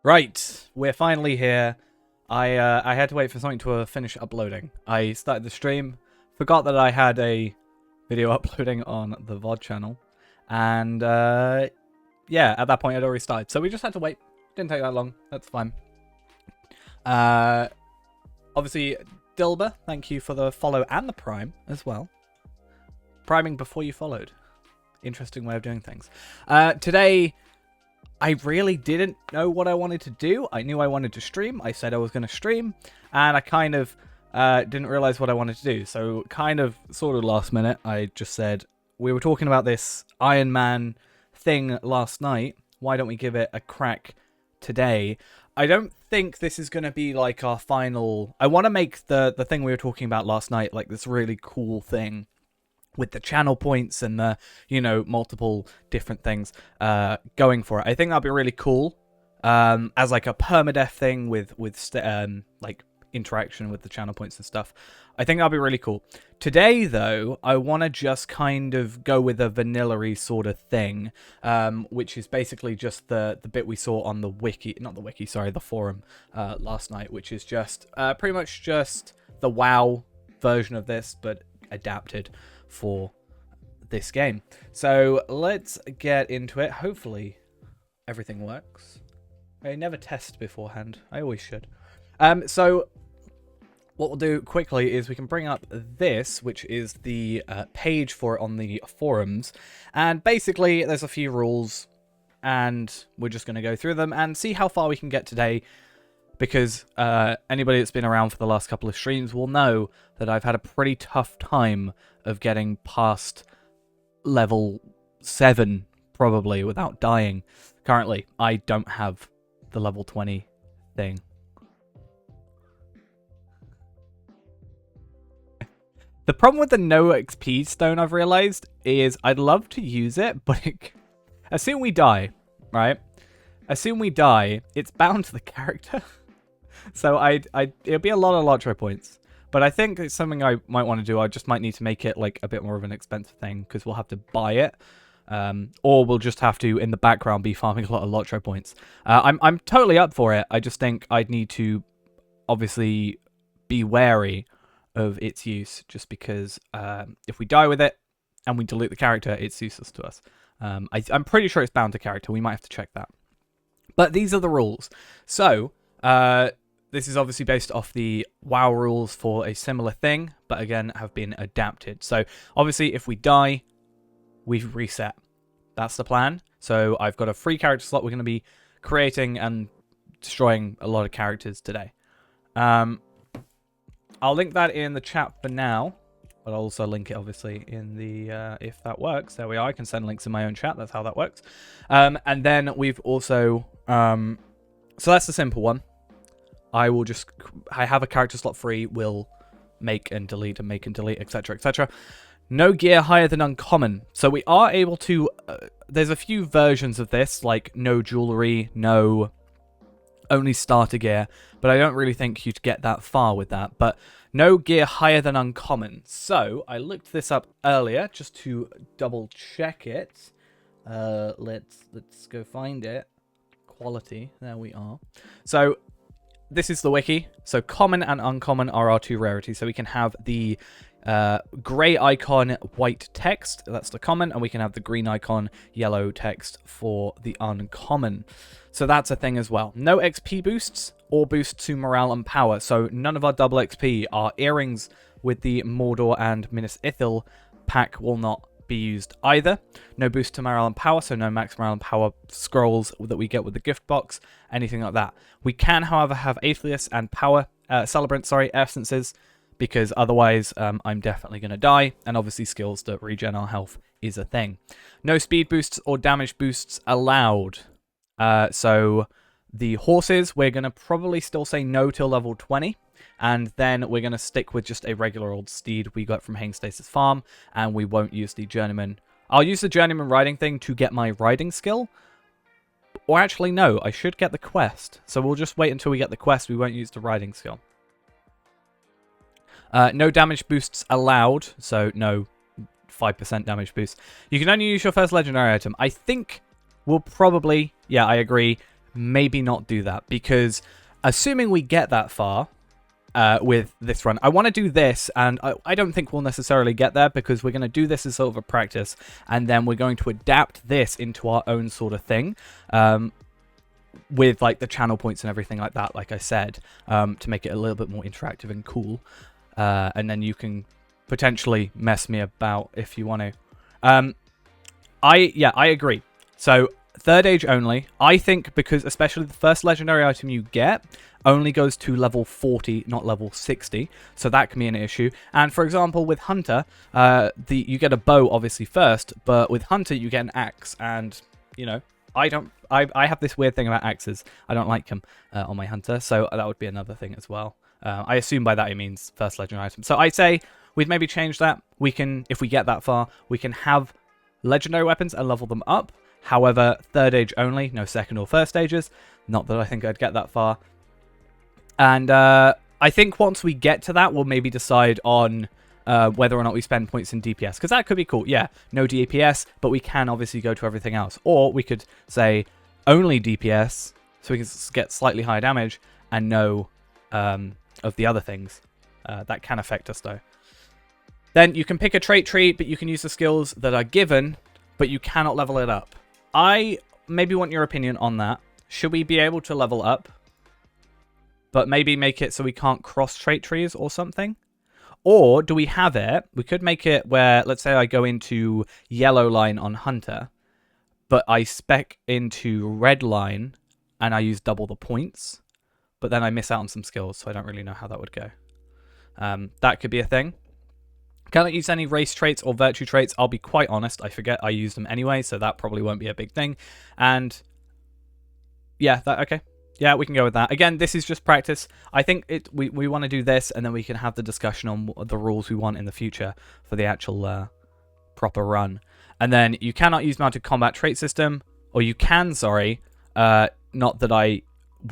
Right, we're finally here. I had to wait for something to finish uploading. I started the stream, forgot that I had a video uploading on the VOD channel, and yeah, at that point I'd already started. So we just had to wait. Didn't take that long. That's fine. Obviously, Dilber, thank you for the follow and the prime as well. Priming before you followed. Interesting way of doing things. Today, I really didn't know what I wanted to do. I knew I wanted to stream. I said I was going to stream, and I kind of didn't realize what I wanted to do. So kind of sort of last minute, I just said, we were talking about this Ironman thing last night. Why don't we give it a crack today? I don't think this is going to be like our final... I want to make the thing we were talking about last night like this really cool thing with the channel points and the, you know, multiple different things going for it. I think that'd be really cool as like a permadeath thing with like interaction with the channel points and stuff. I think that'd be really cool. Today, though, I want to just kind of go with a vanilla-y sort of thing, which is basically just the bit we saw on the wiki, not the wiki, sorry, the forum last night, which is just pretty much just the WoW version of this, but adapted for this game. So let's get into it. Hopefully everything works. I never test beforehand. I always should. So what we'll do quickly is we can bring up this, which is the page for it on the forums. And basically there's a few rules and we're just going to go through them and see how far we can get today. Because anybody that's been around for the last couple of streams will know that I've had a pretty tough time of getting past level 7, probably, without dying. Currently, I don't have the level 20 thing. The problem with the no XP stone, I've realized, is I'd love to use it, but assume we die, right? Assume we die, it's bound to the character. So it'll be a lot of Lotro points. But I think it's something I might want to do. I just might need to make it like a bit more of an expensive thing because we'll have to buy it. Or we'll just have to, in the background, be farming a lot of Lotro points. I'm totally up for it. I just think I'd need to obviously be wary of its use just because if we die with it and we delete the character, it's useless to us. I'm pretty sure it's bound to character. We might have to check that. But these are the rules. So... this is obviously based off the WoW rules for a similar thing, but again, have been adapted. So obviously, if we die, we reset. That's the plan. So I've got a free character slot. We're going to be creating and destroying a lot of characters today. I'll link that in the chat for now, but I'll also link it obviously in the, if that works. There we are. I can send links in my own chat. That's how that works. And then we've also, so that's the simple one. I have a character slot free, will make and delete, etc, etc. No gear higher than uncommon. So we are able to, there's a few versions of this, like no jewelry, no only starter gear, but I don't really think you'd get that far with that. But no gear higher than uncommon. So I looked this up earlier just to double check it. Let's go find it. Quality, there we are. So this is the wiki. So common and uncommon are our two rarities. So we can have the grey icon, white text. That's the common. And we can have the green icon, yellow text for the uncommon. So that's a thing as well. No XP boosts or boosts to morale and power. So none of our double XP. Our earrings with the Mordor and Minas Ithil pack will not be used either. No boost to morale and power, so no max morale and power scrolls that we get with the gift box, anything like that. We can, however, have Aetherius and power celebrant, essences, because otherwise I'm definitely going to die, and obviously skills that regen our health is a thing. No speed boosts or damage boosts allowed. So the horses, we're going to probably still say no till level 20. And then we're going to stick with just a regular old steed we got from Hangstasis Farm. And we won't use the journeyman. I'll use the journeyman riding thing to get my riding skill. Or actually, no. I should get the quest. So we'll just wait until we get the quest. We won't use the riding skill. No damage boosts allowed. So no 5% damage boost. You can only use your first legendary item. I think we'll probably... Yeah, I agree. maybe not do that, because assuming we get that far with this run, I want to do this, and I don't think we'll necessarily get there, because we're going to do this as sort of a practice, and then we're going to adapt this into our own sort of thing, with like the channel points and everything like that, like I said, to make it a little bit more interactive and cool, and then you can potentially mess me about if you want to. I agree. So third age only, I think, because especially the first legendary item you get only goes to level 40, not level 60, so that can be an issue. And for example, with Hunter, you get a bow obviously first, but with Hunter you get an axe, and you know, I have this weird thing about axes. I don't like them on my Hunter, so that would be another thing as well. I assume by that he means first legendary item. So I'd say we'd maybe change that. We can, if we get that far, we can have legendary weapons and level them up. However, third age only, no second or first stages. Not that I think I'd get that far. And I think once we get to that, we'll maybe decide on whether or not we spend points in DPS. Because that could be cool. Yeah, no DPS, but we can obviously go to everything else. Or we could say only DPS, so we can get slightly higher damage, and no of the other things. That can affect us, though. Then you can pick a trait tree, but you can use the skills that are given, but you cannot level it up. I maybe want your opinion on that. Should we be able to level up, but maybe make it so we can't cross trait trees or something? Or do we have it? We could make it where, let's say I go into yellow line on Hunter, but I spec into red line and I use double the points, but then I miss out on some skills, so I don't really know how that would go. That could be a thing. Cannot use any race traits or virtue traits. I'll be quite honest, I forget I use them anyway, so that probably won't be a big thing. And yeah, okay. Yeah, we can go with that. Again, this is just practice. I think we want to do this, and then we can have the discussion on what the rules we want in the future for the actual proper run. And then you cannot use mounted combat trait system, or you can, sorry. Not that I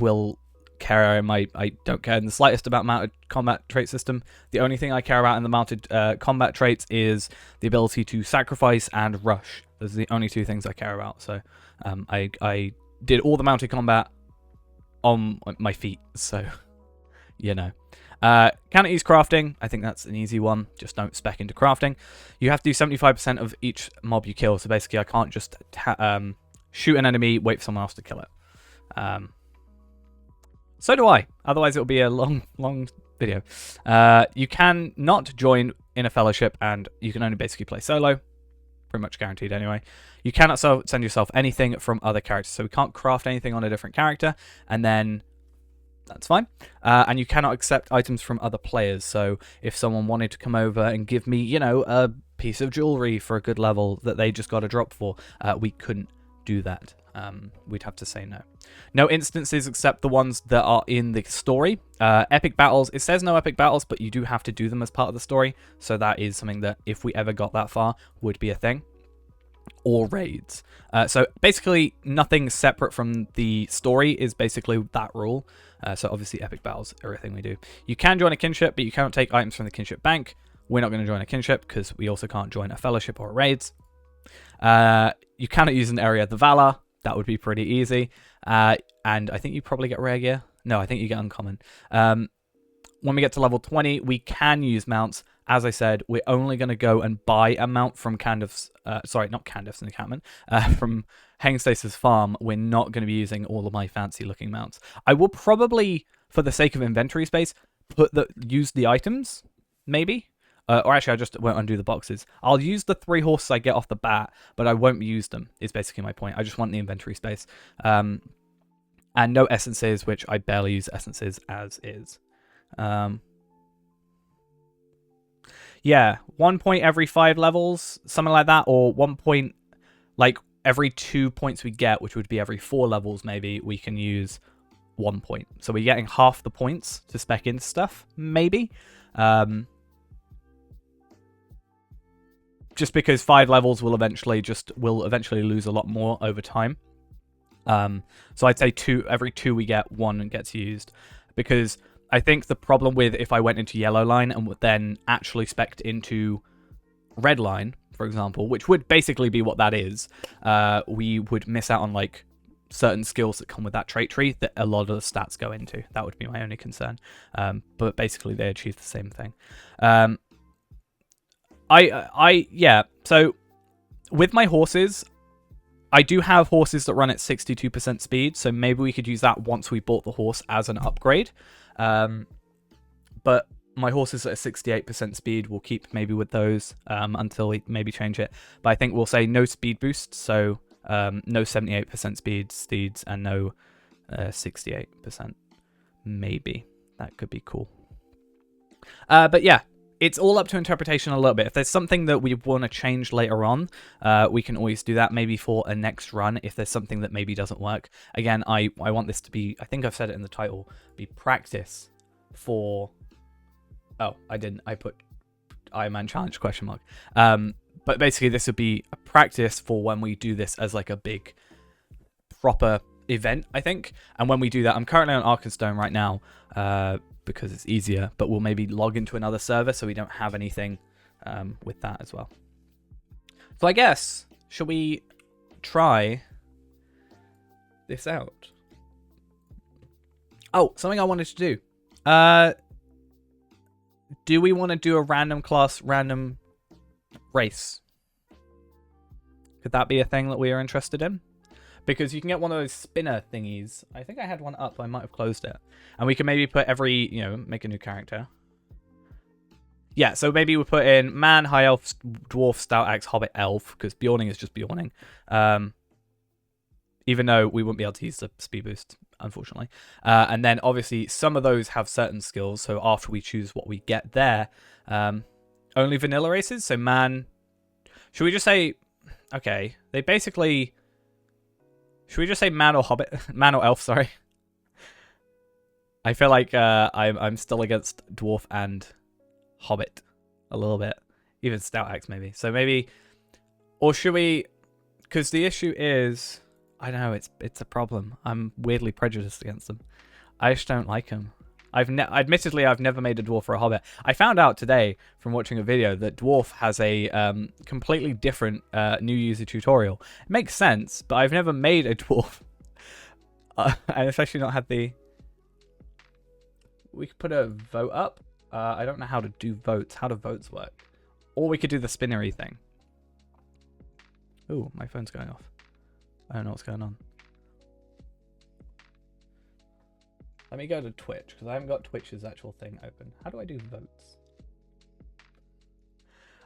will care, I don't care in the slightest about mounted combat trait system. The only thing I care about in the mounted combat traits is the ability to sacrifice and rush. Those are the only two things I care about. So I did all the mounted combat on my feet, so you know. Cannot use crafting. I think that's an easy one. Just don't spec into crafting. You have to do 75% of each mob you kill, so basically I can't just shoot an enemy, wait for someone else to kill it. So do I. Otherwise, it'll be a long video. You can not join in a fellowship, and you can only basically play solo. Pretty much guaranteed anyway. You cannot send yourself anything from other characters, so we can't craft anything on a different character, and then that's fine. And you cannot accept items from other players, so if someone wanted to come over and give me, you know, a piece of jewelry for a good level that they just got a drop for, we couldn't do that. We'd have to say no. No instances except the ones that are in the story. Epic battles, it says no epic battles, but you do have to do them as part of the story, so that is something that if we ever got that far would be a thing. Or raids. So basically nothing separate from the story is basically that rule. So obviously epic battles, everything we do. You can join a kinship, but you cannot take items from the kinship bank. We're not going to join a kinship because we also can't join a fellowship or a raids. You cannot use an area of the valor. That would be pretty easy. And I think you probably get rare gear. No, I think you get uncommon. When we get to level 20, we can use mounts. As I said, we're only going to go and buy a mount from Candace's... sorry, not Candace's encampment. From Hengstace's farm. We're not going to be using all of my fancy-looking mounts. I will probably, for the sake of inventory space, use the items, maybe. Or actually, I just won't undo the boxes. I'll use the 3 horses I get off the bat, but I won't use them, is basically my point. I just want the inventory space. And no essences, which I barely use essences as is. Yeah, 1 point every 5 levels, something like that, or 1 point, like, every 2 points we get, which would be every 4 levels, maybe, we can use 1 point. So we're getting half the points to spec into stuff, maybe. Just because 5 levels will eventually lose a lot more over time. So I'd say every 2 we get, 1 gets used. Because I think the problem with if I went into yellow line and would then actually spec'd into red line, for example, which would basically be what that is, we would miss out on like certain skills that come with that trait tree that a lot of the stats go into. That would be my only concern. But basically, they achieve the same thing. Yeah. So with my horses, I do have horses that run at 62% speed, so maybe we could use that once we bought the horse as an upgrade. But my horses at 68% speed, we'll keep maybe with those until we maybe change it. But I think we'll say no speed boost, so no 78% speed steeds and no 68%. Maybe. That could be cool. But yeah, it's all up to interpretation a little bit. If there's something that we want to change later on, we can always do that maybe for a next run if there's something that maybe doesn't work. Again, I want this to be, I think I've said it in the title, be practice for... Oh, I didn't. I put Ironman challenge ? But basically this would be a practice for when we do this as like a big proper event, I think. And when we do that, I'm currently on Arkenstone right now, because it's easier, but we'll maybe log into another server so we don't have anything with that as well. So I guess, should we try this out? Oh, something I wanted to do. Do we want to do a random class, random race? Could that be a thing that we are interested in? Because you can get one of those spinner thingies. I think I had one up, but I might have closed it. And we can maybe put every, make a new character. Yeah, so maybe we put in man, high elf, dwarf, stout axe, hobbit, elf, because Bjorning is just Bjorning. Even though we wouldn't be able to use the speed boost, unfortunately. And then obviously some of those have certain skills. So after we choose what we get there, only vanilla races. So man, should we just say, okay, they basically... Should we just say man or hobbit? Man or elf, sorry. I feel like I'm still against dwarf and hobbit a little bit. Even stout axe maybe. So maybe... Or should we... Because the issue is... I know, it's a problem. I'm weirdly prejudiced against them. I just don't like them. Admittedly, I've never made a dwarf or a hobbit. I found out today from watching a video that dwarf has a completely different new user tutorial. It makes sense, but I've never made a dwarf. And especially not had the... We could put a vote up. I don't know how to do votes. How do votes work? Or we could do the spinnery thing. Ooh, my phone's going off. I don't know what's going on. Let me go to Twitch, because I haven't got Twitch's actual thing open. How do I do votes?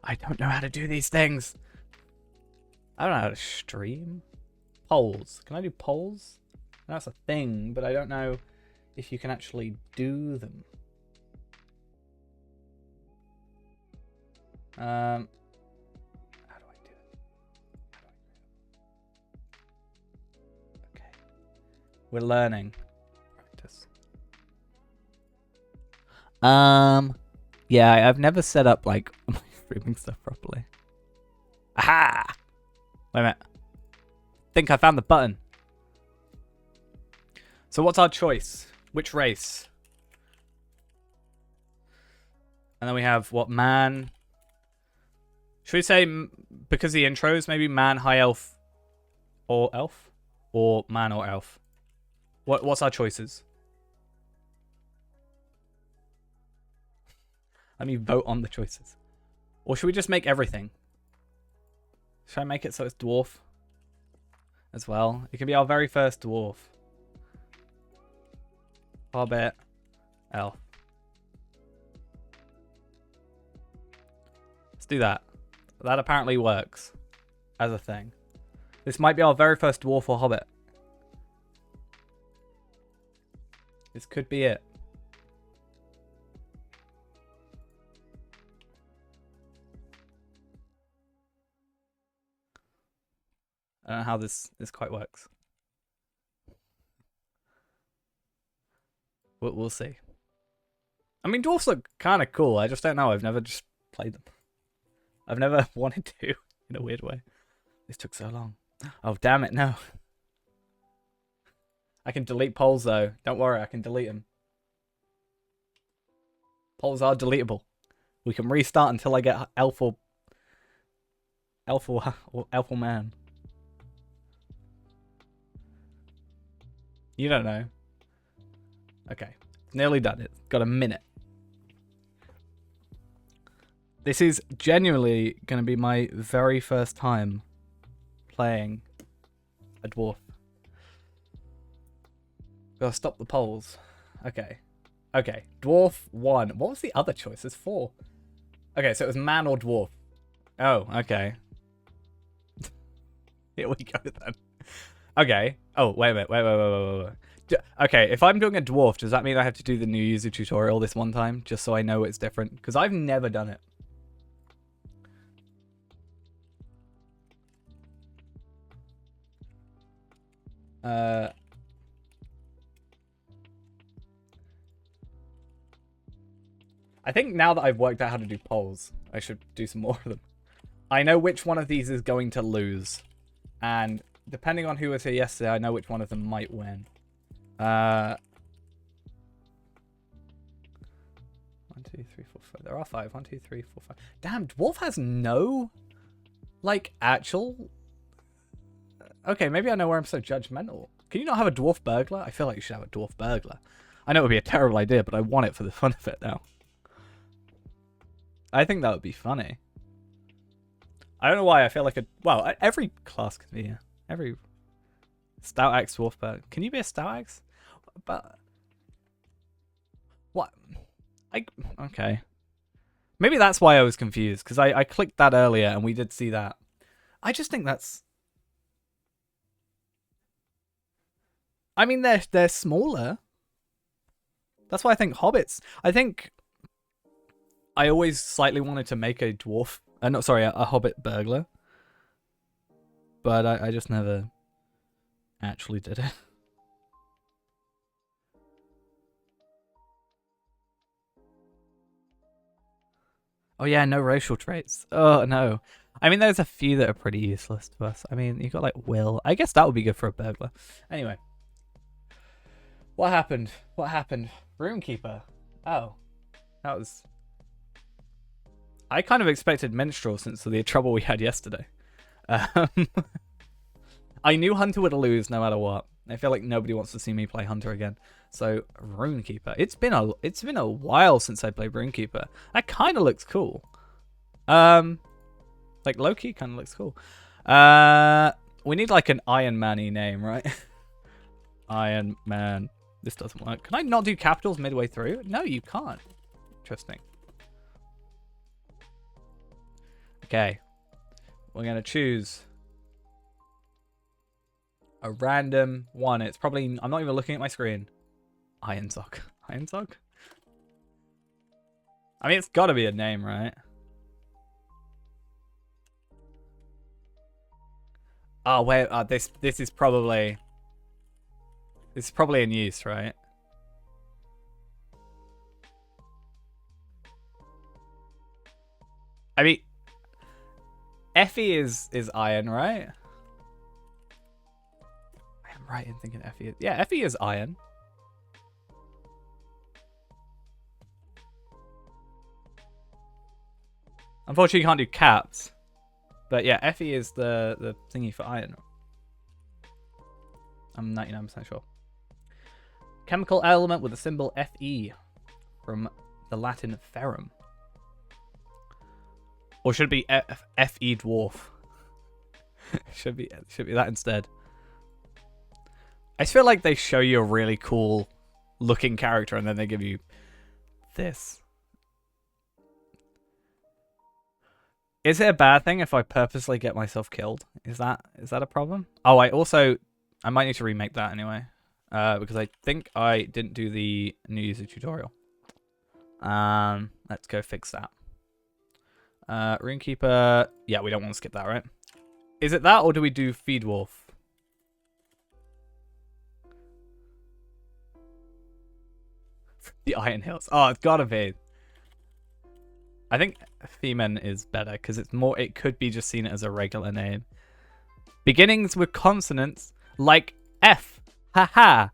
I don't know how to do these things. I don't know how to stream. Polls. Can I do polls? That's a thing, but I don't know if you can actually do them. How do I do it? Okay. We're learning. Practice. Yeah, I've never set up like my streaming stuff properly. Aha! Wait a minute. Think I found the button. So what's our choice? Which race? And then we have what, man? Should we say, because the intros, maybe man, high elf, or elf? Or man or elf? What's our choices? Let me vote on the choices. Or should we just make everything? Should I make it so it's dwarf as well? It can be our very first dwarf. Hobbit. Elf. Let's do that. That apparently works as a thing. This might be our very first dwarf or hobbit. This could be it. I don't know how this quite works. We'll see. I mean, dwarfs look kind of cool. I just don't know. I've never just played them. I've never wanted to, in a weird way. This took so long. Oh, damn it, no. I can delete polls, though. Don't worry, I can delete them. Polls are deletable. We can restart until I get elf or man. You don't know. Okay. Nearly done it. Got a minute. This is genuinely going to be my very first time playing a dwarf. Gotta stop the polls. Okay. Okay. Dwarf 1. What was the other choice? There's 4. Okay, so it was man or dwarf. Oh, okay. Here we go then. Okay. Oh, wait a minute. Wait. Okay, if I'm doing a dwarf, does that mean I have to do the new user tutorial this one time? Just so I know it's different? Because I've never done it. I think now that I've worked out how to do polls, I should do some more of them. I know which one of these is going to lose. And depending on who was here yesterday, I know which one of them might win. 1, 2, 3, 4, 5. There are 5. 1, 2, 3, 4, 5. Damn, dwarf has no, like, actual. Okay, maybe I know where I'm so judgmental. Can you not have a dwarf burglar? I feel like you should have a dwarf burglar. I know it would be a terrible idea, but I want it for the fun of it now. I think that would be funny. I don't know why I feel like a... Well, every class can be... Every... Stout axe dwarf burglar. Can you be a stout axe? But... What? Okay. Maybe that's why I was confused, because I clicked that earlier and we did see that. I just think that's... I mean, they're smaller. That's why I think hobbits... I think... I always slightly wanted to make a dwarf... no, sorry, a hobbit burglar. But I just never actually did it. Oh yeah, no racial traits. Oh no. I mean, there's a few that are pretty useless to us. I mean, you got like Will. I guess that would be good for a burglar. Anyway. What happened? What happened? Runekeeper. Oh. That was... I kind of expected Minstrel since the trouble we had yesterday. I knew Hunter would lose no matter what. I feel like nobody wants to see me play Hunter again. So, Runekeeper. It's been a while since I played Runekeeper. That kind of looks cool. Like Loki kind of looks cool. We need like an Iron Man-y name, right? Iron Man. This doesn't work. Can I not do capitals midway through? No, you can't. Interesting. Okay. We're going to choose a random one. It's probably... I'm not even looking at my screen. Ironsock. Ironsock? I mean, it's got to be a name, right? Oh, wait. This is probably... This is probably in use, right? I mean... Effie is iron, right? I am right in thinking Effie is... Yeah, Effie is iron. Unfortunately, you can't do caps. But yeah, Effie is the thingy for iron. I'm 99% sure. Chemical element with the symbol Fe from the Latin ferrum. Or should it be Fe dwarf? should be that instead. I just feel like they show you a really cool looking character and then they give you this. Is it a bad thing if I purposely get myself killed? Is that a problem? Oh, I might need to remake that anyway. Because I think I didn't do the new user tutorial. Let's go fix that. Runekeeper. Yeah, we don't want to skip that, right? Is it that, or do we do Feed Wolf? The Iron Hills. Oh, it's gotta be. I think Femen is better because it's more. It could be just seen as a regular name. Beginnings with consonants like F. Haha.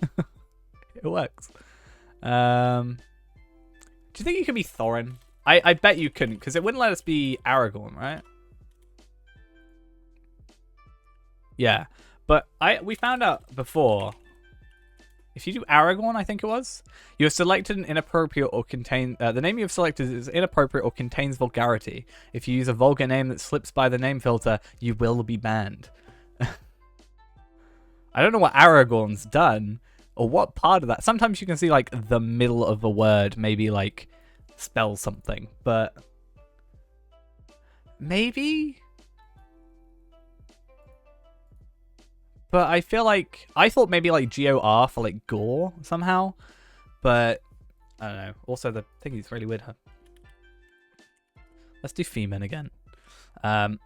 It works. Do you think you could be Thorin? I bet you couldn't, because it wouldn't let us be Aragorn, right? Yeah. But we found out before If you do Aragorn, I think it was, you have selected an inappropriate or contain. The name you have selected is inappropriate or contains vulgarity. If you use a vulgar name that slips by the name filter, you will be banned. I don't know what Aragorn's done or what part of that. Sometimes you can see like the middle of a word maybe like spell something, but maybe. But I feel like I thought maybe like GOR for like gore somehow, but I don't know. Also, the thing is really weird. Huh? Let's do Femen again. I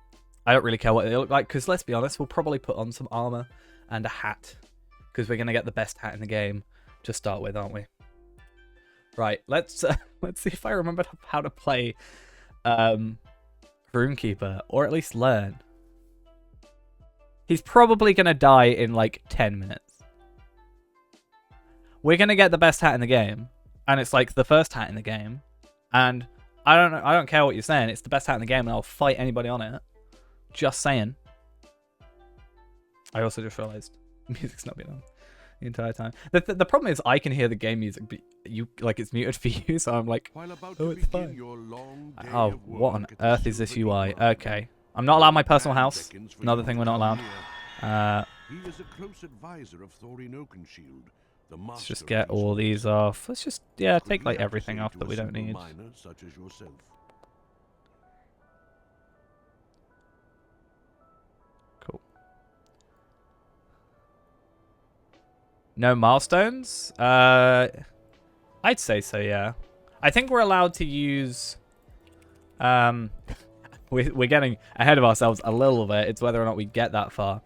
don't really care what they look like because let's be honest, we'll probably put on some armor and a hat because we're gonna get the best hat in the game to start with, aren't we? Right. Let's see if I remember how to play Runekeeper, or at least learn. He's probably going to die in like 10 minutes. We're going to get the best hat in the game. And it's like the first hat in the game. And I don't care what you're saying. It's the best hat in the game and I'll fight anybody on it. Just saying. I also just realized music's not been on the entire time. The problem is I can hear the game music, but it's muted for you. So I'm like, oh, it's fine. Oh, what on earth is this UI? Okay. I'm not allowed my personal house. Another thing we're not allowed. Let's just get all these off. Let's just, yeah, take like everything off that we don't need. Cool. No milestones? I'd say so, yeah. I think we're allowed to use... We're getting ahead of ourselves a little bit. It's whether or not we get that far.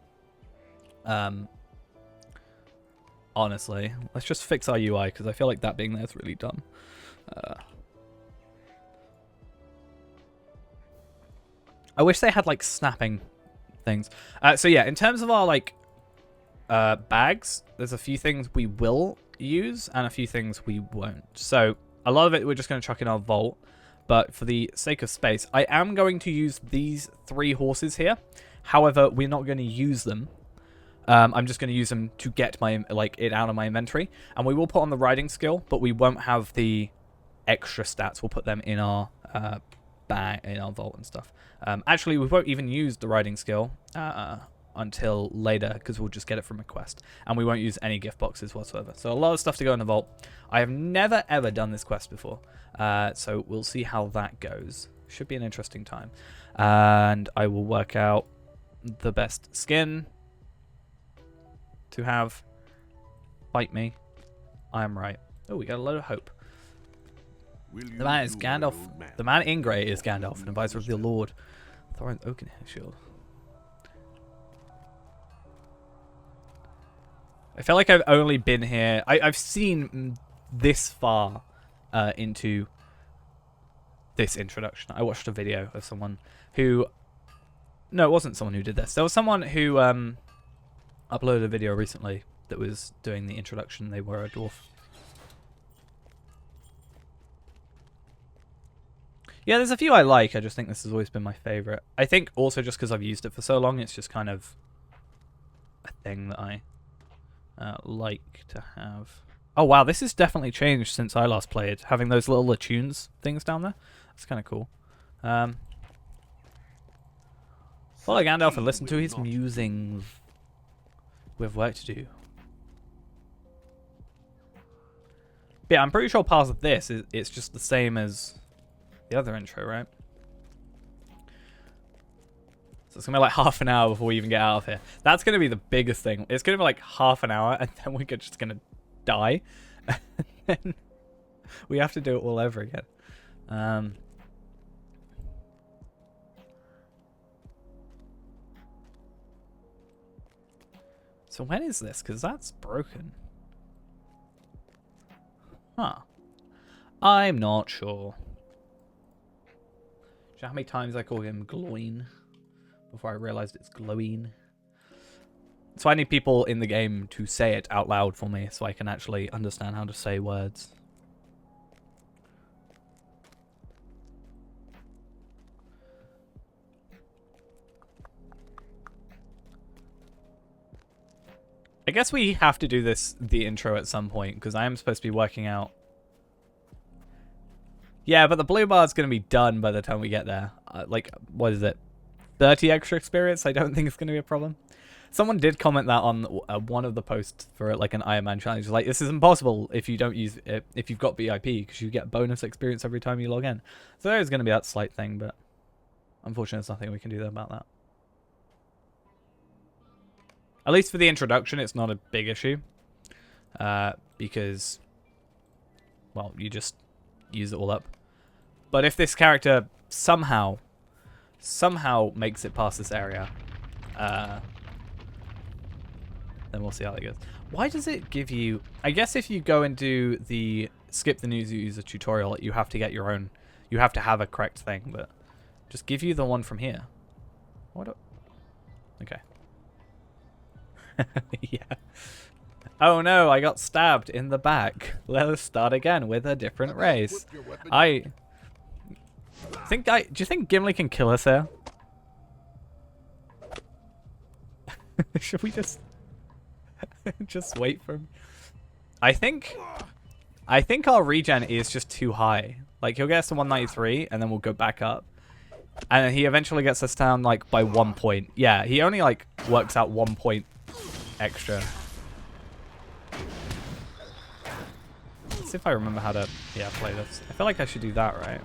Honestly. Let's just fix our UI, because I feel like that being there is really dumb. I wish they had, like, snapping things. So, yeah, in terms of our, like, bags, there's a few things we will use and a few things we won't. So, a lot of it we're just going to chuck in our vault. But for the sake of space, I am going to use these 3 horses here. However, we're not going to use them. I'm just going to use them to get my it out of my inventory. And we will put on the riding skill, but we won't have the extra stats. We'll put them in our bag, in our vault and stuff. Actually, we won't even use the riding skill until later because we'll just get it from a quest. And we won't use any gift boxes whatsoever. So a lot of stuff to go in the vault. I have never, ever done this quest before. So we'll see how that goes. Should be an interesting time. And I will work out the best skin to have. Fight me. I am right. Oh, we got a load of hope. The man is Gandalf. The man in grey is Gandalf, an advisor of the Lord. Thorin Oakenhill. I feel like I've only been here... I've seen this far into this introduction. I watched a video of someone who... No, it wasn't someone who did this. There was someone who uploaded a video recently that was doing the introduction. They were a dwarf. Yeah, there's a few I like. I just think this has always been my favourite. I think also just because I've used it for so long, it's just kind of a thing that I like to have. Oh wow, this has definitely changed since I last played. Having those little attunes things down there. That's kind of cool. Follow Gandalf and listen to his musings. We have work to do. But yeah, I'm pretty sure part of this is it's just the same as the other intro, right? So it's going to be like half an hour before we even get out of here. That's going to be the biggest thing. It's going to be like half an hour and then we're just going to die. And then we have to do it all over again. So when is this? Because that's broken. Huh. I'm not sure. Do you know how many times I call him glowing before I realized it's glowing? So I need people in the game to say it out loud for me so I can actually understand how to say words. I guess we have to do the intro at some point, because I am supposed to be working out. Yeah, but the blue bar is going to be done by the time we get there. Like, what is it? 30 extra experience? I don't think it's going to be a problem. Someone did comment that on one of the posts for like an Ironman challenge. Like, this is impossible if you don't use it, if you've got VIP, because you get bonus experience every time you log in. So there is going to be that slight thing, but unfortunately there's nothing we can do about that. At least for the introduction, it's not a big issue. Because, well, you just use it all up. But if this character somehow makes it past this area, then we'll see how that goes. Why does it give you... I guess if you go and do the skip the news user tutorial, you have to get your own... You have to have a correct thing, but just give you the one from here. What? Okay. Yeah. Oh no, I got stabbed in the back. Let us start again with a different race. Do you think Gimli can kill us here? Should we just wait for him? I think our regen is just too high. Like, he'll get us to 193 and then we'll go back up. And he eventually gets us down like by 1 point. Yeah, he only like works out 1 point extra. Let's see if I remember how to play this. I feel like I should do that, right?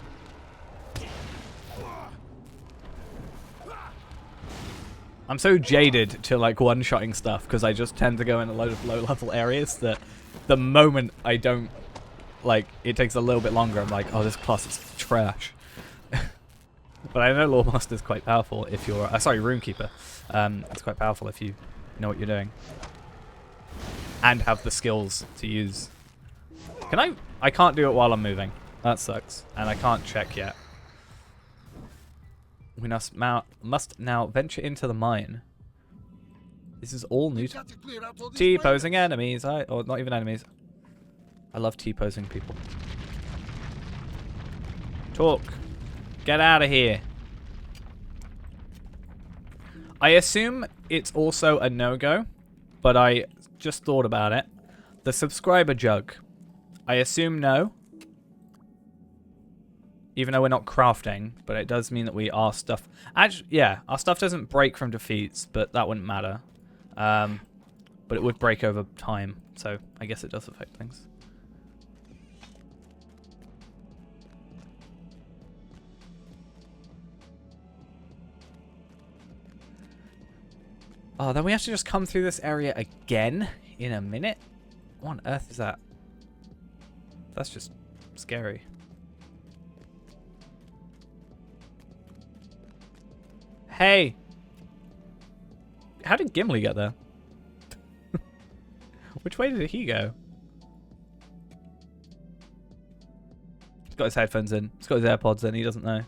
I'm so jaded to like one-shotting stuff because I just tend to go in a load of low-level areas that the moment I don't, like, it takes a little bit longer, I'm like, oh, this class is trash. But I know Lawmaster is quite powerful if you're... sorry, Runekeeper. It's quite powerful if you know what you're doing. And have the skills to use. Can I... I can't do it while I'm moving. That sucks. And I can't check yet. We must now venture into the mine. This is all new to... T-posing enemies. Or not even enemies. I love T-posing people. Talk. Get out of here. I assume it's also a no-go, but I just thought about it. The subscriber jug. I assume no. Even though we're not crafting, but it does mean that our stuff... Actually, yeah, our stuff doesn't break from defeats, but that wouldn't matter. But it would break over time, so I guess it does affect things. Oh, then we have to just come through this area again in a minute? What on earth is that? That's just scary. Hey! How did Gimli get there? Which way did he go? He's got his headphones in. He's got his AirPods in. He doesn't know.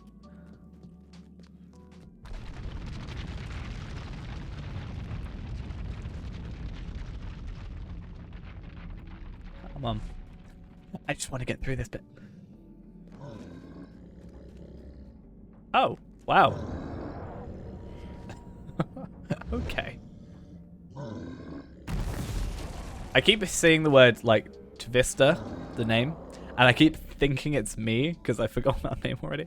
Come on. I just want to get through this bit. Oh, wow. Okay. I keep seeing the word, like, Tvista, the name, and I keep thinking it's me, because I forgot that name already.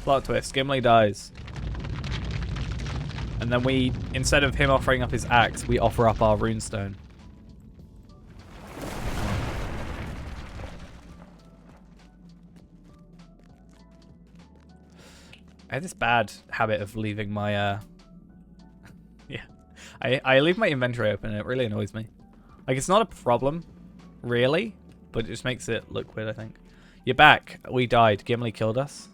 Plot twist, Gimli dies. And then we, instead of him offering up his axe, we offer up our runestone. I have this bad habit of leaving my, yeah. I leave my inventory open and it really annoys me. Like, it's not a problem, really, but it just makes it look weird, I think. You're back. We died. Gimli killed us.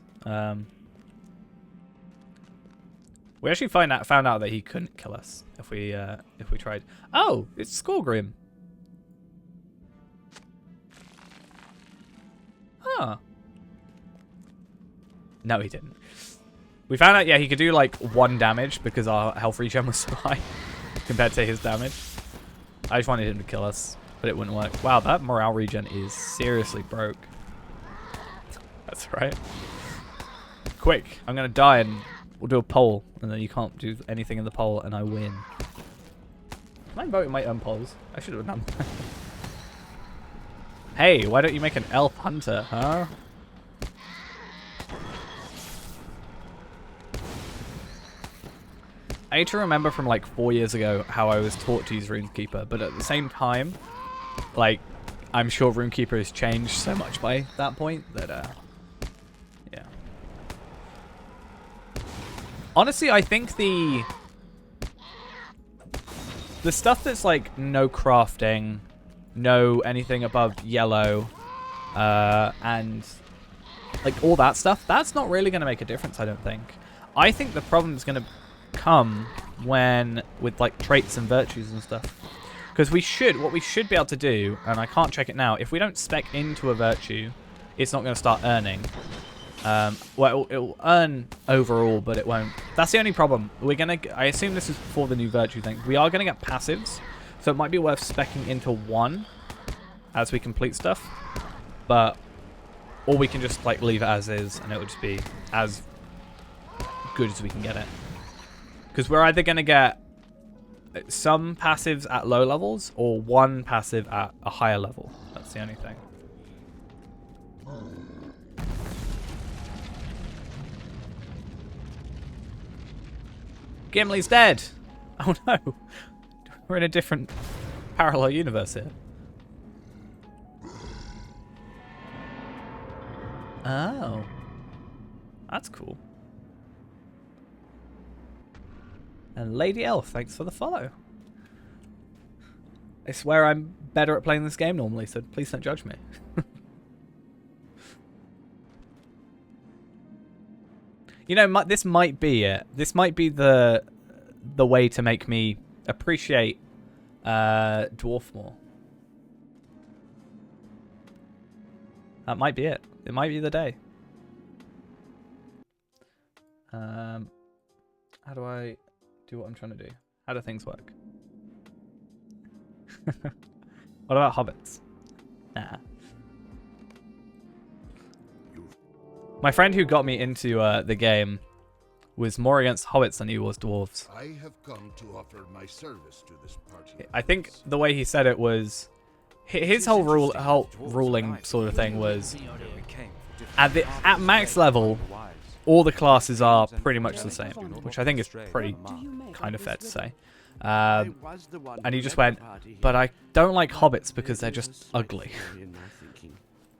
We actually found out that he couldn't kill us if we tried. Oh, it's Skorgrim. Huh. No, he didn't. We found out, yeah, he could do like 1 damage because our health regen was so high compared to his damage. I just wanted him to kill us, but it wouldn't work. Wow, that morale regen is seriously broke. That's right. Quick, I'm gonna die in We'll do a poll, and then you can't do anything in the poll, and I win. Am I voting my own polls? I should have done that. Hey, why don't you make an elf hunter, huh? I need to remember from like 4 years ago how I was taught to use RuneKeeper, but at the same time, like, I'm sure RuneKeeper has changed so much by that point that, yeah. Honestly, I think the stuff that's like no crafting, no anything above yellow, and like all that stuff, that's not really going to make a difference, I don't think. I think the problem is going to come when with like traits and virtues and stuff, because what we should be able to do, and I can't check it now, if we don't spec into a virtue, it's not going to start earning. Well, it'll earn overall, but it won't. That's the only problem. I assume this is for the new virtue thing. We are going to get passives, so it might be worth specking into one as we complete stuff, but or we can just like leave it as is, and it would just be as good as we can get it. Because we're either going to get some passives at low levels or one passive at a higher level. That's the only thing. Gimli's dead! Oh no! We're in a different parallel universe here. Oh. That's cool. And Lady Elf, thanks for the follow. I swear I'm better at playing this game normally, so please don't judge me. You know, this might be it. This might be the way to make me appreciate Dwarf more. That might be it. It might be the day. How do I do what I'm trying to do? How do things work? What about hobbits? Nah. My friend who got me into the game was more against hobbits than he was dwarves. I have come to offer my service to this party. I think the way he said it was his whole ruling sort of thing was at max level, all the classes are pretty much the same, which I think is pretty kind of fair to say. And he just went, but I don't like hobbits because they're just ugly.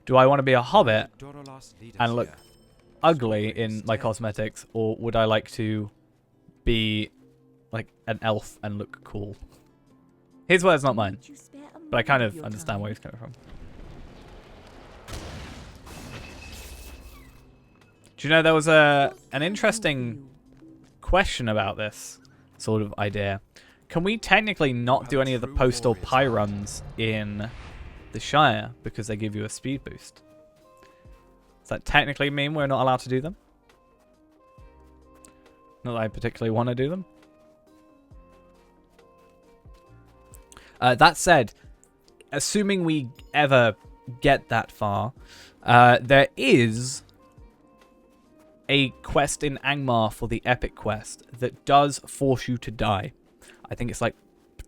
Do I want to be a hobbit and look ugly in my cosmetics, or would I like to be like an elf and look cool? His words, not mine. But I kind of understand where he's coming from. Do you know there was an interesting question about this sort of idea? Can we technically not do any of the postal pie runs in the Shire because they give you a speed boost? Does that technically mean we're not allowed to do them? Not that I particularly want to do them. That said, assuming we ever get that far, there is a quest in Angmar for the epic quest that does force you to die. I think it's like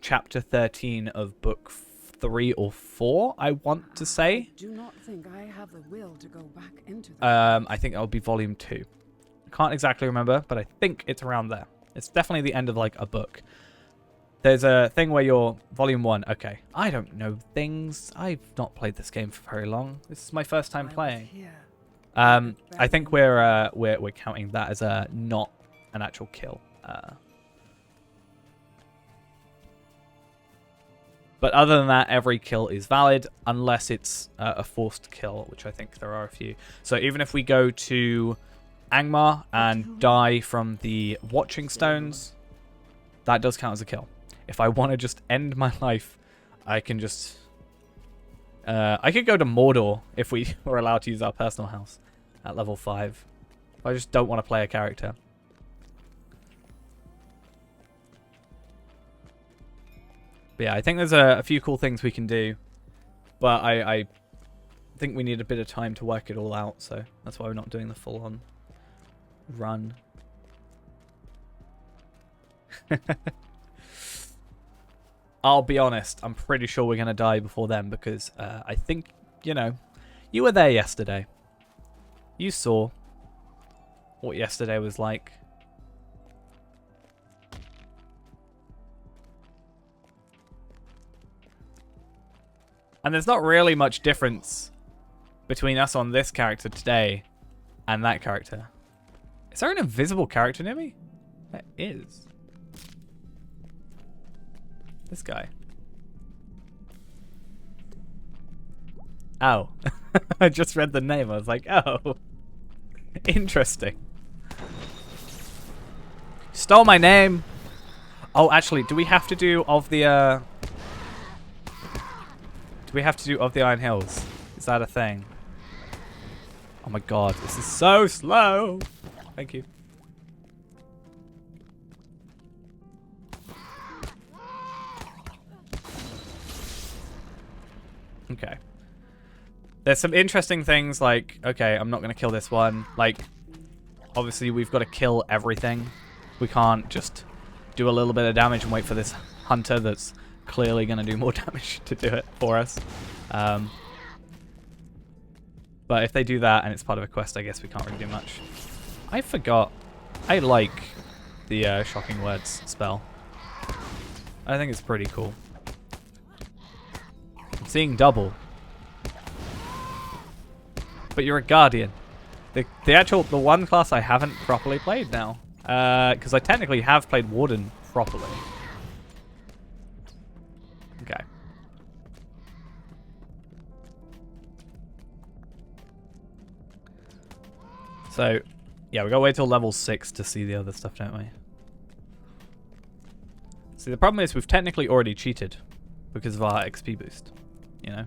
chapter 13 of book 3 or 4, I want to say. I do not think I have the will to go back into that. I think that'll be volume 2. I can't exactly remember, but I think it's around there. It's definitely the end of like a book. There's a thing where you're volume 1. Okay, I don't know things. I've not played this game for very long. This is my first time playing. I think we're counting that as a not an actual kill. But other than that, every kill is valid unless it's a forced kill, which I think there are a few. So even if we go to Angmar and die from the Watching Stones, that does count as a kill. If I want to just end my life, I can just... I could go to Mordor if we were allowed to use our personal house at level 5. If I just don't want to play a character. But yeah, I think there's a few cool things we can do, but I think we need a bit of time to work it all out, so that's why we're not doing the full-on run. I'll be honest, I'm pretty sure we're going to die before then because I think, you know, you were there yesterday. You saw what yesterday was like. And there's not really much difference between us on this character today and that character. Is there an invisible character near me? There is. This guy. Oh. I just read the name. I was like, oh. Interesting. Stole my name. Oh, actually, do we have to do of the, do we have to do of the Iron Hills? Is that a thing? Oh my god, this is so slow. Thank you. Okay. There's some interesting things like, okay, I'm not going to kill this one. Like, obviously we've got to kill everything. We can't just do a little bit of damage and wait for this hunter that's clearly going to do more damage to do it for us. But if they do that and it's part of a quest, I guess we can't really do much. I forgot. I like the Shocking Words spell. I think it's pretty cool. I'm seeing double. But you're a Guardian. The one class I haven't properly played now. Because I technically have played Warden properly. Okay. So, yeah, we gotta wait till level 6 to see the other stuff, don't we? See, the problem is we've technically already cheated because of our XP boost, you know?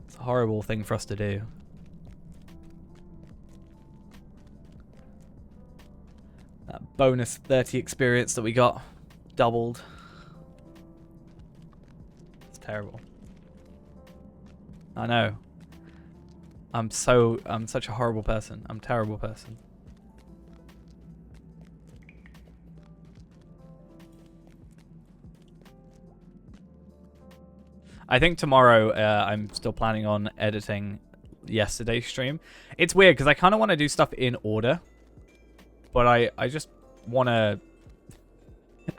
It's a horrible thing for us to do. That bonus 30 experience that we got doubled. It's terrible. I know. I'm such a horrible person. I'm a terrible person. I think tomorrow I'm still planning on editing yesterday's stream. It's weird because I kind of want to do stuff in order, but I just want to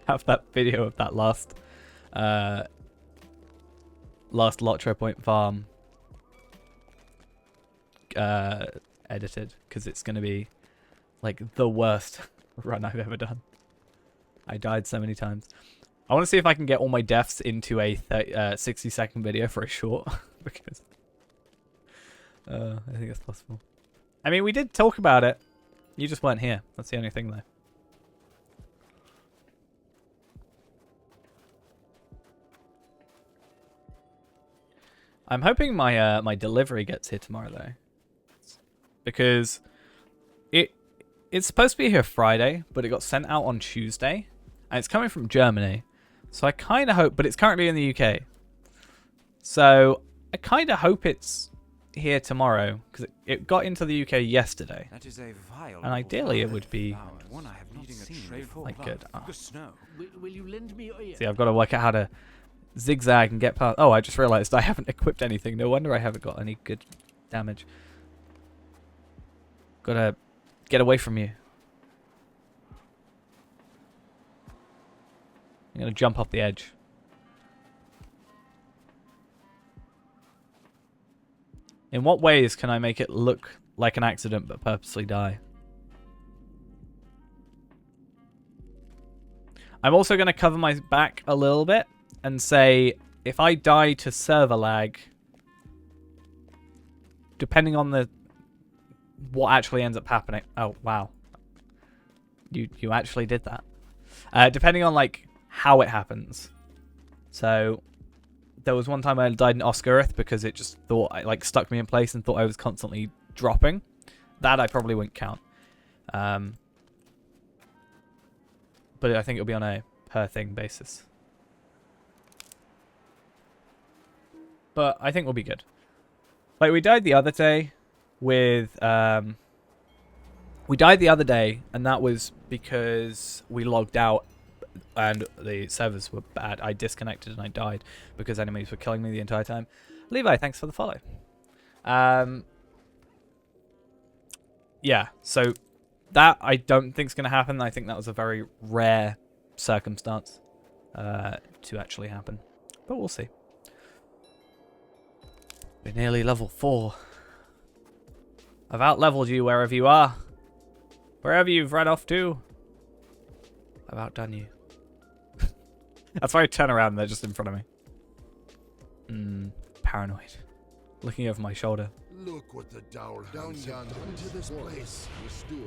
have that video of that last Lotro Point farm edited because it's going to be like the worst run I've ever done. I died so many times. I want to see if I can get all my deaths into a 60-second video for a short because I think it's possible. I mean, we did talk about it. You just weren't here. That's the only thing, though. I'm hoping my my delivery gets here tomorrow, though, because it's supposed to be here Friday, but it got sent out on Tuesday, and it's coming from Germany. So I kind of hope, but it's currently in the UK. So I kind of hope it's here tomorrow because it got into the UK yesterday. That is a vile And ideally it would be one I have not seen before. like good. Oh. Will you lend me your ear? See, I've got to work out how to zigzag and get past. Oh, I just realized I haven't equipped anything. No wonder I haven't got any good damage. Gotta get away from you. I'm gonna jump off the edge. In what ways can I make it look like an accident but purposely die? I'm also gonna cover my back a little bit and say if I die to server lag, depending on what actually ends up happening. Oh wow, you actually did that. Depending on like how it happens. So there was one time I died in Oscarith because it just thought I like stuck me in place and thought I was constantly dropping. That I probably wouldn't count. But I think it'll be on a per thing basis. But I think we'll be good. Like we died the other day with We died the other day, and that was because we logged out and the servers were bad. I disconnected and I died because enemies were killing me the entire time. Levi, thanks for the follow. Yeah, so that I don't think is going to happen. I think that was a very rare circumstance to actually happen. But we'll see. We're nearly level 4. I've out-leveled you wherever you are. Wherever you've run off to. I've outdone you. That's why I turn around and they're just in front of me. Paranoid. Looking over my shoulder. Look what the dour down yonder into this place.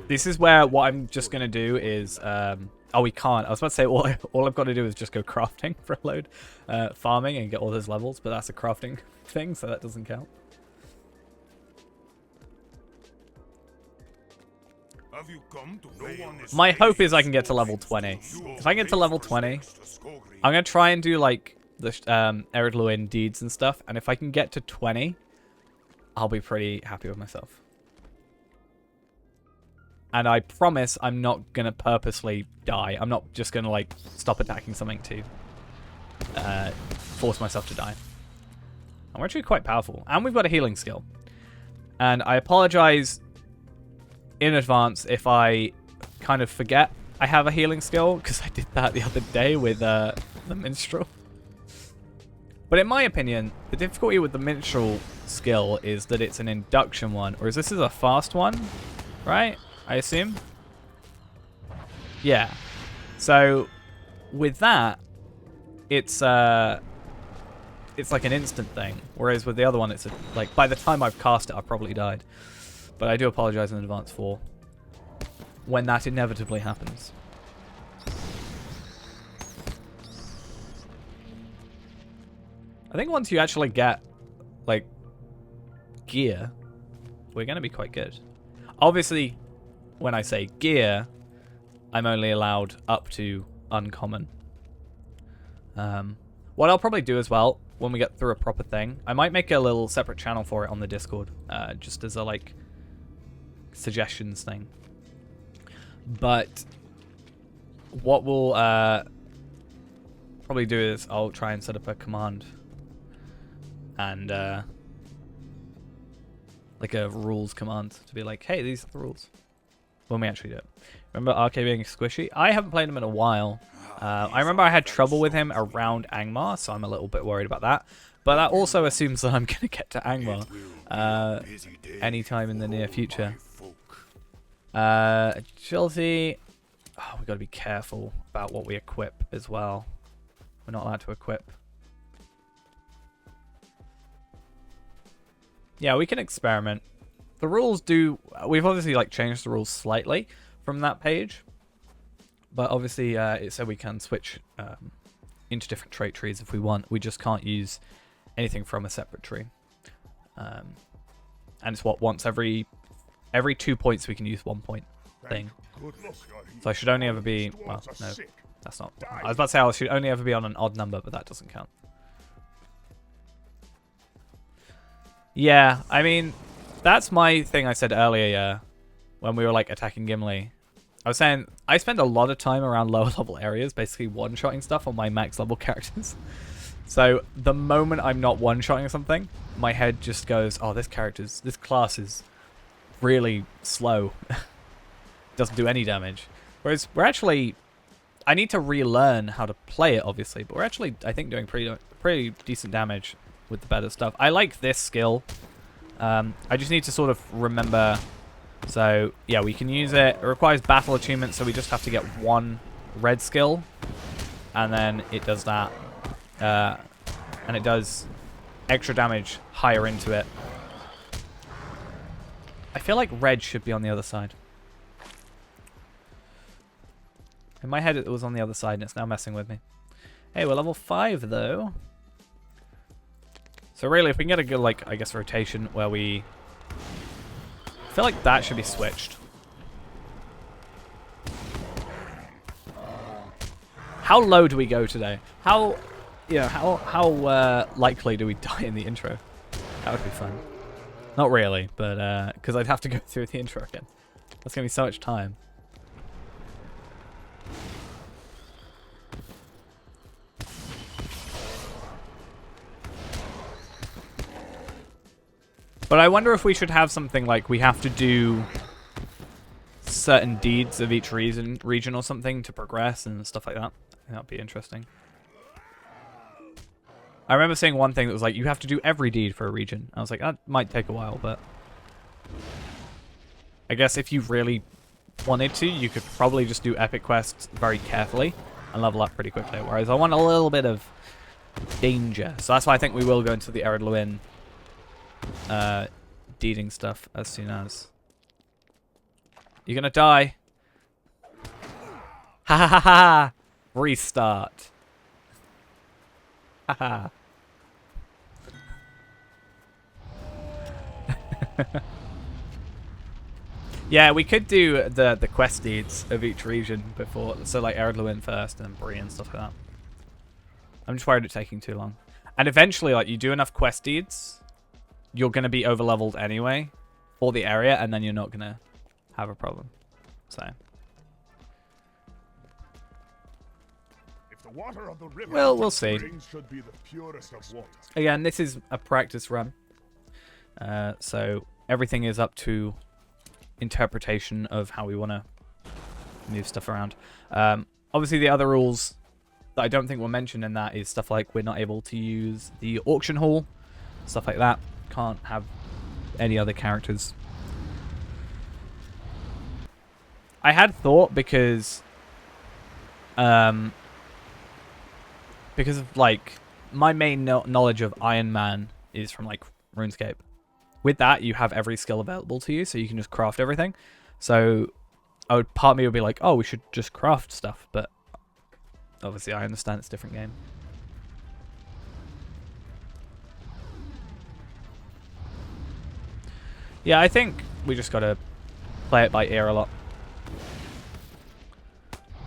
This is where what I'm just going to do is... oh, we can't. I was about to say all I've got to do is just go crafting for a load. Farming and get all those levels, but that's a crafting thing, so that doesn't count. Have you come to no one is My hope is I can get to level 20. If I get to level 20, I'm going to try and do like the Ered Luin deeds and stuff, and if I can get to 20, I'll be pretty happy with myself. And I promise I'm not going to purposely die. I'm not just going to like stop attacking something to force myself to die. I'm actually quite powerful. And we've got a healing skill. And I apologize in advance if I kind of forget I have a healing skill, because I did that the other day with the minstrel. But in my opinion, the difficulty with the minstrel skill is that it's an induction one, whereas this is a fast one, right? I assume. Yeah. So with that, it's like an instant thing, whereas with the other one, it's like by the time I've cast it, I've probably died. But I do apologize in advance for when that inevitably happens. I think once you actually get, like, gear, we're going to be quite good. Obviously, when I say gear, I'm only allowed up to uncommon. What I'll probably do as well, when we get through a proper thing, I might make a little separate channel for it on the Discord, just as a, like, suggestions thing. But what we'll probably do is I'll try and set up a command and like a rules command to be like, hey, these are the rules when we actually do it. Remember RK being squishy? I haven't played him in a while. I remember I had trouble with him around Angmar, so I'm a little bit worried about that. But that also assumes that I'm going to get to Angmar anytime in the near future. Agility. Oh, we've got to be careful about what we equip as well. We're not allowed to equip. Yeah, we can experiment. The rules do... We've obviously like changed the rules slightly from that page. But obviously it said we can switch into different trait trees if we want. We just can't use anything from a separate tree. And it's what, once every 2 points we can use 1 point thing. So I should only ever be... Well, no, that's not... I was about to say I should only ever be on an odd number, but that doesn't count. Yeah, I mean, that's my thing I said earlier, yeah, when we were like attacking Gimli. I was saying I spend a lot of time around lower level areas, basically one-shotting stuff on my max level characters. So the moment I'm not one-shotting something, my head just goes, oh, this class is really slow. Doesn't do any damage. Whereas we're actually, I need to relearn how to play it, obviously, but we're actually, I think, doing pretty decent damage with the better stuff. I like this skill. I just need to sort of remember. So yeah, we can use it. It requires battle achievement, so we just have to get one red skill, and then it does that, and it does extra damage higher into it. I feel like red should be on the other side. In my head, it was on the other side, and it's now messing with me. Hey, we're level 5 though. So really, if we can get a good, like, I guess, rotation where we... I feel like that should be switched. How low do we go today? How likely do we die in the intro? That would be fun. Not really, but, because I'd have to go through the intro again. That's gonna be so much time. But I wonder if we should have something like we have to do certain deeds of each region or something to progress and stuff like that. That'd be interesting. I remember seeing one thing that was like, you have to do every deed for a region. I was like, that might take a while, but I guess if you really wanted to, you could probably just do epic quests very carefully and level up pretty quickly. Whereas I want a little bit of danger. So that's why I think we will go into the Ered Luin deeding stuff as soon as. You're gonna die. Ha ha ha ha! Restart. Ha ha. Yeah, we could do the quest deeds of each region before, so like Ered Luin first and Bree and stuff like that. I'm just worried it's taking too long. And eventually, like, you do enough quest deeds, you're gonna be overleveled anyway for the area, and then you're not gonna have a problem. So. If the water of the river Well, we'll see. should be the purest of water. Again, this is a practice run, so everything is up to interpretation of how we want to move stuff around. Obviously, the other rules that I don't think were mentioned in that is stuff like we're not able to use the auction hall, stuff like that. Can't have any other characters. I had thought because of like my main knowledge of Ironman is from like RuneScape. With that, you have every skill available to you, so you can just craft everything. So, part of me would be like, oh, we should just craft stuff, but obviously I understand it's a different game. Yeah, I think we just gotta play it by ear a lot.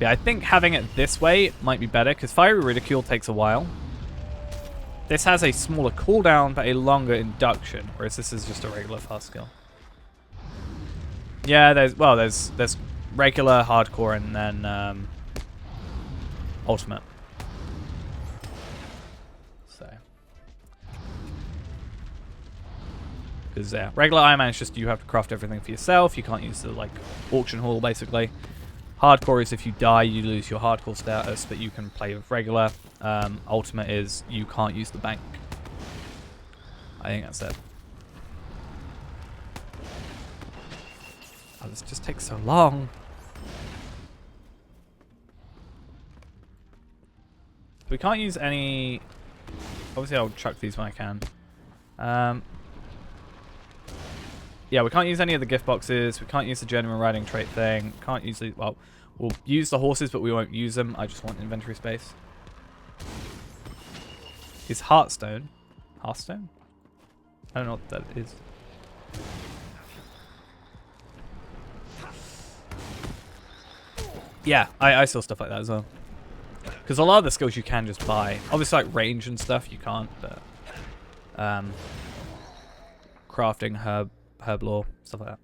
Yeah, I think having it this way might be better, because Fiery Ridicule takes a while. This has a smaller cooldown, but a longer induction, whereas this is just a regular fast skill. Yeah, there's regular, hardcore, and then ultimate. So, because yeah, regular Iron Man is just you have to craft everything for yourself. You can't use the like auction hall basically. Hardcore is if you die, you lose your hardcore status, but you can play with regular. Ultimate is you can't use the bank. I think that's it. Oh, this just takes so long. We can't use any... Obviously, I'll chuck these when I can. Yeah, we can't use any of the gift boxes. We can't use the journeyman riding trait thing. Can't use the... Well, we'll use the horses, but we won't use them. I just want inventory space. Is Hearthstone? Hearthstone? I don't know what that is. Yeah, I saw stuff like that as well. Because a lot of the skills you can just buy. Obviously, like range and stuff, you can't, but... crafting, herb lore, stuff like that.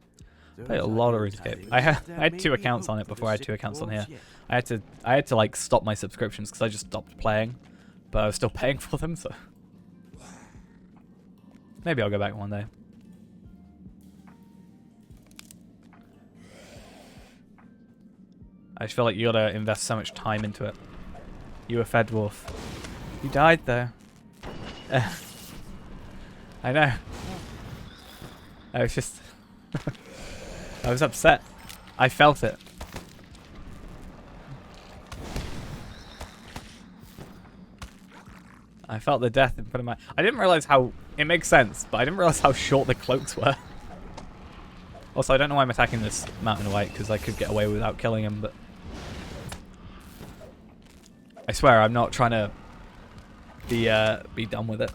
I played a lot of RuneScape. I had 2 accounts on it before I had 2 accounts on here. I had to like stop my subscriptions because I just stopped playing, but I was still paying for them, so maybe I'll go back one day. I just feel like you gotta invest so much time into it. You were fed wolf. You died though. I know. I was just... I was upset. I felt it. I felt the death in front of my... I didn't realize how... It makes sense, but I didn't realize how short the cloaks were. Also, I don't know why I'm attacking this mountain white, because I could get away without killing him, but... I swear, I'm not trying to be done with it.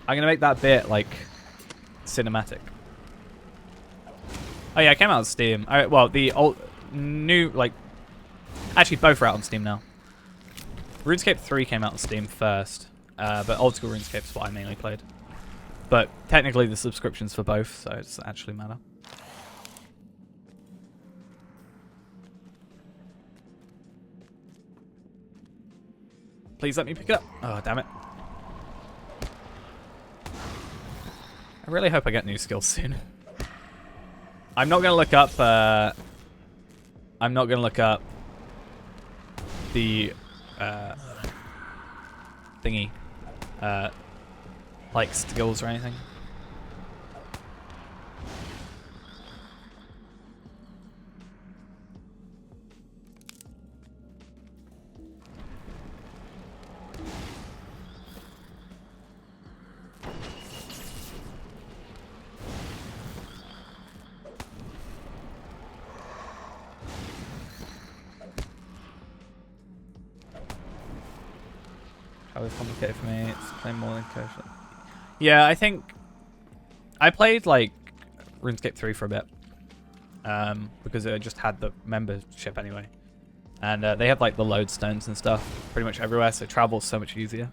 I'm gonna make that bit, like, cinematic. Oh yeah, it came out on Steam. Alright, well, the old, new, like... Actually, both are out on Steam now. RuneScape 3 came out on Steam first, but old school RuneScape is what I mainly played. But technically the subscription's for both, so it doesn't actually matter. Please let me pick it up. Oh, damn it. I really hope I get new skills soon. I'm not gonna look up. I'm not gonna look up the thingy, like skills or anything. How is complicated for me? It's playing more than kosher. Yeah, I think I played like RuneScape 3 for a bit, because it just had the membership anyway, and they have like the lodestones and stuff pretty much everywhere, so travel's so much easier.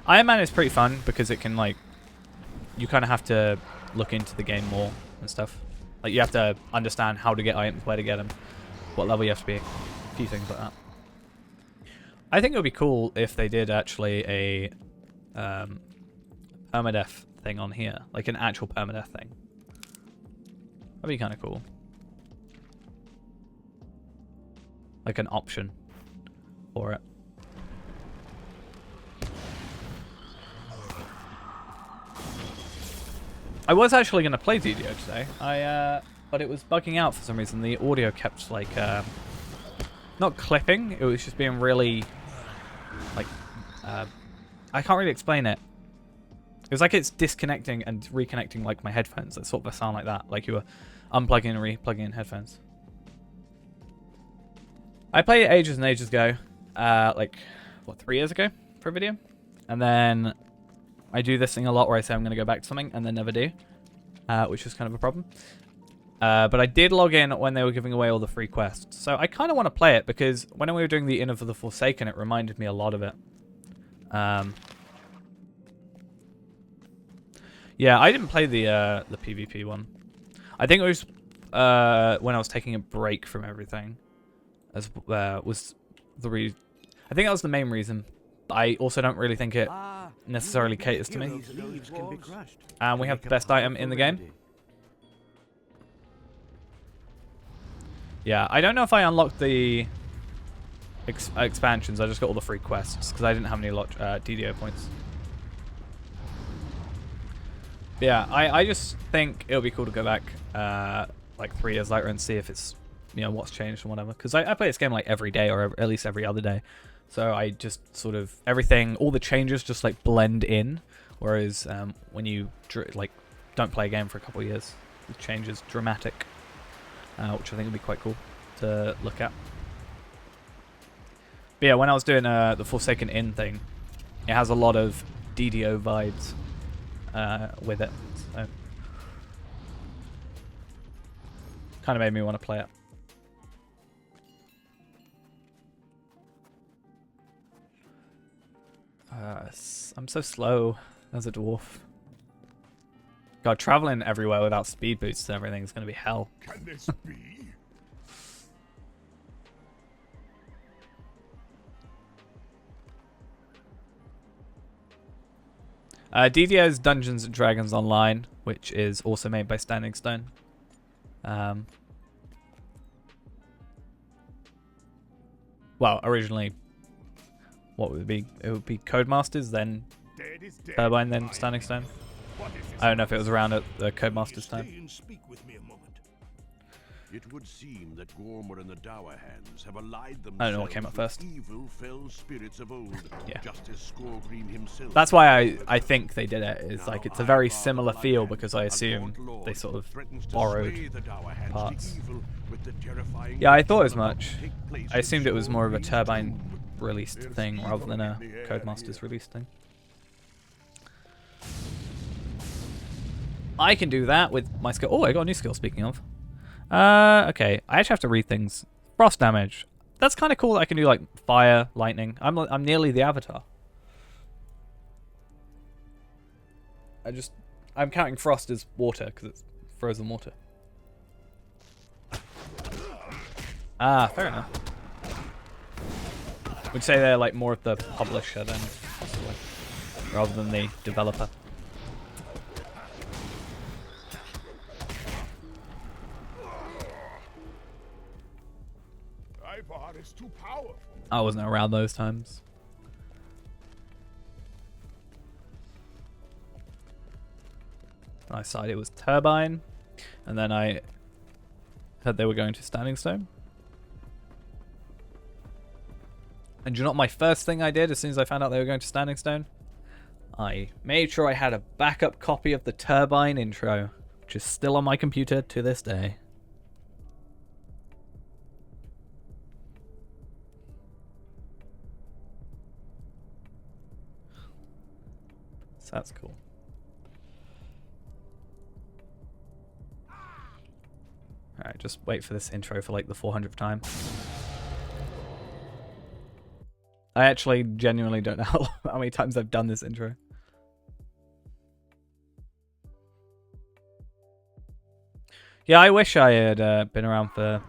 Ironman is pretty fun because it can like you kind of have to look into the game more and stuff. Like you have to understand how to get items, where to get them, what level you have to be, a few things like that. I think it would be cool if they did actually a permadeath thing on here, like an actual permadeath thing. That'd be kind of cool. Like an option for it. I was actually going to play DDO today, but it was bugging out for some reason. The audio kept like not clipping. It was just being really like I can't really explain it. It was like it's disconnecting and reconnecting like my headphones. That sort of a sound like that, like you were unplugging and replugging in headphones. I played it ages and ages ago, like what, 3 years ago for a video, and then I do this thing a lot where I say I'm going to go back to something and then never do, which is kind of a problem. But I did log in when they were giving away all the free quests, so I kind of want to play it because when we were doing the Inn of the Forsaken, it reminded me a lot of it. Yeah, I didn't play the PvP one. I think it was when I was taking a break from everything. Was the reason. I think that was the main reason. But I also don't really think it necessarily caters to me. And we have the best item in the game. Yeah, I don't know if I unlocked the expansions. I just got all the free quests because I didn't have any DDO points. But yeah, I just think it would be cool to go back like 3 years later and see if it's, you know, what's changed and whatever. Because I play this game like every day or at least every other day. So I just sort of, everything, all the changes just like blend in. Whereas when you like don't play a game for a couple of years, the change is dramatic. Which I think would be quite cool to look at. But yeah, when I was doing the Forsaken Inn thing, it has a lot of DDO vibes with it. So kind of made me want to play it. I'm so slow as a dwarf. God, traveling everywhere without speed boots and everything is going to be hell. Can this be? DDO's Dungeons and Dragons Online, which is also made by Standing Stone. Well, originally, what would it be? It would be Codemasters, then Turbine, then Standing Stone. I don't know if it was around at the Codemasters time. It would seem that Gormor and the Dower Hands have allied I don't know what came up themselves first. with evil fell spirits of old, Yeah. just as Skorgreen himself. That's why I think they did it. It's like it's a very similar feel because I assume they sort of borrowed parts. Yeah, I thought as much. I assumed it was more of a Turbine released thing rather than a Codemasters released thing. I can do that with my skill. Oh, I got a new skill, speaking of. Okay, I actually have to read things. Frost damage. That's kind of cool that I can do, like, fire, lightning. I'm nearly the Avatar. I'm counting frost as water, because it's frozen water. Ah, fair enough. Would say they're like more of the publisher then, possibly, rather than the developer. Ivar is too powerful. I wasn't around those times. I decided it was Turbine, and then I heard they were going to Standing Stone. And do you know what my first thing I did as soon as I found out they were going to Standing Stone? I made sure I had a backup copy of the Turbine intro, which is still on my computer to this day. So that's cool. Alright, just wait for this intro for like the 400th time. I actually genuinely don't know how many times I've done this intro. Yeah, I wish I had been around for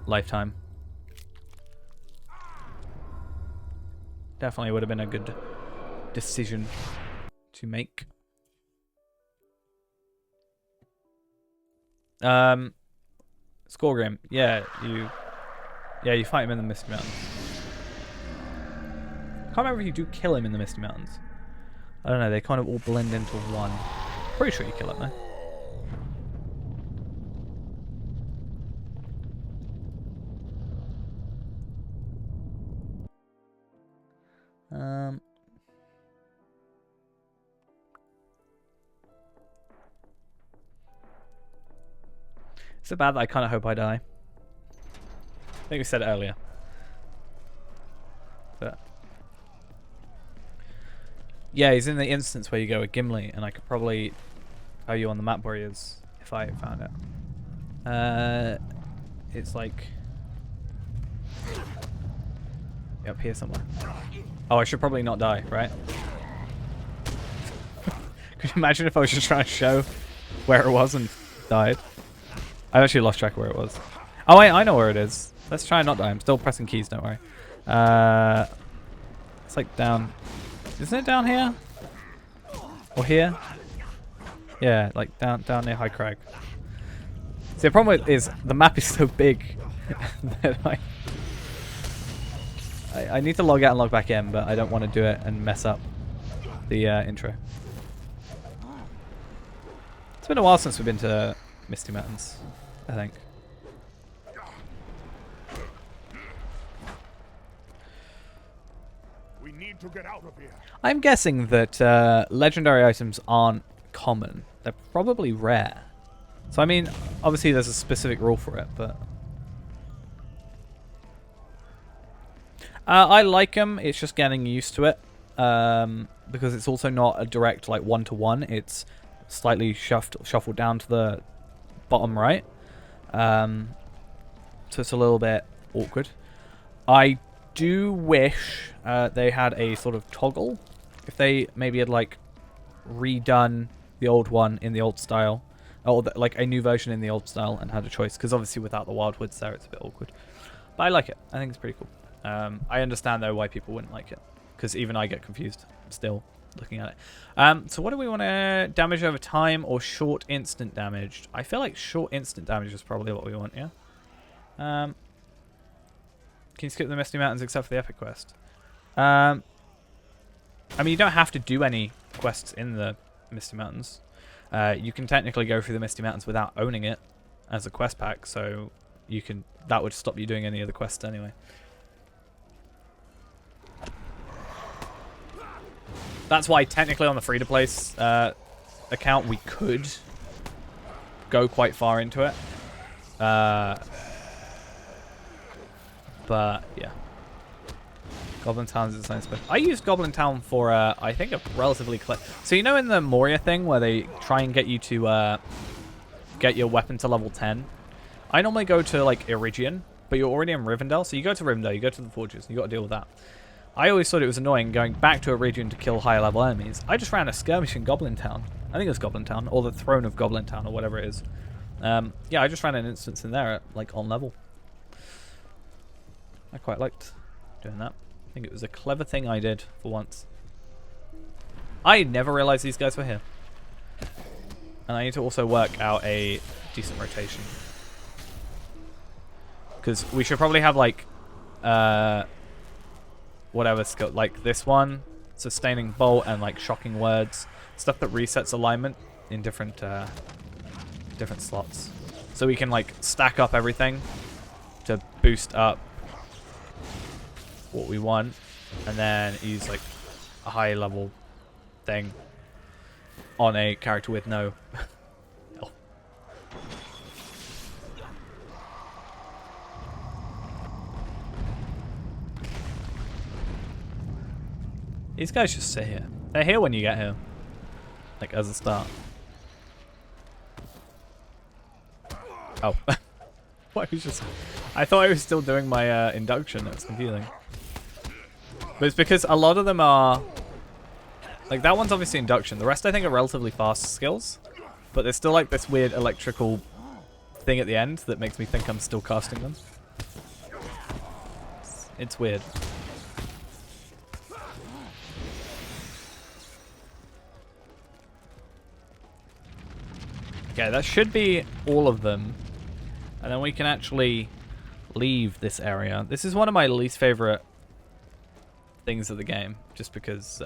Lifetime. Definitely would have been a good decision to make. Skorgrim, yeah, you fight him in the Misty Mountains. I can't remember if you do kill him in the Misty Mountains. I don't know, they kind of all blend into one. Pretty sure you kill him though. It's so bad that I kind of hope I die. I think we said it earlier. But yeah, he's in the instance where you go with Gimli, and I could probably tell you on the map where he is if I found it. It's like up here somewhere. Oh, I should probably not die, right? Could you imagine if I was just trying to show where it was and died? I actually lost track of where it was. Oh, wait, I know where it is. Let's try and not die. I'm still pressing keys, don't worry. It's like down... Isn't it down here? Or here? Yeah, like down near High Crag. See, the problem is the map is so big that I need to log out and log back in, but I don't want to do it and mess up the intro. It's been a while since we've been to Misty Mountains, I think. We need to get out of here. I'm guessing that legendary items aren't common. They're probably rare. So I mean, obviously there's a specific rule for it, but I like them. It's just getting used to it because it's also not a direct like one-to-one. It's slightly shuffled down to the bottom right, so it's a little bit awkward. I do wish they had a sort of toggle. If they maybe had like redone the old one in the old style, or like a new version in the old style, and had a choice, because obviously without the wildwoods there it's a bit awkward. But I like it. I think it's pretty cool. I understand though why people wouldn't like it, because even I get confused still looking at it. So what do we want to damage over time or short instant damage? I feel like short instant damage is probably what we want, yeah? Can you skip the Misty Mountains except for the epic quest? I mean, you don't have to do any quests in the Misty Mountains. You can technically go through the Misty Mountains without owning it as a quest pack, so you can. That would stop you doing any of the quests anyway. That's why technically on the free-to-play account we could go quite far into it. But yeah, Goblin Town is its own special. I used Goblin Town for I think a relatively so you know in the Moria thing where they try and get you to get your weapon to level 10. I normally go to like Iridian, but you're already in Rivendell, so you go to Rivendell, you go to the forges, you got to deal with that. I always thought it was annoying going back to Iridian to kill higher level enemies. I just ran a skirmish in Goblin Town. I think it was Goblin Town, or the Throne of Goblin Town, or whatever it is. Yeah, I just ran an instance in there at like on level. I quite liked doing that. I think it was a clever thing I did for once. I never realized these guys were here. And I need to also work out a decent rotation. Because we should probably have like, whatever skill, like this one, sustaining bolt and like shocking words, stuff that resets alignment in different different slots. So we can like stack up everything to boost up what we want, and then use like a high level thing on a character with no health. These guys just sit here. They're here when you get here. Like as a start. Oh. What, I thought I was still doing my induction. That's confusing. But it's because a lot of them are... Like that one's obviously induction. The rest I think are relatively fast skills. But there's still like this weird electrical thing at the end that makes me think I'm still casting them. It's weird. Okay, that should be all of them. And then we can actually leave this area. This is one of my least favorite things of the game. Just because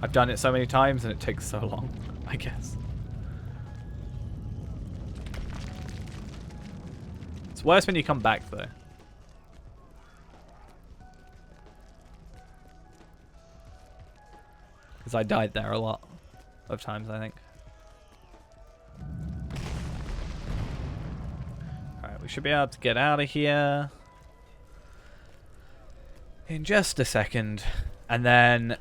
I've done it so many times and it takes so long, I guess. It's worse when you come back, though. Because I died there a lot of times, I think. Alright, we should be able to get out of here in just a second. And then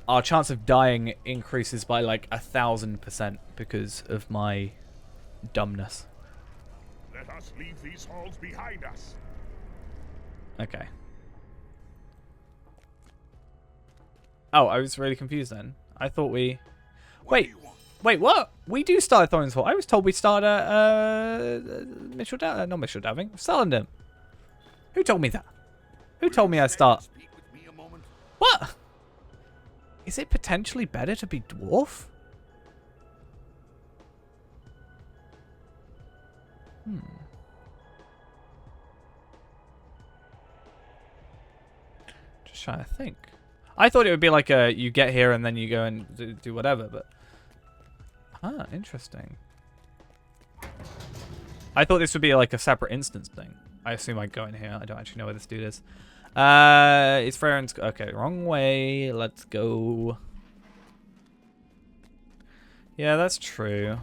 our chance of dying increases by like 1,000% because of my dumbness. Let us leave these halls behind us. Okay. Oh, I was really confused then. I thought we... Wait, what? We do start at Thorns Hall. I was told we start at not Mitchell Daving, Salandam. Who told me that? Who told me I start? What? Is it potentially better to be dwarf? Just trying to think. I thought it would be like a you get here and then you go and do whatever, but interesting. I thought this would be like a separate instance thing. I assume I go in here. I don't actually know where this dude is. It's Freren's. Okay, wrong way. Let's go. Yeah, that's true.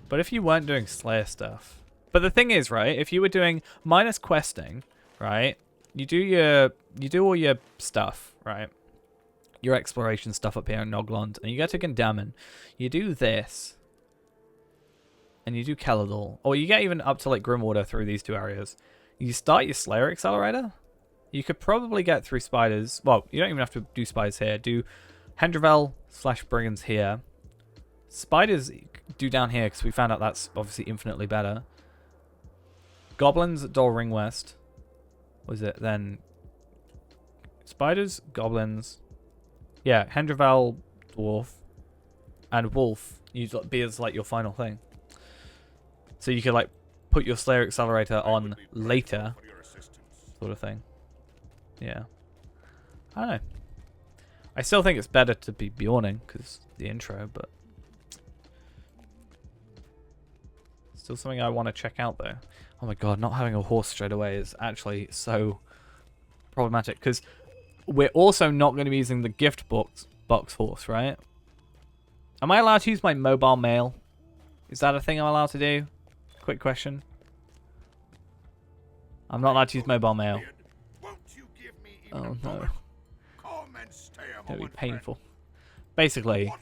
But if you weren't doing Slayer stuff, but the thing is, right? If you were doing minus questing, right? You do all your stuff, right? Your exploration stuff up here in Noglond, and you get to Gundamon. You do this, and you do Keladal, or you get even up to like Grimwater through these two areas. You start your Slayer Accelerator. You could probably get through spiders. Well, you don't even have to do spiders here. Do Hendravel/Brigands here. Spiders do down here because we found out that's obviously infinitely better. Goblins at Dol Ring West. Was it then? Spiders, goblins. Yeah, Hendravel, dwarf, and wolf. Use be as like your final thing. So you could like put your Slayer Accelerator on later, sort of thing. Yeah. I don't know. I still think it's better to be Bjorning because the intro, but still something I want to check out though. Oh my god, not having a horse straight away is actually so problematic because we're also not going to be using the gift box horse, right? Am I allowed to use my mobile mail? Is that a thing I'm allowed to do? Quick question. I'm not allowed to use mobile mail. Oh no. It'll be painful. Basically,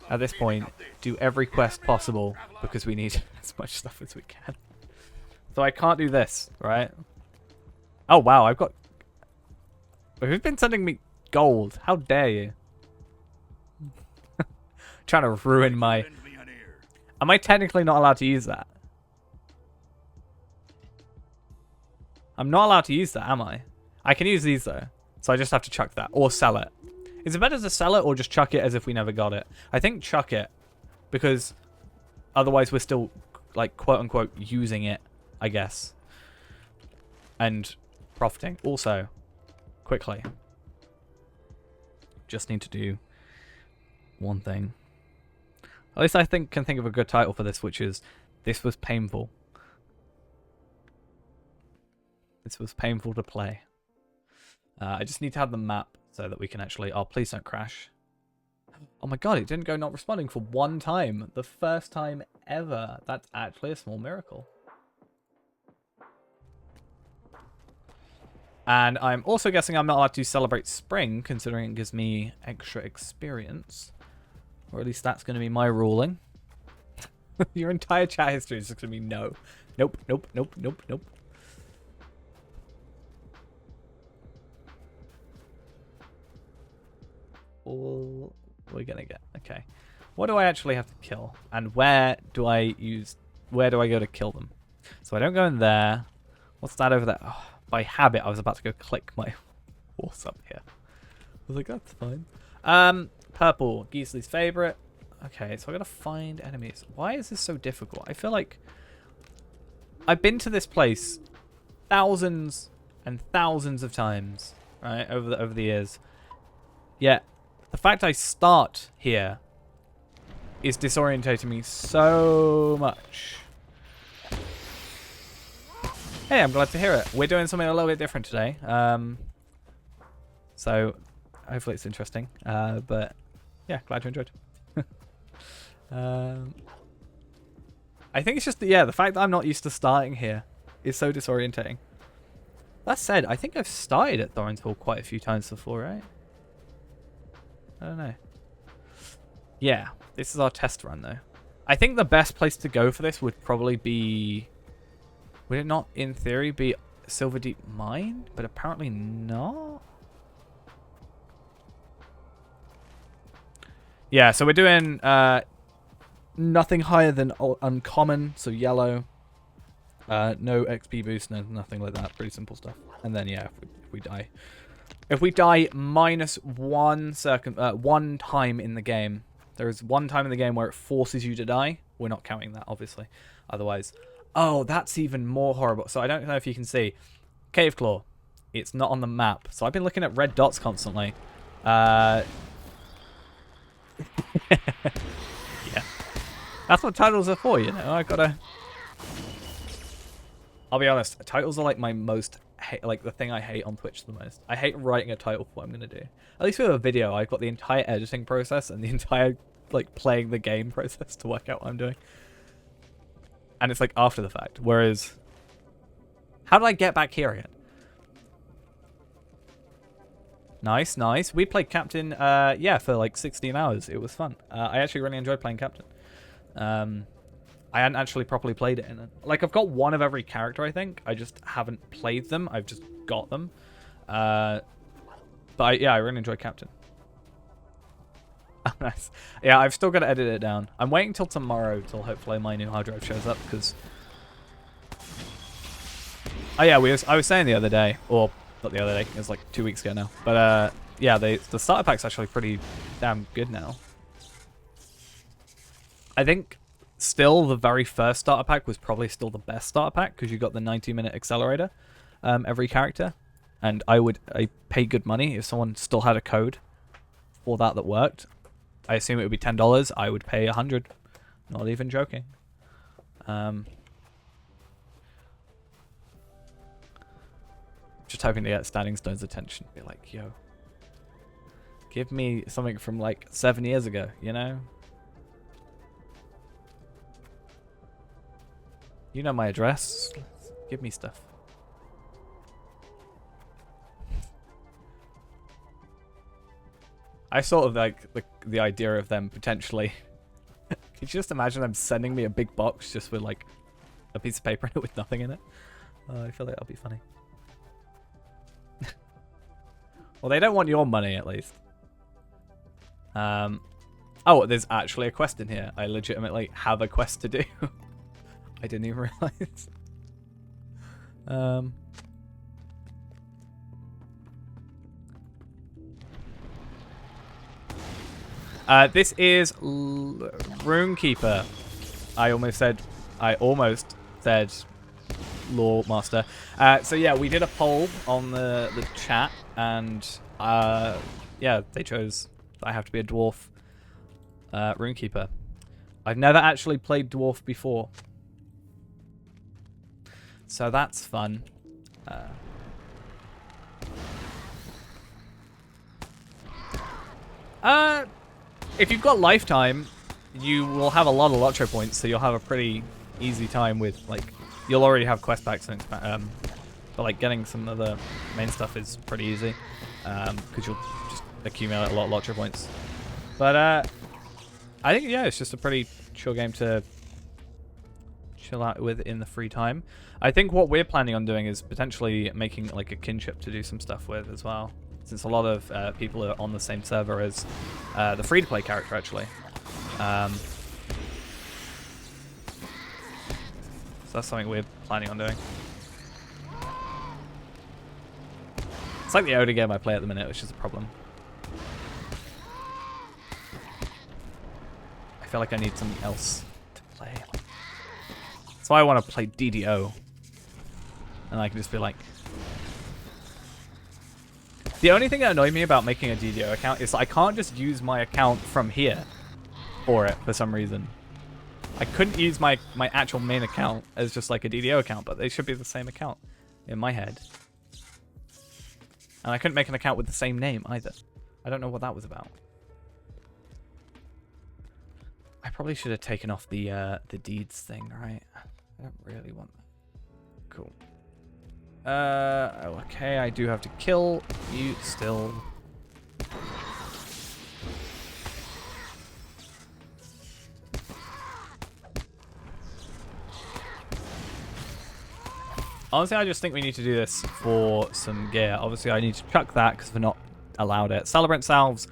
at this point, do every quest possible because we need as much stuff as we can. So I can't do this, right? Oh wow, I've got... Who's been sending me gold? How dare you? Trying to ruin my... Am I technically not allowed to use that? I'm not allowed to use that, am I? I can use these though. So I just have to chuck that or sell it. Is it better to sell it or just chuck it as if we never got it? I think chuck it because otherwise we're still like quote unquote using it, I guess. And profiting. Also, quickly. Just need to do one thing. At least I can think of a good title for this, which is This Was Painful. This was painful to play. I just need to have the map so that we can actually... Oh, please don't crash. Oh my god, it didn't go not responding for one time. The first time ever. That's actually a small miracle. And I'm also guessing I'm not allowed to celebrate spring, considering it gives me extra experience. Or at least that's going to be my ruling. Your entire chat history is just going to be no. Nope, nope, nope, nope, nope. All we're going to get. Okay. What do I actually have to kill? And where do I go to kill them? So I don't go in there. What's that over there? Oh, by habit, I was about to go click my horse up here. I was like, that's fine. Purple, Geesley's favorite. Okay, so I gotta find enemies. Why is this so difficult? I feel like I've been to this place thousands and thousands of times, right, over the years. Yet the fact I start here is disorientating me so much. Hey, I'm glad to hear it. We're doing something a little bit different today. So hopefully it's interesting. But yeah, glad you enjoyed. I think it's just, yeah, the fact that I'm not used to starting here is so disorientating. That said, I think I've started at Thorin's Hall quite a few times before, right? I don't know. Yeah, this is our test run, though. I think the best place to go for this would probably be... Would it not, in theory, be Silverdeep Mine? But apparently not. Yeah, so we're doing nothing higher than uncommon, so yellow. No XP boost, no, nothing like that. Pretty simple stuff. And then, yeah, if we die. If we die minus one time in the game, there is one time in the game where it forces you to die. We're not counting that, obviously. Otherwise... Oh, that's even more horrible. So I don't know if you can see. Cave Claw. It's not on the map. So I've been looking at red dots constantly. Yeah. That's what titles are for, you know. I gotta... I'll be honest. Titles are like my most... like the thing I hate on Twitch the most. I hate writing a title for what I'm going to do. At least with a video, I've got the entire editing process and the entire like playing the game process to work out what I'm doing. And it's like after the fact. Whereas, how did I get back here again? Nice, nice. We played Captain, yeah, for like 16 hours. It was fun. I actually really enjoyed playing Captain. I hadn't actually properly played it. Like, I've got one of every character, I think. I just haven't played them. I've just got them. But yeah, I really enjoyed Captain. Nice. Yeah, I've still got to edit it down. I'm waiting till tomorrow till hopefully my new hard drive shows up because... Oh yeah, I was saying the other day, or not the other day, it was like 2 weeks ago now. But yeah, the starter pack's actually pretty damn good now. I think still the very first starter pack was probably still the best starter pack because you got the 90-minute accelerator every character. And I pay good money if someone still had a code for that worked. I assume it would be $10. I would pay 100. Not even joking. Just hoping to get Standing Stone's attention. Be like, yo, give me something from like 7 years ago, you know? You know my address. Give me stuff. I sort of like the idea of them potentially. Could you just imagine them sending me a big box just with like a piece of paper in it with nothing in it? I feel like that'll be funny. Well, they don't want your money at least. Oh, there's actually a quest in here. I legitimately have a quest to do. I didn't even realize. This is Runekeeper. I almost said Law Master. So yeah, we did a poll on the chat, and yeah, they chose that I have to be a dwarf Runekeeper. I've never actually played dwarf before, so that's fun. If you've got lifetime, you will have a lot of Lotro points, so you'll have a pretty easy time with, like, you'll already have quest packs and but like getting some of the main stuff is pretty easy, because you'll just accumulate a lot of Lotro points. But I think, yeah, it's just a pretty chill game to chill out with in the free time. I think what we're planning on doing is potentially making like a kinship to do some stuff with as well, since a lot of people are on the same server as the free-to-play character, actually. So that's something we're planning on doing. It's like the only game I play at the minute, which is a problem. I feel like I need something else to play. That's why I want to play DDO. And I can just be like... The only thing that annoyed me about making a DDO account is I can't just use my account from here for it for some reason. I couldn't use my actual main account as just like a DDO account, but they should be the same account in my head. And I couldn't make an account with the same name either. I don't know what that was about. I probably should have taken off the deeds thing, right? I don't really want that. Cool. Okay, I do have to kill you still. Honestly, I just think we need to do this for some gear. Obviously, I need to chuck that because we're not allowed it. Celebrant salves.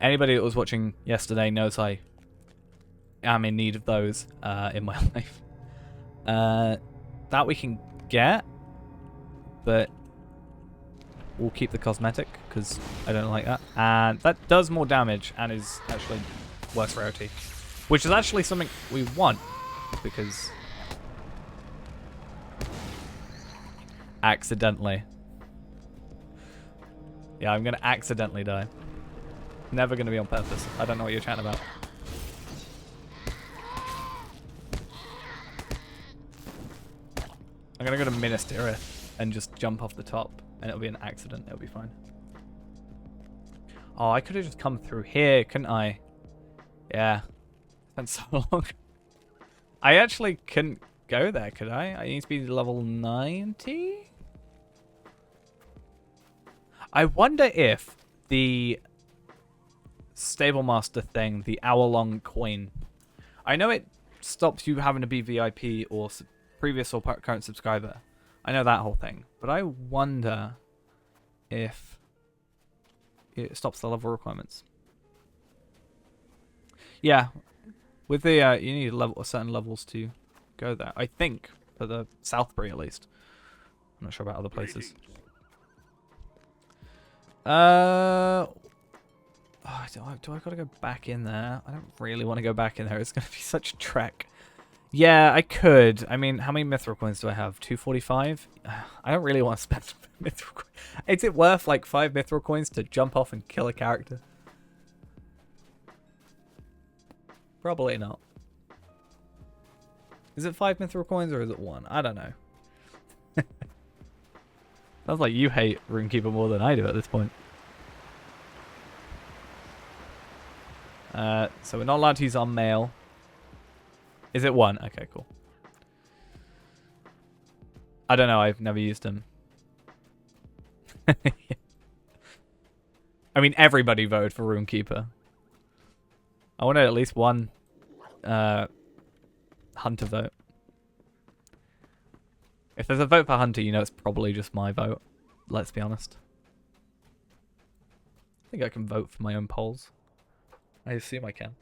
Anybody that was watching yesterday knows I am in need of those in my life. That we can get, but we'll keep the cosmetic because I don't like that. And that does more damage and is actually worse rarity, which is actually something we want because... Accidentally. Yeah, I'm gonna accidentally die. Never gonna be on purpose. I don't know what you're chatting about. I'm gonna go to Minister and just jump off the top, and it'll be an accident. It'll be fine. Oh, I could have just come through here, couldn't I? Yeah. Spent so long. I actually couldn't go there, could I? I need to be level 90? I wonder if the Stable Master thing, the hour-long coin, I know it stops you having to be VIP or previous or current subscriber. I know that whole thing. But I wonder if it stops the level requirements. Yeah. With the, you need certain levels to go there. I think, for the Southbury at least. I'm not sure about other places. Oh, do I gotta go back in there? I don't really want to go back in there. It's gonna be such a trek. Yeah, I could. I mean, how many mithril coins do I have? 245? I don't really want to spend mithril coins. Is it worth like 5 mithril coins to jump off and kill a character? Probably not. Is it 5 mithril coins or is it 1? I don't know. Sounds like you hate Runekeeper more than I do at this point. So we're not allowed to use our mail. Is it 1? Okay, cool. I don't know. I've never used them. I mean, everybody voted for Runekeeper. I wanted at least one Hunter vote. If there's a vote for Hunter, you know it's probably just my vote. Let's be honest. I think I can vote for my own polls. I assume I can.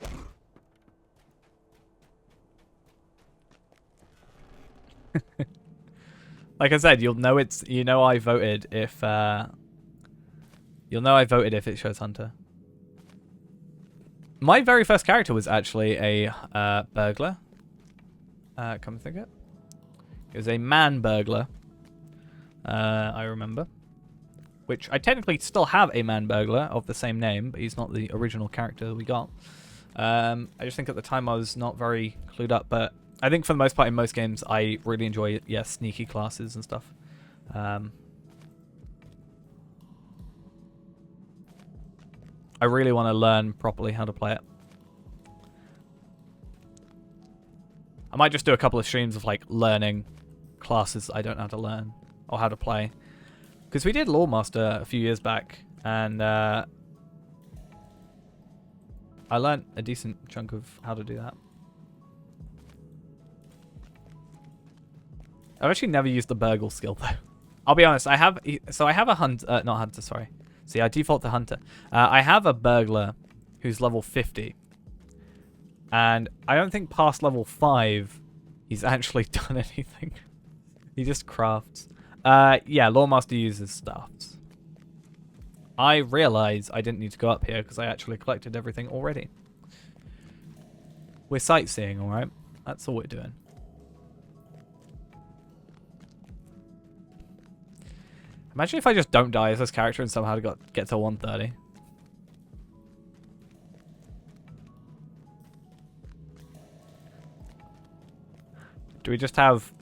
Like I said, you'll know it's I voted if you'll know I voted if it shows Hunter. My very first character was actually a burglar. Come think it. It was a man burglar. I remember. Which I technically still have a man burglar of the same name, but he's not the original character that we got. I just think at the time I was not very clued up, but I think for the most part in most games I really enjoy, sneaky classes and stuff. I really want to learn properly how to play it. I might just do a couple of streams of like learning classes I don't know how to learn or how to play. Because we did Lawmaster a few years back, and I learned a decent chunk of how to do that. I've actually never used the burgle skill though. I'll be honest, I have a hunter, not hunter, sorry. See, I default to hunter. I have a burglar who's level 50. And I don't think past level 5 he's actually done anything. He just crafts. Yeah, Lawmaster uses staffs. I realize I didn't need to go up here because I actually collected everything already. We're sightseeing, alright? That's all we're doing. Imagine if I just don't die as this character and somehow get to 130. Do we just have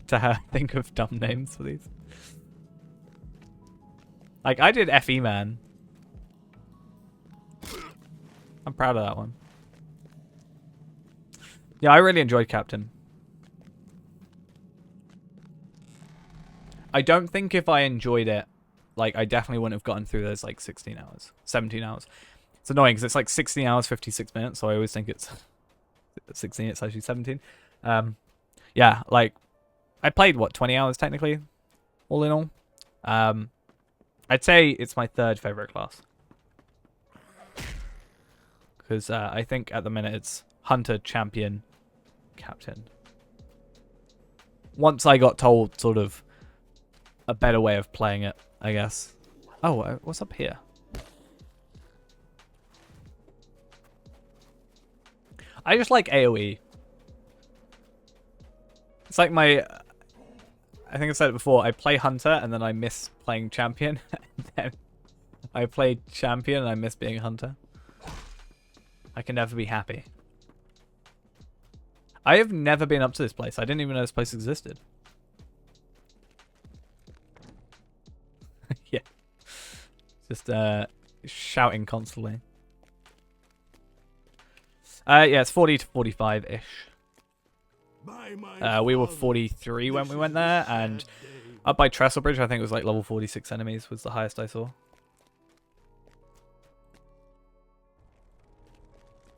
to think of dumb names for these? Like, I did FE Man. I'm proud of that one. Yeah, I really enjoyed Captain. I don't think if I enjoyed it, like, I definitely wouldn't have gotten through those, like, 16 hours. 17 hours. It's annoying because it's, like, 16 hours, 56 minutes, so I always think it's 16, it's actually 17. Yeah, like, I played, what, 20 hours, technically? All in all. I'd say it's my third favorite class. Because I think at the minute it's Hunter, Champion, Captain. Once I got told, sort of, a better way of playing it, I guess. Oh, what's up here? I just like AoE. It's like my... I think I said it before, I play Hunter and then I miss playing Champion. And then I play Champion and I miss being Hunter. I can never be happy. I have never been up to this place. I didn't even know this place existed. Yeah. Just shouting constantly. Yeah, it's 40 to 45-ish. We were 43 when we went there, and up by Trestle Bridge, I think it was like level 46 enemies was the highest I saw.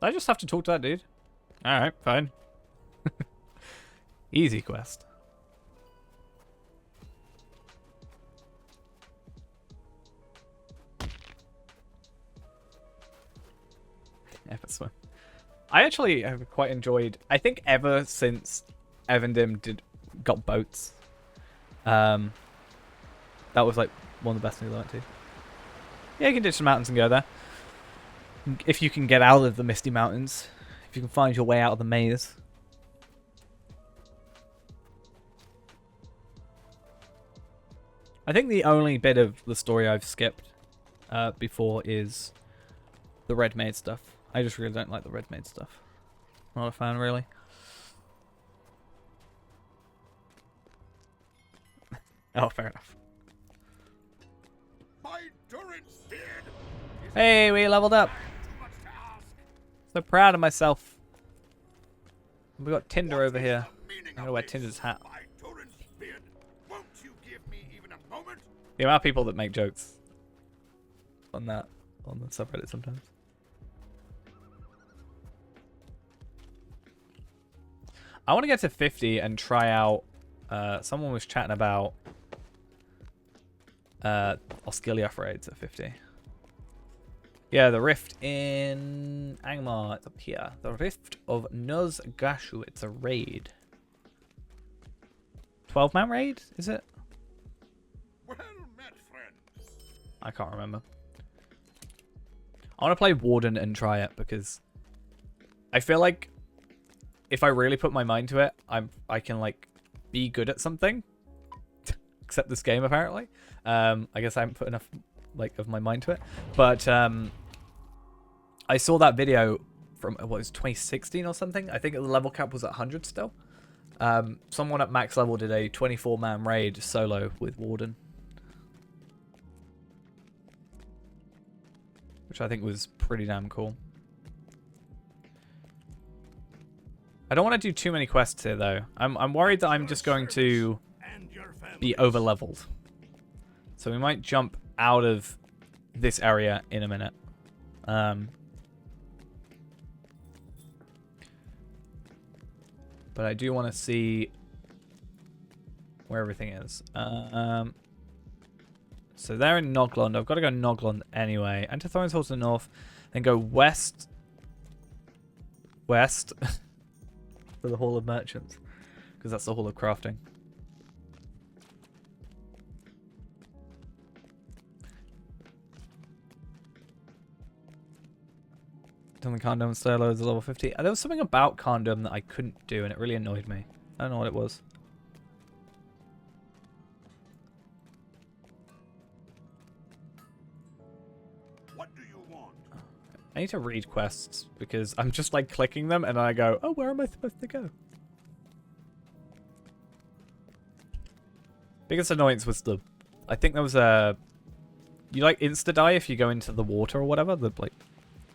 Did I just have to talk to that dude? Alright, fine. Easy quest. Ever swim. I actually have quite enjoyed, I think ever since Evandim got boats, that was like one of the best things I went to. Yeah, you can ditch the mountains and go there. If you can get out of the Misty Mountains, if you can find your way out of the maze. I think the only bit of the story I've skipped before is the Red Maid stuff. I just really don't like the Red Maid stuff. Not a fan, really. Oh, fair enough. Hey, we leveled up. So proud of myself. We got Tinder over here. I'm gonna wear Tinder's hat. The amount of people that make jokes on that on the subreddit sometimes. I want to get to 50 and try out. Someone was chatting about Osgiliath raids at 50. Yeah, the Rift in Angmar. It's up here. The Rift of Nozgashu. It's a raid. 12-man raid, is it? Well met, friend. I can't remember. I want to play Warden and try it because I feel like if I really put my mind to it, I can like be good at something. Except this game apparently. I guess I haven't put enough like of my mind to it. But I saw that video from what was 2016 or something. I think the level cap was at 100 still. Someone at max level did a 24-man raid solo with Warden, which I think was pretty damn cool. I don't want to do too many quests here though. I'm worried that I'm just going to be over leveled. So we might jump out of this area in a minute. But I do want to see where everything is. So they're in Noglond. I've got to go Noglond anyway. Enter Thorns Hall to the north. Then go west. West. For the Hall of Merchants. Because that's the Hall of Crafting. Done the Condom solo is level 50. There was something about Condom that I couldn't do and it really annoyed me. I don't know what it was. What do you want? I need to read quests because I'm just like clicking them and I go, oh, where am I supposed to go? Biggest annoyance was the, I think there was a, you like insta die if you go into the water or whatever, the like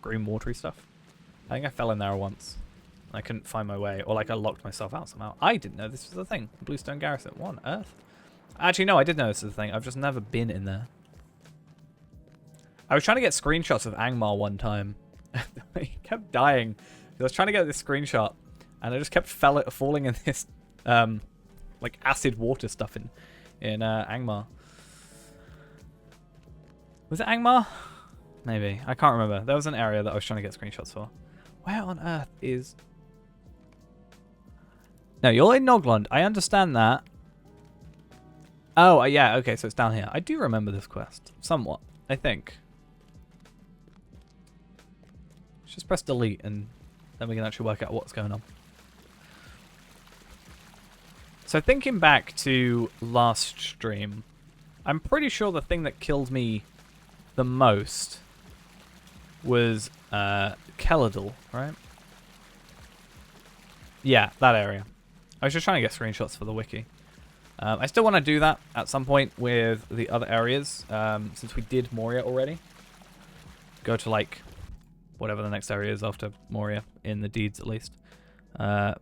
green watery stuff. I think I fell in there once. I couldn't find my way, or like I locked myself out somehow. I didn't know this was a thing. Bluestone Garrison. What on earth? Actually, no, I did know this was a thing. I've just never been in there. I was trying to get screenshots of Angmar one time. He kept dying. I was trying to get this screenshot, and I just kept falling in this like acid water stuff in Angmar. Was it Angmar? Maybe. I can't remember. There was an area that I was trying to get screenshots for. Where on earth is... No, you're in Noglond. I understand that. Oh, yeah. Okay, so it's down here. I do remember this quest. Somewhat, I think. Let's just press delete and then we can actually work out what's going on. So thinking back to last stream, I'm pretty sure the thing that killed me the most was Keladal, right? Yeah, that area. I was just trying to get screenshots for the wiki. I still want to do that at some point with the other areas, since we did Moria already. Go to like whatever the next area is after Moria, in the deeds at least.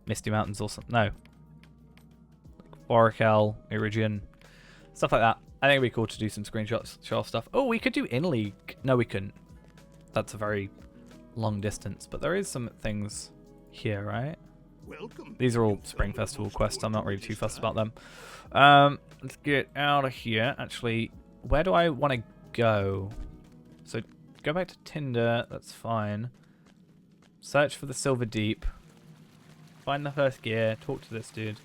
Misty Mountains or something. No. Orakel, Iridian, stuff like that. I think it'd be cool to do some screenshots, show off stuff. Oh, we could do in-league. No, we couldn't. That's a very long distance, but there is some things here, right? Welcome. These are all Spring Festival quests. I'm not really too fussed about them. Let's get out of here. Actually, where do I want to go? So, go back to Tinder. That's fine. Search for the Silver Deep. Find the first gear. Talk to this dude.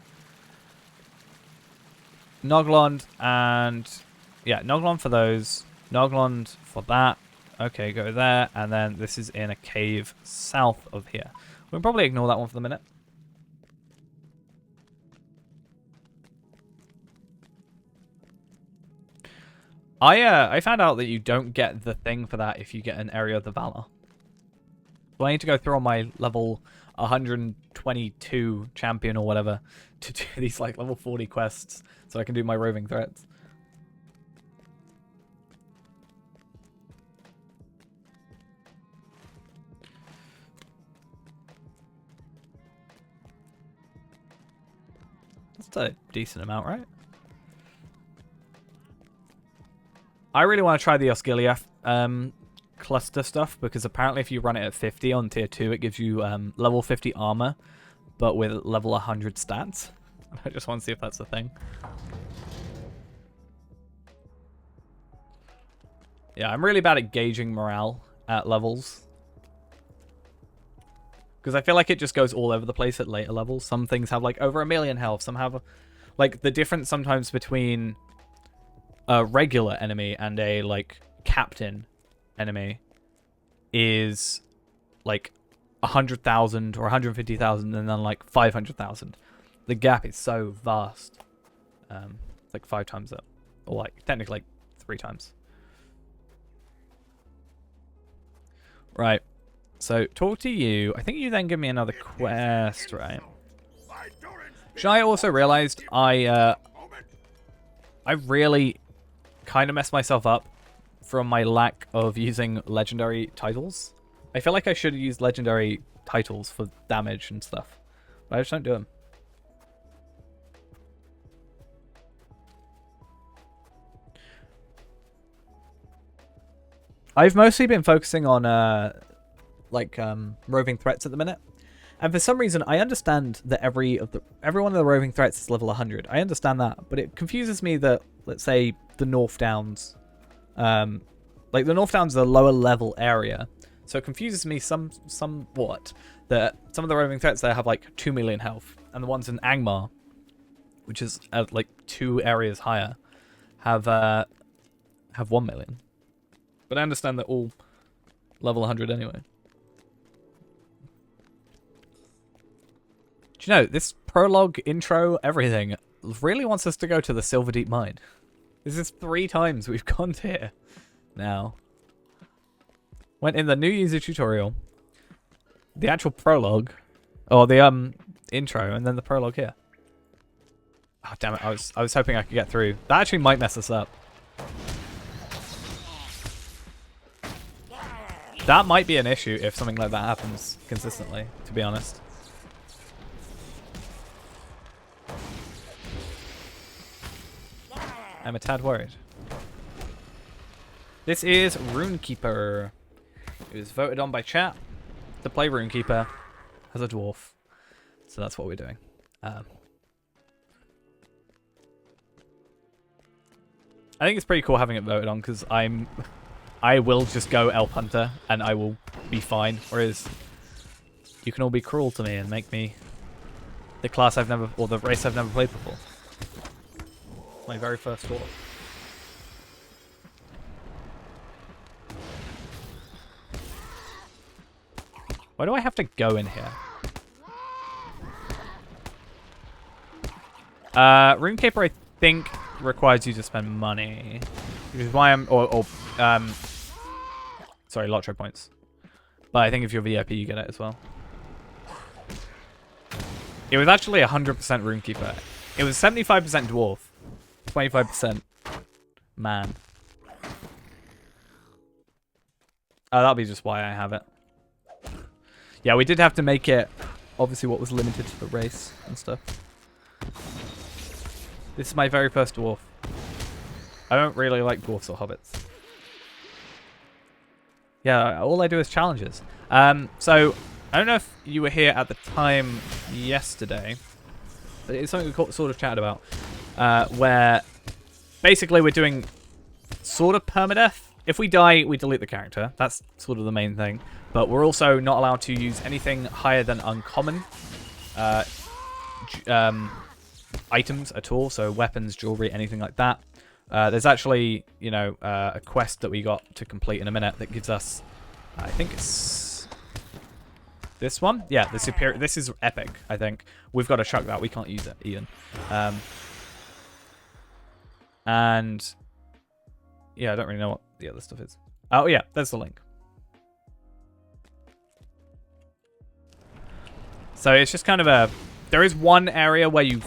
Noglond and... Yeah, Noglond for those. Noglond for that. Okay, go there. And then this is in a cave south of here. We can probably ignore that one for the minute. I found out that you don't get the thing for that if you get an Area of the Valor. So I need to go through on my level 122 champion or whatever to do these like level 40 quests so I can do my roving threats. That's a decent amount, right? I really want to try the Osgiliath cluster stuff because apparently if you run it at 50 on tier 2 it gives you level 50 armor but with level 100 stats. I just want to see if that's a thing. Yeah, I'm really bad at gauging morale at levels because I feel like it just goes all over the place at later levels. Some things have like over 1 million health, some have like the difference sometimes between a regular enemy and a like captain enemy is like 100,000 or 150,000 and then like 500,000. The gap is so vast. Like 5 times that. Or like technically like 3 times. Right. So talk to you. I think you then give me another quest, right? Which I also realized I really kind of messed myself up from my lack of using legendary titles. I feel like I should have used legendary titles for damage and stuff, but I just don't do them. I've mostly been focusing on roving threats at the minute. And for some reason, I understand that every one of the roving threats is level 100. I understand that, but it confuses me that, let's say, the North Downs, like the North Downs is a lower level area, so it confuses me somewhat that some of the roving threats there have like 2 million health, and the ones in Angmar, which is like 2 areas higher, have 1 million. But I understand they're all level 100 anyway. Do you know, this prologue, intro, everything really wants us to go to the Silverdeep Mine. This is 3 times we've gone to here now. Went in the new user tutorial, the actual prologue, or the intro, and then the prologue here. Oh damn it! I was hoping I could get through. That actually might mess us up. That might be an issue if something like that happens consistently, to be honest. I'm a tad worried. This is Runekeeper. It was voted on by chat to play Runekeeper as a dwarf. So that's what we're doing. I think it's pretty cool having it voted on because I will just go Elf Hunter and I will be fine. Whereas you can all be cruel to me and make me the class I've never, or the race I've never played before. My very first dwarf. Why do I have to go in here? Runekeeper, I think, requires you to spend money. Which is why I'm... sorry, Lotro points. But I think if you're VIP, you get it as well. It was actually 100% Runekeeper. It was 75% Dwarf. 25% Man. Oh, that'll be just why I have it. Yeah, we did have to make it, obviously, what was limited to the race and stuff. This is my very first dwarf. I don't really like dwarfs or hobbits. Yeah, all I do is challenges. So, I don't know if you were here at the time yesterday, but it's something we sort of chatted about, where basically we're doing sort of permadeath. If we die, we delete the character. That's sort of the main thing. But we're also not allowed to use anything higher than uncommon items at all. So weapons, jewelry, anything like that. There's actually, you know, a quest that we got to complete in a minute that gives us, I think it's this one. Yeah, the superior. This is epic, I think. We've got to chuck that. We can't use it, Ian. And yeah, I don't really know what the other stuff is. Oh yeah, there's the link. So it's just kind of a... There is one area where you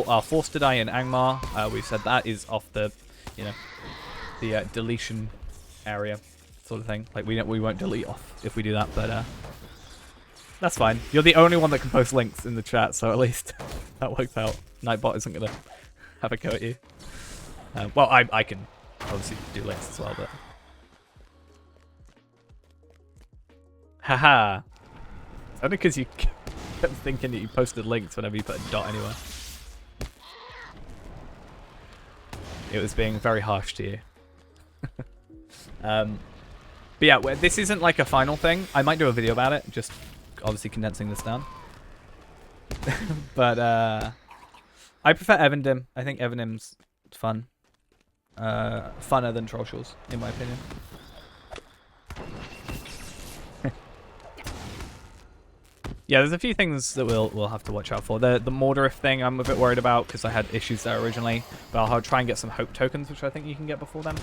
are forced to die in Angmar. We've said that is off the, you know, the deletion area sort of thing. Like we won't delete off if we do that, but that's fine. You're the only one that can post links in the chat, so at least that works out. Nightbot isn't gonna have a go at you. Well, I can obviously do links as well, but haha. Only because you kept thinking that you posted links whenever you put a dot anywhere. It was being very harsh to you. But yeah, this isn't like a final thing. I might do a video about it, just obviously condensing this down. But I prefer Evandim. I think Evandim's fun. Funner than Trollshaws, in my opinion. Yeah, there's a few things that we'll have to watch out for. The Mordorith thing I'm a bit worried about because I had issues there originally. But I'll try and get some hope tokens, which I think you can get before then.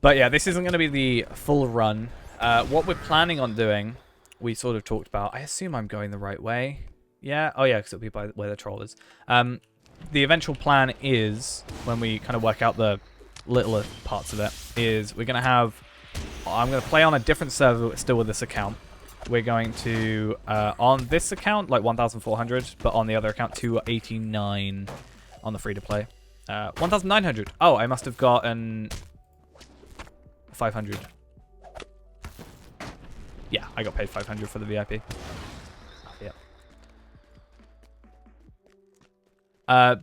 But yeah, this isn't going to be the full run. What we're planning on doing, we sort of talked about. I assume I'm going the right way. Yeah? Oh yeah, because it'll be by where the troll is. The eventual plan is, when we kind of work out the littler parts of it, is we're going to have... I'm going to play on a different server still with this account. We're going to, on this account, like 1,400, but on the other account, 289 on the free-to-play. 1,900. Oh, I must have gotten 500. Yeah, I got paid 500 for the VIP. Yeah.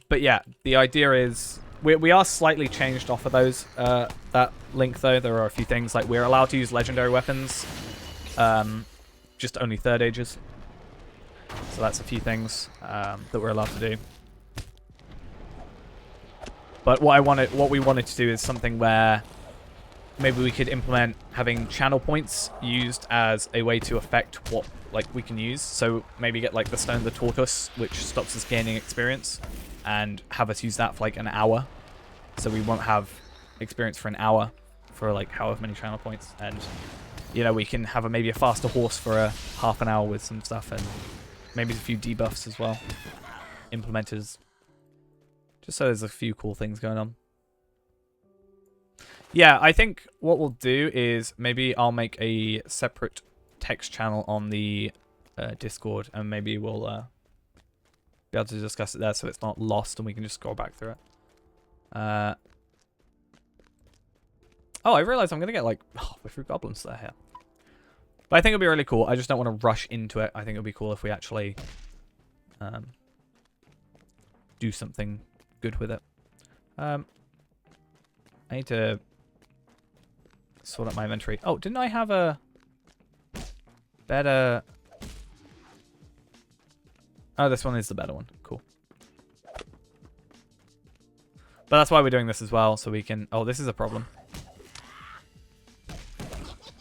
But yeah, the idea is we are slightly changed off of those that link though. There are a few things like we're allowed to use legendary weapons, just only third ages. So that's a few things that we're allowed to do. But what we wanted to do is something where maybe we could implement having channel points used as a way to affect what we can use. So maybe get like the Stone of the Tortoise, which stops us gaining experience, and have us use that for like an hour. So we won't have experience for an hour for like however many channel points. And you know, we can have maybe a faster horse for a half an hour with some stuff, and maybe a few debuffs as well. Implementers. Just so there's a few cool things going on. Yeah, I think what we'll do is maybe I'll make a separate text channel on the Discord, and maybe we'll be able to discuss it there so it's not lost and we can just scroll back through it. Oh, I realized I'm going to get like Withroot Goblins there here. But I think it'll be really cool. I just don't want to rush into it. I think it'll be cool if we actually do something good with it. I need to sort out my inventory. Oh, didn't I have a better... Oh, this one is the better one. Cool. But that's why we're doing this as well, so we can... Oh, this is a problem.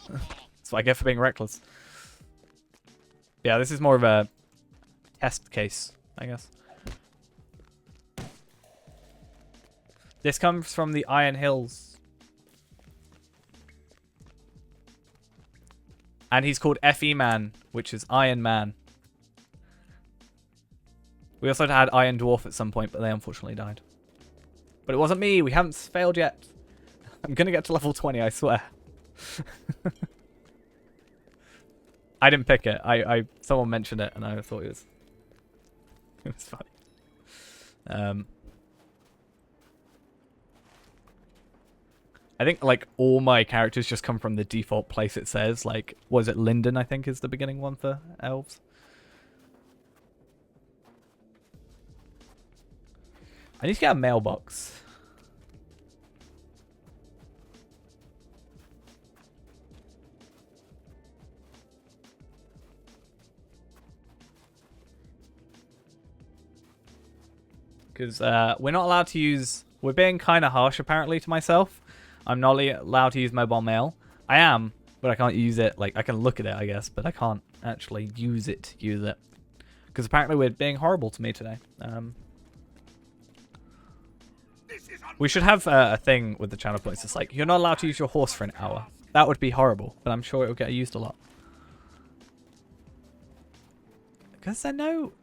That's what I get for being reckless. Yeah, this is more of a test case, I guess. This comes from the Iron Hills. And he's called FE Man, which is Iron Man. We also had Iron Dwarf at some point, but they unfortunately died. But it wasn't me. We haven't failed yet. I'm going to get to level 20, I swear. I didn't pick it. Someone mentioned it, and I thought it was funny. I think like all my characters just come from the default place it says. Like, was it Linden, I think, is the beginning one for elves. I need to get a mailbox. Because we're not allowed to use... We're being kind of harsh, apparently, to myself. I'm not allowed to use mobile mail. I am, but I can't use it. Like, I can look at it, I guess, but I can't actually use it. Because apparently we're being horrible to me today. We should have a thing with the channel points. It's like, you're not allowed to use your horse for an hour. That would be horrible, but I'm sure it will get used a lot. Because I know...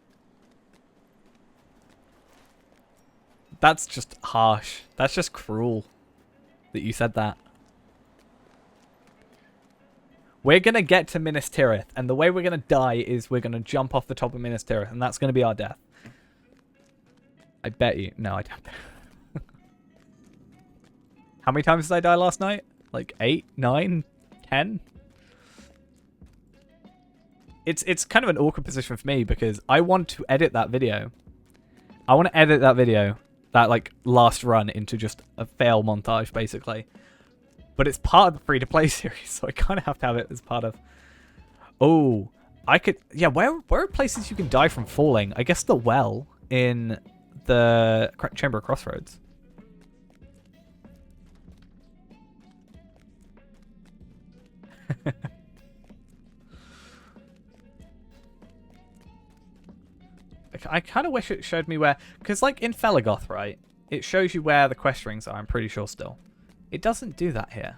That's just harsh. That's just cruel that you said that. We're going to get to Minas Tirith, and the way we're going to die is we're going to jump off the top of Minas Tirith, and that's going to be our death. I bet you. No, I don't. How many times did I die last night? Like 8, 9, 10? It's kind of an awkward position for me because I want to edit that video. I want to edit that video, that like last run, into just a fail montage basically. But it's part of the free-to-play series, so I kind of have to have it as part of... Oh, I could... Yeah, where are places you can die from falling? I guess the well in the Chamber of Crossroads. I kind of wish it showed me where... Because, like, in Felagoth, right? It shows you where the quest rings are, I'm pretty sure still. It doesn't do that here.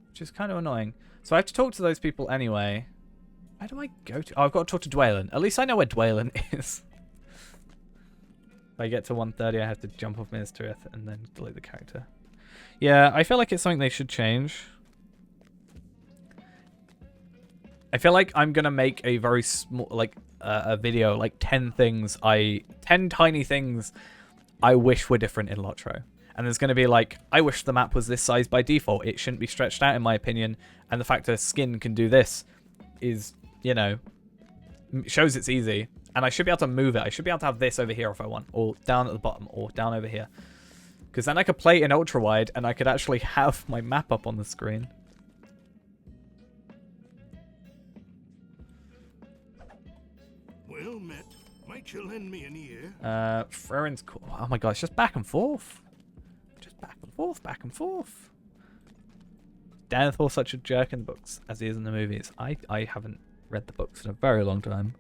Which is kind of annoying. So I have to talk to those people anyway. Where do I go to? Oh, I've got to talk to Dwaylen. At least I know where Dwaylen is. If I get to 130, I have to jump off Minas Tirith and then delete the character. Yeah, I feel like it's something they should change. I feel like I'm gonna make a very small, like, a video, like 10 tiny things I wish were different in Lotro. And there's gonna be like, I wish the map was this size by default. It shouldn't be stretched out in my opinion. And the fact that a skin can do this is, you know, shows it's easy. And I should be able to move it. I should be able to have this over here if I want, or down at the bottom, or down over here. Because then I could play it in ultra wide and I could actually have my map up on the screen. Well met. Might you lend me an ear? Freren's cool. Oh my god, it's just back and forth. Just back and forth, back and forth. Denethor's such a jerk in the books as he is in the movies. I haven't read the books in a very long time.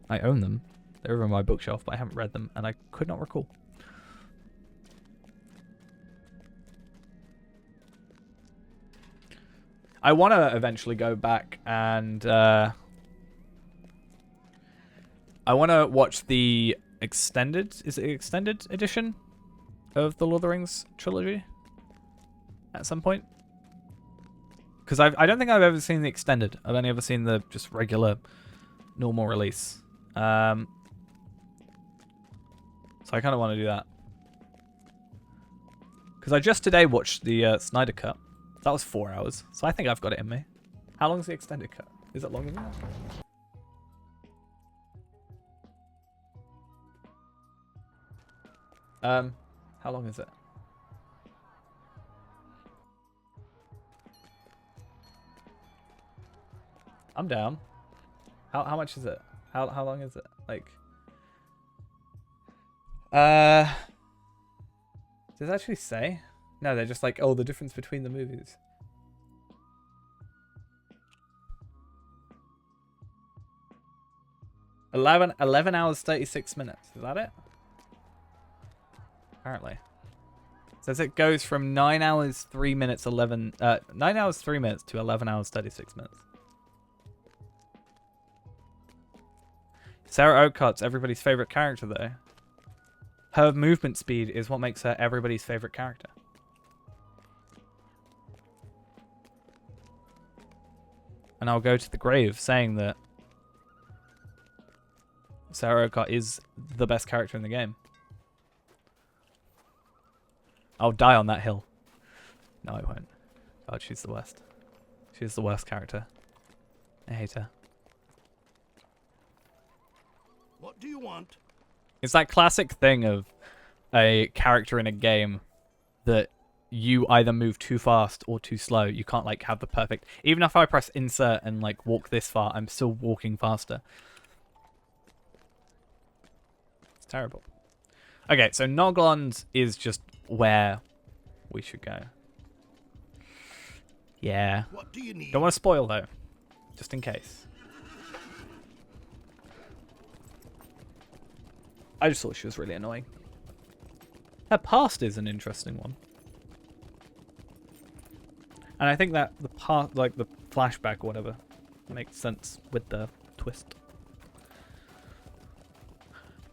I own them. They're over on my bookshelf, but I haven't read them, and I could not recall. I want to eventually go back and I want to watch the extended, is it extended edition of the Lord of the Rings trilogy at some point? Because I don't think I've ever seen the extended. I've only ever seen the just regular, normal release. So I kind of want to do that. Because I just today watched the Snyder Cut. That was 4 hours, so I think I've got it in me. How long is the extended cut? Is it longer than that? How long is it? I'm down. How much is it? How long is it? Like, does it actually say? No, they're just like, oh, the difference between the movies. Eleven hours 36 minutes. Is that it? Apparently. It says it goes from 9 hours 3 minutes 9 hours 3 minutes to 11 hours 36 minutes. Sarah Oakhart's everybody's favorite character though. Her movement speed is what makes her everybody's favorite character. And I'll go to the grave saying that Sarah Oakart is the best character in the game. I'll die on that hill. No, I won't. God, she's the worst. She's the worst character. I hate her. What do you want? It's that classic thing of a character in a game that you either move too fast or too slow. You can't like have the perfect... Even if I press insert and like walk this far, I'm still walking faster. It's terrible. Okay, so Noglond is just where we should go. Yeah. What do you need? Don't want to spoil though, just in case. I just thought she was really annoying. Her past is an interesting one. And I think that the part, like the flashback or whatever, makes sense with the twist.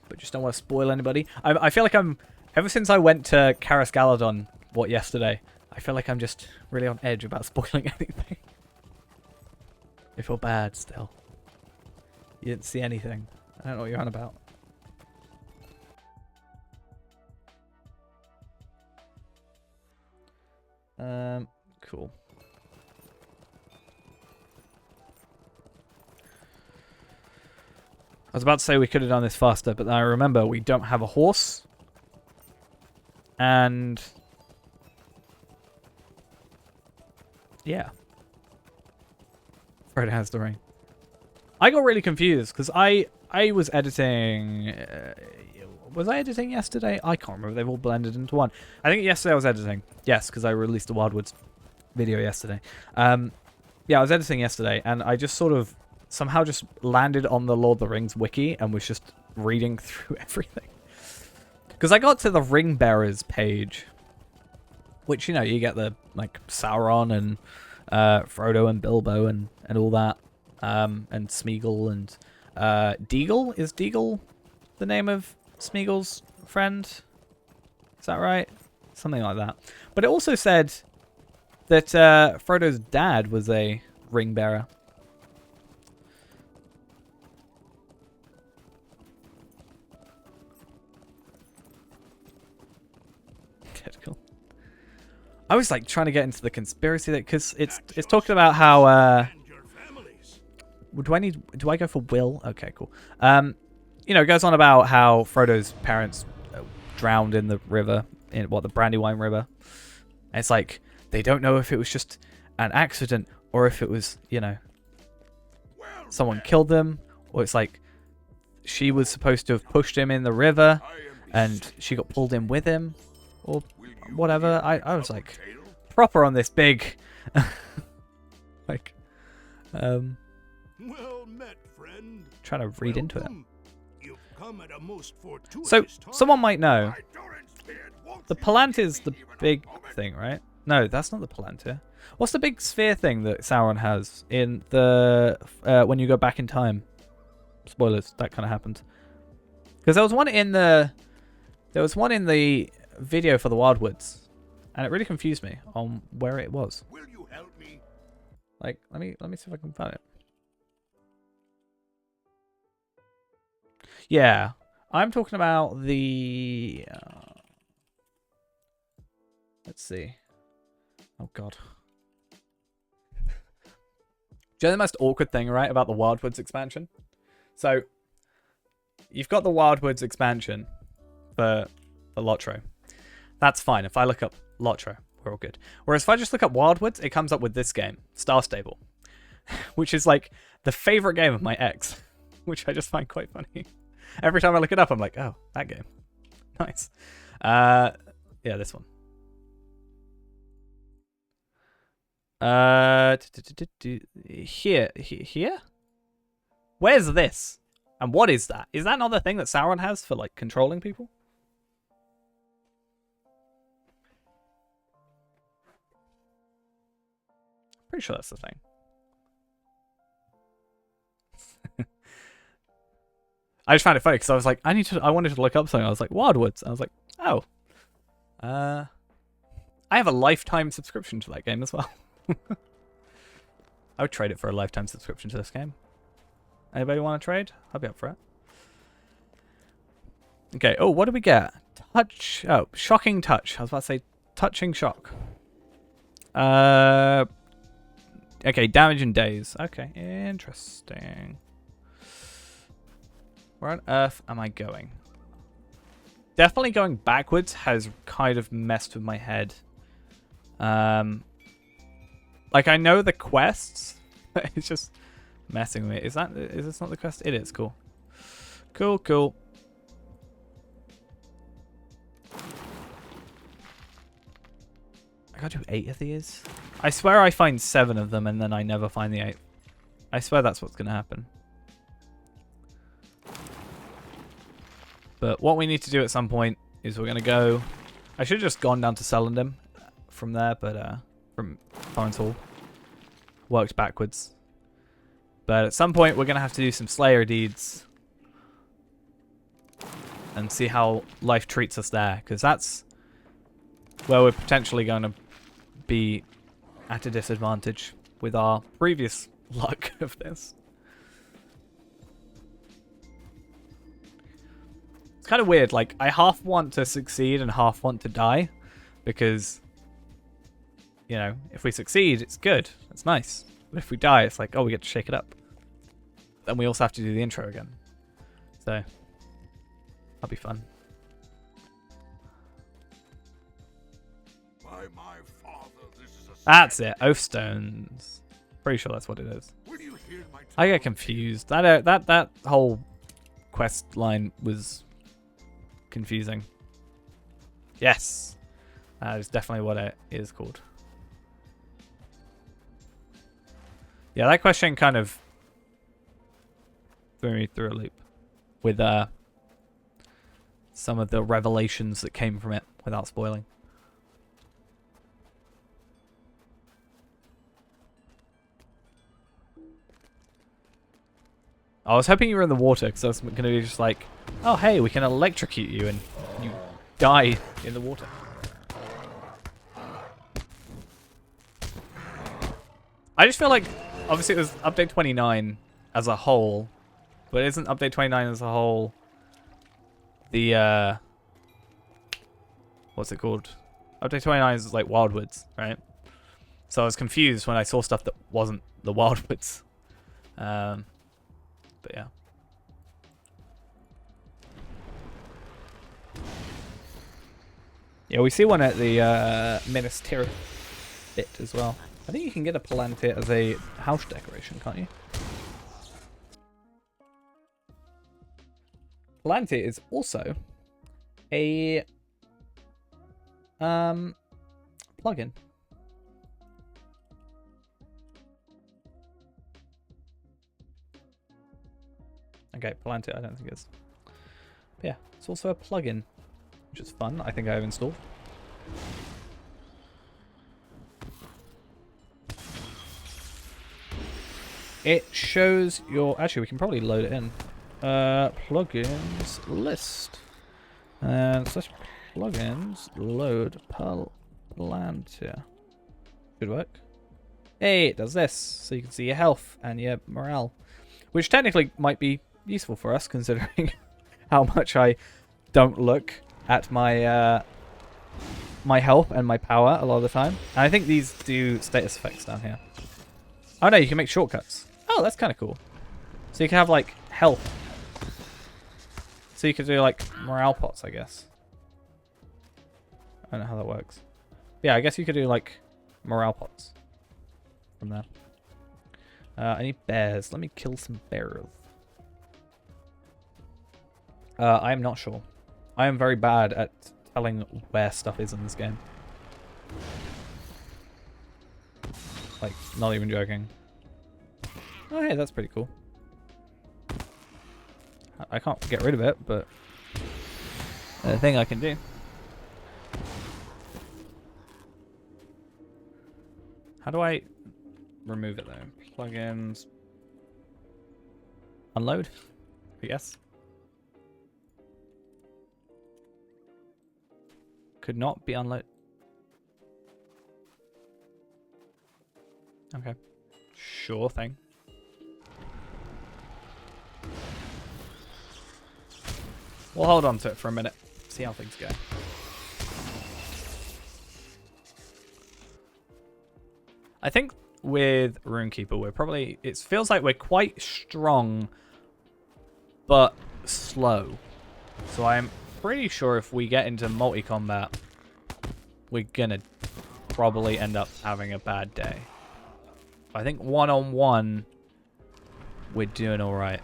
But just don't want to spoil anybody. I feel like I'm, ever since I went to Karas Galadon, yesterday, I feel like I'm just really on edge about spoiling anything. I feel bad still. You didn't see anything. I don't know what you're on about. Cool. I was about to say we could have done this faster, but then I remember we don't have a horse. And... yeah. Frodo has the ring. I got really confused, because I was editing... was I editing yesterday? I can't remember. They've all blended into one. I think yesterday I was editing. Yes, because I released a Wildwoods video yesterday. Yeah, I was editing yesterday, and I just sort of somehow just landed on the Lord of the Rings wiki and was just reading through everything. Because I got to the Ring Bearers page, which, you know, you get the, like, Sauron and Frodo and Bilbo and all that, and Smeagol and Deagle. Is Deagle the name of Smeagol's friend? Is that right? Something like that. But it also said that Frodo's dad was a ring bearer. Cool. I was like trying to get into the conspiracy that because it's talking about how do I go for Will? Okay, cool. You know, it goes on about how Frodo's parents drowned in the river, in the Brandywine River. And it's like they don't know if it was just an accident or if it was, you know, someone killed them, or it's like she was supposed to have pushed him in the river and she got pulled in with him, or whatever. I was like proper on this big like well met, friend. trying to read into it. You've come at a most fortuitous So time. someone might know My Doran's beard won't the you Palantir is the leave even a big moment? thing, right? No, that's not the Palantir. What's the big sphere thing that Sauron has in the when you go back in time? Spoilers, that kind of happened. Because there was one in the video for the Wildwoods, and it really confused me on where it was. Will you help me? Like, let me see if I can find it. Yeah, I'm talking about the. Let's see. Oh God. Do you know the most awkward thing, right, about the Wildwoods expansion? So, you've got the Wildwoods expansion for Lotro. That's fine. If I look up Lotro, we're all good. Whereas if I just look up Wildwoods, it comes up with this game, Star Stable, which is like the favorite game of my ex, which I just find quite funny. Every time I look it up, I'm like, oh, that game. Nice. Yeah, this one. Here? Where's this? And what is that? Is that not the thing that Sauron has for, like, controlling people? Pretty sure that's the thing. I just found it funny because I was like, I wanted to look up something. I was like, Wildwoods. I was like, oh. I have a lifetime subscription to that game as well. I would trade it for a lifetime subscription to this game. Anybody want to trade? I'll be up for it. Okay. Oh, what do we get? Touch. Oh, shocking touch. I was about to say touching shock. Okay, damage in days. Okay, interesting. Where on earth am I going? Definitely going backwards has kind of messed with my head. Like, I know the quests. It's just messing with me. Is this not the quest? It is. Cool. Cool. I gotta do 8 of these. I swear I find 7 of them and then I never find the 8th. I swear that's what's gonna happen. But what we need to do at some point is we're gonna go. I should have just gone down to Selendum from there, but from Torrance Hall. Worked backwards. But at some point we're gonna have to do some Slayer deeds and see how life treats us there, because that's where we're potentially going to be at a disadvantage with our previous luck of this. It's kind of weird. Like, I half want to succeed and half want to die, because, you know, if we succeed, it's good. It's nice. But if we die, it's like, oh, we get to shake it up. Then we also have to do the intro again. So, that'll be fun. By my father, this is a That's it. Oath stones. Pretty sure that's what it is. Will you hear my I get confused. That whole quest line was confusing. Yes, that is definitely what it is called. Yeah, that question kind of threw me through a loop with some of the revelations that came from it without spoiling. I was hoping you were in the water, because I was going to be just like, oh hey, we can electrocute you and you die in the water. I just feel like, obviously it was update 29 as a whole, but isn't update 29 as a whole the, what's it called? Update 29 is like Wildwoods, right? So I was confused when I saw stuff that wasn't the Wildwoods. But yeah. Yeah, we see one at the Minister bit as well. I think you can get a Palantir as a house decoration, can't you? Palantir is also a plugin. Okay, Palantir I don't think it's. But yeah, it's also a plugin, which is fun. I think I have installed. It shows your... Actually, we can probably load it in. Plugins list. And slash plugins load Palantir. Should work. Hey, it does this. So you can see your health and your morale. Which technically might be useful for us, considering how much I don't look at my my health and my power a lot of the time. And I think these do status effects down here. Oh no, you can make shortcuts. Oh, that's kind of cool. So you can have like health. So you could do like morale pots, I guess. I don't know how that works. Yeah, I guess you could do like morale pots from there. I need bears. Let me kill some bears. I am not sure. I am very bad at telling where stuff is in this game. Like, not even joking. Oh, hey, that's pretty cool. I can't get rid of it, but a thing I can do. How do I remove it though? Plugins. Unload? Yes. Could not be unloaded. Okay. Sure thing. We'll hold on to it for a minute. See how things go. I think with Runekeeper, we're probably... It feels like we're quite strong, but slow. So I'm pretty sure if we get into multi-combat, we're gonna probably end up having a bad day. I think one-on-one, we're doing alright.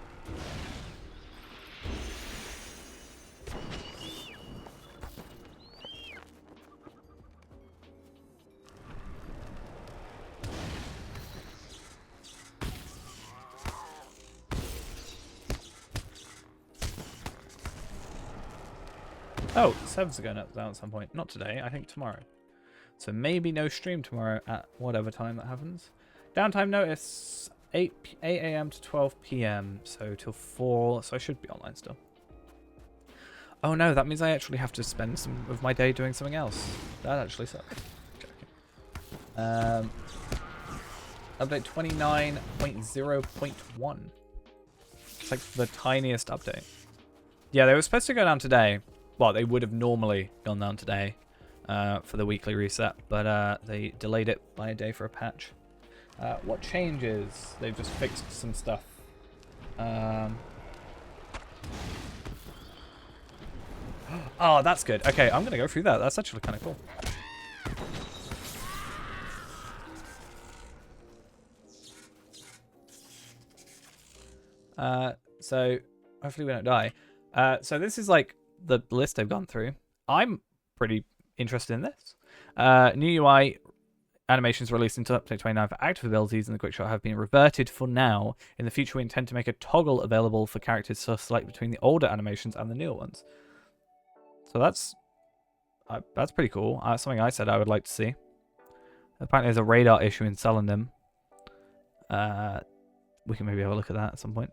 Oh, servers are going up down at some point. Not today, I think tomorrow. So maybe no stream tomorrow at whatever time that happens. Downtime notice 8 a.m. to 12 p.m. So till 4. So I should be online still. Oh no, that means I actually have to spend some of my day doing something else. That actually sucks. Update 29.0.1. It's like the tiniest update. Yeah, they were supposed to go down today. Well, they would have normally gone down today for the weekly reset, but they delayed it by a day for a patch. What changes? They've just fixed some stuff. Oh, that's good. Okay, I'm going to go through that. That's actually kind of cool. So hopefully we don't die. So this is like the list I've gone through. I'm pretty interested in this. New UI animations released into update 29 for active abilities in the quickshot have been reverted for now. In the future, we intend to make a toggle available for characters to select between the older animations and the newer ones. So that's pretty cool. Something I said I would like to see. Apparently there's a radar issue in Celandem. We can maybe have a look at that at some point.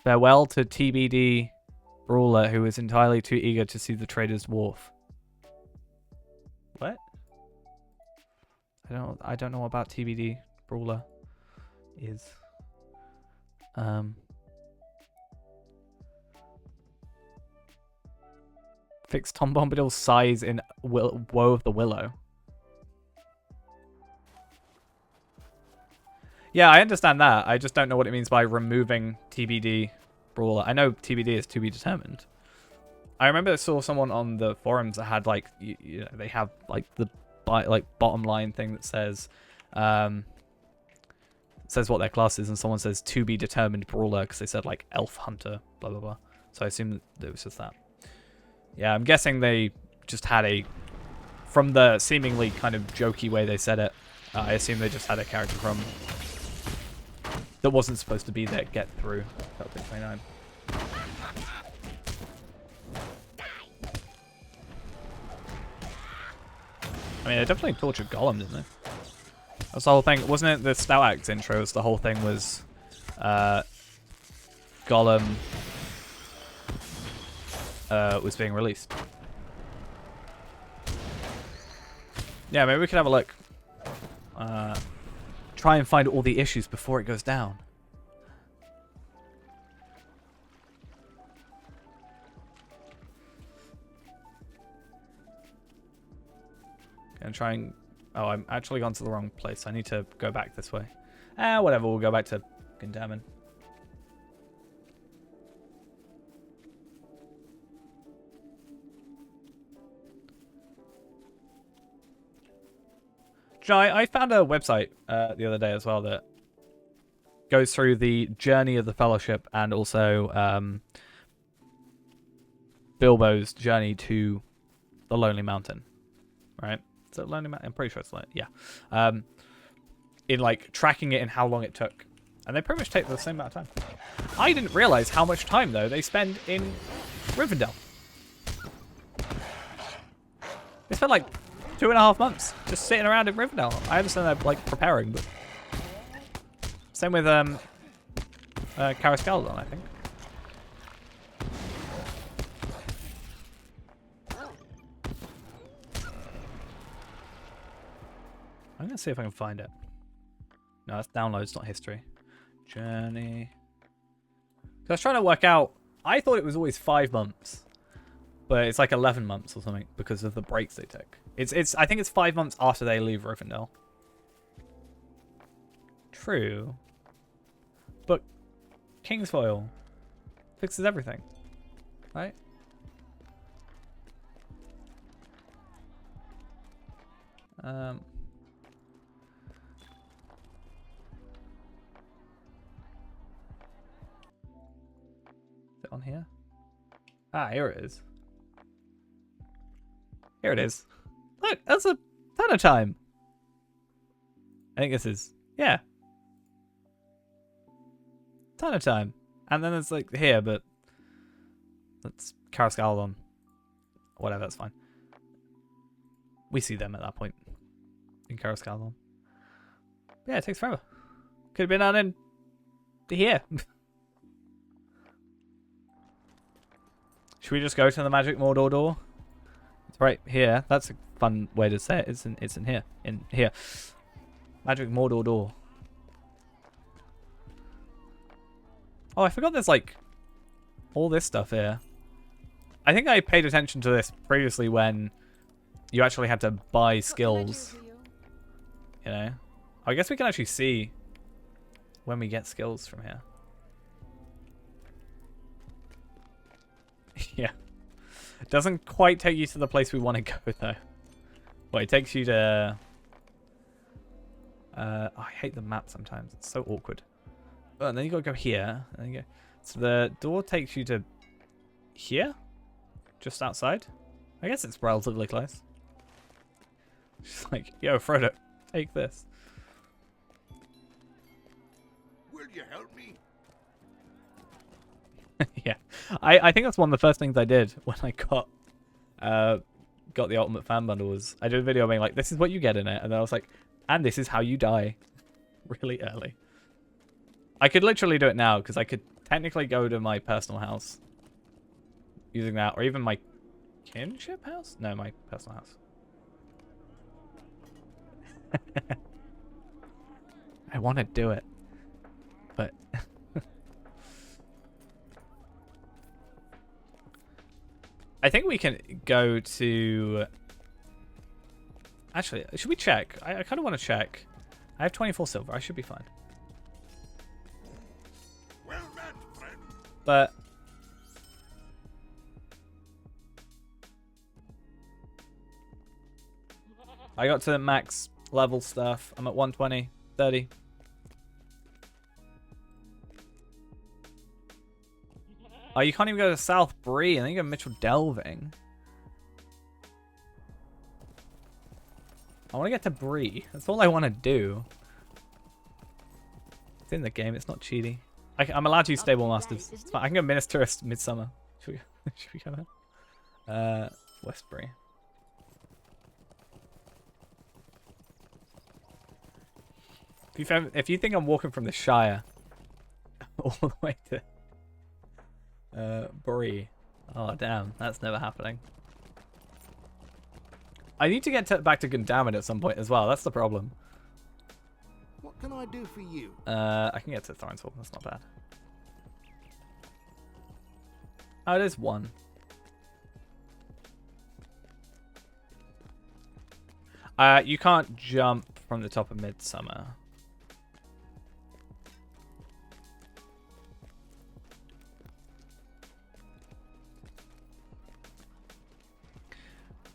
Farewell to TBD Brawler, who is entirely too eager to see the Trader's Wharf. What? I don't know about TBD Brawler is. Fix Tom Bombadil's size in Woe of the Willow. Yeah, I understand that. I just don't know what it means by removing TBD Brawler. I know TBD is to be determined. I remember I saw someone on the forums that had like, you know, they have like the bottom line thing that says what their class is, and someone says to be determined Brawler because they said like Elf Hunter, blah blah blah. So I assume that it was just that. Yeah, I'm guessing they just had from the seemingly kind of jokey way they said it, I assume they just had a character from that wasn't supposed to be there get through. That was 29. I mean, they definitely tortured Gollum, didn't they? That's the whole thing. Wasn't it the Stout Axe intros? The whole thing was Gollum was being released. Yeah, maybe we could have a look. Try and find all the issues before it goes down. And try and... Oh, I'm actually gone to the wrong place. I need to go back this way. Whatever, we'll go back to Gundamon. You know, I found a website the other day as well that goes through the journey of the Fellowship and also Bilbo's journey to the Lonely Mountain, right? Is it Lonely Mountain? I'm pretty sure it's like, yeah. In like tracking it and how long it took. And they pretty much take the same amount of time. I didn't realize how much time, though, they spend in Rivendell. They spent like 2.5 months just sitting around in Rivendell. I understand they're like preparing, but same with Carascaldon, I think. I'm gonna see if I can find it. No, that's downloads, not history. Journey. So I was trying to work out. I thought it was always 5 months, but it's like 11 months or something because of the breaks they took. I think it's 5 months after they leave Rivendell. True. But Kingsfoil fixes everything, right? Is it on here? Ah, here it is. Here it is. Look, that's a ton of time. I think this is, yeah. Ton of time. And then it's like here, but that's Carascaldon. Whatever, that's fine. We see them at that point in Carascaldon. Yeah, it takes forever. Could have been on in here. Should we just go to the Magic Mordor door? It's right here. That's a fun way to say it. It's in here. In here. Magic Mordor door. Oh, I forgot there's like all this stuff here. I think I paid attention to this previously when you actually had to buy skills. You know? I guess we can actually see when we get skills from here. Yeah. It doesn't quite take you to the place we want to go, though. Well, it takes you to... I hate the map sometimes. It's so awkward. Oh, and then you gotta go here. And then you go... So the door takes you to here? Just outside? I guess it's relatively close. Just like, yo, Frodo, take this. Will you help me? Yeah, I think that's one of the first things I did when I got the Ultimate Fan Bundle. Was I did a video being like, this is what you get in it, and then I was like, and this is how you die, really early. I could literally do it now because I could technically go to my personal house using that, or even my kinship house. No, my personal house. I want to do it, but I think we can go to... Actually, should we check? I kind of want to check. I have 24 silver. I should be fine. Well met, friend. But... I got to the max level stuff. I'm at 120, 30. Oh, you can't even go to South Bree, and then you go Mitchell Delving. I want to get to Bree. That's all I want to do. It's in the game. It's not cheaty. I'm allowed to use Stable Masters. It's fine. I can go Ministerist Midsummer. Should we go there? West Bree. If you think I'm walking from the Shire all the way to Bree, oh damn, that's never happening. I need to get back to Gundamit at some point as well. That's the problem. What can I do for you? I can get to Thornsville. That's not bad. Oh, it is one. You can't jump from the top of Midsummer.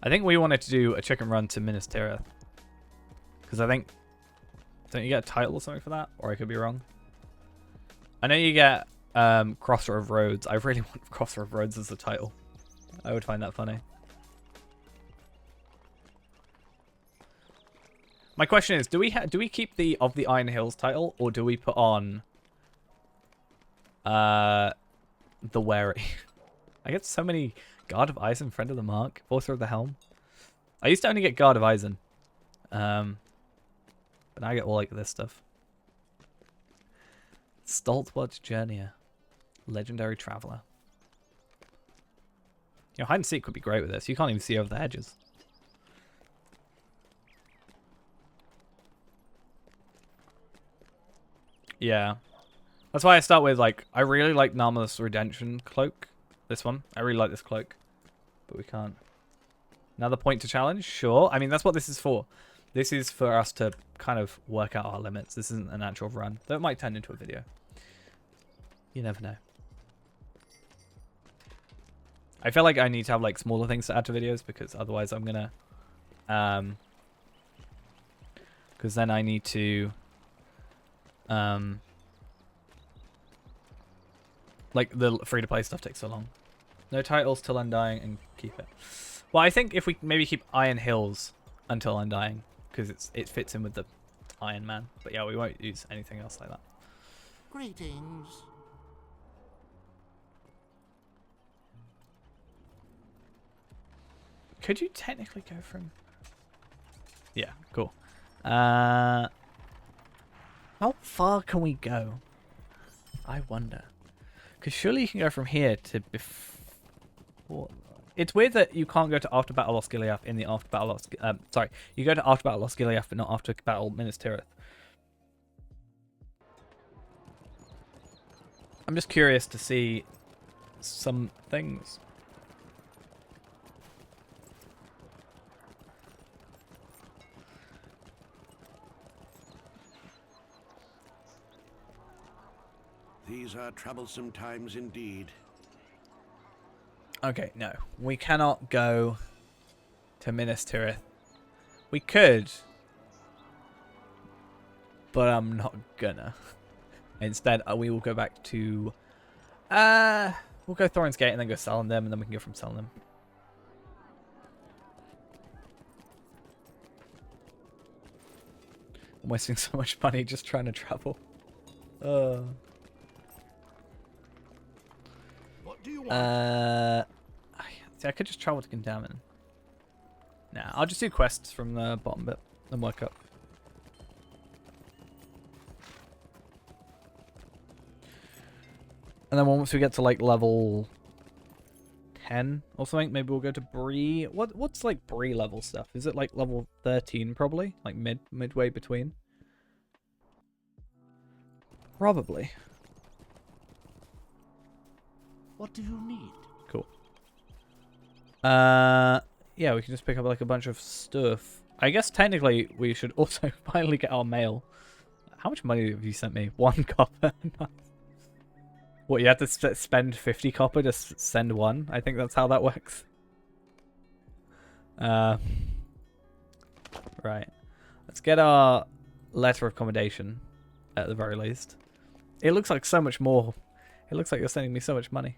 I think we wanted to do a chicken run to Minas Tirith. Because I think... Don't you get a title or something for that? Or I could be wrong. I know you get Crossroad of Roads. I really want Crossroad of Roads as the title. I would find that funny. My question is, do we keep the Of the Iron Hills title, or do we put on The Wary? I get so many Guard of Eisen, Friend of the Mark, Author of the Helm. I used to only get Guard of Eisen. But now I get all like this stuff. Stoltwart Journeyer. Legendary Traveler. You know, hide and seek would be great with this. You can't even see over the hedges. Yeah. That's why I start with, like, I really like Narma's Redemption Cloak. This one. I really like this cloak. But we can't. Another point to challenge? Sure. I mean, that's what this is for. This is for us to kind of work out our limits. This isn't an actual run. Though it might turn into a video. You never know. I feel like I need to have, like, smaller things to add to videos, because otherwise I'm gonna... because then I need to... like, the free-to-play stuff takes so long. No titles till Undying and keep it. Well, I think if we maybe keep Iron Hills until Undying, because it fits in with the Iron Man. But yeah, we won't use anything else like that. Greetings. Could you technically go from... Yeah, cool. How far can we go? I wonder. Because surely you can go from here to before... It's weird that you can't go to After Battle Osgiliath in the After Battle sorry, you go to After Battle Osgiliath, but not After Battle Minas Tirith. I'm just curious to see some things. These are troublesome times indeed. Okay, no. We cannot go to Minas Tirith. We could, but I'm not gonna. Instead, we will go back to... we'll go Thorin's Gate and then go Salandem, and then we can go from Salandem. I'm wasting so much money just trying to travel. do you want? See, I could just travel to Contamin. Nah, I'll just do quests from the bottom bit and work up. And then once we get to like level 10 or something, maybe we'll go to Bree. What's like Bree level stuff? Is it like level 13 probably? Like midway between? Probably. What do you need? Cool. Yeah, we can just pick up like a bunch of stuff. I guess technically we should also finally get our mail. How much money have you sent me? 1 copper. Nice. What, you have to spend 50 copper to send 1? I think that's how that works. Right. Let's get our letter of accommodation at the very least. It looks like so much more. It looks like you're sending me so much money.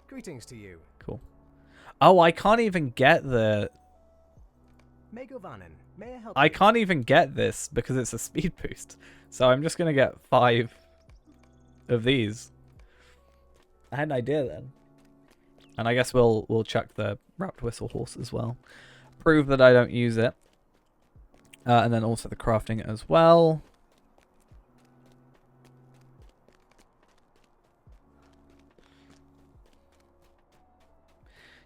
Greetings to you. Cool. Oh, I can't even get the... Megovanen, may I help I you? can't even get this because it's a speed boost. So I'm just going to get 5 of these. I had an idea then. And I guess we'll chuck the wrapped whistle horse as well. Prove that I don't use it. And then also the crafting as well.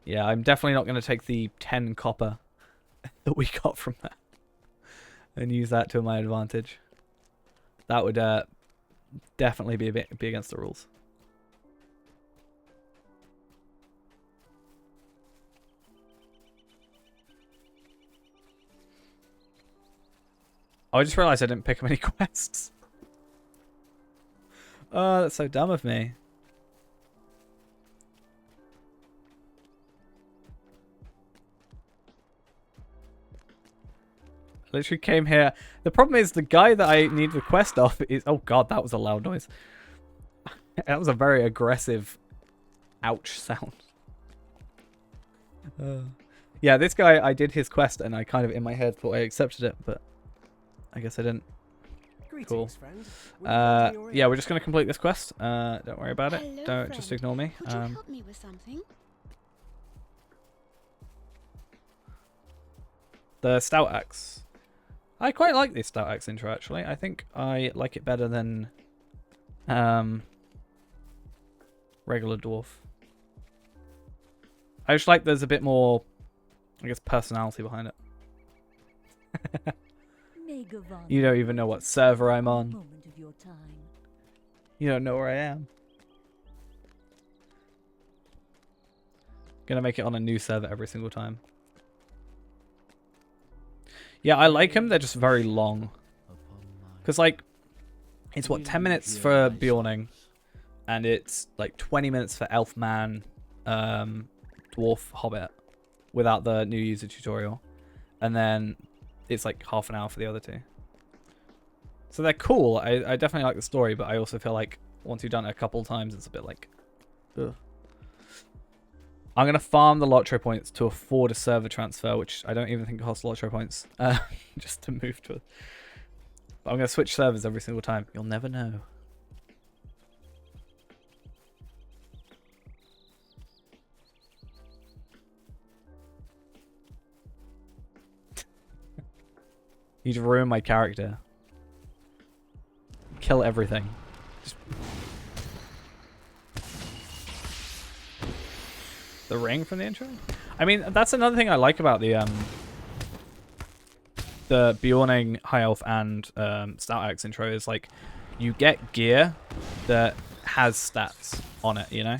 Yeah, I'm definitely not going to take the 10 copper that we got from that and use that to my advantage. That would definitely be against the rules. Oh, I just realized I didn't pick up any quests. Oh, that's so dumb of me. I literally came here. The problem is the guy that I need the quest off is... Oh god, that was a loud noise. That was a very aggressive ouch sound. Yeah, this guy, I did his quest and I kind of in my head thought I accepted it, but I guess I didn't. Cool. Friend. Yeah, we're just going to complete this quest. Don't worry about it. Hello, Don't friend. just ignore me. Could you help me with something? The stout axe. I quite like this stout axe intro actually. I think I like it better than regular dwarf. I just like there's a bit more, I guess, personality behind it. You don't even know what server I'm on. You don't know where I am. Gonna make it on a new server every single time. Yeah, I like them. They're just very long. Because, like, it's what, 10 minutes for Bjorning, and it's like 20 minutes for Elfman, Dwarf, Hobbit, without the new user tutorial. And then it's like half an hour for the other 2. So they're cool. I definitely like the story, but I also feel like once you've done it a couple times, it's a bit like, ugh. I'm going to farm the Lotro points to afford a server transfer, which I don't even think costs Lotro points, just to move to it. But I'm going to switch servers every single time. You'll never know. You'd ruin my character. Kill everything. Just... The ring from the intro? I mean, that's another thing I like about the Bjorning, High Elf, and Stout Axe intro is like you get gear that has stats on it, you know?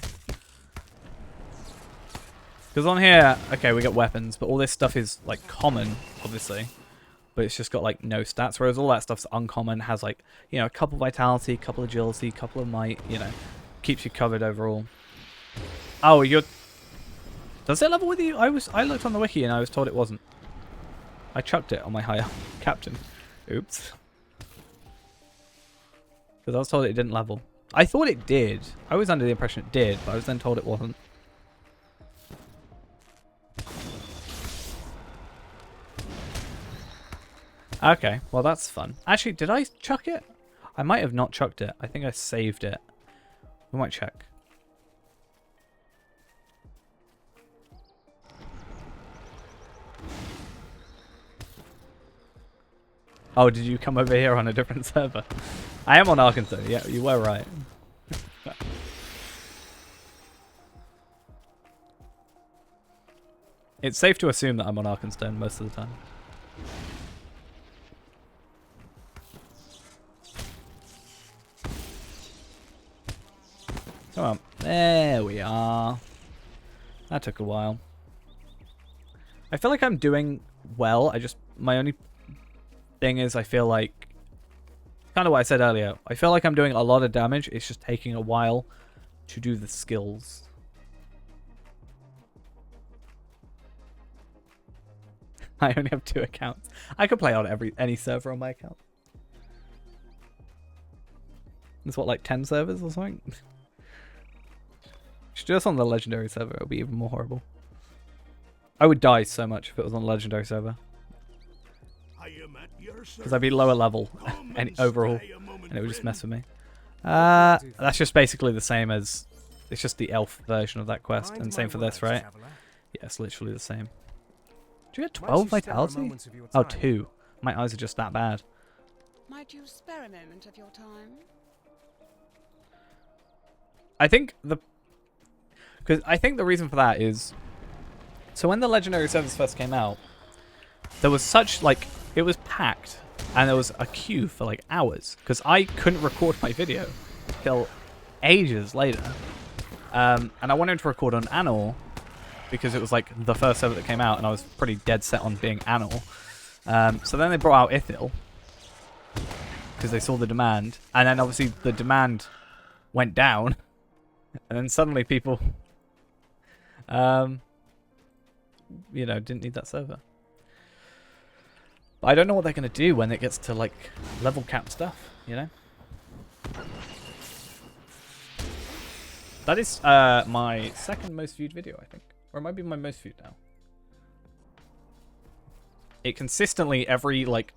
Because on here, okay, we get weapons, but all this stuff is like common, obviously. But it's just got like no stats, whereas all that stuff's uncommon, has like, you know, a couple vitality, couple agility, couple of might, you know, keeps you covered overall. Oh, you're... Does it level with you? I looked on the wiki and I was told it wasn't. I chucked it on my higher captain. Oops. Because I was told it didn't level. I thought it did. I was under the impression it did, but I was then told it wasn't. Okay, well that's fun. Actually, did I chuck it? I might have not chucked it. I think I saved it. We might check. Oh, did you come over here on a different server? I am on Arkansas. Yeah, you were right. It's safe to assume that I'm on Arkansas most of the time. Come on. There we are. That took a while. I feel like I'm doing well. My only thing is I feel like, kind of what I said earlier, I feel like I'm doing a lot of damage. It's just taking a while to do the skills. I only have 2 accounts. I could play on any server on my account. There's what, like 10 servers or something? Should do this on the legendary server. It'll be even more horrible. I would die so much if it was on a legendary server. Because I'd be lower level and overall, and it would just mess with me. That's just basically the same as... It's just the elf version of that quest, and same for this, right? Yeah, it's literally the same. Do you get 12 vitality? Oh, 2. My eyes are just that bad. Might you spare a moment of your time? I think the reason for that is, so when the legendary servers first came out, there was such like, it was packed and there was a queue for like hours because I couldn't record my video till ages later, and I wanted to record on Anor because it was like the first server that came out and I was pretty dead set on being Anor. So then they brought out Ithil because they saw the demand, and then obviously the demand went down, and then suddenly people you know, didn't need that server. But I don't know what they're going to do when it gets to like level cap stuff, you know? That is my second most viewed video, I think. Or it might be my most viewed now. It consistently, every like,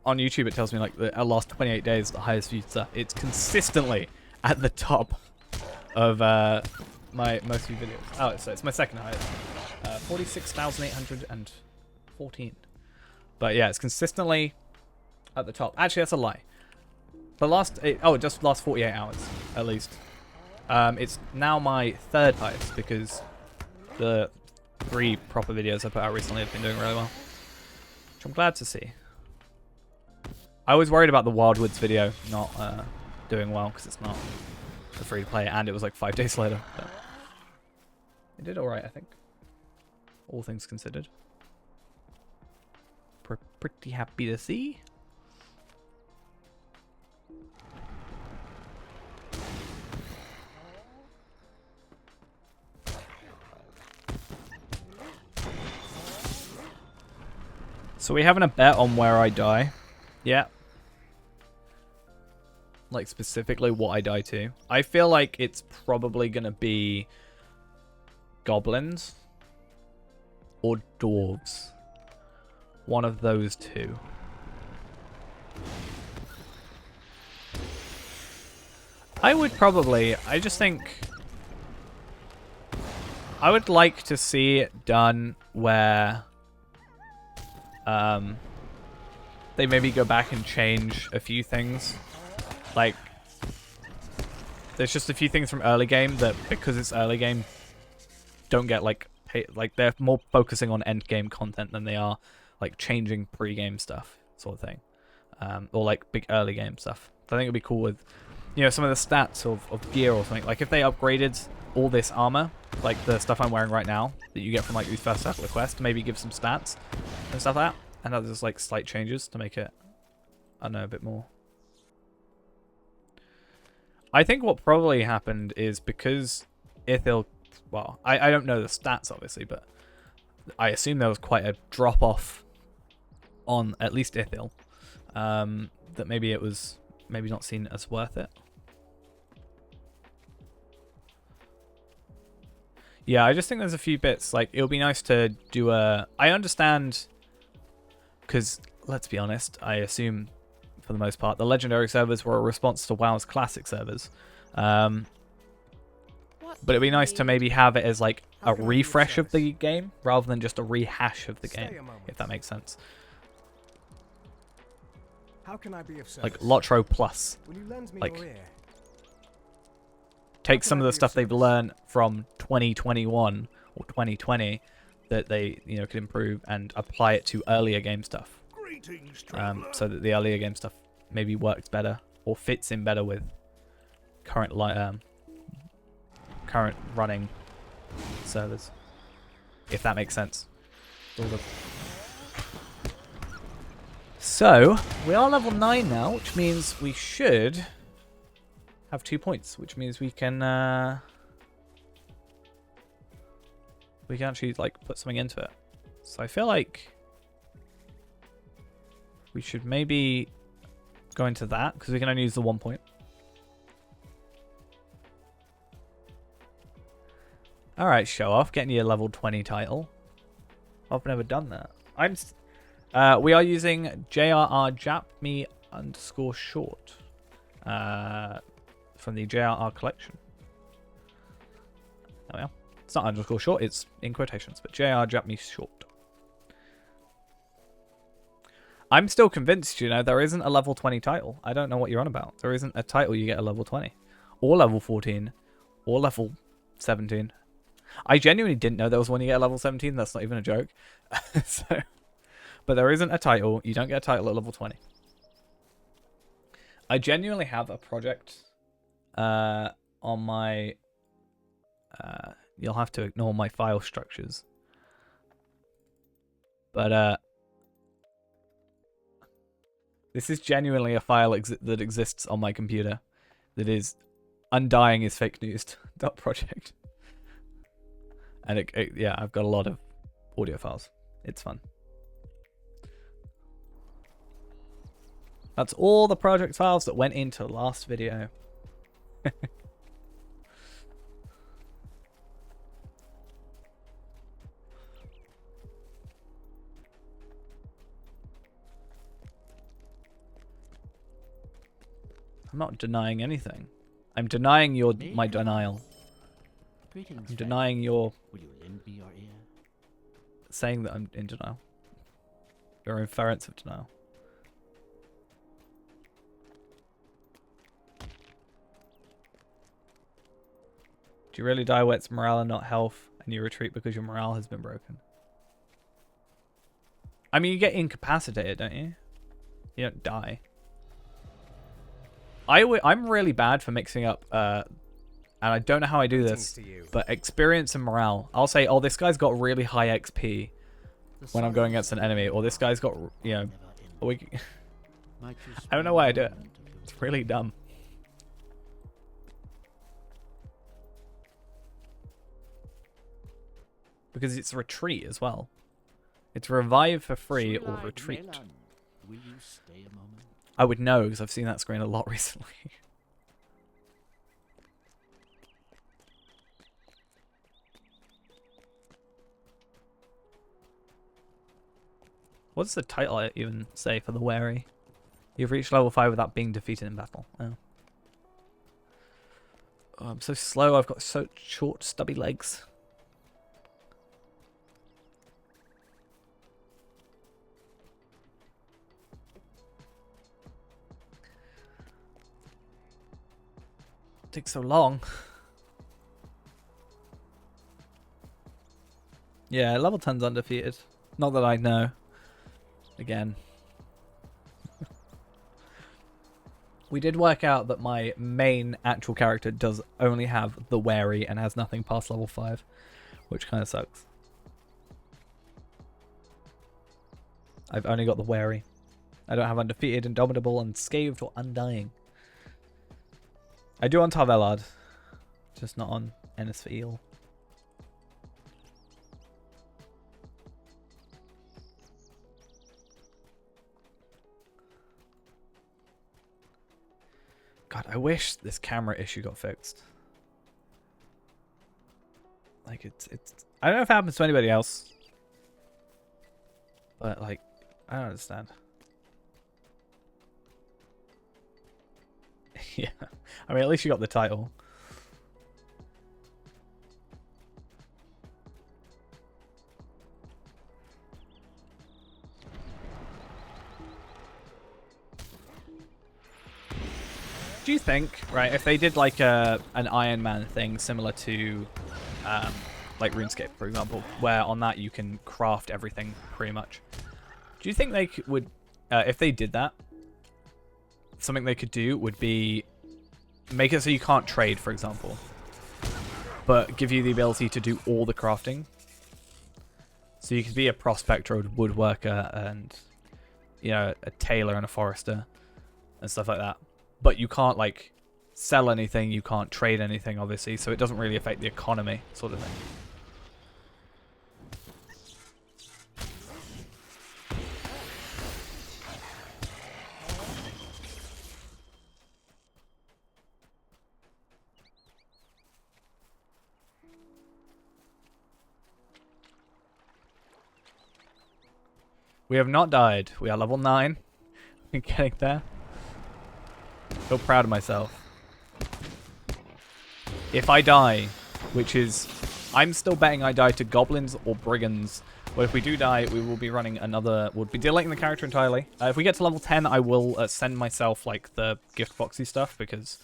on YouTube it tells me like the last 28 days the highest viewed stuff. It's consistently at the top of my most viewed videos. Oh, so it's my second highest. 46,814. But yeah, it's consistently at the top. Actually, that's a lie. It just last 48 hours at least. It's now my third highest because the 3 proper videos I put out recently have been doing really well, which I'm glad to see. I was worried about the Wildwoods video not doing well because it's not a free to play, and it was like 5 days later. But it did alright, I think. All things considered. Pretty happy to see. So we having a bet on where I die? Yeah. Like specifically what I die to. I feel like it's probably gonna be goblins or dwarves. One of those two. I would probably, I just think I would like to see it done where they maybe go back and change a few things. Like, there's just a few things from early game that, because it's early game, don't get like they're more focusing on end game content than they are like changing pre-game stuff, sort of thing, or like big early game stuff. So I think it'd be cool with, you know, some of the stats of gear or something. Like if they upgraded all this armor, like the stuff I'm wearing right now that you get from like these first half of the quest, maybe give some stats and stuff like that, and others like slight changes to make it, I don't know, a bit more. I think what probably happened is because Ithil, well, I don't know the stats obviously, but I assume there was quite a drop off on at least Ithil, that maybe it was not seen as worth it. Yeah, I just think there's a few bits, like it'll be nice to do a, I understand, because let's be honest, I assume for the most part the legendary servers were a response to WoW's classic servers, but it'd be nice to maybe have it as like a refresh of the game rather than just a rehash of the game, if that makes sense. How can I be of service? Like Lotro Plus. Will you lend me like, your ear? Take How some can of I the be of stuff they've service? learned from 2021 or 2020 that they, you know, could improve and apply it to earlier game stuff. Greetings, traveler. So that the earlier game stuff maybe works better or fits in better with current current running servers, if that makes sense. So we are level 9 now, which means we should have 2 points, which means we can actually like put something into it. So I feel like we should maybe go into that because we can only use the 1 point. All right, show off, getting you a level 20 title. I've never done that. We are using JRR_Japme_short from the JRR collection. There we are. It's not _short, it's in quotations, but JRR Japme short. I'm still convinced, you know, there isn't a level 20 title. I don't know what you're on about. There isn't a title you get a level 20. Or level 14. Or level 17. I genuinely didn't know there was one you get at level 17. That's not even a joke. But there isn't a title. You don't get a title at level 20. I genuinely have a project on my... you'll have to ignore my file structures. But this is genuinely a file that exists on my computer. That is Undying is Fake News .project. And yeah, I've got a lot of audio files. It's fun. That's all the project files that went into the last video. I'm not denying anything. I'm denying my denial. Greetings, I'm friend. denying your Will you lend me your ear? saying that I'm in denial. Your inference of denial. Do you really die where it's morale and not health, and you retreat because your morale has been broken? I mean, you get incapacitated, don't you? You don't die. I'm really bad for mixing up, and I don't know how I do this, but experience and morale. I'll say, oh, this guy's got really high XP when I'm going against an enemy, or this guy's got, you know, I don't know why I do it. It's really dumb. Because it's retreat as well. It's revive for free or retreat. Will you stay a moment? I would know because I've seen that screen a lot recently. What does the title even say for the wary? You've reached level 5 without being defeated in battle. Oh. Oh, I'm so slow. I've got so short, stubby legs. It takes so long. Yeah, level 10's undefeated. Not that I know. Again. We did work out that my main actual character does only have the wary and has nothing past level 5. Which kind of sucks. I've only got the wary. I don't have undefeated, indomitable, unscathed, or undying. I do on Tarvelard, just not on Ennis for Eel. God, I wish this camera issue got fixed. Like it's I don't know if it happens to anybody else. But like, I don't understand. Yeah. I mean, at least you got the title. you think, right, if they did like an Ironman thing similar to like RuneScape, for example, where on that you can craft everything pretty much. Do you think they would, if they did that, something they could do would be make it so you can't trade, for example, but give you the ability to do all the crafting. So you could be a prospector, a woodworker, and, you know, a tailor and a forester and stuff like that. But you can't, like, sell anything, you can't trade anything, obviously, so it doesn't really affect the economy, sort of thing. We have not died. We are level 9. We're getting there. Feel proud of myself. If I die, which is... I'm still betting I die to goblins or brigands. But if we do die, we will be running another... We'll be deleting the character entirely. If we get to level 10, I will send myself, like, the gift boxy stuff, because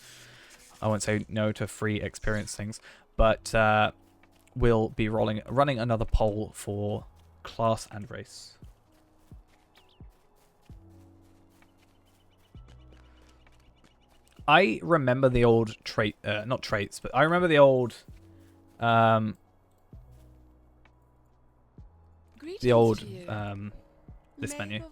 I won't say no to free experience things. But we'll be running another poll for class and race. I remember the old trait, not traits, but I remember the old, this menu.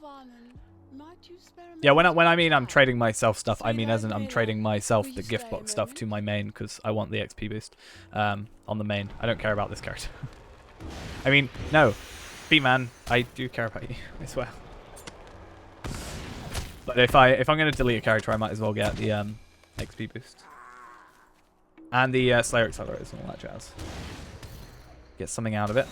Yeah, when I mean I'm trading myself stuff, I mean as in I'm trading myself the gift box stuff to my main, because I want the XP boost, on the main. I don't care about this character. I mean, no, B-Man, I do care about you, I swear. But if I'm going to delete a character, I might as well get the XP boost. And the Slayer accelerators and all that jazz. Get something out of it.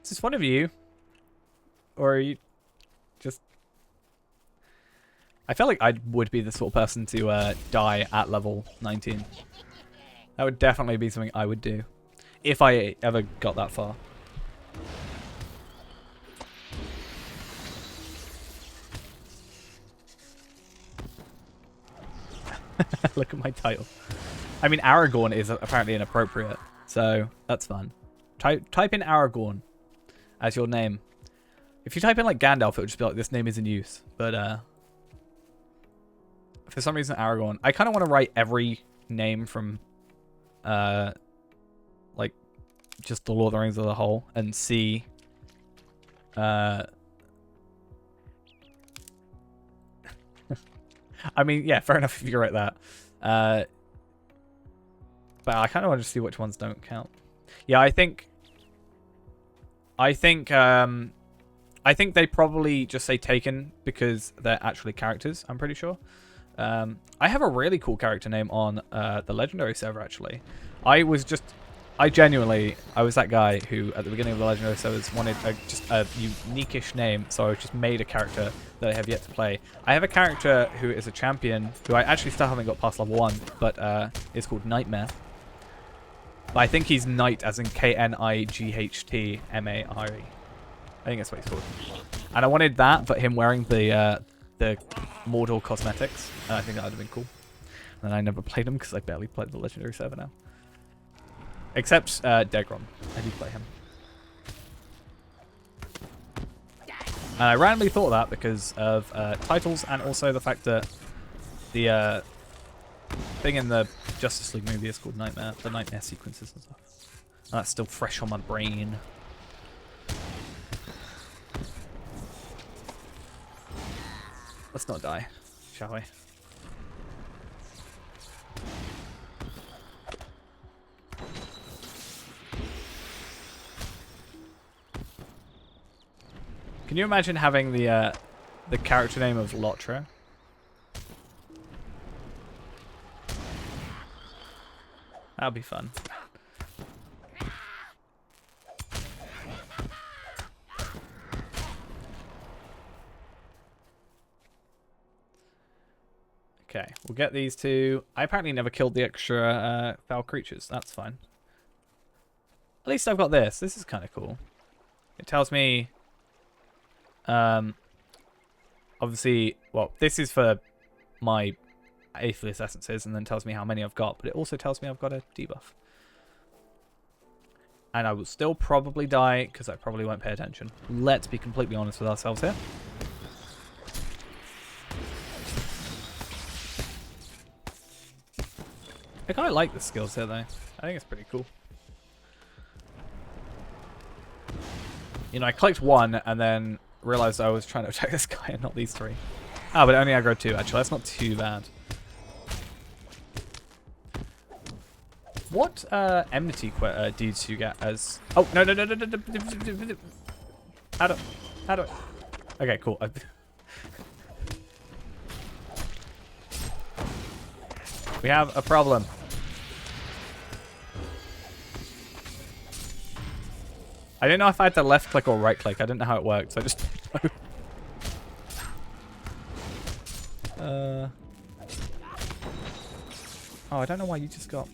Is this one of you? Or are you just... I feel like I would be the sort of person to die at level 19. That would definitely be something I would do. If I ever got that far. Look at my title. I mean, Aragorn is apparently inappropriate, so that's fun. Type in Aragorn as your name. If you type in like Gandalf, it would just be like, this name is in use. But for some reason, Aragorn. I kind of want to write every name from like just the Lord of the Rings as a whole and see I mean, yeah, fair enough if you write that. But I kind of want to see which ones don't count. Yeah, I think they probably just say taken because they're actually characters, I'm pretty sure. I have a really cool character name on the Legendary server, actually. I was that guy who, at the beginning of the Legendary servers, wanted just a unique-ish name, so I just made a character that I have yet to play. I have a character who is a champion, who I actually still haven't got past level 1, but is called Nightmare. But I think he's Knight, as in Knightmare. I think that's what he's called. And I wanted that, but him wearing the Mordor cosmetics. And I think that would have been cool. And I never played him because I barely played the Legendary server now. Except Degron. I do play him. And I randomly thought of that because of titles and also the fact that the thing in the Justice League movie is called Nightmare. The Nightmare sequences and stuff. And that's still fresh on my brain. Let's not die, shall we? Can you imagine having the character name of Lotra? That'll be fun. Okay, we'll get these two. I apparently never killed the extra foul creatures. That's fine. At least I've got this. This is kind of cool. It tells me... obviously, well, this is for my Aetherless Essences, and then tells me how many I've got, but it also tells me I've got a debuff. And I will still probably die, because I probably won't pay attention. Let's be completely honest with ourselves here. I kind of like the skills here, though. I think it's pretty cool. You know, I clicked one, and then realized I was trying to attack this guy and not these three. Ah, but only aggro 2, actually. That's not too bad. What enmity deeds do you get as... Oh, no. How do I... Okay, cool. We have a problem. I didn't know if I had to left click or right click. I didn't know how it worked, so I just... Oh, I don't know why you just got...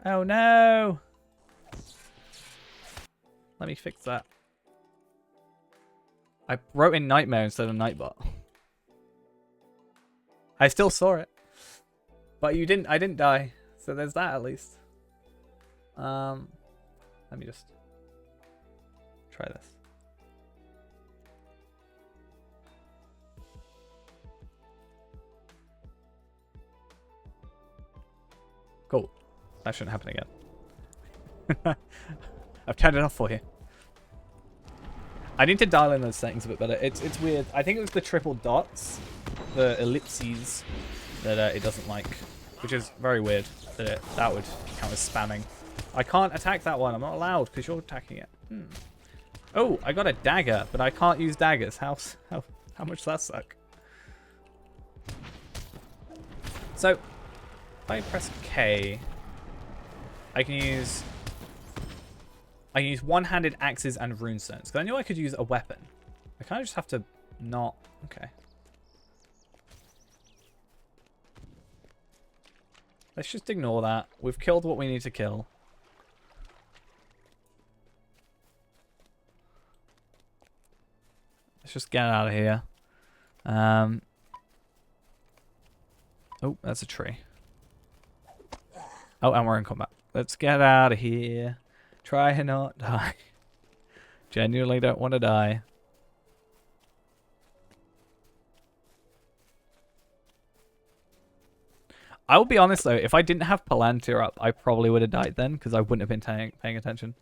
Oh no! Let me fix that. I wrote in Nightmare instead of Nightbot. I still saw it. But you didn't, I didn't die. So there's that at least. Let me just try this. Cool. That shouldn't happen again. I've turned it off for you. I need to dial in those settings a bit better. It's weird. I think it was the triple dots, the ellipses, that it doesn't like, which is very weird. That would count as spamming. I can't attack that one. I'm not allowed because you're attacking it. Oh, I got a dagger, but I can't use daggers. How much does that suck? So, if I press K, I can use one-handed axes and runestones. Because I knew I could use a weapon. I kind of just have to not... Okay. Let's just ignore that. We've killed what we need to kill. Let's just get out of here. Oh, that's a tree. Oh, and we're in combat. Let's get out of here. Try and not die. Genuinely don't want to die. I will be honest though, if I didn't have Palantir up, I probably would have died then, because I wouldn't have been paying attention.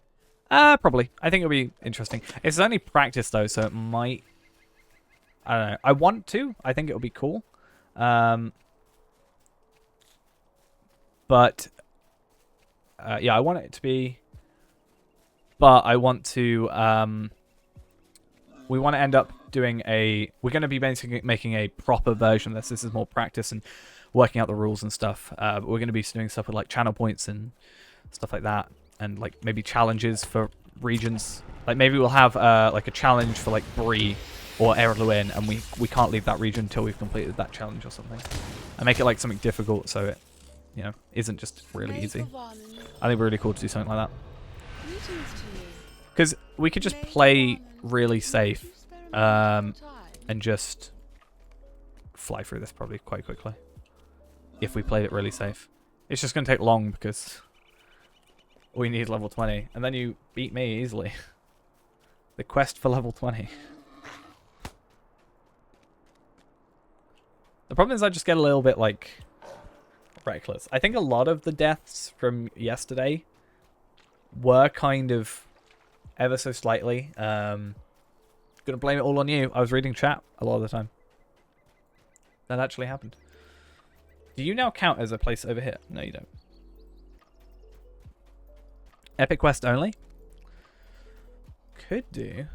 Probably. I think it'll be interesting. It's only practice though, so it might... I don't know. I want to. I think it'll be cool. But... yeah, I want it to be... But I want to... we want to end up doing a... We're going to be basically making a proper version of this. This is more practice and working out the rules and stuff. But we're going to be doing stuff with like channel points and stuff like that. And like maybe challenges for regions. Like maybe we'll have like a challenge for like Bree or Erluin, and we can't leave that region until we've completed that challenge or something. And make it like something difficult so it, you know, isn't just really easy. I think it'd be really cool to do something like that. Because we could just play really safe and just fly through this probably quite quickly. If we played it really safe. It's just going to take long because we need level 20. And then you beat me easily. The quest for level 20. The problem is I just get a little bit like reckless. I think a lot of the deaths from yesterday were kind of ever so slightly. Gonna blame it all on you. I was reading chat a lot of the time. That actually happened. Do you now count as a place over here? No, you don't. Epic quest only? Could do.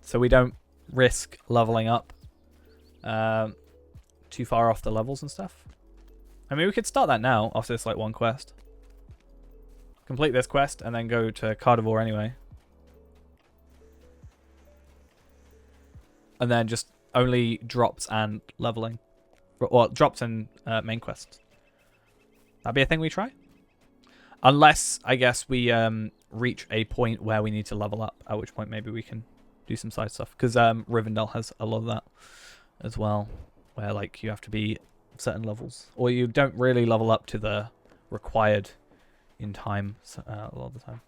So we don't risk leveling up too far off the levels and stuff. I mean, we could start that now after this like one quest. Complete this quest and then go to Carnivore anyway. And then just only drops and leveling. Well, drops and main quests. That'd be a thing we try? Unless, I guess, we reach a point where we need to level up, at which point maybe we can do some side stuff. Because Rivendell has a lot of that as well, where like you have to be certain levels. Or you don't really level up to the required in time a lot of the time.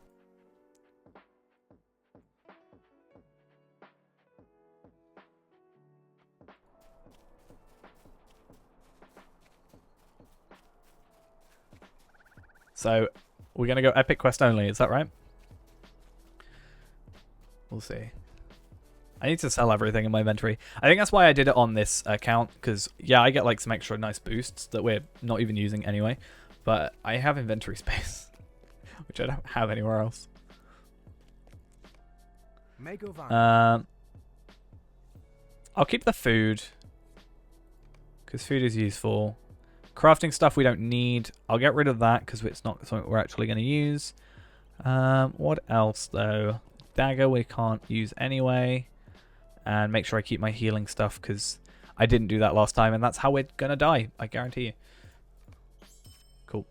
So, we're going to go epic quest only, is that right? We'll see. I need to sell everything in my inventory. I think that's why I did it on this account, because, yeah, I get like some extra nice boosts that we're not even using anyway. But I have inventory space, which I don't have anywhere else. I'll keep the food, because food is useful. Crafting stuff we don't need. I'll get rid of that because it's not something we're actually going to use. What else though? Dagger we can't use anyway. And make sure I keep my healing stuff because I didn't do that last time and that's how we're going to die. I guarantee you. Cool.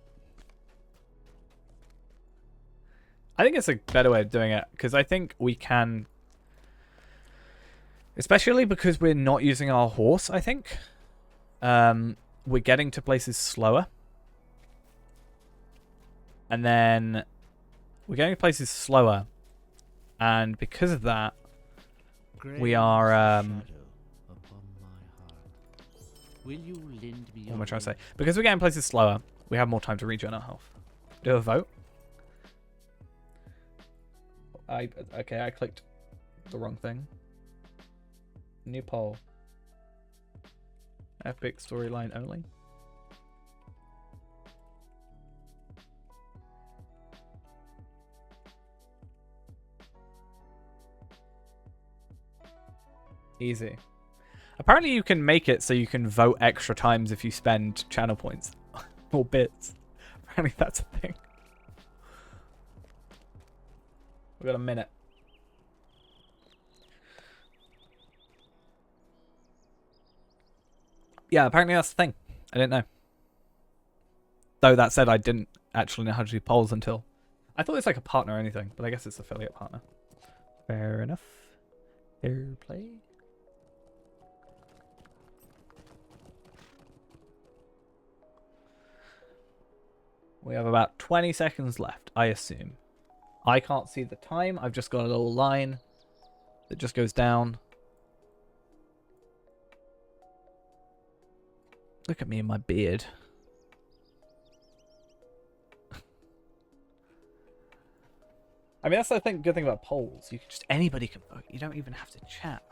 I think it's a better way of doing it because I think we can... Especially because we're not using our horse, I think. We're getting to places slower. And then we're getting to places slower. And because of that, we are... Will you lend me what am I trying to say? Because we're getting places slower, we have more time to regen our health. Do a vote. Okay, I clicked the wrong thing. New poll. Epic storyline only. Easy. Apparently you can make it so you can vote extra times if you spend channel points. Or bits. Apparently that's a thing. We've got a minute. Yeah, apparently that's the thing. I didn't know. Though that said, I didn't actually know how to do polls until... I thought it's like a partner or anything, but I guess it's affiliate partner. Fair enough. Fair play. We have about 20 seconds left, I assume. I can't see the time. I've just got a little line that just goes down. Look at me and my beard. I mean, that's the good thing about polls. You can just, anybody can vote. You don't even have to chat.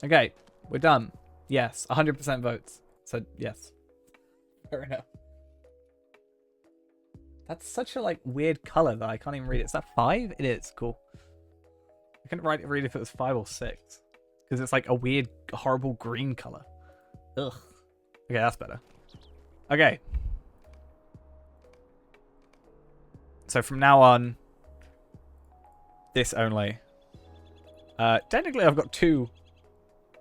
Okay, we're done. Yes, 100% votes. So, yes. Fair enough. That's such a, like, weird color that I can't even read it. Is that 5? It is. Cool. I couldn't read if it was 5 or 6. Because it's like a weird, horrible green color. Ugh. Okay, that's better. Okay. So from now on, this only. Technically, I've got 2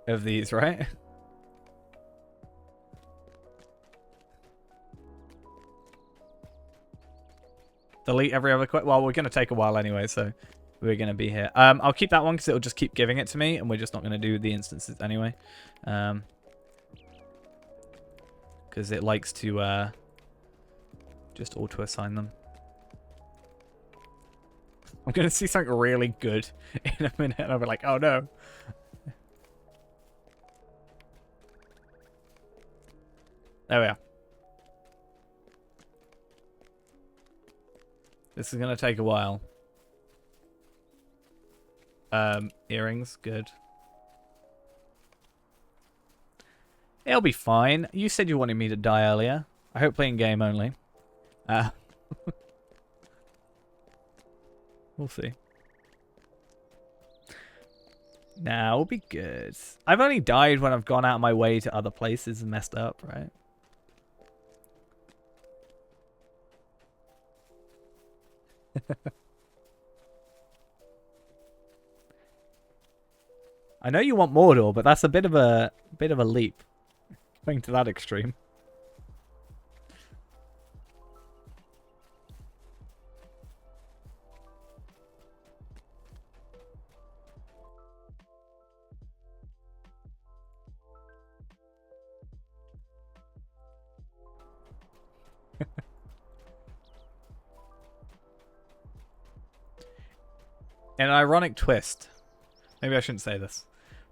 of these, right? Delete every other quest. Well, we're going to take a while anyway, so we're going to be here. I'll keep that one because it'll just keep giving it to me, and we're just not going to do the instances anyway. Because it likes to just auto-assign them. I'm going to see something really good in a minute, and I'll be like, oh no. There we are. This is going to take a while. Earrings, good. It'll be fine. You said you wanted me to die earlier. I hope playing game only. We'll see. Nah, we'll be good. I've only died when I've gone out of my way to other places and messed up, right? I know you want Mordor, but that's a bit of a leap. Going to that extreme. An ironic twist. Maybe I shouldn't say this.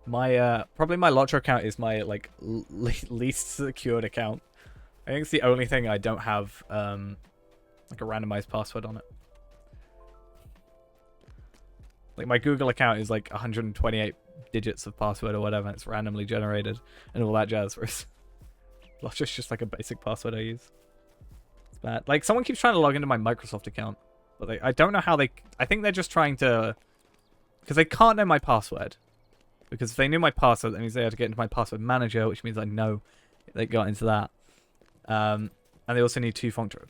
My probably my Lotro account is my like least secured account. I think it's the only thing I don't have like a randomized password on it. Like my Google account is like 128 digits of password or whatever. It's randomly generated and all that jazz. Whereas Lotro's just like a basic password I use. It's bad. Like someone keeps trying to log into my Microsoft account, but I don't know how they. I think they're just trying to, because they can't know my password. Because if they knew my password, that means they had to get into my password manager, which means I know they got into that. And they also need two-factor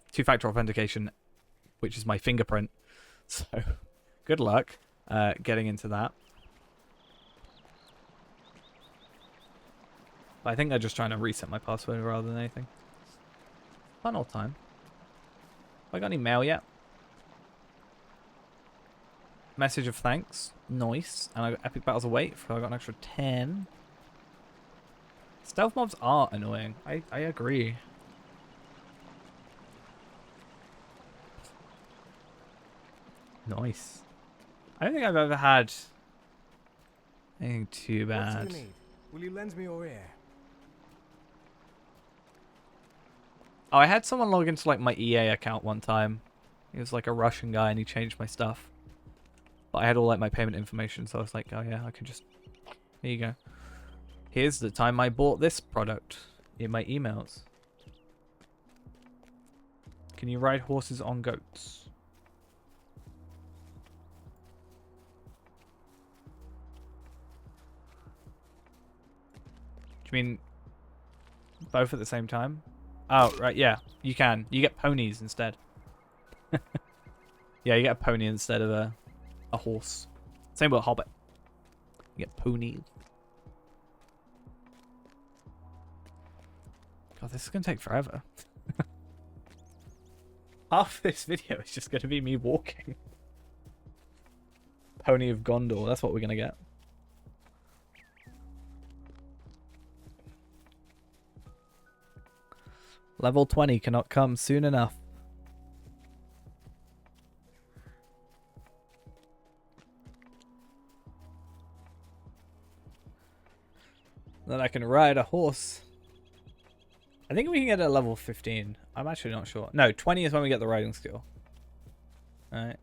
authentication, which is my fingerprint. So, good luck getting into that. But I think they're just trying to reset my password rather than anything. Fun old time. Have I got any mail yet? Message of thanks. Nice. And I got epic battles await, so I got an extra 10. Stealth mobs are annoying. I agree. Nice. I don't think I've ever had anything too bad. What do you need? Will you lend me your ear? Oh, I had someone log into like my EA account one time. He was like a Russian guy and he changed my stuff. But I had all like my payment information, so I was like, oh yeah, I can just... Here you go. Here's the time I bought this product in my emails. Can you ride horses on goats? Do you mean both at the same time? Oh, right, yeah. You can. You get ponies instead. Yeah, you get a pony instead of a horse. Same with a hobbit. You get ponies. God, this is going to take forever. Half this video is just going to be me walking. Pony of Gondor. That's what we're going to get. Level 20 cannot come soon enough. Then I can ride a horse. I think we can get it at level 15. I'm actually not sure. No, 20 is when we get the riding skill. Alright.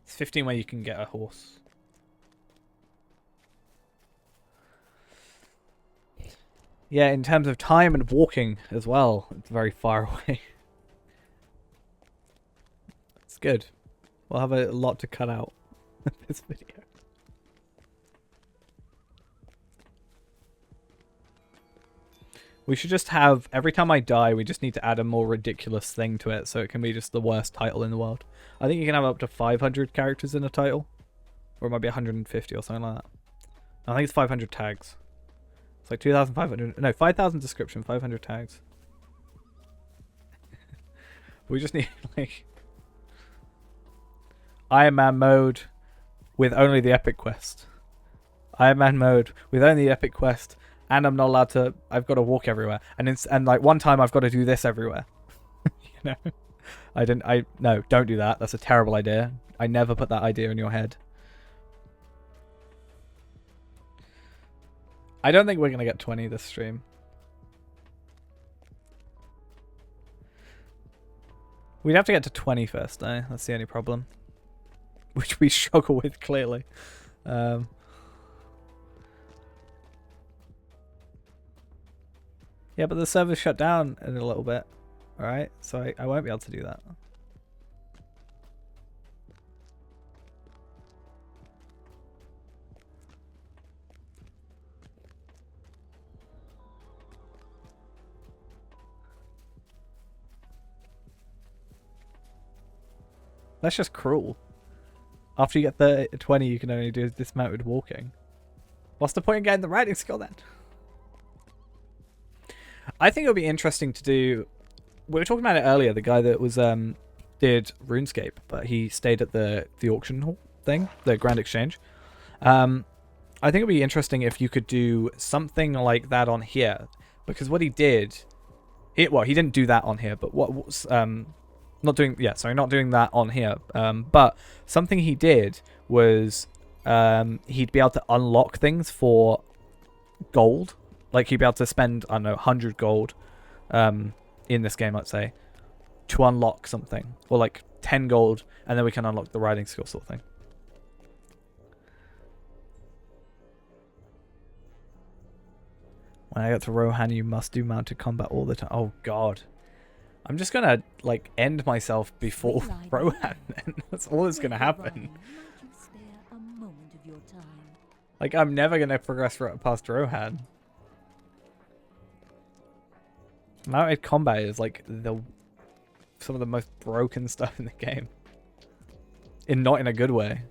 It's 15 when you can get a horse. Yeah, in terms of time and walking as well, it's very far away. It's good. We'll have a lot to cut out in this video. We should just have, every time I die, we just need to add a more ridiculous thing to it so it can be just the worst title in the world. I think you can have up to 500 characters in a title. Or it might be 150 or something like that. I think it's 500 tags. It's like 2,500, no, 5,000 description, 500 tags. We just need, like, Ironman mode with only the epic quest. Ironman mode with only the epic quest. And I'm not allowed to, I've got to walk everywhere. And like one time I've got to do this everywhere. You know? No, don't do that. That's a terrible idea. I never put that idea in your head. I don't think we're going to get 20 this stream. We'd have to get to 20 first, though. That's the only problem. Which we struggle with, clearly. Yeah, but the server's shut down in a little bit. Alright, so I won't be able to do that. That's just cruel. After you get 20, you can only do dismounted walking. What's the point in getting the riding skill then? I think it would be interesting to do. We were talking about it earlier. The guy that was did RuneScape, but he stayed at the auction hall thing, the Grand Exchange. I think it'd be interesting if you could do something like that on here, because what he did, he didn't do that on here, but what was not doing that on here. But something he did was he'd be able to unlock things for gold. Like he'd be able to spend, I don't know, 100 gold in this game, let's say, to unlock something, or like 10 gold, and then we can unlock the riding skill sort of thing. When I get to Rohan, you must do mounted combat all the time. Oh god. I'm just gonna, like, end myself before Rohan, then. That's all that's gonna happen. Like, I'm never gonna progress past Rohan. Mounted combat is, like, some of the most broken stuff in the game. Not in a good way.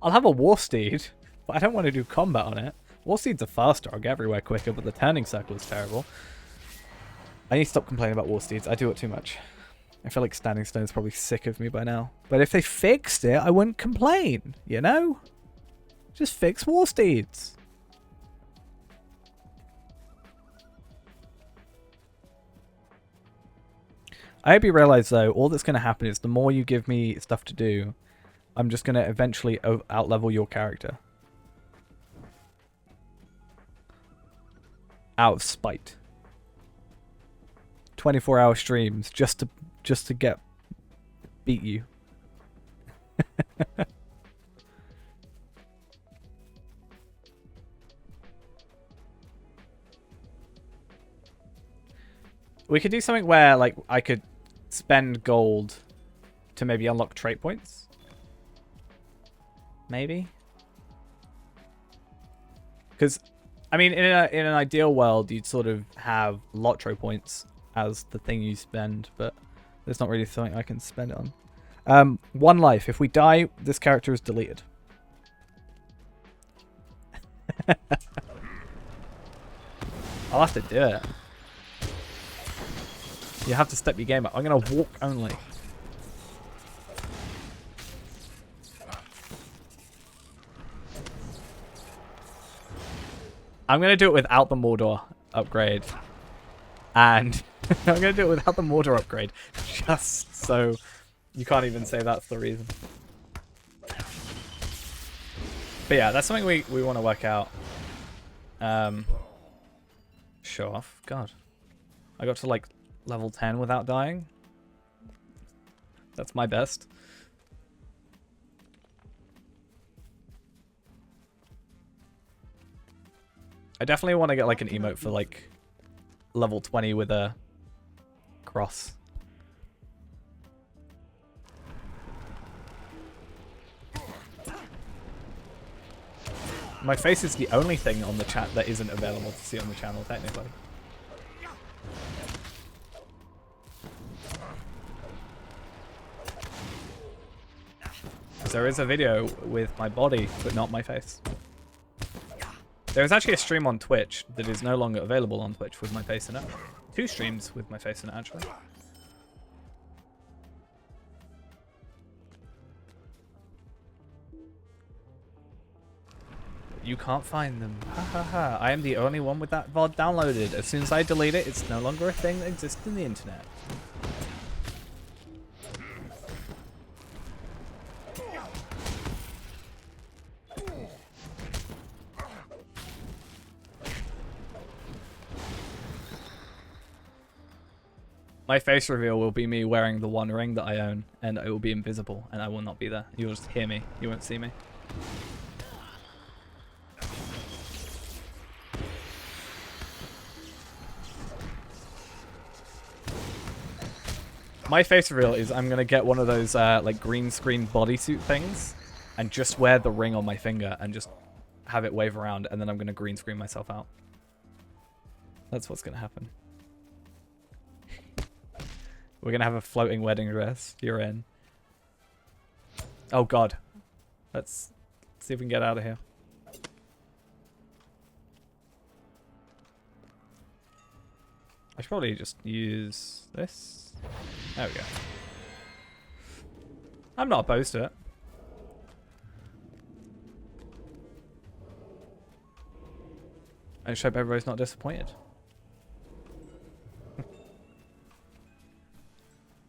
I'll have a war steed, but I don't want to do combat on it. War steeds are faster, I'll get everywhere quicker, but the turning circle is terrible. I need to stop complaining about war steeds. I do it too much. I feel like Standing Stone's probably sick of me by now. But if they fixed it, I wouldn't complain, you know? Just fix war steeds. I hope you realize, though, all that's going to happen is the more you give me stuff to do, I'm just going to eventually out-level your character. Out of spite. 24-hour streams just to beat you. We could do something where, like, I could spend gold to maybe unlock trait points. Maybe. Because, I mean, in an ideal world, you'd sort of have lottery points as the thing you spend, but there's not really something I can spend it on. 1 life. If we die, this character is deleted. I'll have to do it. You have to step your game up. I'm going to walk only. I'm going to do it without the Mordor upgrade. And I'm going to do it without the Mordor upgrade. Just so you can't even say that's the reason. But yeah, that's something we want to work out. Show off. God. I got to like level 10 without dying. That's my best. I definitely want to get like an emote for like level 20 with a cross. My face is the only thing on the chat that isn't available to see on the channel, technically. Because there is a video with my body, but not my face. There is actually a stream on Twitch that is no longer available on Twitch with my face in it. 2 streams with my face in it, actually. You can't find them. Ha ha ha. I am the only one with that VOD downloaded. As soon as I delete it, it's no longer a thing that exists in the internet. My face reveal will be me wearing the one ring that I own, and it will be invisible, and I will not be there. You'll just hear me. You won't see me. My face reveal is I'm going to get one of those like green screen bodysuit things and just wear the ring on my finger and just have it wave around, and then I'm going to green screen myself out. That's what's going to happen. We're going to have a floating wedding dress. You're in. Oh, God. Let's see if we can get out of here. I should probably just use this. There we go. I'm not opposed to it. I just hope everybody's not disappointed.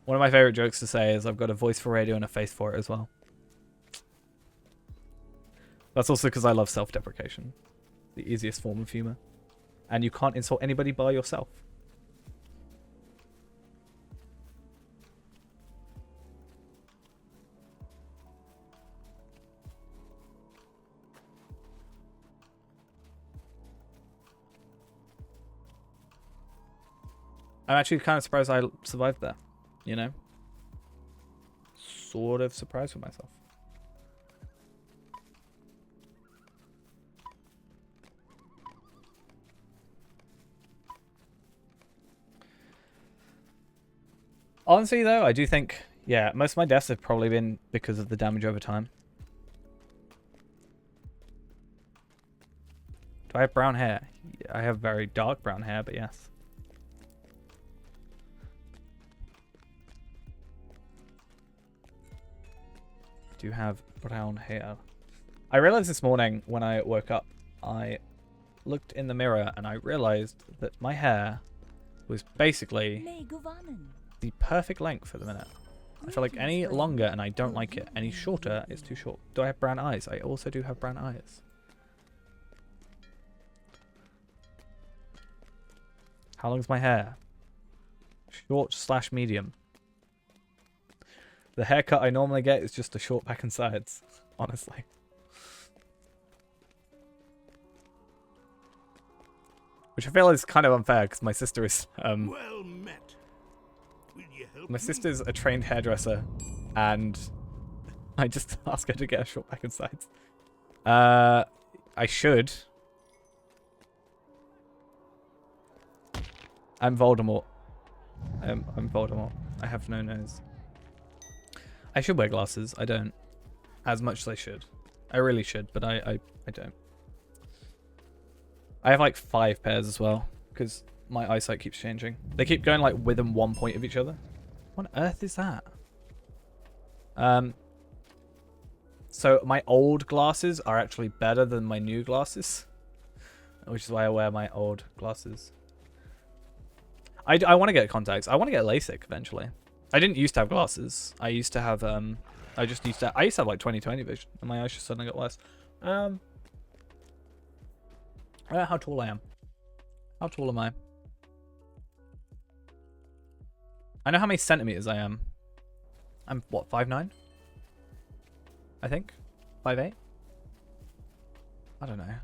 One of my favorite jokes to say is I've got a voice for radio and a face for it as well. That's also because I love self-deprecation. The easiest form of humor. And you can't insult anybody by yourself. I'm actually kind of surprised I survived there, you know? Sort of surprised with myself. Honestly, though, I do think, yeah, most of my deaths have probably been because of the damage over time. Do I have brown hair? I have very dark brown hair, but yes. Do have brown hair. I realized this morning when I woke up, I looked in the mirror and I realized that my hair was basically the perfect length for the minute. I feel like any longer and I don't like it. Any shorter, it's too short. Do I have brown eyes? I also do have brown eyes. How long's my hair? Short / medium. The haircut I normally get is just a short back and sides, honestly. Which I feel is kind of unfair because my sister is Well met. Will you help my sister's a trained hairdresser, and I just ask her to get a short back and sides. I should. I'm Voldemort. I'm Voldemort. I have no nose. I should wear glasses. I don't. As much as I should. I really should, but I don't. I have like 5 pairs as well, because my eyesight keeps changing. They keep going like within 1 point of each other. What on earth is that? So my old glasses are actually better than my new glasses, which is why I wear my old glasses. I want to get contacts. I want to get LASIK eventually. I didn't used to have glasses. I used to have I used to have like 20/20 vision, and my eyes just suddenly got worse. I don't know how tall I am. How tall am I? I know how many centimeters I am. I'm what, 5'9"? I think 5'8". I don't know.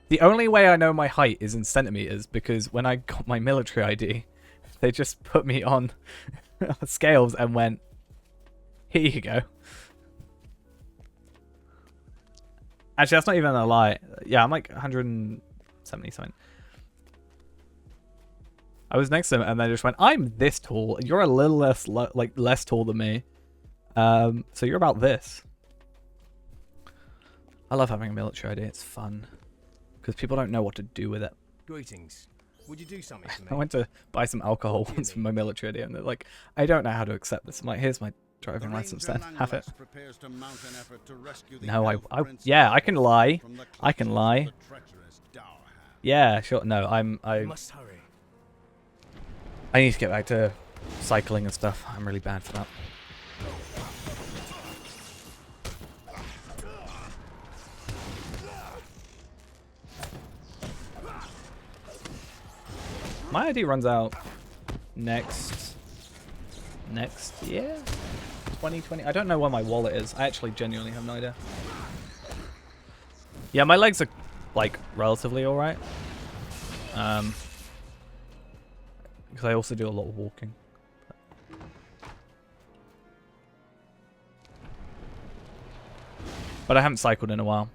The only way I know my height is in centimeters because when I got my military ID, they just put me on scales and went, here you go. Actually, that's not even a lie. Yeah, I'm like 170 something. I was next to them and they just went, I'm this tall. You're a little less less tall than me. So you're about this. I love having a military ID. It's fun. Because people don't know what to do with it. Greetings. Would you do something for me? I went to buy some alcohol once for my military ID and they're like, I don't know how to accept this. I'm like, here's my driving license then. Have it. No, yeah, I can lie. I can lie. Yeah, sure. No, I must hurry. I need to get back to cycling and stuff. I'm really bad for that. My ID runs out next year? 2020? I don't know where my wallet is. I actually genuinely have no idea. Yeah, my legs are, like, relatively alright. Because I also do a lot of walking. But but I haven't cycled in a while.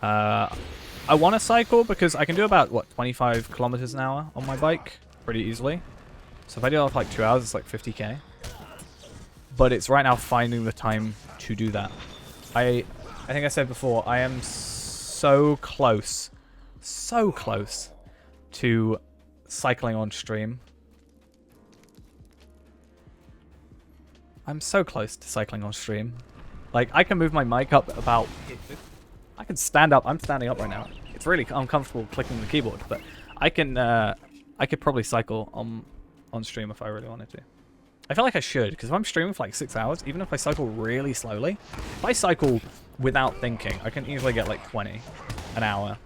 I want to cycle because I can do about, what, 25 kilometers an hour on my bike pretty easily. So if I do it for like 2 hours, it's like 50k. But it's right now finding the time to do that. I think I said before, I am so close to cycling on stream. I'm so close to cycling on stream. Like, I can move my mic up about... I can stand up. I'm standing up right now. It's really uncomfortable clicking the keyboard, but I can... I could probably cycle on stream if I really wanted to. I feel like I should, because if I'm streaming for like 6 hours, even if I cycle really slowly, if I cycle without thinking, I can easily get like 20 an hour.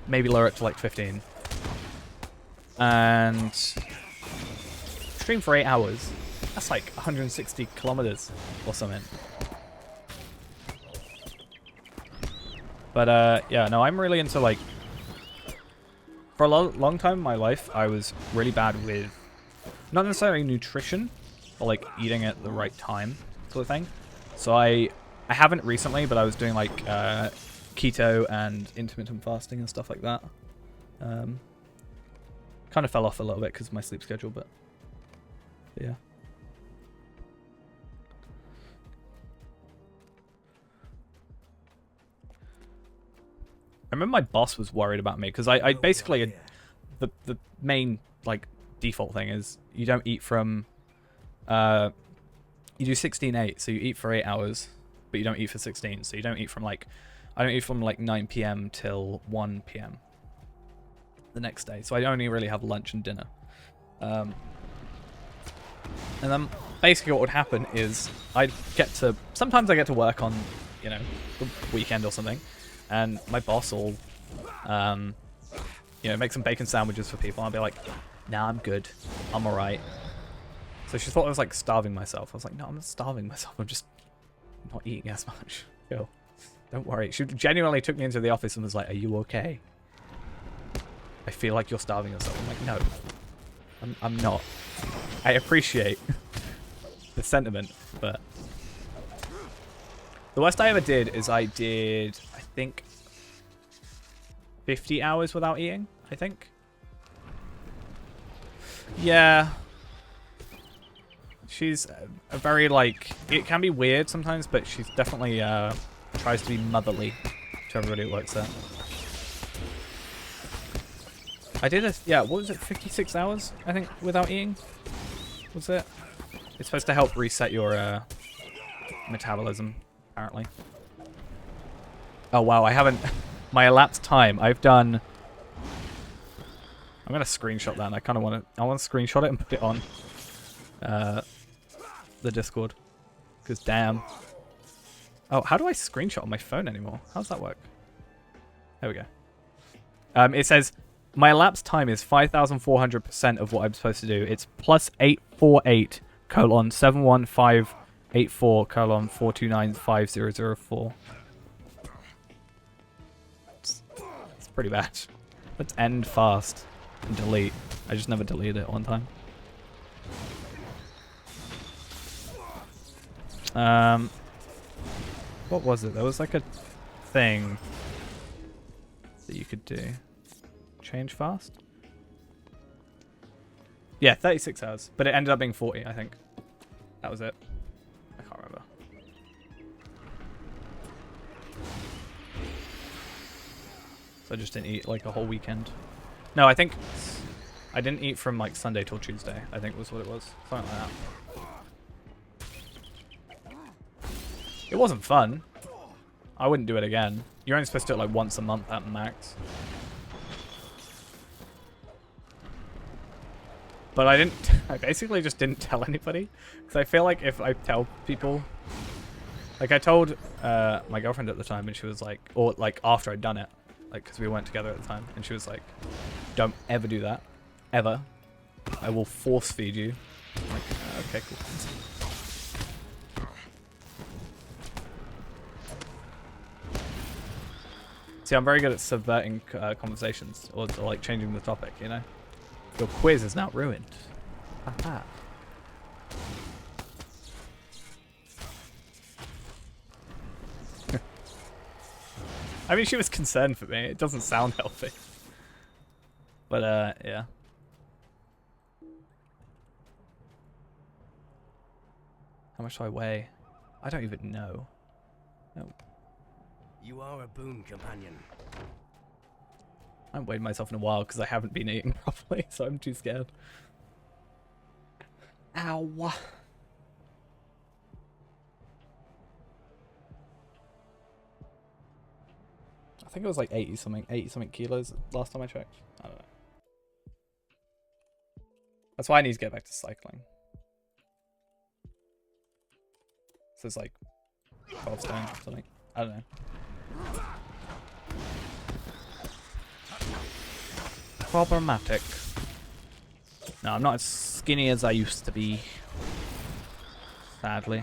Maybe lower it to like 15. And stream for 8 hours. That's like 160 kilometers or something. But yeah, no, I'm really into like... For a long time in my life, I was really bad with not necessarily nutrition, but like eating at the right time sort of thing. So I haven't recently, but I was doing like keto and intermittent fasting and stuff like that. Kind of fell off a little bit because of my sleep schedule, but yeah. I remember my boss was worried about me because I basically the main like default thing is you don't eat from you do 16-8, so you eat for 8 hours, but you don't eat for 16. So you don't eat from like I don't eat from like 9 p.m. till 1 p.m. the next day. So I only really have lunch and dinner. And then basically what would happen is sometimes I get to work on, you know, the weekend or something. And my boss will, you know, make some bacon sandwiches for people. I'll be like, nah, I'm good. I'm alright. So she thought I was like starving myself. I was like, no, I'm not starving myself. I'm just not eating as much. Yo, don't worry. She genuinely took me into the office and was like, are you okay? I feel like you're starving yourself. I'm like, no, I'm not. I appreciate the sentiment, but... The worst I ever did is I did, I think, 50 hours without eating, I think. Yeah. She's a very, like, it can be weird sometimes, but she's definitely tries to be motherly to everybody who works there. I did what was it, 56 hours, I think, without eating? Was it? It's supposed to help reset your metabolism. Apparently. Oh wow, I haven't... My elapsed time, I've done... I'm gonna screenshot that, and I kind of want to... I want to screenshot it and put it on the Discord. Because damn. Oh, how do I screenshot on my phone anymore? How does that work? There we go. It says, my elapsed time is 5,400% of what I'm supposed to do. It's plus 848 colon 715 84 colon 429 5004. It's pretty bad. Let's end fast and delete. I just never deleted it one time. What was it? There was like a thing that you could do. Change fast? Yeah, 36 hours. But it ended up being 40, I think. That was it. I can't remember. So I just didn't eat like a whole weekend. No, I think I didn't eat from like Sunday till Tuesday, I think was what it was. Something like that. It wasn't fun. I wouldn't do it again. You're only supposed to do it like once a month at max. But I basically just didn't tell anybody. Because I feel like if I tell people... Like I told my girlfriend at the time and she was like... Or like after I'd done it. Like because we weren't together at the time. And she was like, don't ever do that. Ever. I will force feed you. I'm like, okay, cool. See, I'm very good at subverting conversations. Or like changing the topic, you know? Your quiz is now ruined. Haha. I mean, she was concerned for me. It doesn't sound healthy. But, yeah. How much do I weigh? I don't even know. No. You are a boon companion. I haven't weighed myself in a while because I haven't been eating properly, so I'm too scared. Ow. I think it was like 80 something kilos last time I checked. I don't know. That's why I need to get back to cycling. So it's like 12 stone or something. I don't know. Problematic. No, I'm not as skinny as I used to be. Sadly.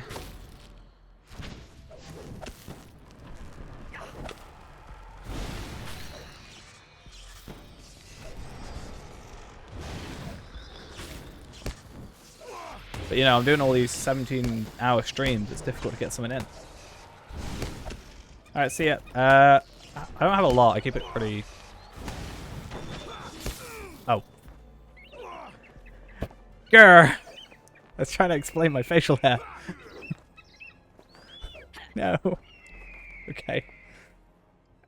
But you know, I'm doing all these 17-hour streams. It's difficult to get something in. Alright, see ya. I don't have a lot. I keep it pretty... Oh. Grr! I was trying to explain my facial hair. No. Okay.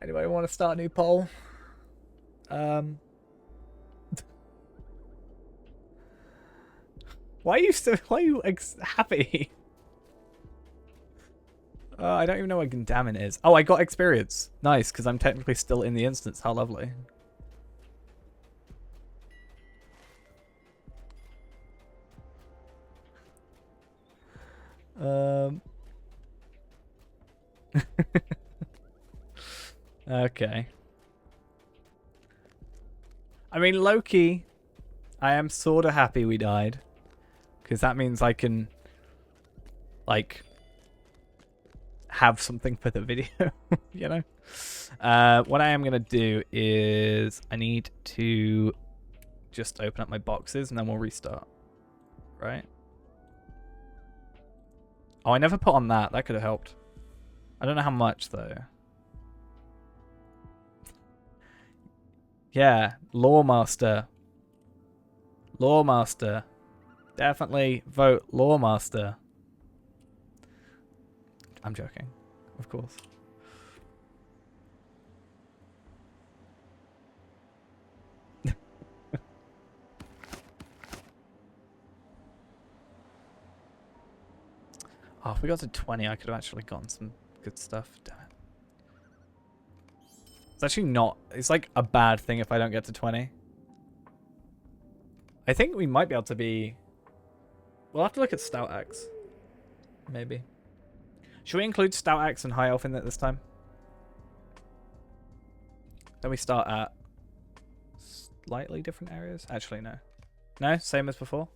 Anybody want to start a new poll? Why are you happy? I don't even know what Gundamon is. Oh, I got experience. Nice, because I'm technically still in the instance. How lovely. Okay. I mean, Loki, I am sort of happy we died. Because that means I can, like, have something for the video, you know? What I am going to do is I need to just open up my boxes and then we'll restart. Right? Oh, I never put on that. That could have helped. I don't know how much, though. Yeah, Lawmaster. Lawmaster. Definitely vote Lawmaster. I'm joking, of course. Oh, if we got to 20, I could have actually gotten some good stuff. Damn it. It's actually not... It's like a bad thing if I don't get to 20. I think we might be able to be... We'll have to look at Stout Axe. Maybe. Should we include Stout Axe and High Elf in it this time? Then we start at slightly different areas. Actually, no. No? Same as before?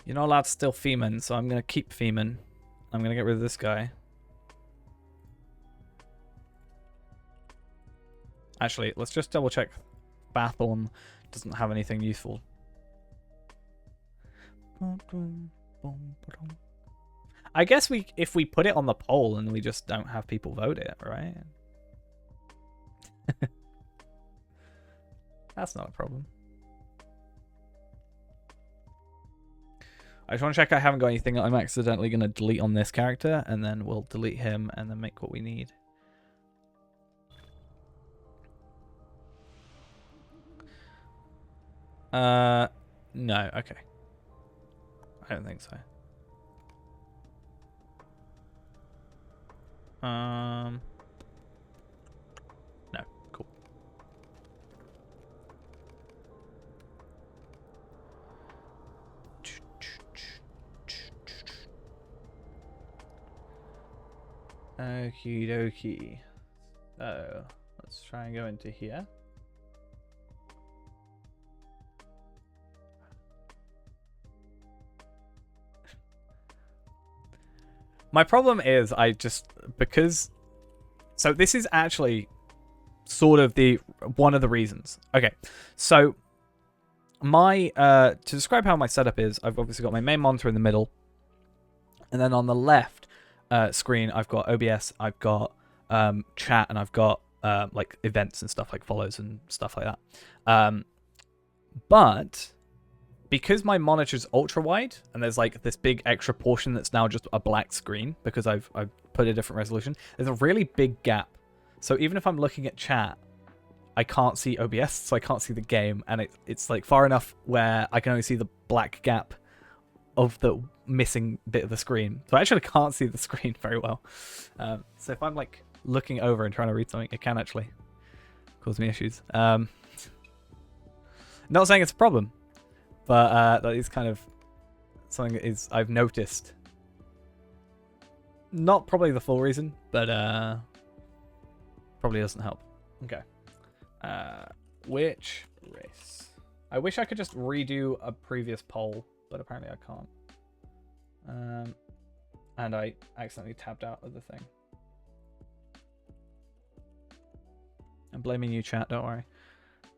You're not allowed to steal Feeman, so I'm going to keep Feeman. I'm going to get rid of this guy. Actually, let's just double check. Bathorn doesn't have anything useful. I guess if we put it on the poll and we just don't have people vote it, right? That's not a problem. I just want to check I haven't got anything that I'm accidentally going to delete on this character, and then we'll delete him and then make what we need. No, okay. I don't think so. No, cool. Okie dokie. So, let's try and go into here. My problem is because so this is actually sort of one of the reasons. Okay, so my to describe how my setup is, I've obviously got my main monitor in the middle, and then on the left screen, I've got OBS, I've got chat, and I've got like events and stuff like follows and stuff like that. But because my monitor's ultra wide and there's like this big extra portion that's now just a black screen because I've put a different resolution, there's a really big gap. So even if I'm looking at chat, I can't see OBS, so I can't see the game, and it's like far enough where I can only see the black gap of the missing bit of the screen. So I actually can't see the screen very well. So if I'm like looking over and trying to read something, it can actually cause me issues. Not saying it's a problem, but that is kind of something that is I've noticed. Not probably the full reason, but probably doesn't help. Okay. Which race? I wish I could just redo a previous poll, but apparently I can't. And I accidentally tabbed out of the thing. I'm blaming you, chat, don't worry.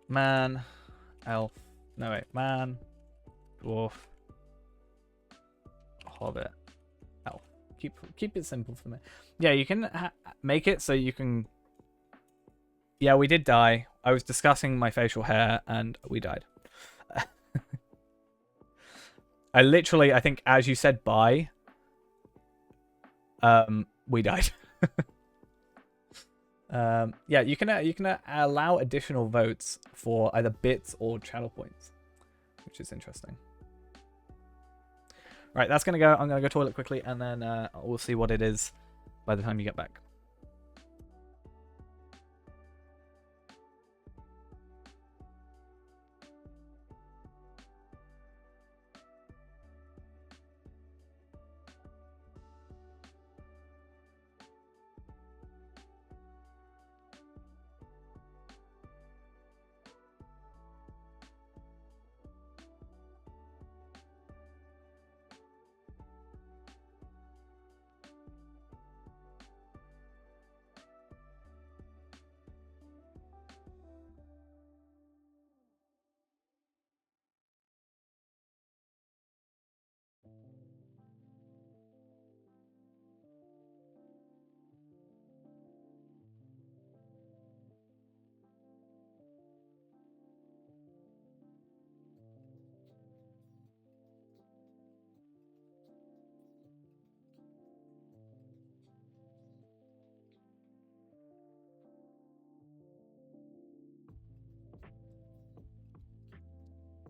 Man, elf. No, wait. Man, dwarf, hobbit, elf. Keep it simple for me. Yeah, you can make it so you can... Yeah, we did die. I was discussing my facial hair, and we died. I think as you said bye, we died. Yeah, you can allow additional votes for either bits or channel points, which is interesting. Right, that's gonna go. I'm gonna go toilet quickly, and then we'll see what it is by the time you get back.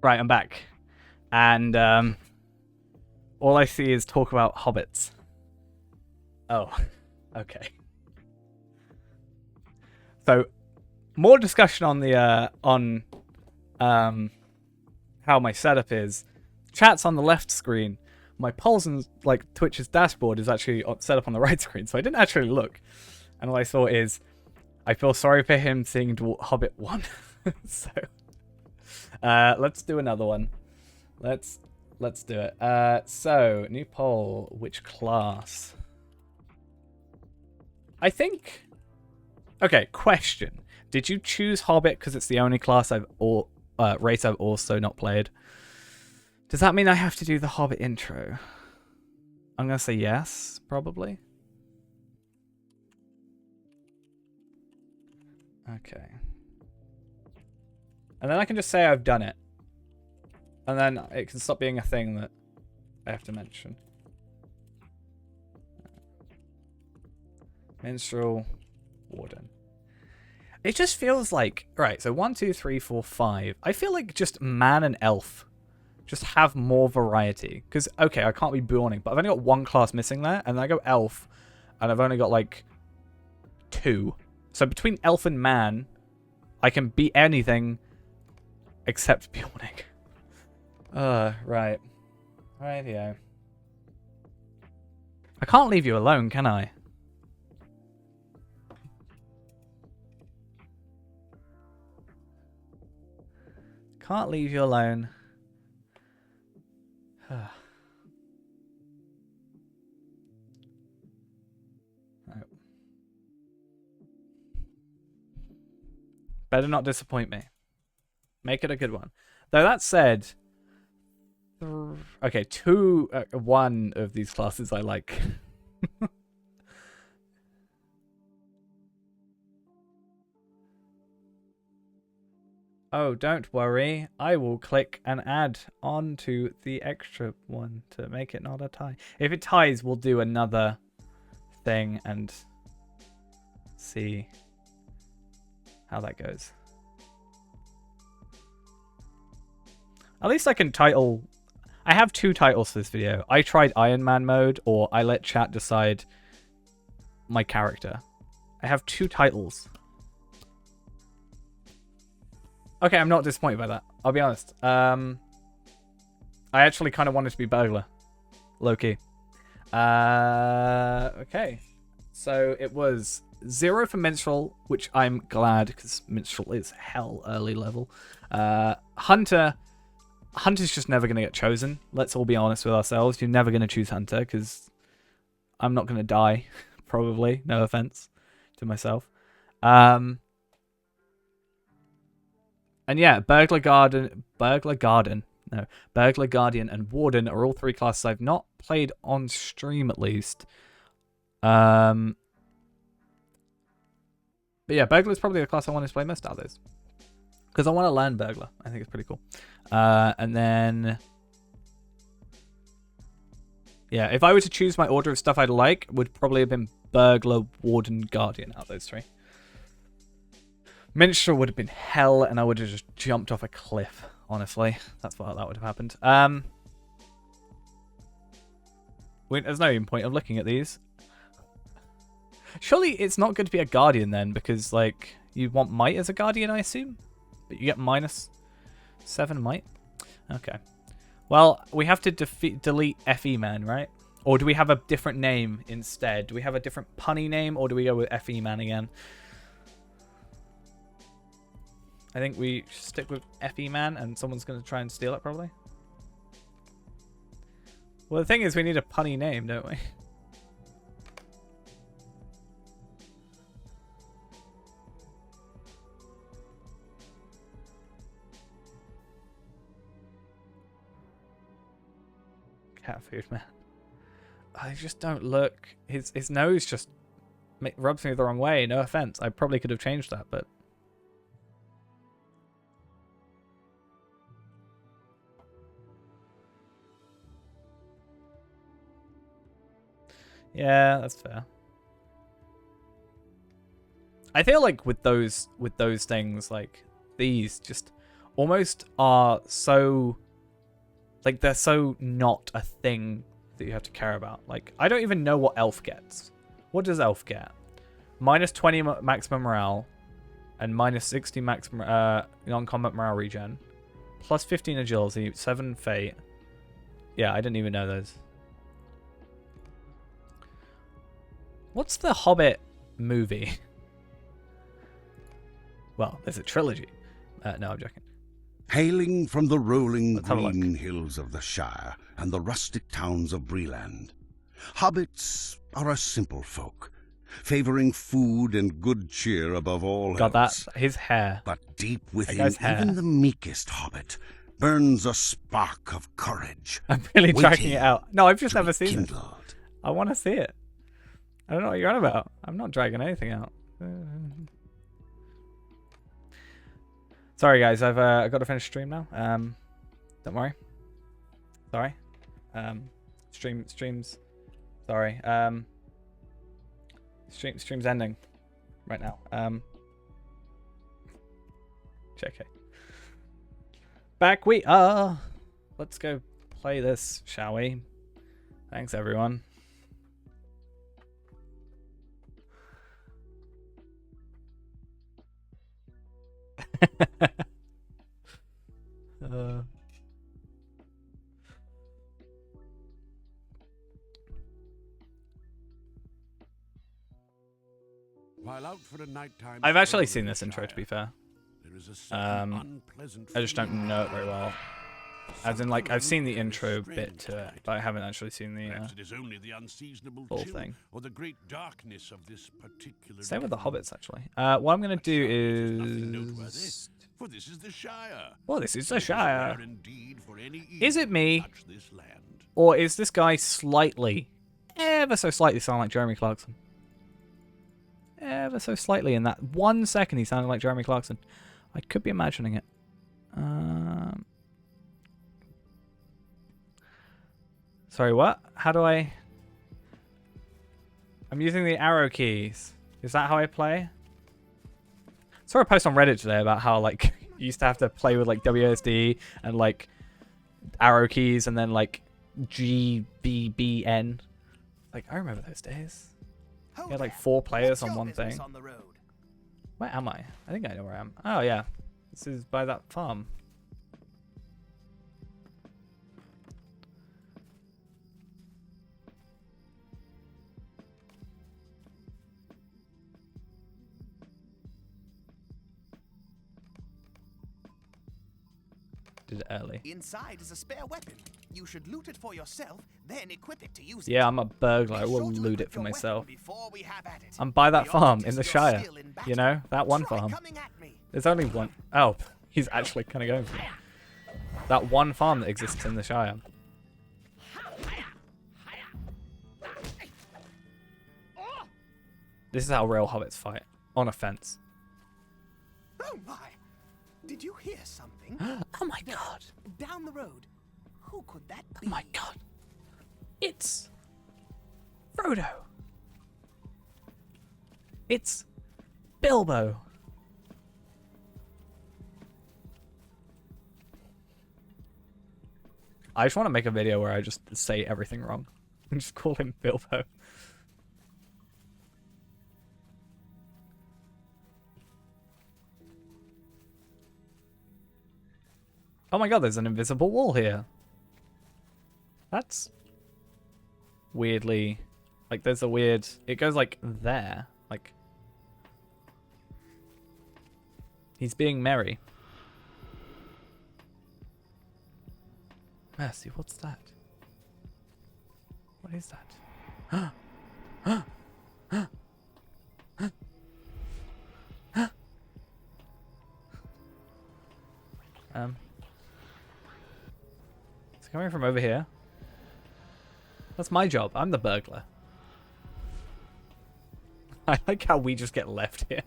Right, I'm back. And all I see is talk about hobbits. Oh, okay. So, more discussion on the how my setup is. Chat's on the left screen. My polls and like Twitch's dashboard is actually set up on the right screen, so I didn't actually look. And all I saw is, I feel sorry for him seeing Hobbit 1. So... let's do another one. Let's do it. So, new poll. Which class? I think... Okay, question. Did you choose Hobbit because it's the only class race I've also not played? Does that mean I have to do the Hobbit intro? I'm going to say yes, probably. Okay. And then I can just say I've done it. And then it can stop being a thing that I have to mention. Minstrel, Warden. It just feels like... Right, so 1, 2, 3, 4, 5. I feel like just man and elf just have more variety. Because, okay, I can't be Bjorning, but I've only got one class missing there. And then I go elf, and I've only got, like, 2. So between elf and man, I can be anything... except Bjorning. Right. Rightio. I can't leave you alone, can I? Can't leave you alone. No. Better not disappoint me. Make it a good one. Though that said, okay, one of these classes I like. Oh, don't worry. I will click and add onto the extra one to make it not a tie. If it ties, we'll do another thing and see how that goes. At least I can title... I have 2 titles for this video. I tried Ironman mode, or I let chat decide my character. I have 2 titles. Okay, I'm not disappointed by that. I'll be honest. I actually kind of wanted to be burglar. Low-key. Okay. So it was 0 for minstrel, which I'm glad, because minstrel is hell early level. Hunter. Hunter's just never going to get chosen. Let's all be honest with ourselves. You're never going to choose Hunter, because I'm not going to die, probably. No offense to myself. And yeah, Burglar Guardian, and Warden are all 3 classes I've not played on stream, at least. But yeah, Burglar is probably the class I want to play most out of those. Because I want to learn Burglar. I think it's pretty cool. And then... yeah, if I were to choose my order of stuff I'd like, it would probably have been Burglar, Warden, Guardian out of those 3. Minstrel would have been hell, and I would have just jumped off a cliff, honestly. That's what that would have happened. Wait, there's no even point of looking at these. Surely it's not good to be a Guardian then, because, like, you want Might as a Guardian, I assume? But you get -7 Might? Okay. Well, we have to delete FE Man, right? Or do we have a different name instead? Do we have a different punny name, or do we go with FE Man again? I think we stick with FE Man, and someone's going to try and steal it, probably. Well, the thing is, we need a punny name, don't we? Cat food man. I just don't look. His nose just rubs me the wrong way. No offense. I probably could have changed that, but... yeah, that's fair. I feel like with those things, like these just almost are so, like, they're so not a thing that you have to care about. Like, I don't even know what elf gets. What does elf get? -20 maximum morale and -60 maximum non-combat morale regen, +15 agility, 7 fate. Yeah, I didn't even know those. What's the Hobbit movie? Well, there's a trilogy. No, I'm joking. Hailing from the rolling Let's have a green hills of the Shire and the rustic towns of Breland, hobbits are a simple folk, favouring food and good cheer above all God, else. that his hair. But deep within guy's hair. even the meekest hobbit burns a spark of courage. I'm really tracking waiting it out. No, I've just to never be seen it. kindled. I want to see it. I don't know what you're on about. I'm not dragging anything out. Sorry, guys. I've got to finish stream now. Don't worry. Sorry. Streams. Sorry. Stream's ending right now. JK. Back we are. Let's go play this, shall we? Thanks, everyone. While out for a nighttime I've actually stroll seen in this the intro, to Shire, be fair. there is a certain unpleasant I just don't feeling know it very well. As in, like, I've seen the intro Something bit to it, strange but I haven't actually seen the Perhaps it is only the unseasonable full chill thing. or the great darkness of this particular Same with the day. hobbits, actually. What I'm going to But do surely 'tis nothing noteworthy, is... for this is the Shire. Well, this is the It Shire. rare indeed for any Is it evil to me? touch this land. Or is this guy slightly, ever so slightly sound like Jeremy Clarkson? Ever so slightly in that 1 second he sounded like Jeremy Clarkson. I could be imagining it. Sorry, what? How do I... I'm using the arrow keys. Is that how I play? Saw a post on Reddit today about how, like, you used to have to play with, like, WSD and, like, arrow keys and then, like, GBBN. Like, I remember those days. You had, like, 4 players on one thing. On the road? Where am I? I think I know where I am. Oh, yeah. This is by that farm. Did it early. Inside is a spare weapon. You should loot it for yourself, then equip it to use it. Yeah, I'm a burglar. I Be will sure to loot equip it for your myself. weapon before we have at it. I'm by that We farm ought to in the test your Shire. skill in You battle. know? That one Try farm. coming at me. There's only one. Oh, he's actually kind of going for it. That one farm that exists in the Shire. This is how real hobbits fight. On a fence. Oh my! Did you hear something? Oh my god. Down the road. Who could that be? Oh my god. It's Frodo. It's Bilbo. I just want to make a video where I just say everything wrong and just call him Bilbo. Oh my god, there's an invisible wall here. That's weirdly... Like, there's a weird... It goes, like, there. Like... He's being merry. Mercy, what's that? What is that? It's coming from over here. That's my job. I'm the burglar. I like how we just get left here.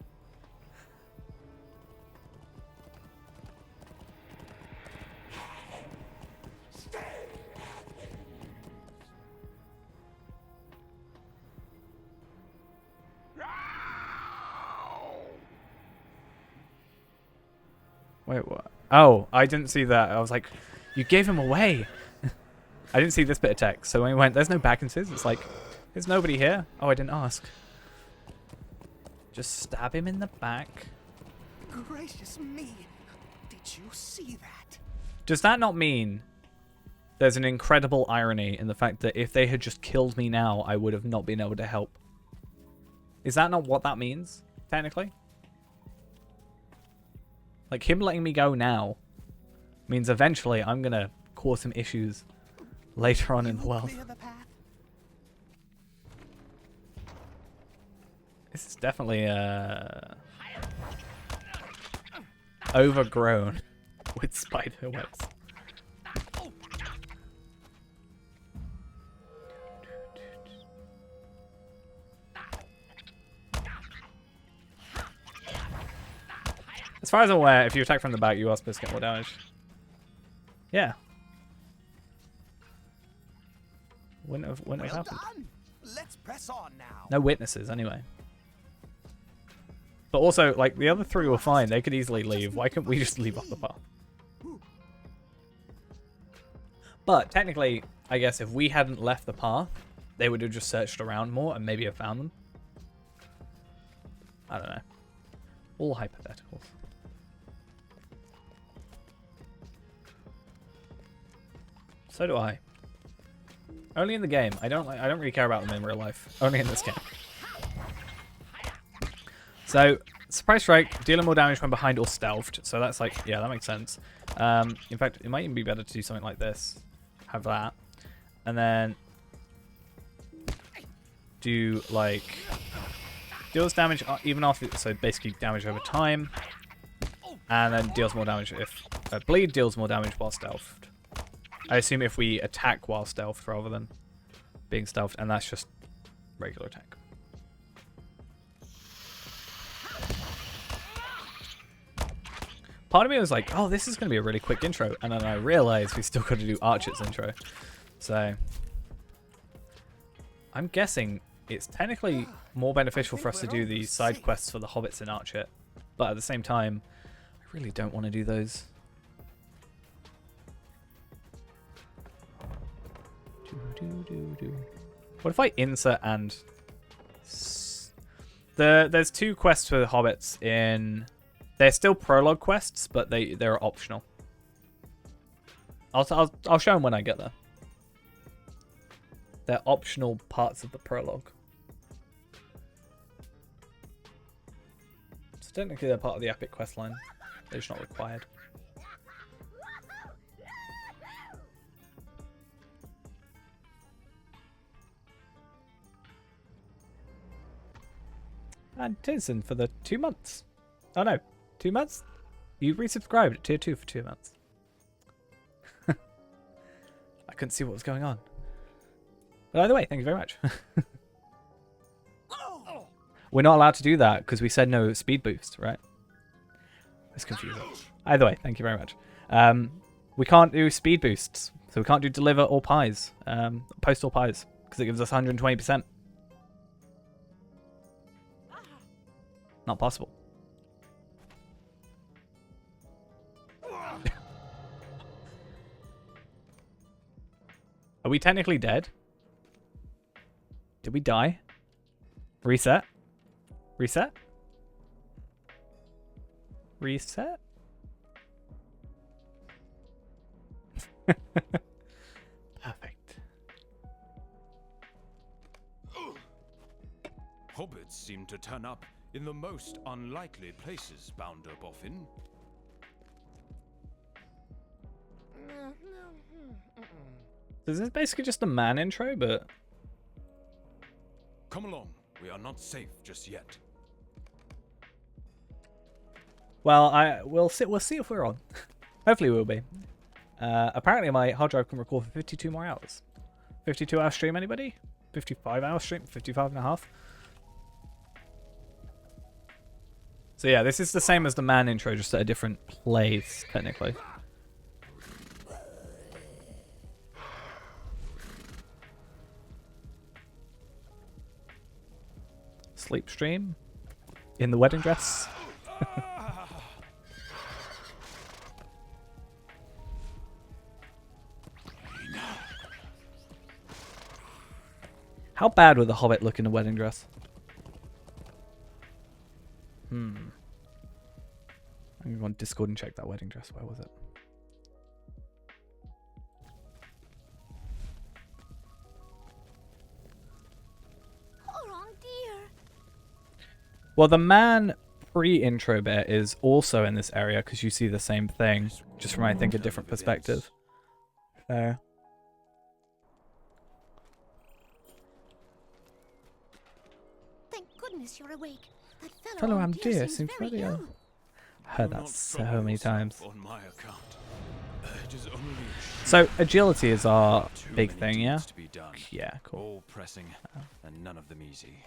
Wait, what? Oh, I didn't see that. I was like, you gave him away. I didn't see this bit of text. So when we went, there's no Bagginses. It's like, there's nobody here. Oh, I didn't ask. Just stab him in the back. Gracious me! Did you see that? Does that not mean there's an incredible irony in the fact that if they had just killed me now, I would have not been able to help? Is that not what that means, technically? Like, him letting me go now means eventually I'm going to cause some issues later on in the world. Clear the path? This is definitely overgrown with spider webs. As far as I'm aware, if you attack from the back, you are supposed to get more damage. Yeah. Wouldn't have Well happened. done. Let's press on now. No witnesses, anyway. But also, like, the other 3 were fine. They could easily leave. Why couldn't we just leave off the path? But, technically, I guess if we hadn't left the path, they would have just searched around more and maybe have found them. I don't know. All hypotheticals. So do I. Only in the game. I don't really care about them in real life. Only in this game. So, Surprise Strike, dealing more damage when behind or stealthed. So that's like, yeah, that makes sense. In fact, it might even be better to do something like this. Have that. And then do like deals damage even after, so basically damage over time. And then deals more damage if bleed deals more damage while stealthed. I assume if we attack while stealthed rather than being stealthed, and that's just regular attack. part of me was like, oh, this is going to be a really quick intro. And then I realized we still got to do Archer's intro. So I'm guessing it's technically more beneficial for us to do the side quests for the hobbits in Archer. But at the same time, I really don't want to do those. What if I insert and... There's 2 quests for the hobbits in... They're still prologue quests, but they're optional. I'll show them when I get there. They're optional parts of the prologue. So technically they're part of the epic quest line. They're just not required. And Tinson for the 2 months. Oh no, 2 months? You resubscribed at tier 2 for 2 months. I couldn't see what was going on. But either way, thank you very much. We're not allowed to do that because we said no speed boost, right? It's confusing. Either way, thank you very much. We can't do speed boosts, so we can't do deliver or pies, post or pies, because it gives us 120%. Not possible. Are we technically dead? Did we die? Reset? Reset? Reset? Perfect. Hobbits seem to turn up in the most unlikely places, Bounder Boffin. This is basically just a man intro, but... Come along, we are not safe just yet. Well, we'll see if we're on. Hopefully we'll be. Apparently my hard drive can record for 52 more hours. 52 hour stream, anybody? 55 hour stream? 55 and a half? So yeah, this is the same as the man intro, just at a different place, technically. Sleep stream? In the wedding dress? How bad would the Hobbit look in a wedding dress? I'm going to go on Discord and check that wedding dress. Where was it? Oh dear. Well, the man pre-intro bit is also in this area because you see the same thing, just from, I think, a different perspective. So... Thank goodness you're awake. That Fellow on am dear dear seems seems very very ill. ill. Heard that so many times. On my account. It is only So agility is our big thing, yeah? to be done. Yeah, cool. All pressing, and none of them easy.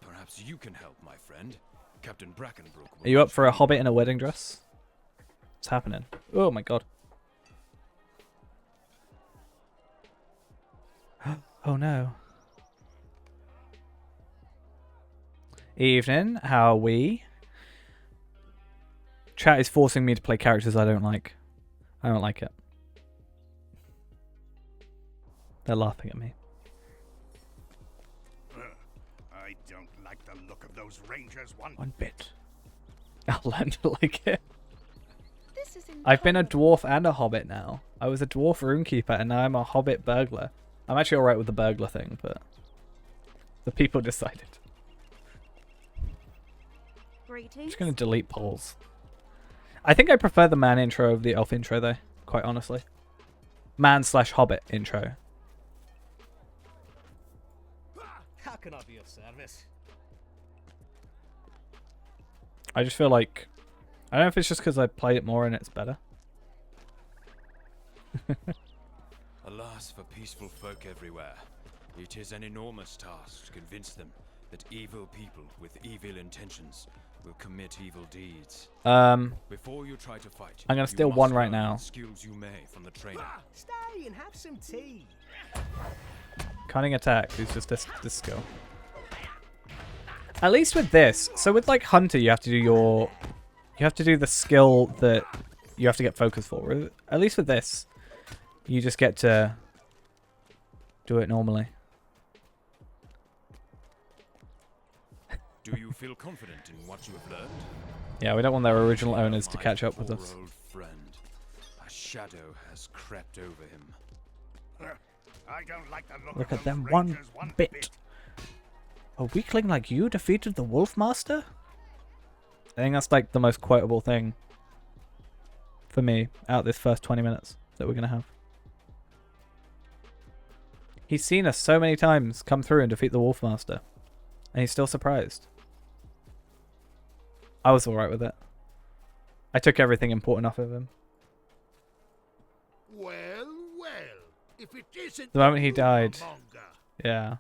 Perhaps you can help, my friend. Captain Brackenbrook. Are you up for a Hobbit in a wedding dress? What's happening? Oh my god. Oh no. Evening, how are we? Chat is forcing me to play characters I don't like. I don't like it. They're laughing at me. I don't like the look of those rangers One bit. I'll learn to like it. This is I've been a intolerable. dwarf and a hobbit now. I was a dwarf runekeeper and now I'm a hobbit burglar. I'm actually alright with the burglar thing, but the people decided. I'm Greetings. just going to delete polls. I think I prefer the man intro over the elf intro though, quite honestly. Man/hobbit intro. How can I be of service? I just feel like... I don't know if it's just because I played it more and it's better. Alas for peaceful folk everywhere. It is an enormous task to convince them that evil people with evil intentions will commit evil deeds. Before you try to fight, I'm gonna you steal must one right learn now. what skills you may from the trainer. Stay and have some tea. Cunning attack is just this skill. At least with this, so with like Hunter, you have to do the skill that you have to get focus for. At least with this, you just get to do it normally. Do you feel confident in what you have learned? Yeah, we don't want their original owners to My catch up with poor us. old friend. A shadow has crept over him. I don't like the Look of at those them one rangers one bit. A weakling like you defeated the Wolf Master? I think that's like the most quotable thing for me out this first 20 minutes that we're going to have. He's seen us so many times come through and defeat the Wolf Master. And he's still surprised. I was alright with it. I took everything important off of him. Well, if it isn't The moment he died. Monger. Yeah.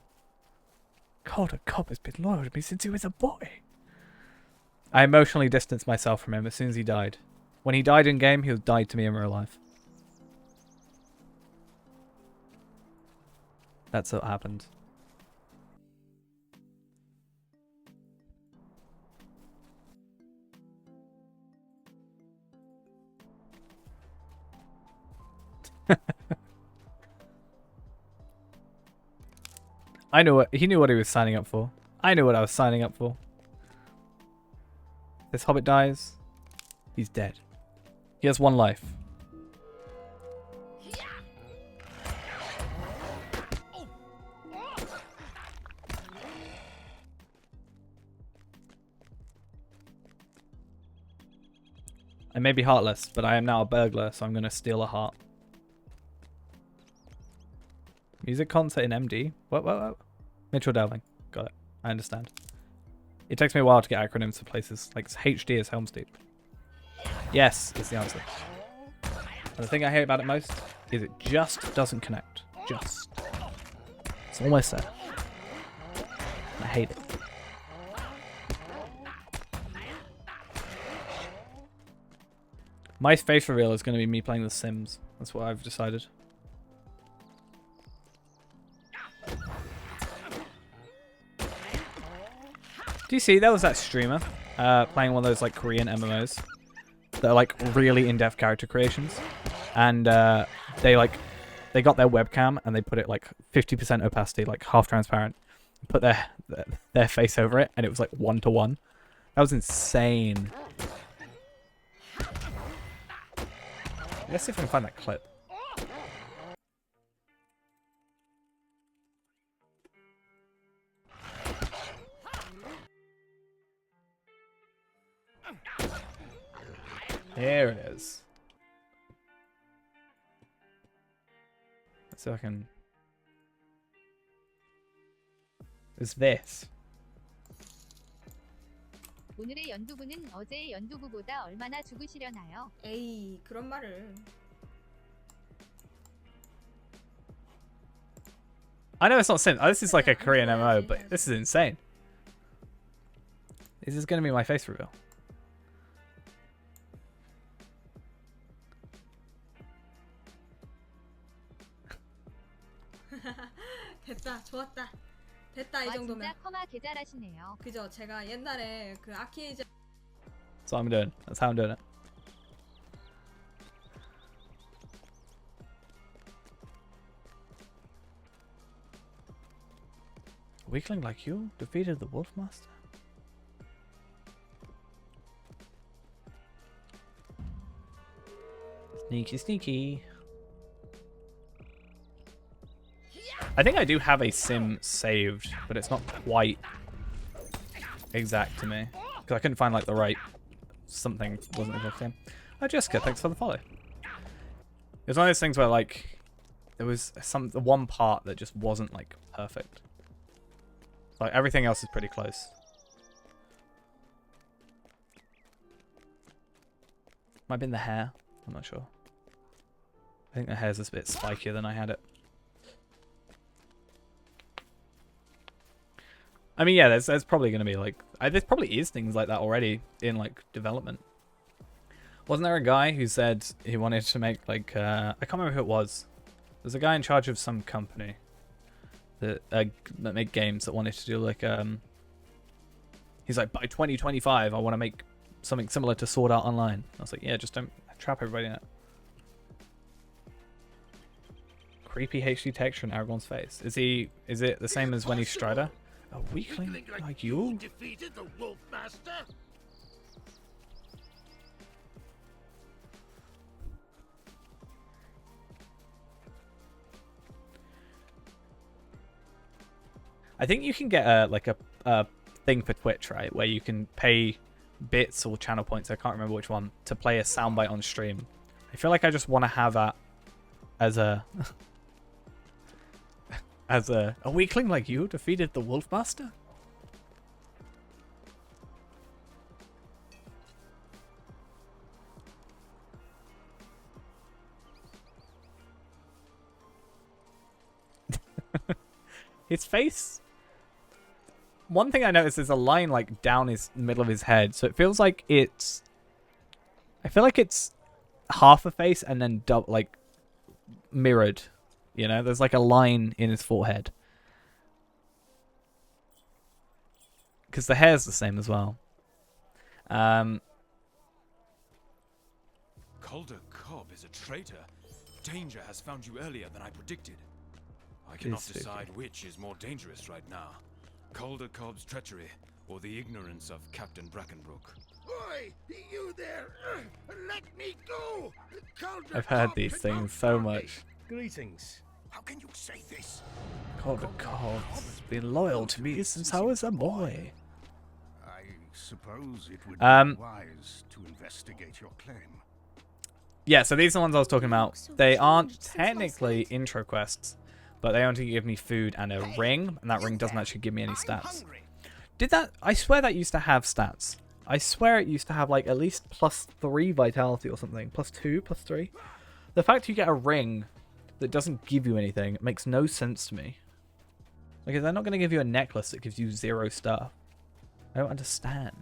God, a cop has been loyal to me since he was a boy. I emotionally distanced myself from him as soon as he died. When he died in game, he died to me in real life. That's what happened. I knew what he knew what he was signing up for. I knew what I was signing up for. This hobbit dies. He's dead. He has one life. I may be heartless, but I am now a burglar, so I'm going to steal a heart. Music concert in MD? What? Mitchell Delving. Got it. I understand. It takes me a while to get acronyms for places. Like HD is Helm's Deep. Yes, is the answer. And the thing I hate about it most is it just doesn't connect. Just. It's almost there. I hate it. My face reveal is going to be me playing The Sims. That's what I've decided. Do you see, there was that streamer playing one of those like Korean MMOs that are like really in-depth character creations, and they got their webcam and they put it like 50% opacity, like half transparent, put their face over it, and it was like 1-to-1. That was insane. Let's see if I can find that clip. There it is. Let's see if I can... It's this. 오늘의 연두부는 어제의 연두부보다 얼마나 죽으시려나요? 에이, 그런 말을. I know it's not Sim. This is like a Korean MMO, but this is insane. This is going to be my face reveal. 됐다, 좋았다. 됐다, 이 정도면. 진짜 커마 개잘하시네요. 그죠, 제가 옛날에 그 아키즈. That's what I'm doing. That's how I'm doing it. A weakling like you defeated the Wolf Master? Sneaky, sneaky. I think I do have a sim saved, but it's not quite exact to me. Because I couldn't find like the right something wasn't exact in. Oh, Jessica, thanks for the follow. It was one of those things where like there was the one part that just wasn't like perfect. Like everything else is pretty close. Might have been the hair. I'm not sure. I think the hair's a bit spikier than I had it. I mean, yeah, there's probably going to be like There probably is things like that already in like development. Wasn't there a guy who said he wanted to make like I can't remember who it was. There's a guy in charge of some company that make games that wanted to do like he's like, by 2025 I want to make something similar to Sword Art Online. I was like, yeah, just don't trap everybody in it. Creepy HD texture in Aragorn's face. Is it the same as when he's Strider? A weakling like you? Defeated the Wolf Master? I think you can get like a thing for Twitch, right, where you can pay bits or channel points, I can't remember which one, to play a soundbite on stream. I feel like I just want to have that as a as a weakling like you defeated the Wolf Master. His face. One thing I noticed is a line like down his middle of his head, so it feels like it's. I feel like it's half a face and then like mirrored. You know, there's like a line in his forehead. Because the hair's the same as well. Calder Cobb is a traitor. Danger has found you earlier than I predicted. I cannot decide which is more dangerous right now. Calder Cobb's treachery or the ignorance of Captain Brackenbrook. Oi, you there! Let me go! Calder I've heard Cobb these could things not so harm me. much. Greetings. How can you say this? Calder Cobb's been loyal to me since I was a boy. I suppose it would be wise to investigate your claim. Yeah, so these are the ones I was talking about. They aren't technically intro quests, but they only give me food and a ring, and that ring doesn't actually give me any stats. Did that? I swear that used to have stats. I swear it used to have like at least +3 vitality or something. +2, +3. The fact you get a ring that doesn't give you anything makes no sense to me. Like, they're not going to give you a necklace that gives you 0 stuff. I don't understand.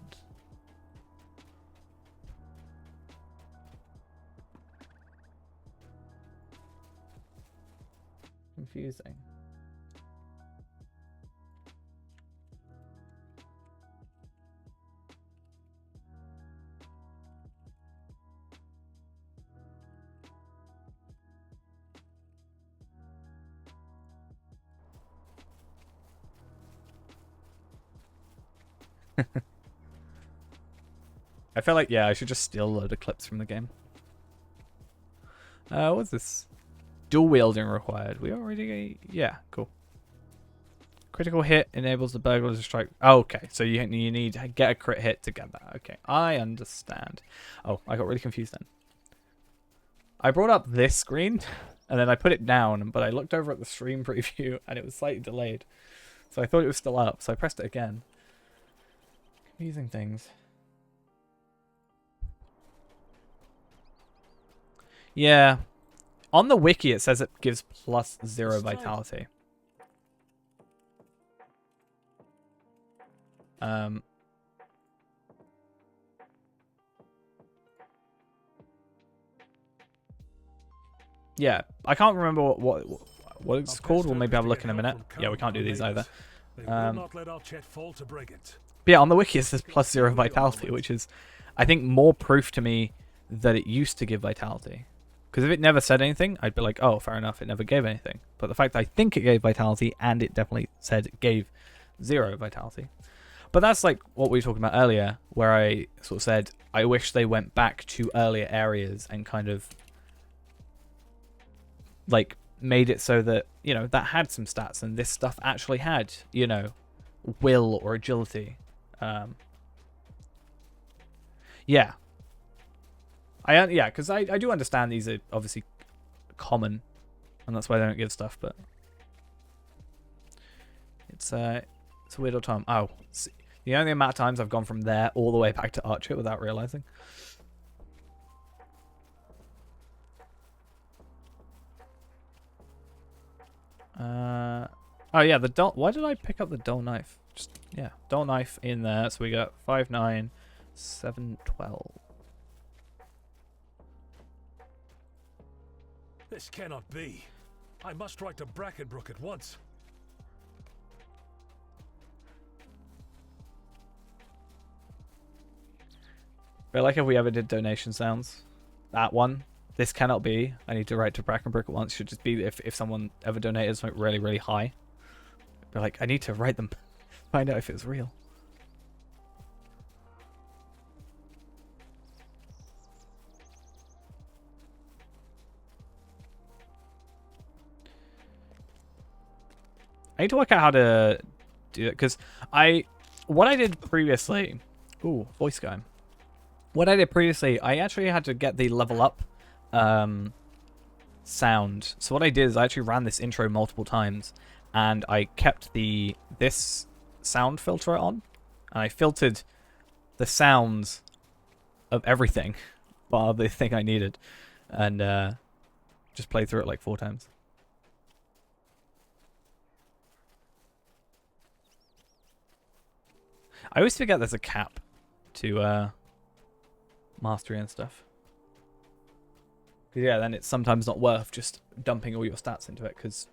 Confusing. I feel like, yeah, I should just steal a load of clips from the game. What's this? Dual wielding required. We already... Yeah, cool. Critical hit enables the burglar to strike... Oh, okay, so you need to get a crit hit to get that. Okay, I understand. Oh, I got really confused then. I brought up this screen, and then I put it down, but I looked over at the stream preview, and it was slightly delayed. So I thought it was still up, so I pressed it again. Confusing things. Yeah. On the wiki, it says it gives +0 vitality. Yeah, I can't remember what it's called. We'll maybe have a look in a minute. Yeah, we can't do these either. But yeah, on the wiki, it says +0 vitality, which is, I think, more proof to me that it used to give vitality. Because if it never said anything, I'd be like, oh, fair enough, it never gave anything. But the fact that I think it gave vitality, and it definitely said it gave 0 vitality. But that's like what we were talking about earlier, where I sort of said, I wish they went back to earlier areas and kind of, like, made it so that, you know, that had some stats, and this stuff actually had, you know, will or agility. Yeah. Yeah, because I do understand these are obviously common, and that's why they don't give stuff, but it's a weird old time. Oh, the only amount of times I've gone from there all the way back to Archer without realizing. Oh yeah, the dull. Why did I pick up the dull knife? Just, yeah, dull knife in there. So we got 5, 9, 7, 12. This cannot be. I must write to Brackenbrook at once. But like if we ever did donation sounds, that one, this cannot be. I need to write to Brackenbrook at once. Should just be if someone ever donated something really, really high. Be like, I need to write them, find out if it was real. I need to work out how to do it because what I did previously. Ooh, voice guy. What I did previously, I actually had to get the level up sound. So what I did is I actually ran this intro multiple times, and I kept this sound filter on, and I filtered the sounds of everything, bar the thing I needed, and just played through it like 4 times. I always forget there's a cap to mastery and stuff. Yeah, then it's sometimes not worth just dumping all your stats into it, because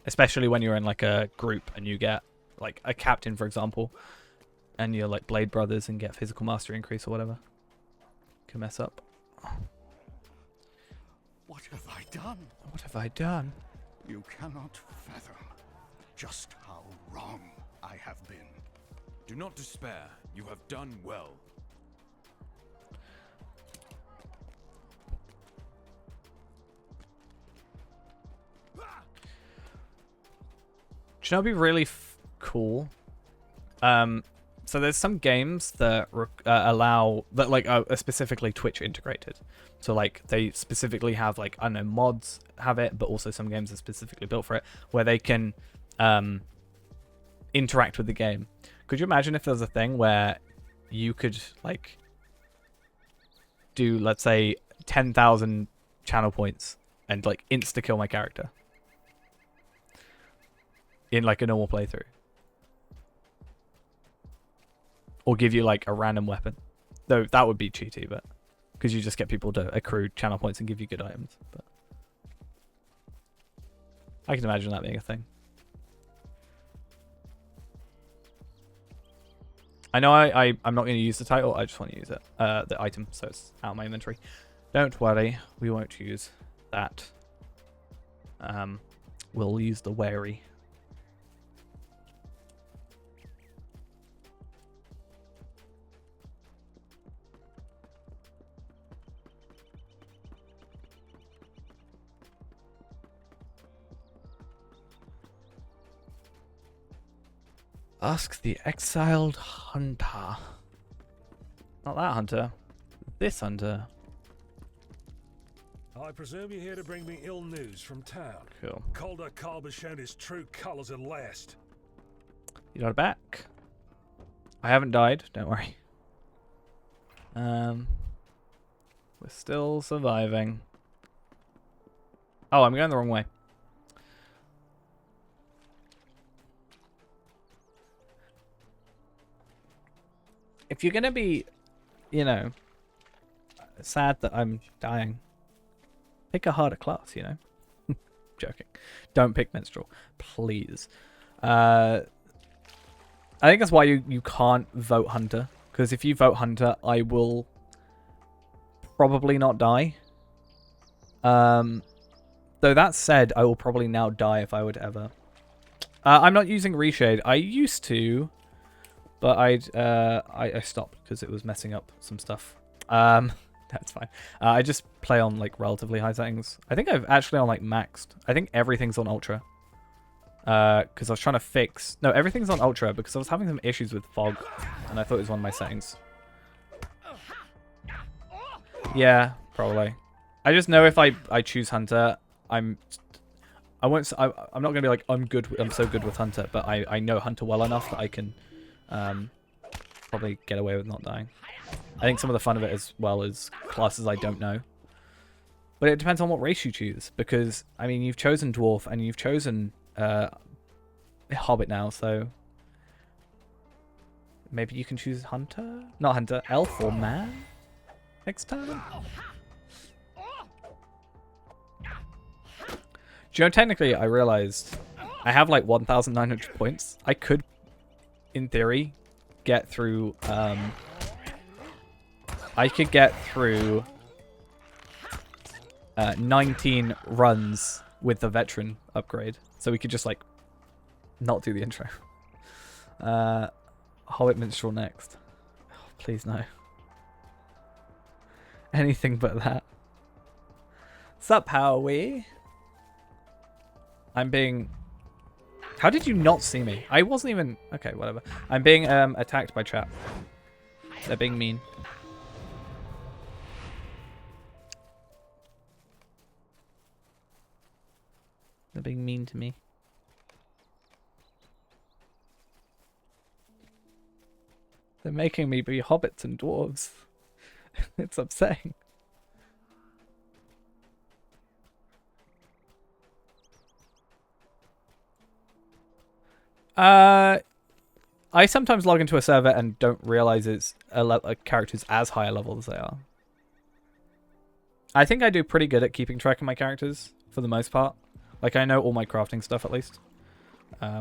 especially when you're in like a group and you get like a captain, for example, and you're like Blade Brothers and get physical mastery increase or whatever, can mess up. What have I done? What have I done? You cannot fathom just how wrong I have been. Do not despair. You have done well. Do you know what'd be really cool? So there's some games that allow that like are specifically Twitch integrated. So like they specifically have like, I don't know, mods have it, but also some games are specifically built for it where they can interact with the game. Could you imagine if there was a thing where you could like do, let's say, 10,000 channel points and like insta kill my character in like a normal playthrough, or give you like a random weapon? Though that would be cheaty, but because you just get people to accrue channel points and give you good items. But I can imagine that being a thing. I know I'm not going to use the title. I just want to use it, the item, so it's out of my inventory. Don't worry, we won't use that. We'll use the wary. Ask the exiled hunter. Not that hunter. This hunter. I presume you're here to bring me ill news from town. Cool. Calder Cobb has shown his true colours at last. You got it back? I haven't died, don't worry. We're still surviving. Oh, I'm going the wrong way. If you're gonna be, you know, sad that I'm dying, pick a harder class, you know? Joking. Don't pick Minstrel, please. I think that's why you can't vote Hunter, because if you vote Hunter, I will probably not die. Though that said, I will probably now die if I would ever. I'm not using Reshade. I used to, but I stopped because it was messing up some stuff. That's fine. I just play on like relatively high settings. I think I've actually on like maxed. I think everything's on ultra. Because I was trying to fix. No, everything's on ultra because I was having some issues with fog, and I thought it was one of my settings. Yeah, probably. I just know if I choose Hunter, I'm not gonna be like I'm so good with Hunter, but I know Hunter well enough that I can probably get away with not dying. I think some of the fun of it as well is classes I don't know. But it depends on what race you choose, because I mean you've chosen Dwarf and you've chosen Hobbit now, so Maybe you can choose hunter? Not hunter, elf or man? Next time? Do you know, technically, I realized I have like 1,900 points. I could, in theory, get through, I could get through 19 runs with the veteran upgrade. So we could just, like, not do the intro. Hobbit Minstrel next. Oh, please no. Anything but that. Sup, Howie? I'm being... How did you not see me? I wasn't even... Okay, whatever. I'm being attacked by trap. They're being mean. They're being mean to me. They're making me be hobbits and dwarves. It's upsetting. I sometimes log into a server and don't realize it's a character's as high a level as they are. I think I do pretty good at keeping track of my characters for the most part. Like, I know all my crafting stuff at least,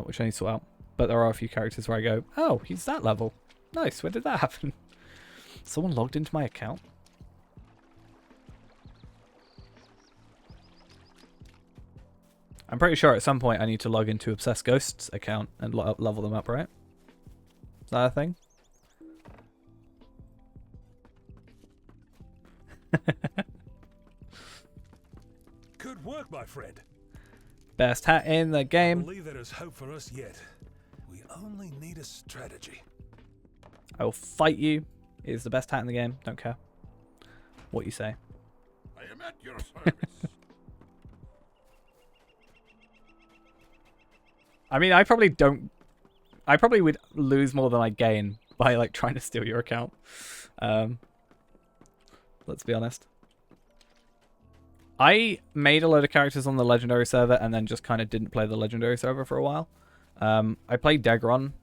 which I need to sort out. But there are a few characters where I go, oh, he's that level. Nice, when did that happen? Someone logged into my account? I'm pretty sure at some point I need to log into Obsessed Ghost's account and level them up, right? Is that a thing? Good work, my friend. Best hat in the game. I believe there is hope for us yet. We only need a strategy. I will fight you. It is the best hat in the game. Don't care what you say. I am at your service. I mean, I probably would lose more than I gain by, like, trying to steal your account. Let's be honest. I made a load of characters on the Legendary server and then just kind of didn't play the Legendary server for a while. I played Degron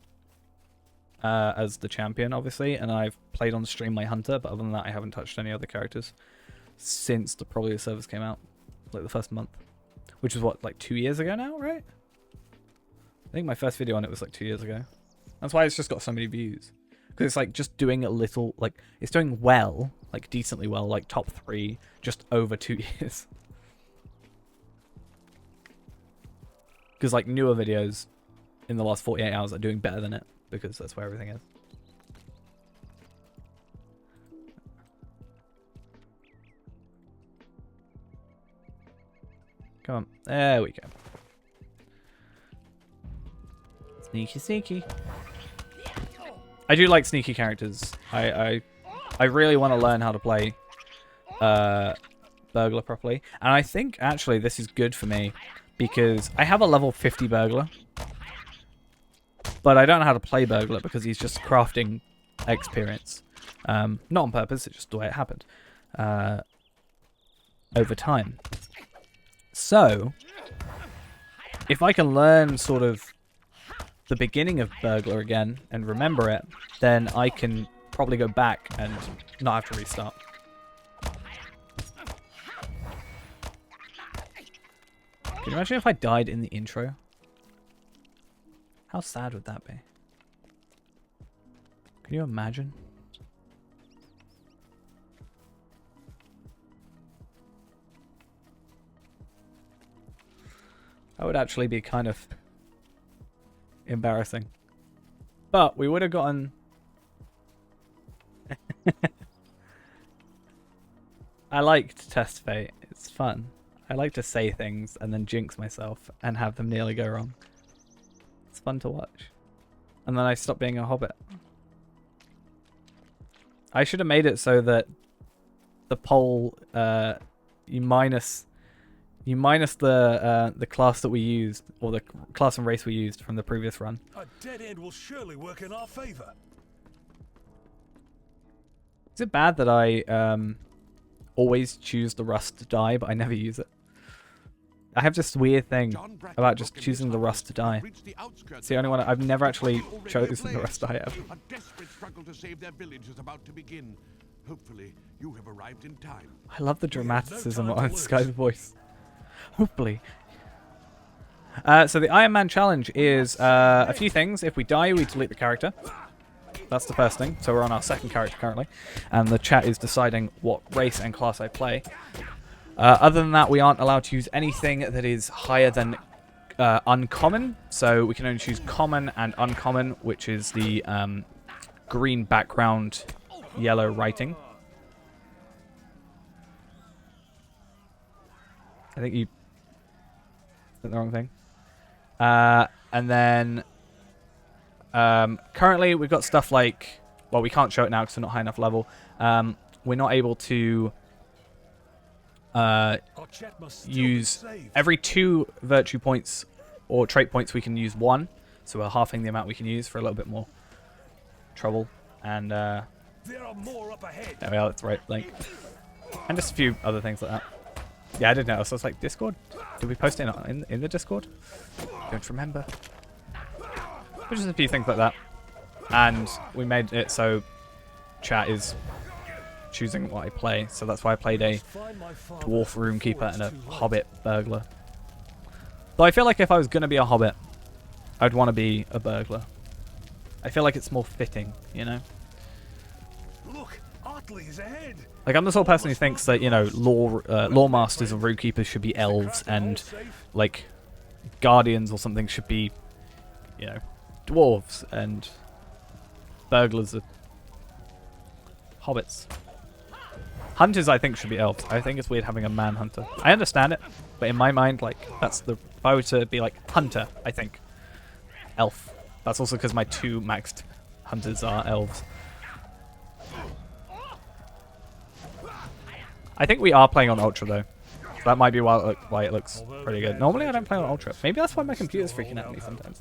as the champion, obviously, and I've played on stream my Hunter, but other than that, I haven't touched any other characters since probably the servers came out, like the first month. Which is what, like 2 years ago now, right? I think my first video on it was like 2 years ago. That's why it's just got so many views. Because it's like just doing a little, like, it's doing well, like decently well, like top 3, just over 2 years. Because like newer videos in the last 48 hours are doing better than it, because that's where everything is. Come on, there we go. Sneaky, sneaky. I do like sneaky characters. I really want to learn how to play Burglar properly. And I think, actually, this is good for me because I have a level 50 Burglar. But I don't know how to play Burglar because he's just crafting experience. Not on purpose, it's just the way it happened. Over time. So, if I can learn sort of the beginning of Burglar again and remember it, then I can probably go back and not have to restart. Can you imagine if I died in the intro? How sad would that be? Can you imagine? That would actually be kind of embarrassing. But we would have gotten... I like to test fate. It's fun. I like to say things and then jinx myself and have them nearly go wrong. It's fun to watch. And then I stop being a hobbit. I should have made it so that the poll, you minus the class that we used, or the class and race we used from the previous run. A dead end will surely work in our favor. Is it bad that I always choose the rust dye, but I never use it? I have this weird thing about just choosing the Rust to die. It's the only one I've never actually chosen the Rust to die ever. A desperate struggle to save their village is about to begin. Hopefully, you have arrived in time. I love the dramaticism on Sky's voice. Hopefully. So the Iron Man challenge is a few things. If we die, we delete the character. That's the first thing. So we're on our second character currently. And the chat is deciding what race and class I play. Other than that, we aren't allowed to use anything that is higher than uncommon. So we can only choose common and uncommon, which is the green background, yellow writing. I think you said the wrong thing. And then currently we've got stuff like, well, we can't show it now because we're not high enough level. We're not able to use every 2 virtue points or trait points we can use 1. So we're halving the amount we can use for a little bit more trouble. And there are more up ahead. we are, that's right, link. And just a few other things like that. Yeah, I did notice. I was like, Discord? Did we post it in the Discord? Don't remember. But just a few things like that. And we made it so chat is choosing what I play. So that's why I played a dwarf roomkeeper and a hobbit burglar. Though I feel like if I was going to be a hobbit, I'd want to be a burglar. I feel like it's more fitting, you know? Look, Otley is ahead. Like, I'm the sort of person who thinks that, you know, law masters and roomkeepers should be elves, and, like, guardians or something should be, you know, dwarves, and burglars are hobbits. Hunters, I think, should be elves. I think it's weird having a man hunter. I understand it, but in my mind, like, that's the... If I were to be, like, hunter, I think elf. That's also because my 2 maxed hunters are elves. I think we are playing on Ultra, though. So that might be why it looks pretty good. Normally, I don't play on Ultra. Maybe that's why my computer's freaking out at me sometimes.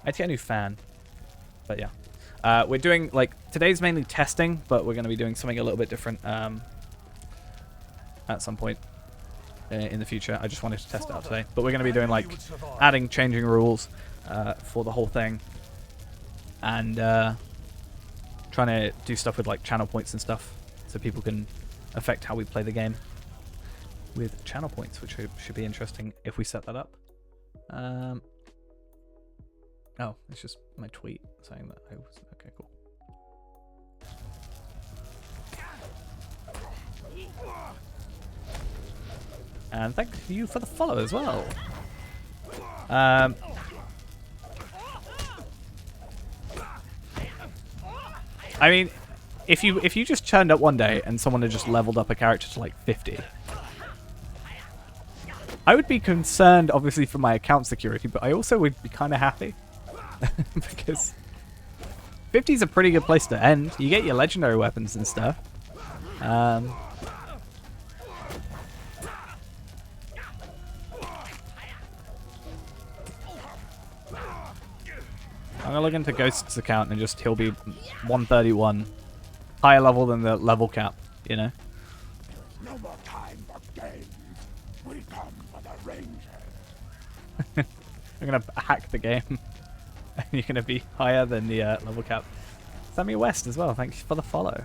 I had to get a new fan. But yeah. We're doing, like, today's mainly testing, but we're going to be doing something a little bit different at some point in the future. I just wanted to test it out today. But we're going to be doing, like, changing rules for the whole thing. And trying to do stuff with, like, channel points and stuff. So people can affect how we play the game with channel points, which should be interesting if we set that up. Oh, it's just my tweet saying that I was... Okay, cool. And thank you for the follow as well. I mean, if you just turned up one day and someone had just leveled up a character to like 50, I would be concerned, obviously, for my account security, but I also would be kind of happy. Because 50 is a pretty good place to end. You get your legendary weapons and stuff. I'm gonna look into Ghost's account and just he'll be 131. Higher level than the level cap, you know? No more time for games. We come for the Rangers. I'm gonna hack the game. You're gonna be higher than the level cap. Sammy West as well, thanks for the follow.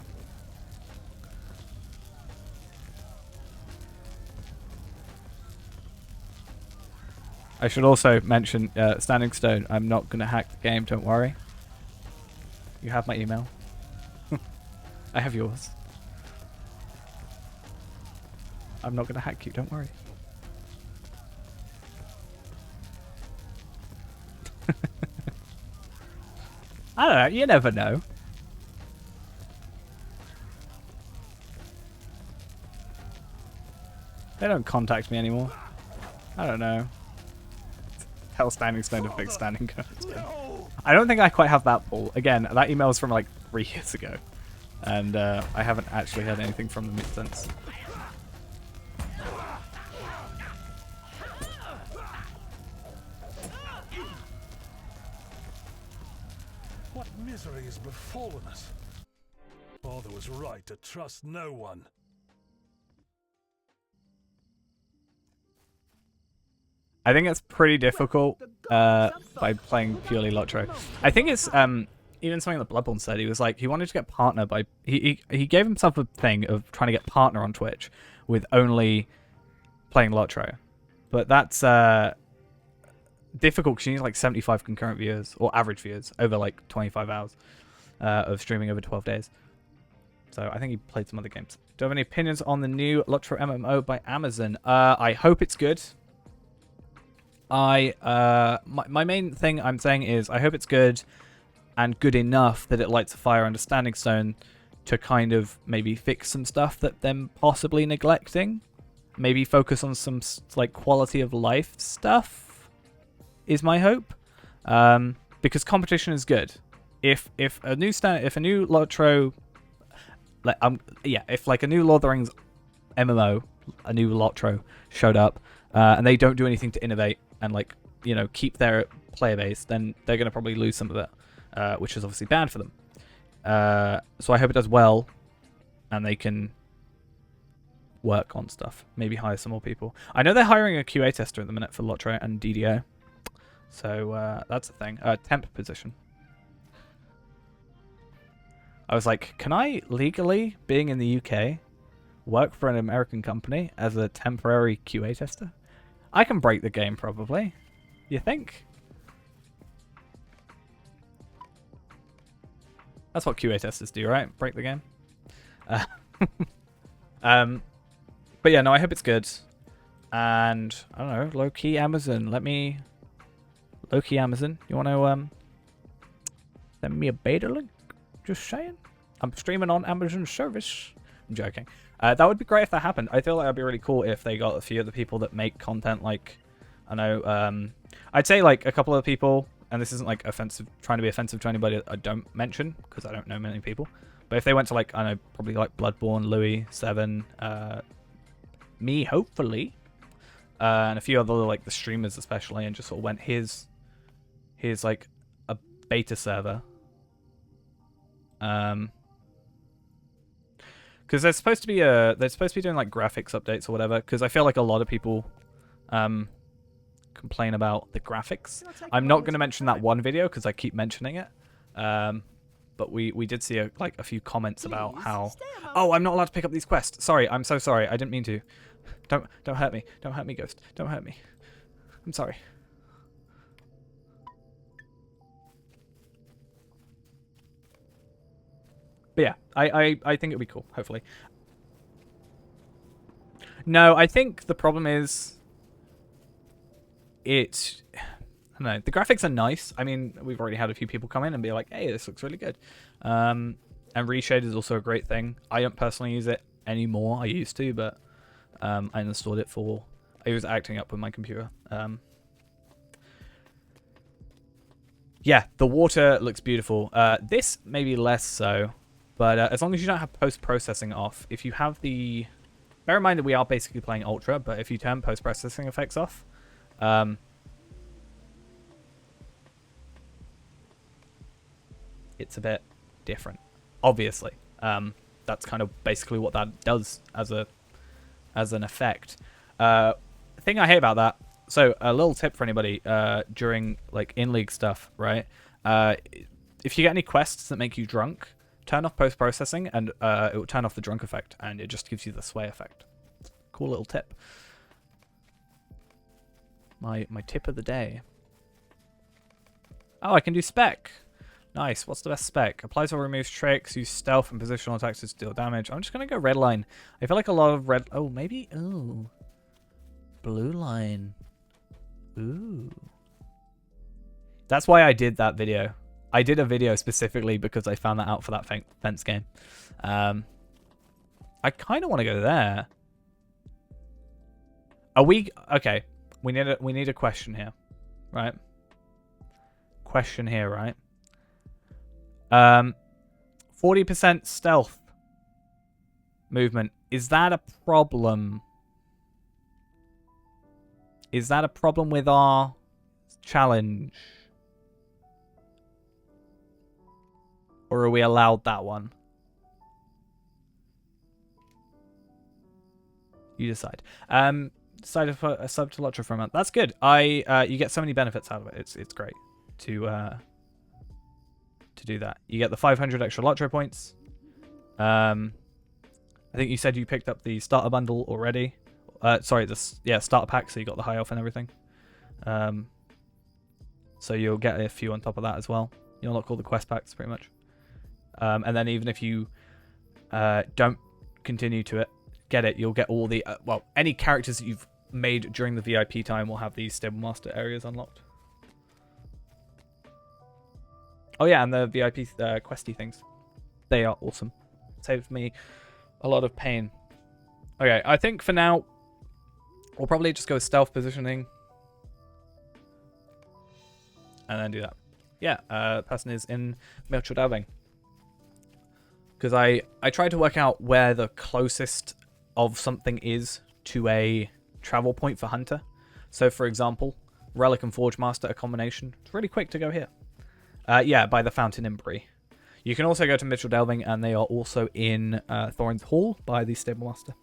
I should also mention, Standing Stone, I'm not gonna hack the game, don't worry. You have my email. I have yours. I'm not gonna hack you, don't worry. I don't know, you never know. They don't contact me anymore. I don't know. Tell Standing Stone to fix Standing Stone. I don't think I quite have that pull. Again, that email is from like 3 years ago. And I haven't actually heard anything from them since. What misery has befallen us? Father was right to trust no one. I think it's pretty difficult by playing purely Lotro. I think it's even something that Bloodborne said. He was like, he wanted to get partner by... He gave himself a thing of trying to get partner on Twitch with only playing Lotro. But that's difficult because you need like 75 concurrent viewers, or average viewers, over like 25 hours of streaming over 12 days. So I think he played some other games. Do you have any opinions on the new Lotro MMO by Amazon? I hope it's good. My main thing I'm saying is I hope it's good and good enough that it lights a fire under Standing Stone to kind of maybe fix some stuff that they're possibly neglecting. Maybe focus on some like quality of life stuff is my hope. Because competition is good. If a new Lotro, if like a new Lord of the Rings MMO, a new Lotro showed up, and they don't do anything to innovate and like, you know, keep their player base, then they're going to probably lose some of it, which is obviously bad for them. So I hope it does well, and they can work on stuff. Maybe hire some more people. I know they're hiring a QA tester at the minute for Lotro and DDO, so that's a thing. Temp position. I was like, can I legally, being in the UK, work for an American company as a temporary QA tester? I can break the game, probably. You think? That's what QA testers do, right? Break the game. But yeah, no, I hope it's good. And, I don't know, low-key Amazon. Low-key Amazon, you want to send me a beta link? Just saying. I'm streaming on Amazon service. I'm joking. That would be great if that happened. I feel like that'd be really cool if they got a few of the people that make content, like, I know, I'd say like a couple of people, and this isn't like offensive, trying to be offensive to anybody I don't mention, because I don't know many people. But if they went to like, I know, probably like Bloodborne, Louis, Seven, me, hopefully, and a few other like the streamers especially, and just sort of went, here's like a beta server. Because they're supposed to be doing like graphics updates or whatever. Because I feel like a lot of people complain about the graphics. I'm not going to mention that one video because I keep mentioning it. But we did see a few comments about how, oh, I'm not allowed to pick up these quests. Sorry, I'm so sorry. I didn't mean to. Don't hurt me. Don't hurt me, Ghost. Don't hurt me. I'm sorry. But yeah, I think it'd be cool, hopefully. No, I think the problem is I don't know, the graphics are nice. I mean, we've already had a few people come in and be like, hey, this looks really good. And Reshade is also a great thing. I don't personally use it anymore. I used to, but I installed it for... I was acting up with my computer. Yeah, the water looks beautiful. This maybe less so. But as long as you don't have post-processing off, if you have the... Bear in mind that we are basically playing Ultra, but if you turn post-processing effects off, it's a bit different, obviously. That's kind of basically what that does as an effect. Thing I hate about that, so a little tip for anybody during like in-league stuff, right? If you get any quests that make you drunk, turn off post-processing, and it will turn off the drunk effect, and it just gives you the sway effect. Cool little tip. My tip of the day. Oh, I can do spec. Nice. What's the best spec? Applies or removes tricks, use stealth and positional attacks to deal damage. I'm just going to go red line. I feel like a lot of red... Oh, maybe... Oh. Blue line. Ooh. That's why I did that video. I did a video specifically because I found that out for that fence game. I kind of want to go there. Okay? We need a question here, right? Question here, right? 40% stealth movement. Is that a problem? Is that a problem with our challenge? Or are we allowed that one? You decide. decided to put a sub to Lotro for a month. That's good. You get so many benefits out of it. It's great to do that. You get the 500 extra Lotro points. I think you said you picked up the starter bundle already. Sorry, starter pack, so you got the high elf and everything. So you'll get a few on top of that as well. You'll unlock all the quest packs pretty much. And then even if you don't continue to get it, you'll get all the any characters that you've made during the VIP time will have these stable master areas unlocked. Oh yeah, and the VIP questy things, they are awesome. Saved me a lot of pain. Okay, I think for now we'll probably just go stealth positioning and then do that. Yeah, person is in Mitchell Delving. Because I tried to work out where the closest of something is to a travel point for Hunter. So, for example, Relic and Forge Master, a combination. It's really quick to go here. Yeah, by the Fountain in Bree. You can also go to Mitchell Delving, and they are also in Thorin's Hall by the Stable Master.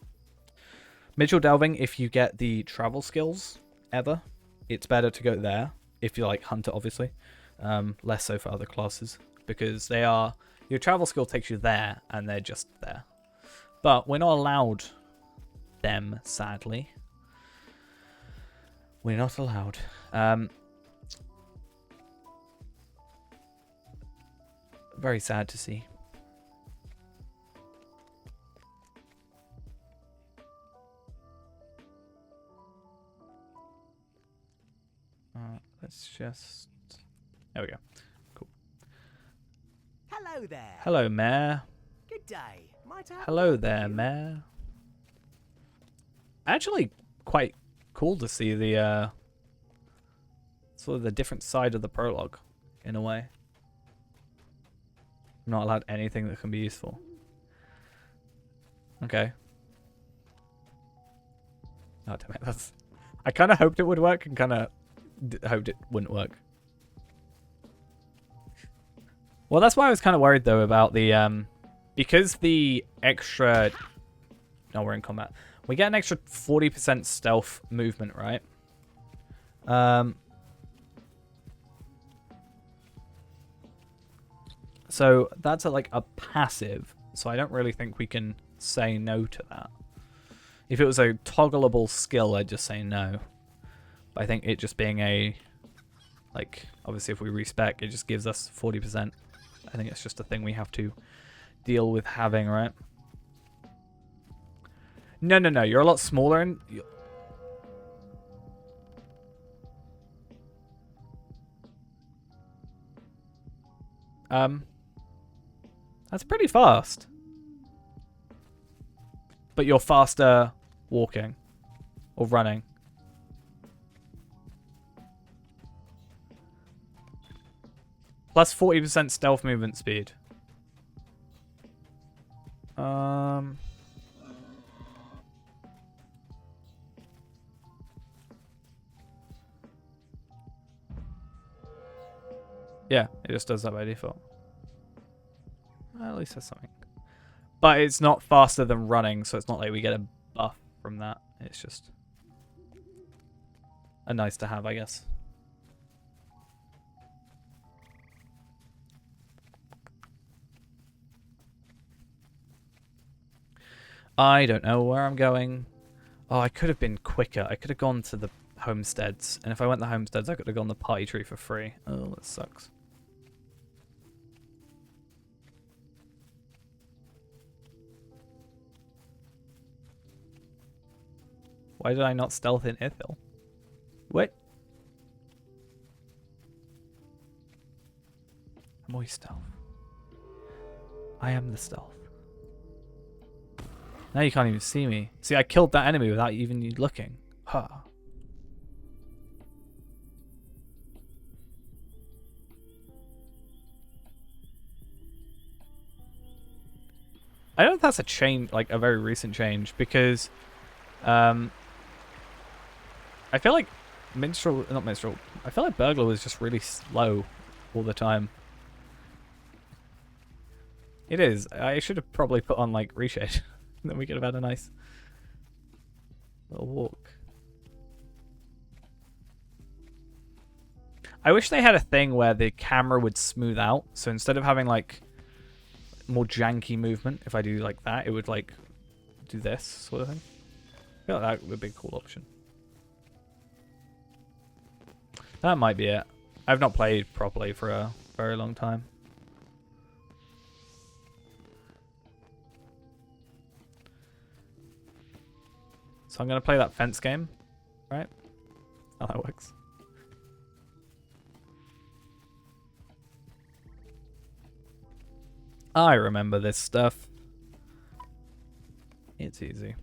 Mitchell Delving, if you get the travel skills ever, it's better to go there. If you like Hunter, obviously. Less so for other classes. Because they are... Your travel skill takes you there, and they're just there. But we're not allowed them, sadly. We're not allowed. Very sad to see. Let's just... There we go. Cool. Hello there. Hello, Mayor. Good day. Might I have Hello a word there, with you? Mayor. Actually, quite cool to see the sort of the different side of the prologue, in a way. I'm not allowed anything that can be useful. Okay. Oh, damn it. That's... I kind of hoped it would work and kind of hoped it wouldn't work. Well, that's why I was kind of worried, though, about the... because the extra... No, we're in combat. We get an extra 40% stealth movement, right? So that's like a passive. So I don't really think we can say no to that. If it was a toggleable skill, I'd just say no. But I think it just being a... Like, obviously if we respec, it just gives us 40%. I think it's just a thing we have to deal with having, right? No, no, no. You're a lot smaller and... That's pretty fast. But you're faster walking or running. Plus 40% stealth movement speed. Yeah, it just does that by default. Well, at least that's something. But it's not faster than running, so it's not like we get a buff from that. It's just a nice to have, I guess. I don't know where I'm going. Oh, I could have been quicker. I could have gone to the homesteads. And if I went to the homesteads, I could have gone the party tree for free. Oh, that sucks. Why did I not stealth in Ithil? What? I'm always stealth. I am the stealth. Now you can't even see me. See, I killed that enemy without even you looking. Huh. I don't know if that's a change, like a very recent change, because I feel like not Minstrel, I feel like Burglar was just really slow all the time. It is. I should have probably put on like Reshade. Then we could have had a nice little walk. I wish they had a thing where the camera would smooth out. So instead of having like more janky movement, if I do like that, it would like do this sort of thing. I feel like that would be a cool option. That might be it. I've not played properly for a very long time. So I'm going to play that fence game, right? How that works. I remember this stuff. It's easy.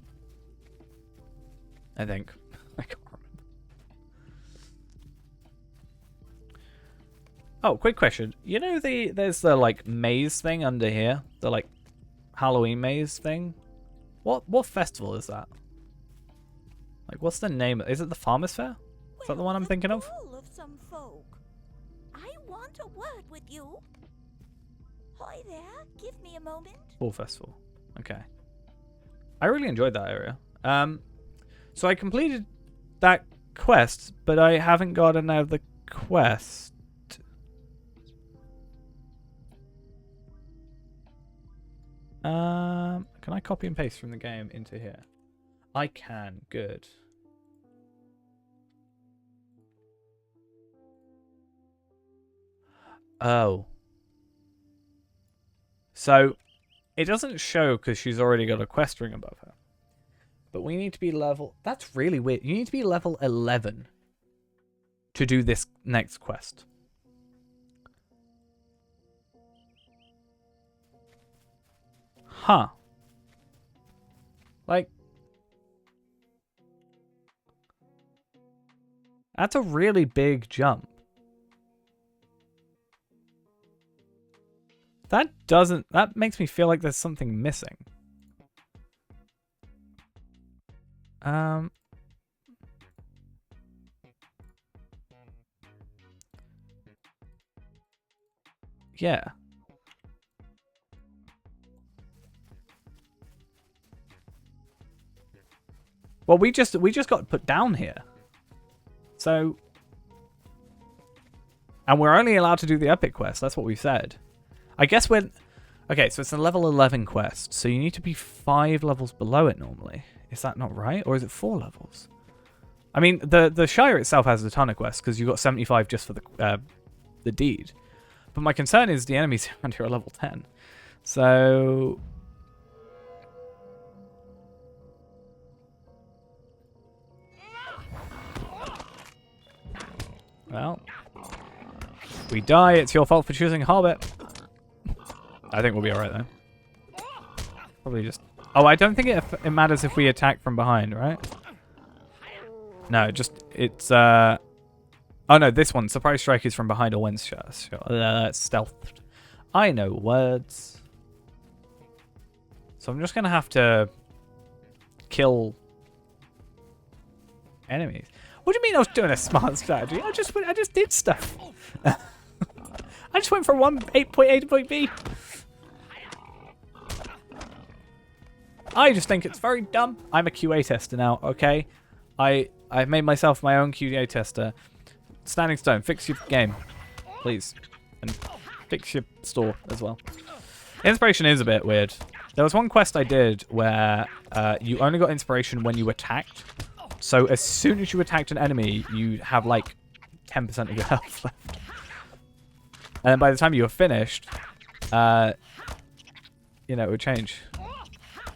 I think. I can't remember. Oh, quick question. You know there's the like maze thing under here? The like Halloween maze thing? What festival is that? Like what's the name? Is it the Farmers Fair? Is that the one I'm thinking of? Of some folk. I want a word with you. Hi there, give me a moment. Fall Festival. Okay. I really enjoyed that area. So I completed that quest, but I haven't got another quest. Can I copy and paste from the game into here? I can. Good. Oh. So, it doesn't show because she's already got a quest ring above her. But we need to be level... That's really weird. You need to be level 11 to do this next quest. Huh. Like... That's a really big jump. That makes me feel like there's something missing. Yeah. Well, we just got put down here. So, and we're only allowed to do the epic quest. That's what we said. I guess we're... Okay, so it's a level 11 quest. So you need to be 5 levels below it normally. Is that not right? Or is it 4 levels? I mean, the Shire itself has a ton of quests because you've got 75 just for the deed. But my concern is the enemies around here are level 10. So... Well... If we die, it's your fault for choosing Hobbit. I think we'll be alright though. Probably just... Oh, I don't think it matters if we attack from behind, right? No, it's... Oh no, this one. Surprise strike is from behind or when stealth. I know words. So I'm just going to have to kill enemies. What do you mean I was doing a smart strategy? I just did stuff. I just went from 8.A to point B. I just think it's very dumb. I'm a QA tester now, okay? I've made myself my own QA tester. Standing Stone, fix your game, please. And fix your store as well. Inspiration is a bit weird. There was one quest I did where you only got inspiration when you attacked. So as soon as you attacked an enemy, you have like 10% of your health left. And then by the time you were finished, you know, it would change.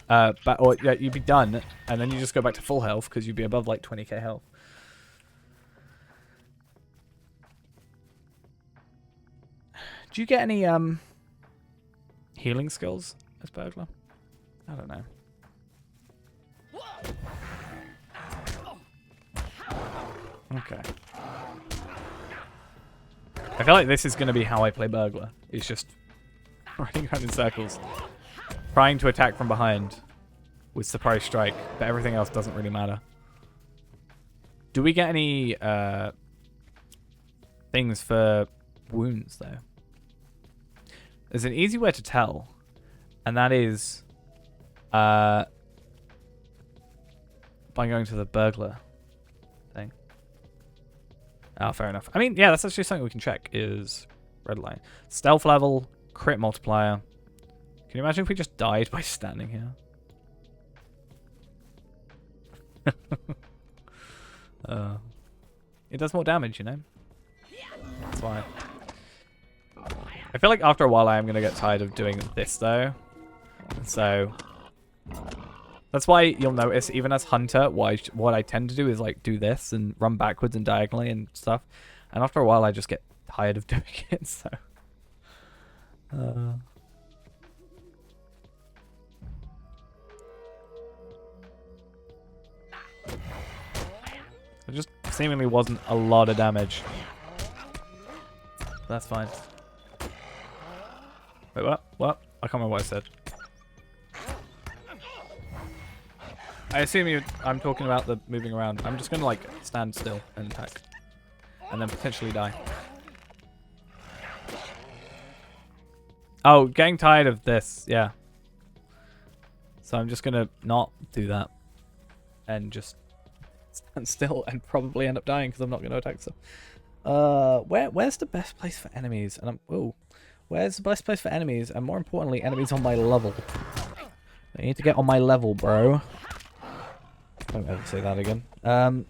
Or yeah, you'd be done, and then you just go back to full health because you'd be above like 20k health. Do you get any healing skills as burglar? I don't know. Okay. I feel like this is going to be how I play burglar. It's just running around in circles, trying to attack from behind with surprise strike, but everything else doesn't really matter. Do we get any things for wounds though? There's an easy way to tell, and that is by going to the burglar thing. Oh, fair enough. I mean, yeah, that's actually something we can check is red line. Stealth level, crit multiplier. Can you imagine if we just died by standing here? It does more damage, you know? That's why. I feel like after a while I am going to get tired of doing this, though. So that's why you'll notice, even as Hunter, what I tend to do is like do this and run backwards and diagonally and stuff. And after a while I just get tired of doing it, so... It just seemingly wasn't a lot of damage. That's fine. Wait, what? What? I can't remember what I said. I assume I'm talking about the moving around. I'm just gonna like stand still and attack. And then potentially die. Oh, getting tired of this, yeah. So I'm just gonna not do that. And just stand still and probably end up dying because I'm not gonna attack stuff. Where's the best place for enemies? And where's the best place for enemies? And more importantly, enemies on my level. I need to get on my level, bro. Don't ever say that again. I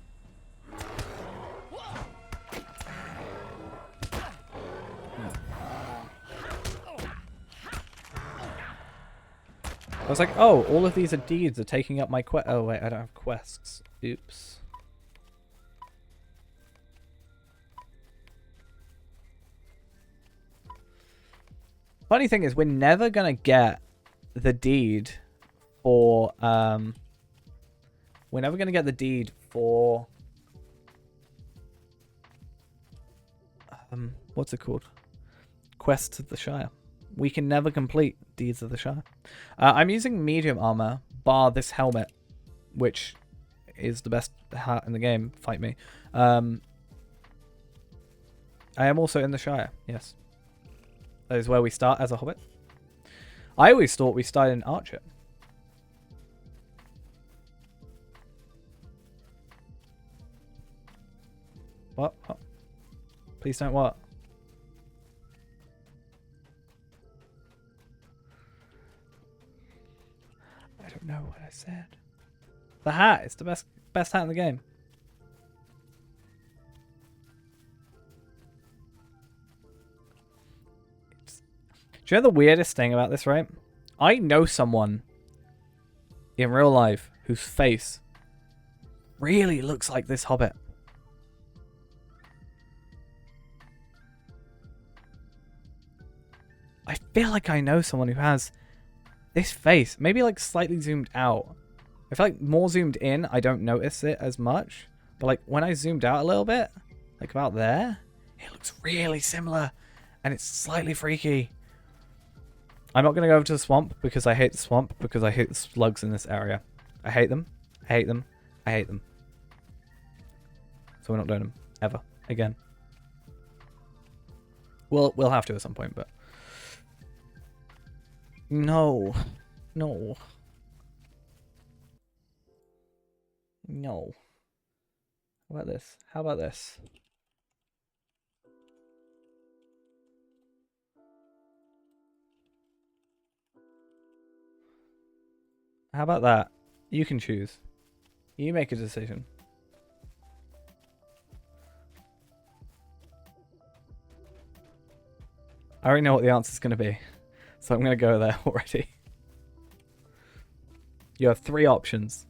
was like, oh, all of these are deeds are taking up my quest. Oh, wait, I don't have quests. Oops. Funny thing is, we're never going to get the deed for, we're never going to get the deed for, what's it called? Quests of the Shire. We can never complete Deeds of the Shire. I'm using medium armor, bar this helmet, which is the best hat in the game. Fight me. I am also in the Shire, yes. That is where we start as a hobbit. I always thought we started in Archer. What? What? Please don't what? I don't know what I said. The hat. It's the best hat in the game. Do you know the weirdest thing about this, right? I know someone in real life whose face really looks like this hobbit. I feel like I know someone who has this face, maybe like slightly zoomed out. I feel like more zoomed in, I don't notice it as much. But like when I zoomed out a little bit, like about there, it looks really similar. And it's slightly freaky. I'm not going to go over to the swamp because I hate the swamp, because I hate the slugs in this area. I hate them. I hate them. I hate them. So we're not doing them ever again. We'll have to at some point, but no. No. No. How about this? How about this? How about that? You can choose. You make a decision. I already know what the answer's going to be. So I'm going to go there already. You have 3 options.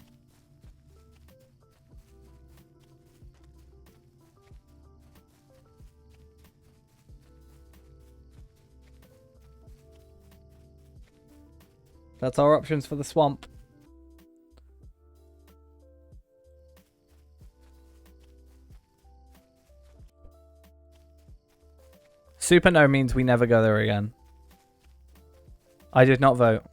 That's our options for the swamp. Super no means we never go there again. I did not vote.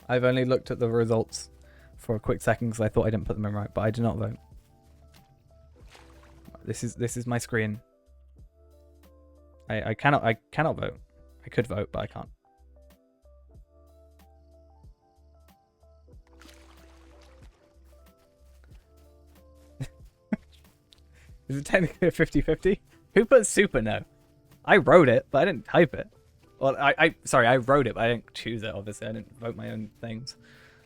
I've only looked at the results for a quick second because I thought I didn't put them in right, but I did not vote. This is my screen. I cannot vote. I could vote, but I can't. Is it technically a 50-50? Who put super no? I wrote it, but I didn't type it. Well, sorry, I wrote it, but I didn't choose it, obviously. I didn't vote my own things.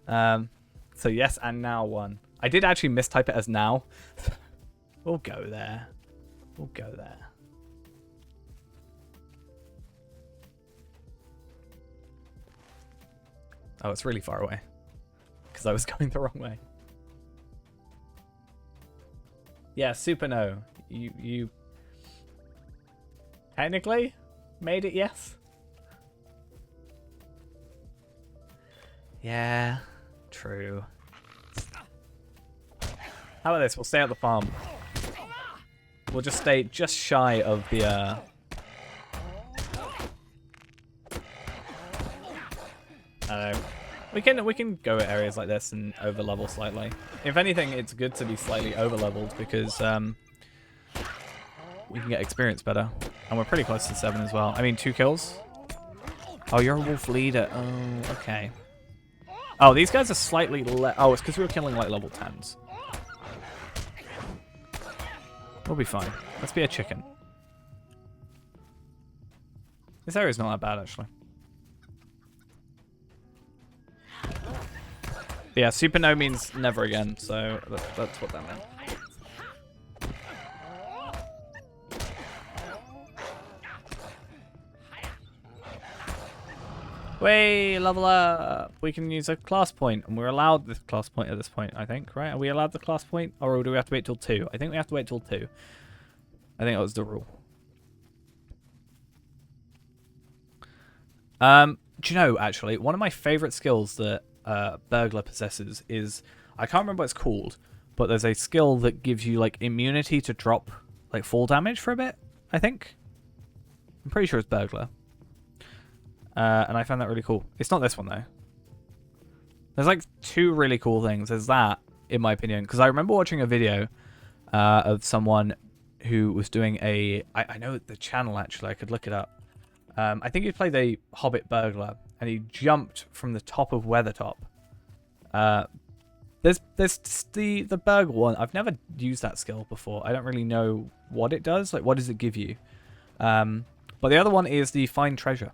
So yes and now 1. I did actually mistype it as now. We'll go there. We'll go there. Oh, it's really far away. Because I was going the wrong way. Yeah, super no. You technically made it yes. Yeah, true. How about this? We'll stay at the farm. We'll just stay just shy of the I don't know. We can go at areas like this and over level slightly. If anything, it's good to be slightly over leveled because we can get experience better. And we're pretty close to 7 as well. I mean 2 kills. Oh, you're a wolf leader. Oh, okay. Oh, these guys are slightly oh, it's because we were killing like level 10s. We'll be fine. Let's be a chicken. This area's not that bad actually. But yeah, super no means never again, so that's what that meant. Way level up! We can use a class point, and we're allowed this class point at this point, I think, right? Are we allowed the class point, or do we have to wait till 2? I think we have to wait till 2. I think that was the rule. Do you know, actually, one of my favorite skills that Burglar possesses is, I can't remember what it's called, but there's a skill that gives you like immunity to drop like fall damage for a bit, I think. I'm pretty sure it's Burglar. And I found that really cool. It's not this one though. There's like 2 really cool things. There's that, in my opinion, because I remember watching a video of someone who was doing I know the channel actually, I could look it up. I think he played a Hobbit Burglar, and he jumped from the top of Weathertop. There's the Burglar one. I've never used that skill before. I don't really know what it does. Like, what does it give you? But the other one is the Find Treasure.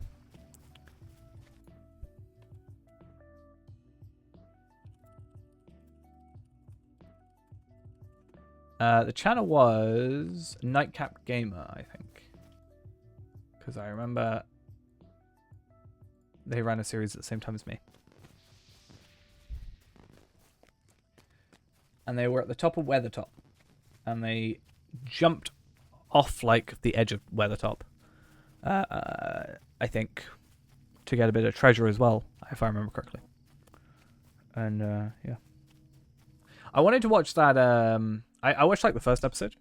The channel was Nightcap Gamer, I think. Because I remember they ran a series at the same time as me. And they were at the top of Weathertop. And they jumped off like the edge of Weathertop. I think. To get a bit of treasure as well, if I remember correctly. And yeah. I wanted to watch that I watched like the first episode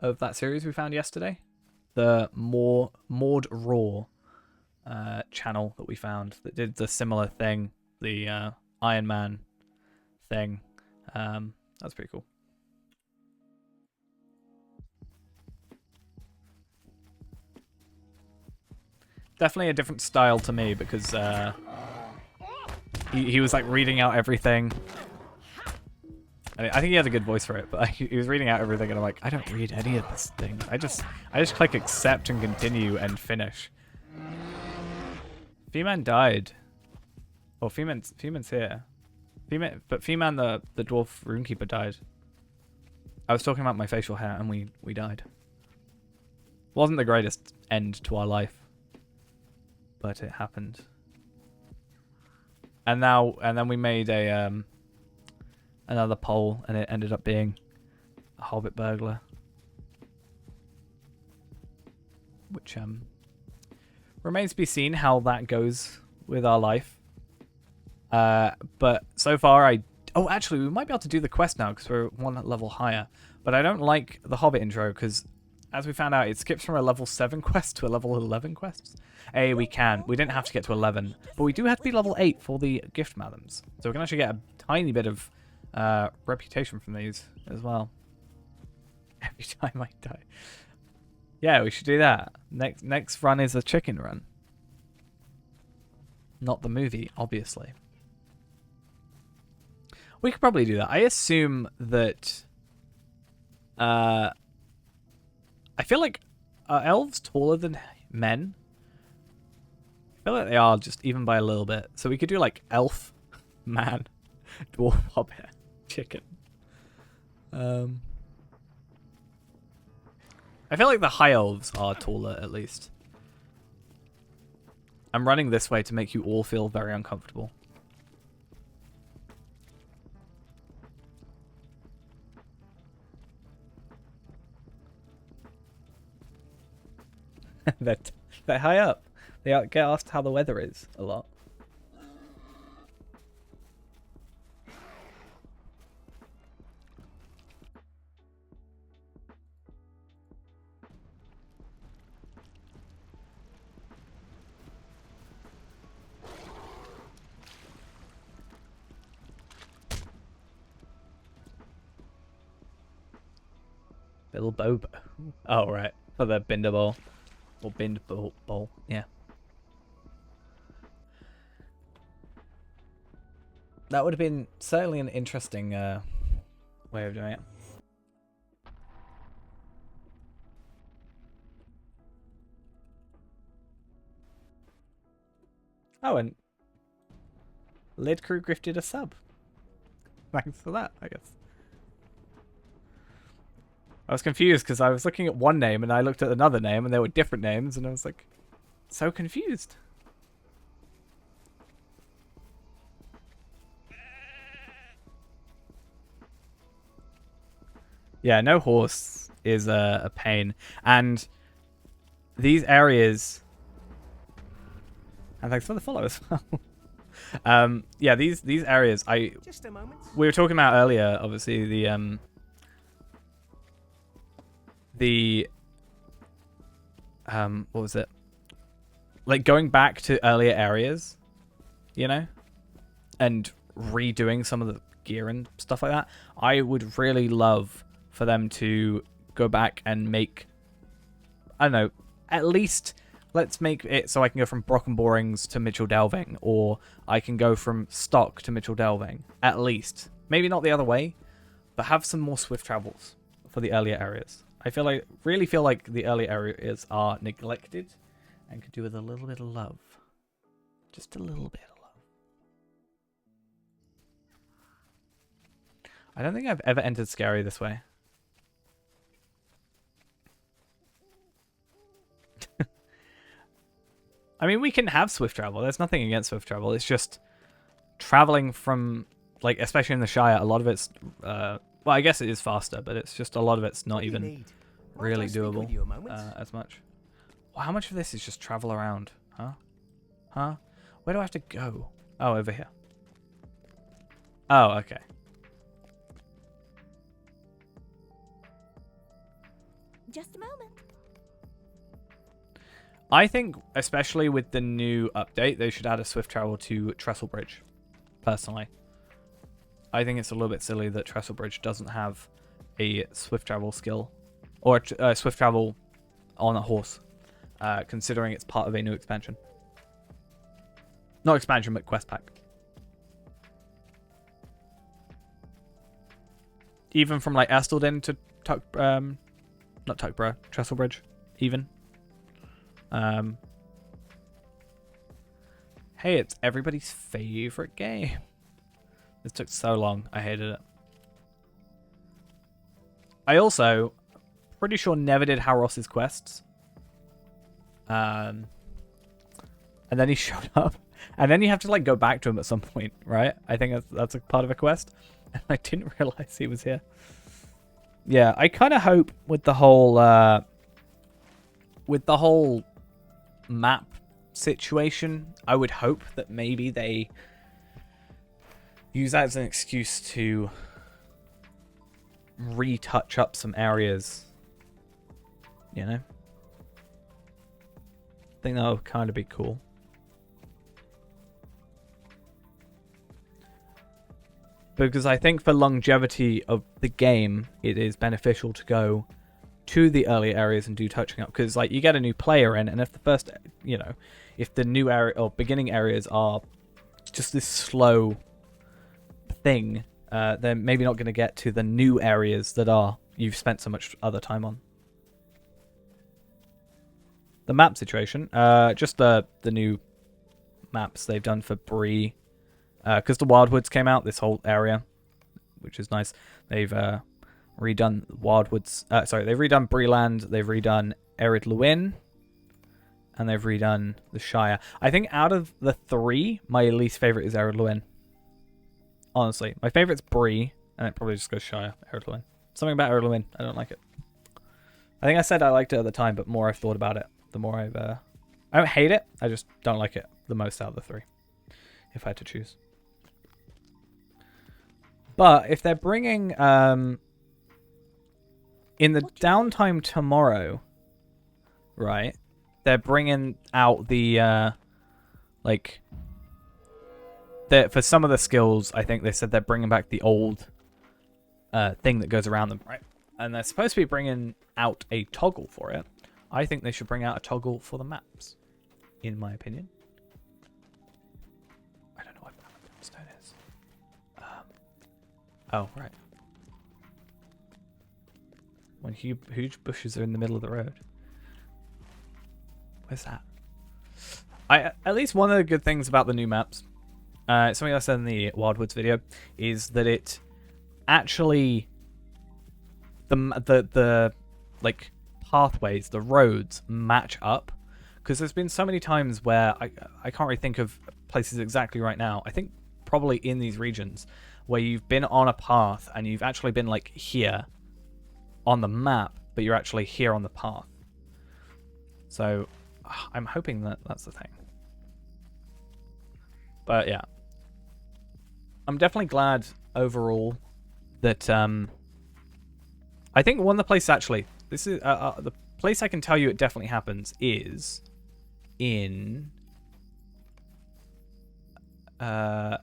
of that series we found yesterday. The Maud Raw channel that we found that did the similar thing, the Ironman thing. That's pretty cool. Definitely a different style to me because he was like reading out everything. I think he had a good voice for it, but he was reading out everything, and I'm like, I don't read any of this thing. I just click accept and continue and finish. Feeman died. Oh, Feeman's here. But Feeman, the dwarf runekeeper, died. I was talking about my facial hair, and we died. Wasn't the greatest end to our life, but it happened. And then we made a another poll, and it ended up being a Hobbit Burglar, which remains to be seen how that goes with our life. But so far, actually, we might be able to do the quest now because we're 1 level higher. But I don't like the Hobbit intro because, as we found out, it skips from a level 7 quest to a level 11 quest. We can. We didn't have to get to 11, but we do have to be level 8 for the gift madams. So we can actually get a tiny bit of reputation from these as well. Every time I die. Yeah, we should do that. Next run is a chicken run. Not the movie, obviously. We could probably do that. I assume that I I feel like, are elves taller than men? I feel like they are, just even by a little bit. So we could do like elf, man, dwarf, hobbit, chicken. I feel like the high elves are taller, at least. I'm running this way to make you all feel very uncomfortable. they're high up. They get asked how the weather is a lot. Little Bobo. Oh, right. For the Binder Bowl. Or Bind Bowl. Yeah. That would have been certainly an interesting way of doing it. Oh, and Lid Crew grifted a sub. Thanks for that, I guess. I was confused because I was looking at one name and I looked at another name and they were different names and I was like, so confused. Yeah, no horse is a pain. And these areas... And thanks for the follow as well. Yeah, these areas, Just a moment. we were talking about earlier, obviously, what was it? Like going back to earlier areas, you know? And redoing some of the gear and stuff like that. I would really love for them to go back and make, I don't know, at least let's make it so I can go from Brock and Borings to Mitchell Delving, or I can go from Stock to Mitchell Delving, at least. Maybe not the other way, but have some more swift travels for the earlier areas. I really feel like the earlier areas are neglected and could do with a little bit of love. Just a little bit of love. I don't think I've ever entered Scary this way. I mean, we can have swift travel. There's nothing against swift travel. It's just traveling from, like, especially in the Shire, a lot of it's, well, I guess it is faster, but it's just a lot of it's not even really doable as much. Well, how much of this is just travel around? Huh? Huh? Where do I have to go? Oh, over here. Oh, okay. Just a moment. I think, especially with the new update, they should add a swift travel to Trestle Bridge, personally. I think it's a little bit silly that Trestle Bridge doesn't have a swift travel skill, or swift travel on a horse, considering it's part of a new expansion. Not expansion, but quest pack. Even from like Estelden to not Tuckborough, Trestle Bridge, even. Hey, it's everybody's favorite game. This took so long. I hated it. I also pretty sure never did Harros's quests. And then he showed up. And then you have to like go back to him at some point, right? I think that's a part of a quest. And I didn't realize he was here. Yeah, I kind of hope with the whole map situation, I would hope that maybe they use that as an excuse to retouch up some areas, you know? I think that would kind of be cool. Because I think for longevity of the game, it is beneficial to go to the earlier areas and do touching up. Because like you get a new player in, and if the first, you know, if the new area or beginning areas are just this slow thing, they're maybe not going to get to the new areas that you've spent so much other time on. the map situation. Just the new maps they've done for Bree. Because the Wildwoods came out, this whole area, which is nice. They've redone Wildwoods. Sorry, they've redone Breeland. They've redone Ered Luin. And they've redone the Shire. I think out of the 3, my least favorite is Ered Luin. Honestly, my favorite's Bree, and it probably just goes Shire, Ered Luin. Something about Ered Luin, I don't like it. I think I said I liked it at the time, but the more I've thought about it, the more I've... I don't hate it, I just don't like it the most out of the 3, if I had to choose. But if they're bringing... in the downtime tomorrow, right, they're bringing out the, for some of the skills, I think they said they're bringing back the old thing that goes around them, right? And they're supposed to be bringing out a toggle for it. I think they should bring out a toggle for the maps, in my opinion. I don't know what stone is. Oh, right. When huge bushes are in the middle of the road. Where's that? At least one of the good things about the new maps, something I said in the Wildwoods video, is that it actually the like pathways, the roads match up. Because there's been so many times where I can't really think of places exactly right now. I think probably in these regions where you've been on a path and you've actually been like here on the map, but you're actually here on the path. So I'm hoping that that's the thing. But yeah, I'm definitely glad overall that I think one of the places actually, this is the place I can tell you it definitely happens is in how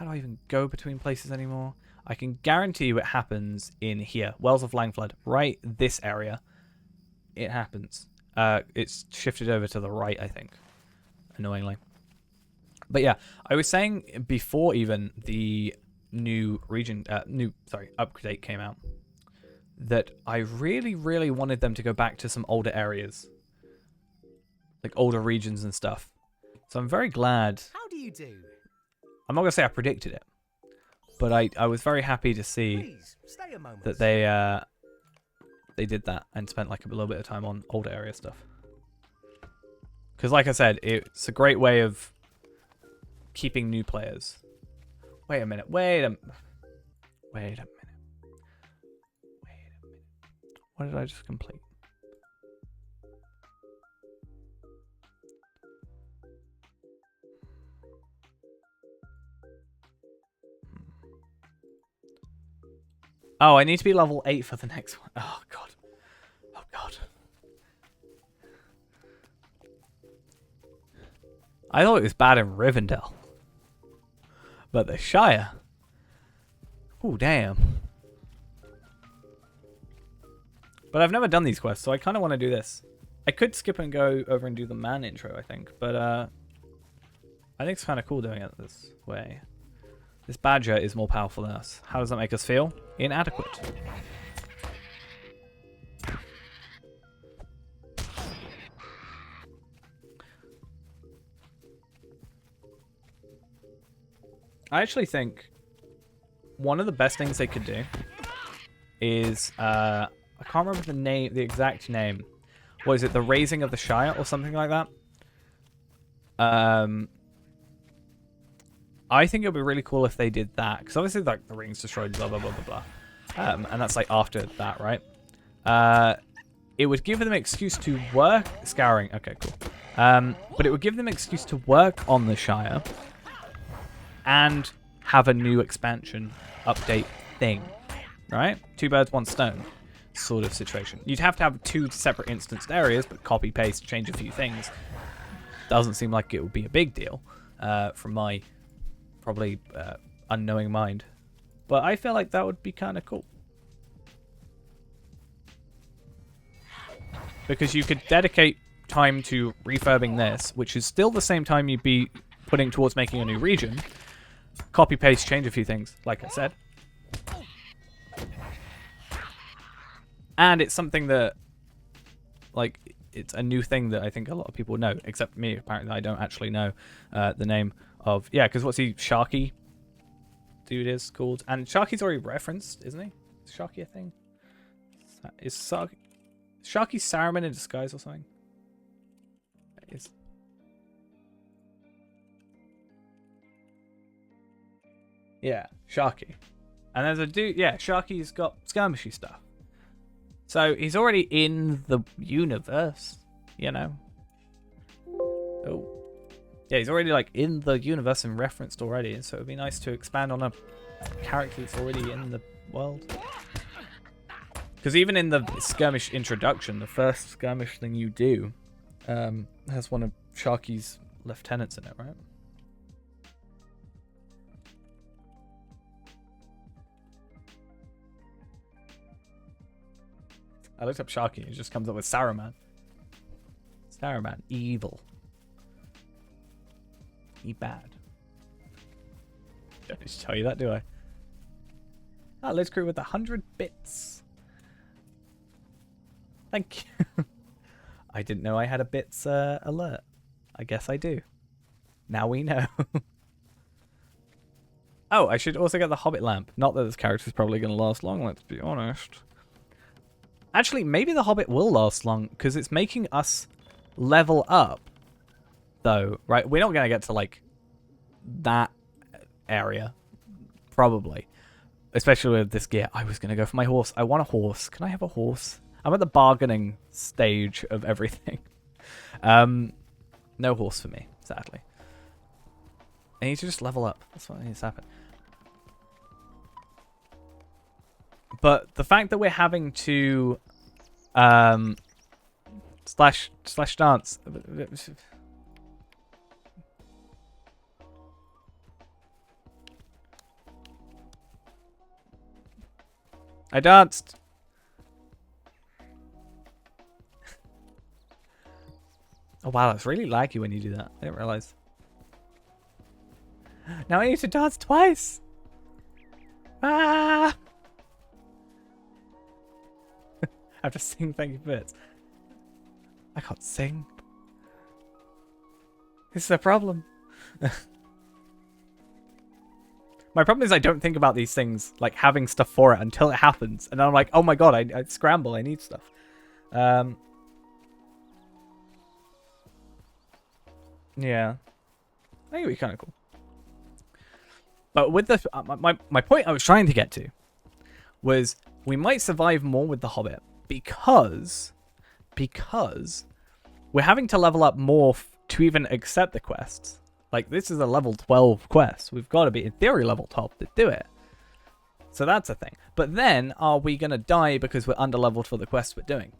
do I even go between places anymore? I can guarantee you it happens in here, Wells of Langflood, right this area. It happens. It's shifted over to the right, I think, annoyingly. But yeah, I was saying before even the new update came out, that I really wanted them to go back to some older areas, like older regions and stuff. So I'm very glad. How do you do? I'm not gonna say I predicted it, but I was very happy to see Please, stay a moment. that they did that and spent like a little bit of time on older area stuff. Because like I said, it's a great way of keeping new players. Wait a minute. What did I just complete? Oh, I need to be level 8 for the next one. Oh, God. Oh, God. I thought it was bad in Rivendell. But the Shire... Ooh, damn. But I've never done these quests, so I kind of want to do this. I could skip and go over and do the man intro, I think. But I think it's kind of cool doing it this way. This badger is more powerful than us. How does that make us feel? Inadequate. I actually think one of the best things they could do is I can't remember the exact name. What is it? The Raising of the Shire or something like that? I think it would be really cool if they did that, because obviously like the ring's destroyed, blah blah blah blah blah, and that's like after that, right? It would give them an excuse to work scouring. Okay, cool. But it would give them an excuse to work on the Shire and have a new expansion update thing, right? 2 birds, 1 stone sort of situation. You'd have to have 2 separate instanced areas, but copy paste, change a few things. Doesn't seem like it would be a big deal from my probably unknowing mind, but I feel like that would be kind of cool because you could dedicate time to refurbing this, which is still the same time you'd be putting towards making a new region. Copy paste, change a few things, like I said, and it's something that like it's a new thing that I think a lot of people know, except me. Apparently, I don't actually know the name of because what's he Sharky? Dude is called, and Sharky's already referenced, isn't he? Is Sharky a thing? Is Sharky Saruman in disguise or something? Is yeah, Sharky. And there's a dude, Sharky's got skirmishy stuff. So he's already in the universe, you know. Oh. Yeah, he's already like in the universe and referenced already, so it'd be nice to expand on a character that's already in the world. Because even in the skirmish introduction, the first skirmish thing you do has one of Sharky's lieutenants in it, right? I looked up Sharky, it just comes up with Saruman. Saruman, evil. He bad. Don't need to tell you that, do I? Ah, Liz Crew with 100 bits. Thank you. I didn't know I had a bits alert. I guess I do. Now we know. Oh, I should also get the Hobbit lamp. Not that this character's probably going to last long, let's be honest. Actually, maybe the Hobbit will last long, because it's making us level up, though, right? We're not going to get to, like, that area, probably. Especially with this gear. I was going to go for my horse. I want a horse. Can I have a horse? I'm at the bargaining stage of everything. No horse for me, sadly. I need to just level up. That's what needs to happen. But the fact that we're having to slash dance. I danced. Oh wow, it's really laggy when you do that. I didn't realize. Now I need to dance twice. Ah! I have to sing thank you bits. I can't sing. This is a problem. My problem is I don't think about these things, like having stuff for it until it happens. And then I'm like, oh my god, I scramble, I need stuff. Yeah. I think it'd be kind of cool. But with the my point I was trying to get to was we might survive more with the Hobbit because we're having to level up more to even accept the quests. Like, this is a level 12 quest. We've got to be, in theory, level 12 to do it. So that's a thing. But then, are we going to die because we're under-leveled for the quest we're doing?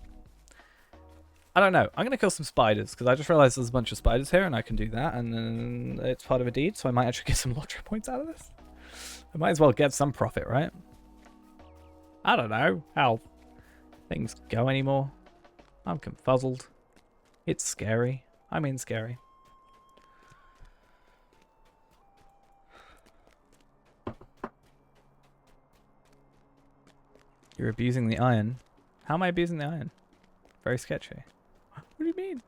I don't know. I'm going to kill some spiders, because I just realized there's a bunch of spiders here, and I can do that, and then it's part of a deed, so I might actually get some lottery points out of this. I might as well get some profit, right? I don't know how things go anymore. I'm confuzzled. It's scary. I mean scary. You're abusing the iron. How am I abusing the iron? Very sketchy. What do you mean?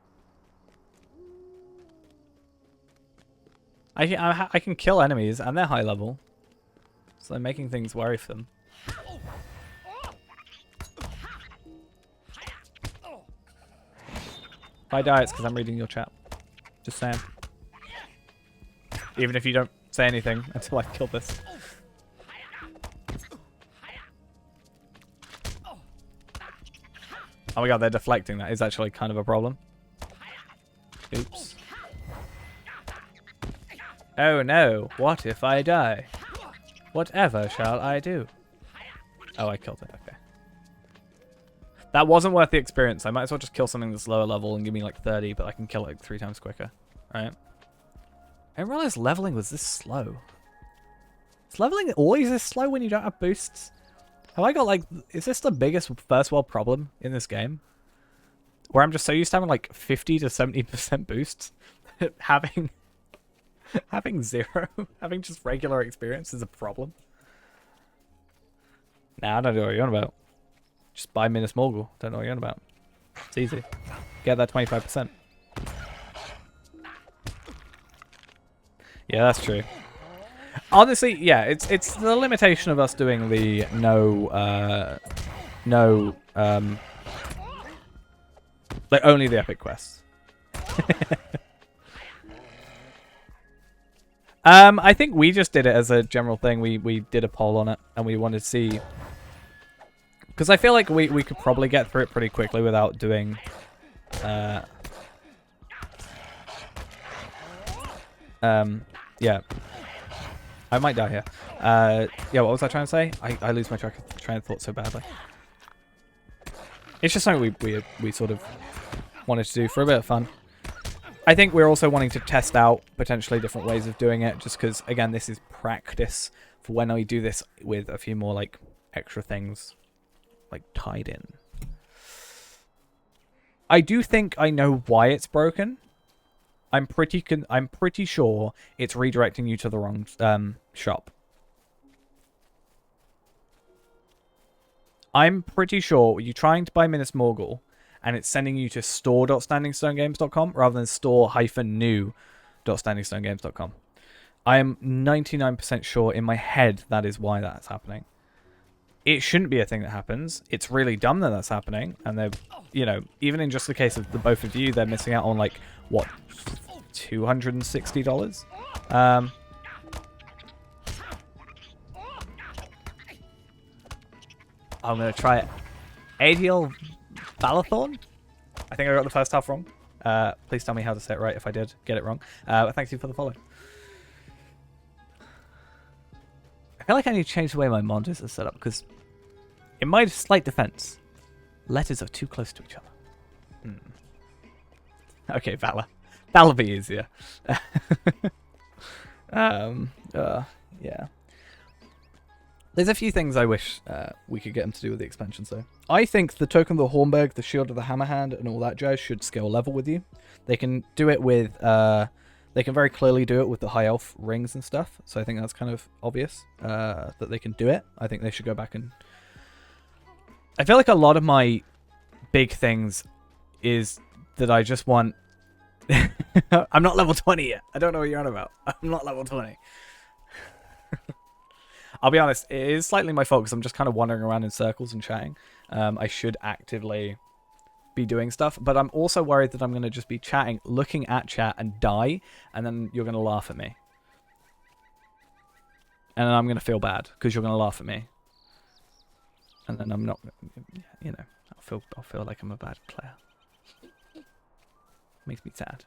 I can kill enemies and they're high level. So I'm making things worry for them. If I die, it's because I'm reading your chat. Just saying. Even if you don't say anything until I kill this. Oh my god, they're deflecting. That is actually kind of a problem. Oops. Oh no, what if I die? Whatever shall I do? Oh, I killed it, okay. That wasn't worth the experience. I might as well just kill something that's lower level and give me like 30, but I can kill it like 3 times quicker. Right? I didn't realize leveling was this slow. Is leveling always this slow when you don't have boosts? Have I got like... Is this the biggest first world problem in this game? Where I'm just so used to having like 50 to 70% boosts. having 0, having just regular experience is a problem. Nah, I don't know what you're on about. Just buy Minas Morgul. Don't know what you're on about. It's easy. Get that 25%. Yeah, that's true. Honestly, yeah, it's the limitation of us doing the like only the epic quests. I think we just did it as a general thing. We did a poll on it, and we wanted to see, because I feel like we could probably get through it pretty quickly without doing yeah. I might die here. Yeah, what was I trying to say? I lose my train of thought so badly. It's just something we sort of wanted to do for a bit of fun. I think we're also wanting to test out potentially different ways of doing it, just because, again, this is practice for when I do this with a few more, like, extra things, like, tied in. I do think I know why it's broken. I'm pretty sure it's redirecting you to the wrong shop. I'm pretty sure you're trying to buy Minas Morgul, and it's sending you to store.standingstonegames.com rather than store-new.standingstonegames.com. I am 99% sure in my head that is why that's happening. It shouldn't be a thing that happens. It's really dumb that that's happening, and they're, you know, even in just the case of the both of you, they're missing out on, like, what, $260? I'm going to try it. Adiel Balathorn? I think I got the first half wrong. Please tell me how to say it right if I did get it wrong. Thank you for the follow. I feel like I need to change the way my monitors are set up, because in my slight defense, letters are too close to each other. Okay, Valor. That'll be easier. Yeah. There's a few things I wish we could get them to do with the expansions, though. I think the Token of the Hornberg, the Shield of the Hammerhand, and all that jazz should scale level with you. They can do it with... they can very clearly do it with the High Elf rings and stuff, so I think that's kind of obvious that they can do it. I think they should go back and... I feel like a lot of my big things is that I just want... I'm not level 20 yet. I don't know what you're on about. I'm not level 20. I'll be honest, it is slightly my fault because I'm just kind of wandering around in circles and chatting. I should actively be doing stuff, but I'm also worried that I'm going to just be chatting, looking at chat and die, and then you're going to laugh at me. And then I'm going to feel bad because you're going to laugh at me. And then I'm not, you know, I'll feel like I'm a bad player. Makes me sad.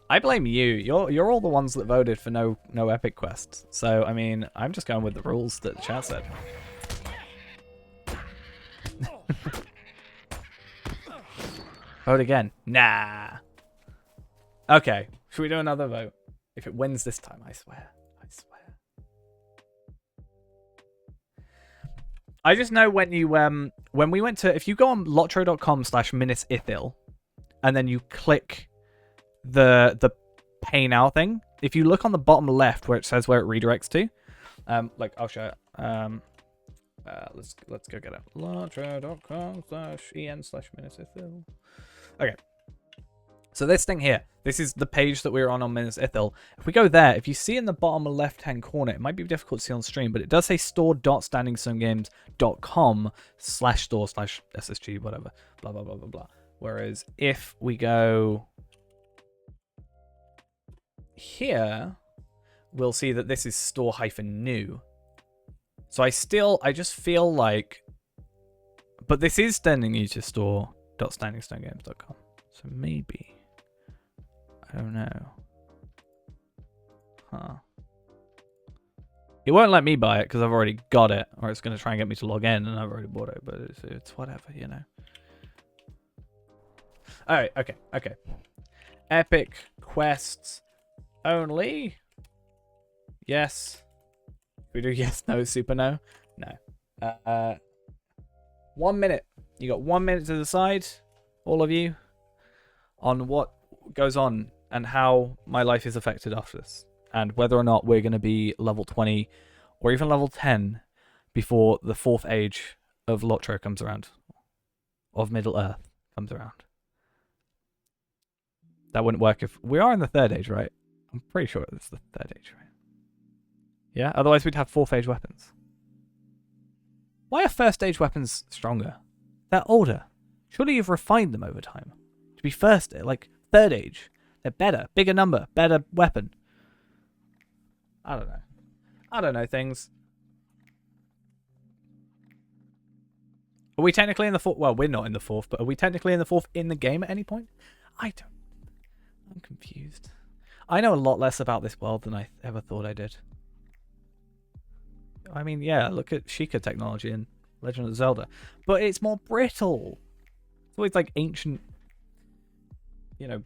I blame you. You're all the ones that voted for no epic quests. So I mean, I'm just going with the rules that the chat said. Vote again. Nah. Okay. Should we do another vote? If it wins this time, I swear. I swear. I just know when you when we went to, if you go on lotro.com/minusithil and then you click the pay now thing, if you look on the bottom left where it says where it redirects to, like I'll show it. Let's go get it. lotro.com/en/minusithil. Okay. So this thing here, this is the page that we're on Minas Ithil. If we go there, if you see in the bottom left-hand corner, it might be difficult to see on stream, but it does say store.standingstonegames.com/store/SSG, whatever, blah, blah, blah, blah, blah. Whereas if we go here, we'll see that this is store-new. So I just feel like, but this is sending you to store.standingstonegames.com. So maybe, I don't know. Huh. It won't let me buy it because I've already got it, or it's going to try and get me to log in, and I've already bought it, but it's whatever, you know. Alright, okay. Epic quests only. Yes. We do yes, no, super no? No. 1 minute. You got 1 minute to decide, all of you, on what goes on and how my life is affected after this, and whether or not we're going to be level 20 or even level 10 before the 4th age of Lotro comes around. Of Middle Earth comes around. That wouldn't work if... We are in the 3rd age, right? I'm pretty sure it's the 3rd age, right? Yeah? Otherwise we'd have 4th age weapons. Why are 1st age weapons stronger? They're older. Surely you've refined them over time. To be 1st, like 3rd age. They're better. Bigger number. Better weapon. I don't know. I don't know things. Are we technically in the 4th? Well, we're not in the 4th, but are we technically in the 4th in the game at any point? I'm confused. I know a lot less about this world than I ever thought I did. I mean, yeah, look at Sheikah technology in Legend of Zelda. But it's more brittle. It's always like ancient, you know,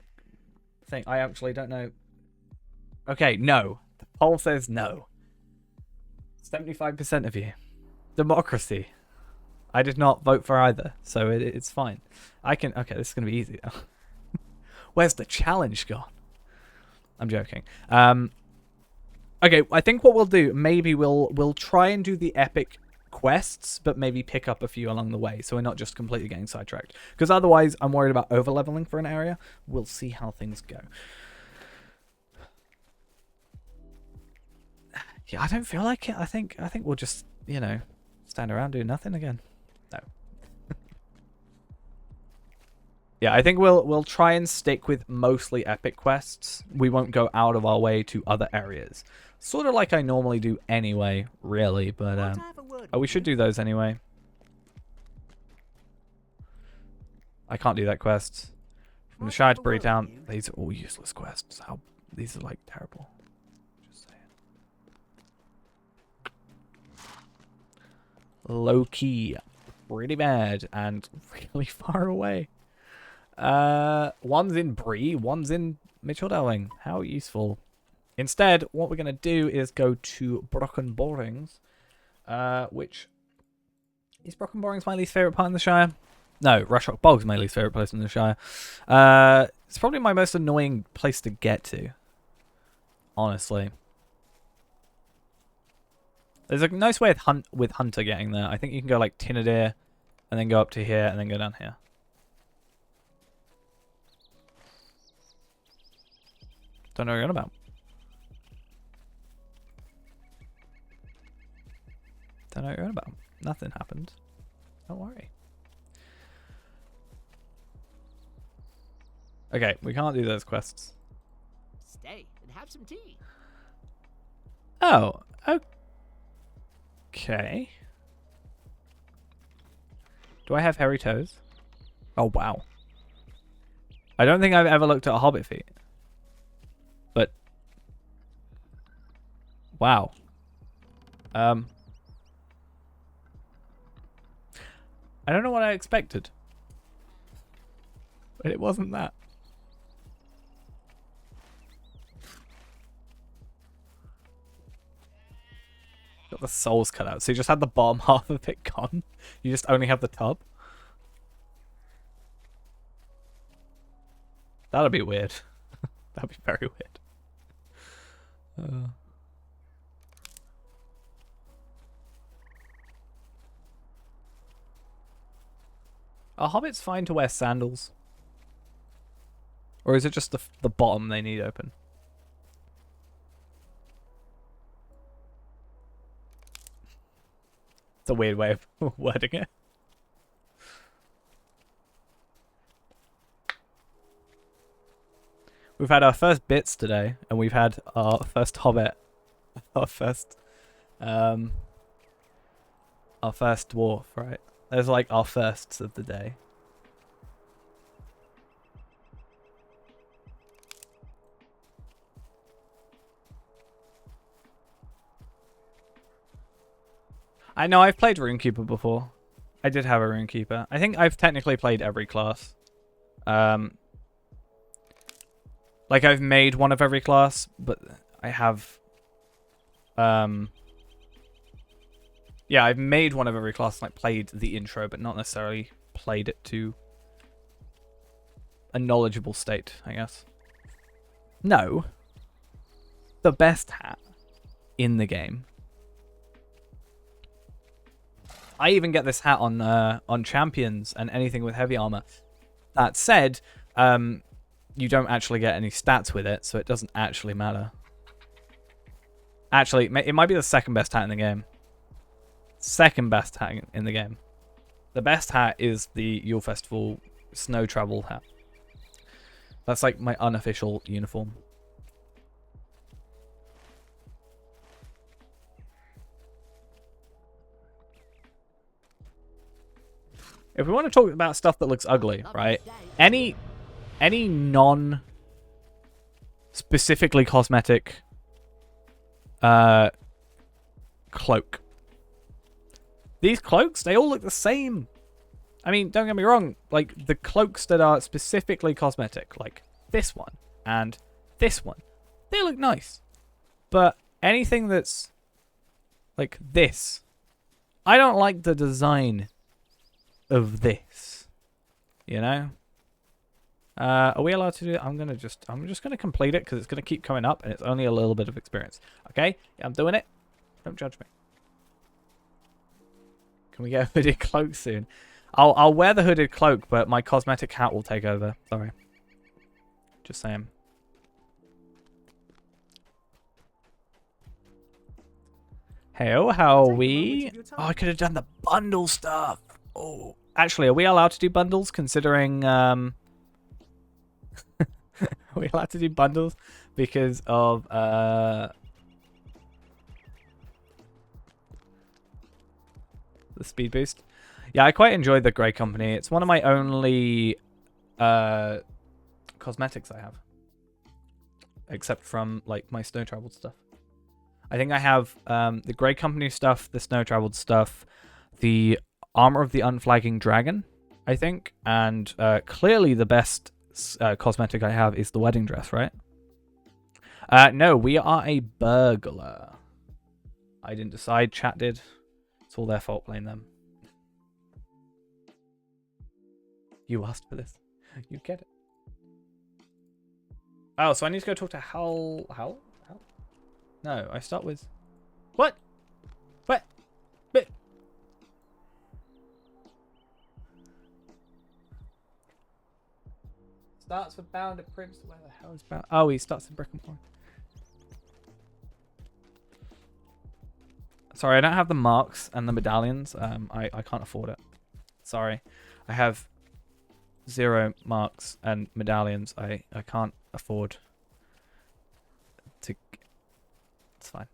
thing. I actually don't know. Okay, no. The poll says no. 75% of you. Democracy. I did not vote for either, so it's fine. I can... Okay, this is going to be easy now. Where's the challenge gone? I'm joking. Okay, I think what we'll do, maybe we'll try and do the epic quests, but maybe pick up a few along the way, so we're not just completely getting sidetracked. Because otherwise, I'm worried about over-leveling for an area. We'll see how things go. Yeah, I don't feel like it. I think we'll just, you know, stand around doing nothing again. No. Yeah, I think we'll try and stick with mostly epic quests. We won't go out of our way to other areas. Sort of like I normally do anyway, really, but oh, we should do those anyway. I can't do that quest. From the Shire to Breetown, these are all useless quests. These are like terrible. Just saying. Low key, pretty bad, and really far away. One's in Bree, one's in Mitchell Dowling. How useful. Instead, what we're going to do is go to Brocken Borings, which... Is Brocken Borings my least favourite part in the Shire? No, Rushrock Bog's my least favourite place in the Shire. It's probably my most annoying place to get to. Honestly. There's a nice way with Hunter getting there. I think you can go like Tinadir, and then go up to here, and then go down here. Don't know what you're on about. Don't know what you're on about. Nothing happened. Don't worry. Okay, we can't do those quests. Stay and have some tea. Oh, okay. Do I have hairy toes? Oh, wow. I don't think I've ever looked at a hobbit feet. But... Wow. I don't know what I expected. But it wasn't that. Got the souls cut out. So you just had the bottom half of it gone. You just only have the top. That'd be weird. That'd be very weird. Are hobbits fine to wear sandals? Or is it just the bottom they need open? It's a weird way of wording it. We've had our first bits today, and we've had our first hobbit, our first dwarf, right? Those are like our firsts of the day. I know I've played Runekeeper before. I did have a Runekeeper. I think I've technically played every class. Like I've made one of every class, but I have... Yeah, I've made one of every class, like played the intro, but not necessarily played it to a knowledgeable state, I guess. No. The best hat in the game I even get this hat on champions and anything with heavy armor. That said, you don't actually get any stats with it, so it doesn't actually matter. Actually, it might be the second best hat in the game. Second best hat in the game. The best hat is the Yule Festival snow travel hat. That's like my unofficial uniform. If we want to talk about stuff that looks ugly, right? Any non specifically cosmetic cloak. These cloaks, they all look the same. I mean, don't get me wrong, like the cloaks that are specifically cosmetic, like this one and this one, they look nice. But anything that's like this, I don't like the design of this, you know? Are we allowed to do it? I'm just gonna complete it because it's gonna keep coming up and it's only a little bit of experience. Okay, yeah, I'm doing it. Don't judge me. Can we get a hooded cloak soon? I'll wear the hooded cloak, but my cosmetic hat will take over. Sorry. Just saying. Hey, how are we? Oh, I could have done the bundle stuff. Oh, actually, are we allowed to do bundles considering are we allowed to do bundles because of the speed boost? Yeah, I quite enjoy the Grey Company. It's one of my only cosmetics I have. Except from like my snow traveled stuff. I think I have the Grey Company stuff, the snow traveled stuff, the Armor of the Unflagging Dragon, I think, and clearly the best cosmetic I have is the wedding dress, right? No, we are a burglar. I didn't decide, chat did. It's all their fault, blame them. You asked for this. You get it. Oh, so I need to go talk to Hal. Hal? No, I start with... What? What? But... Starts with Bound at Prims. Where the hell is Bound? Oh, he starts in Brick and Mortar. Sorry, I don't have the marks and the medallions. I can't afford it. Sorry. I have 0 marks and medallions. I can't afford to... It's fine.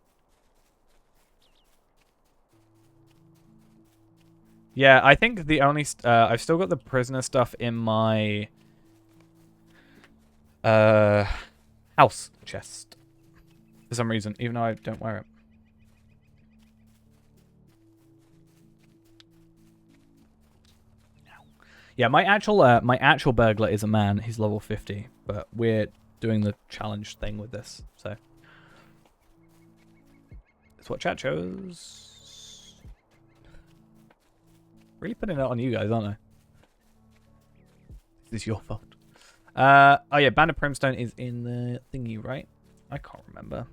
Yeah, I think the only... I've still got the prisoner stuff in my... house chest. For some reason, even though I don't wear it. Yeah, my actual burglar is a man. He's level 50, but we're doing the challenge thing with this, so it's what chat chose. Really putting it on you guys, aren't I? This is your fault. Oh yeah, Band of Brimstone is in the thingy, right? I can't remember.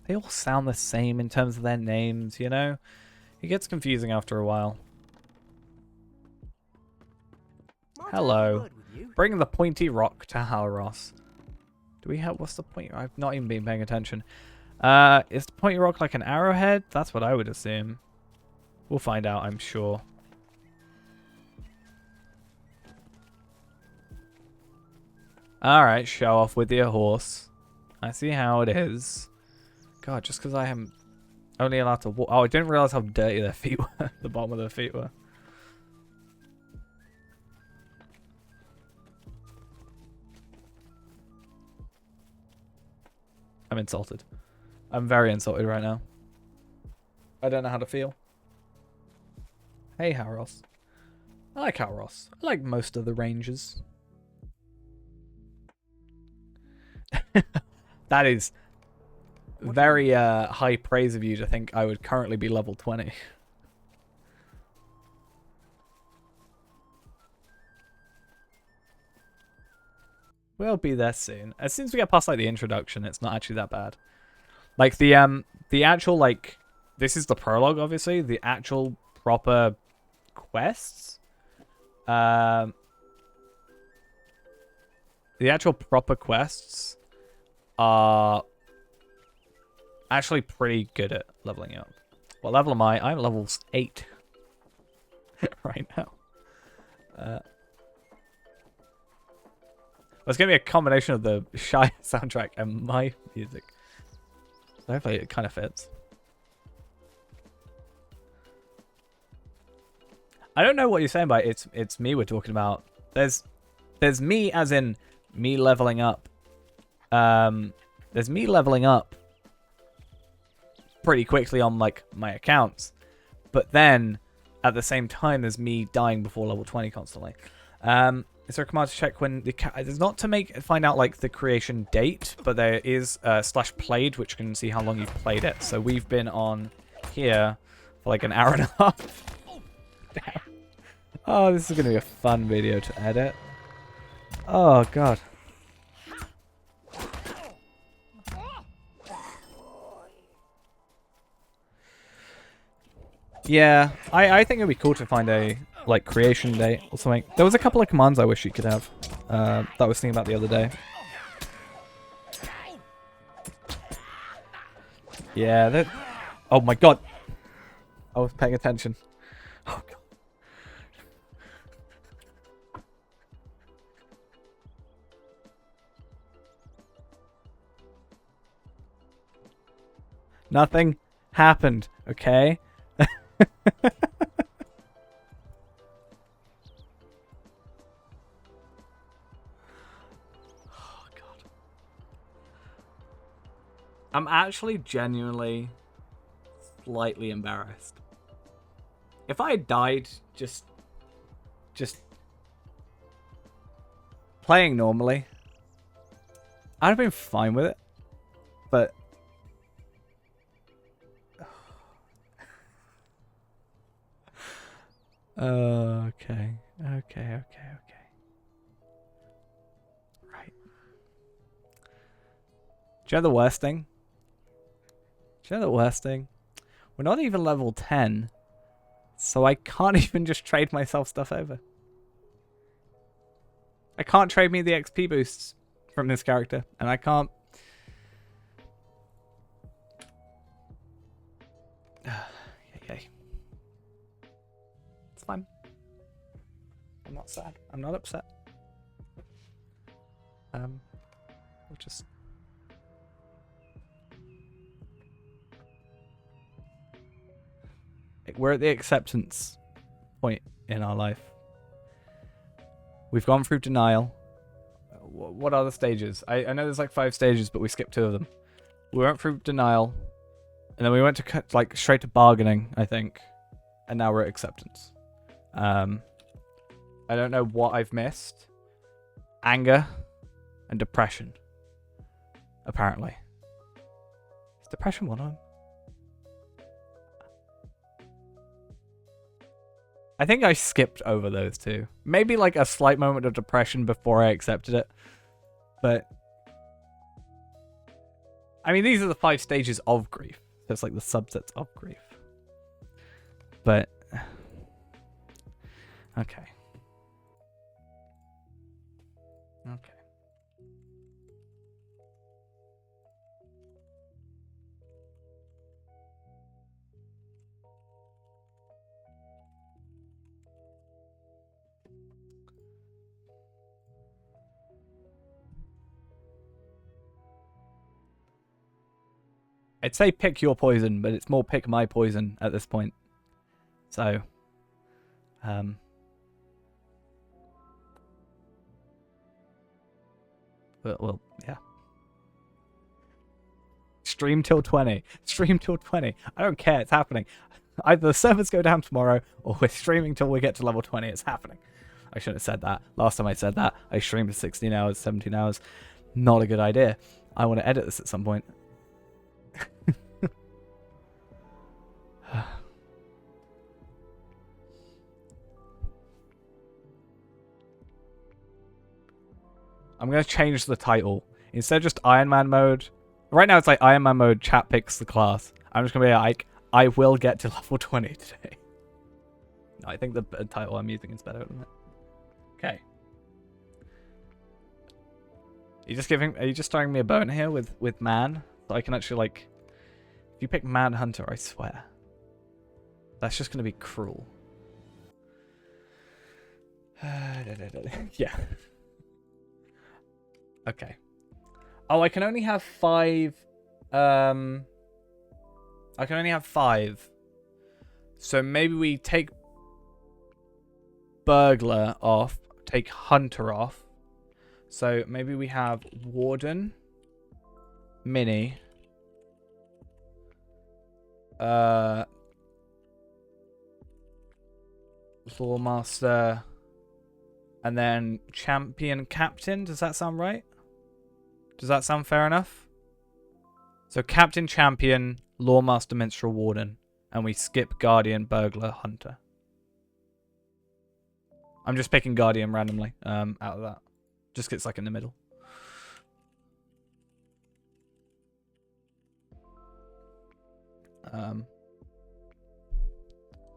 They all sound the same in terms of their names, you know? It gets confusing after a while. Hello. Bring the pointy rock to Halros. Do we have... What's the point? I've not even been paying attention. Is the pointy rock like an arrowhead? That's what I would assume. We'll find out, I'm sure. Alright, show off with your horse. I see how it is. God, just because I am only allowed to walk... Oh, I didn't realize how dirty their feet were. The bottom of their feet were. I'm insulted. I'm very insulted right now. I don't know how to feel. Hey, Halros. I like Halros. I like most of the ranges. That is very high praise of you to think I would currently be level 20. We'll be there soon. As soon as we get past like the introduction, it's not actually that bad. Like the actual like this is the prologue, obviously. The actual proper quests. The actual proper quests are actually pretty good at leveling you up. What level am I? I'm level 8 right now. Well, it's going to be a combination of the Shy soundtrack and my music. So hopefully it kind of fits. I don't know what you're saying by it's me we're talking about. There's me as in me leveling up. There's me leveling up pretty quickly on like my accounts, but then at the same time there's me dying before level 20 constantly. Is there a command to check when the it's not to find out like the creation date, but there is /played, which can see how long you've played it. So we've been on here for like an hour and a half. Damn. Oh, this is gonna be a fun video to edit. Oh god. Yeah, I think it'd be cool to find a like creation date or something. There was a couple of commands I wish you could have that I was thinking about the other day. Yeah, that. Oh my god, I was paying attention. Oh god. Nothing happened, okay? Oh god. I'm actually genuinely slightly embarrassed. If I had died just playing normally, I'd have been fine with it. But okay. Right. Do you know the worst thing? We're not even level 10, so I can't even just trade myself stuff over. I can't trade me the XP boosts from this character, and I can't... Yay. It's fine. I'm not sad. I'm not upset. We'll just... We're at the acceptance point in our life. We've gone through denial. What are the stages? I know there's like 5 stages, but we skipped 2 of them. We went through denial, and then we went to like straight to bargaining, I think, and now we're at acceptance. I don't know what I've missed. Anger and depression, apparently. Is depression one of them? I think I skipped over those 2. Maybe like a slight moment of depression before I accepted it. But I mean, these are the 5 stages of grief. So it's like the subsets of grief. But okay. Okay. I'd say pick your poison, but it's more pick my poison at this point. So, well, yeah. Stream till 20. Stream till 20. I don't care. It's happening. Either the servers go down tomorrow, or we're streaming till we get to level 20. It's happening. I shouldn't have said that. Last time I said that, I streamed for 16 hours, 17 hours. Not a good idea. I want to edit this at some point. I'm going to change the title. Instead of just Ironman mode. Right now it's like Ironman mode, chat picks the class. I'm just going to be like, I will get to level 20 today. No, I think the title I'm using is better than it. Okay. Are you just throwing me a bone here with man? So I can actually like, if you pick man hunter, I swear. That's just gonna be cruel. Yeah. Okay. Oh, I can only have 5. I can only have 5. So maybe we take burglar off, take hunter off. So maybe we have warden, mini, lawmaster, and then champion captain. Does that sound right? Does that sound fair enough? So captain, champion, lawmaster, minstrel, warden, and we skip guardian, burglar, hunter. I'm just picking guardian randomly out of that. Just 'cause it's like in the middle.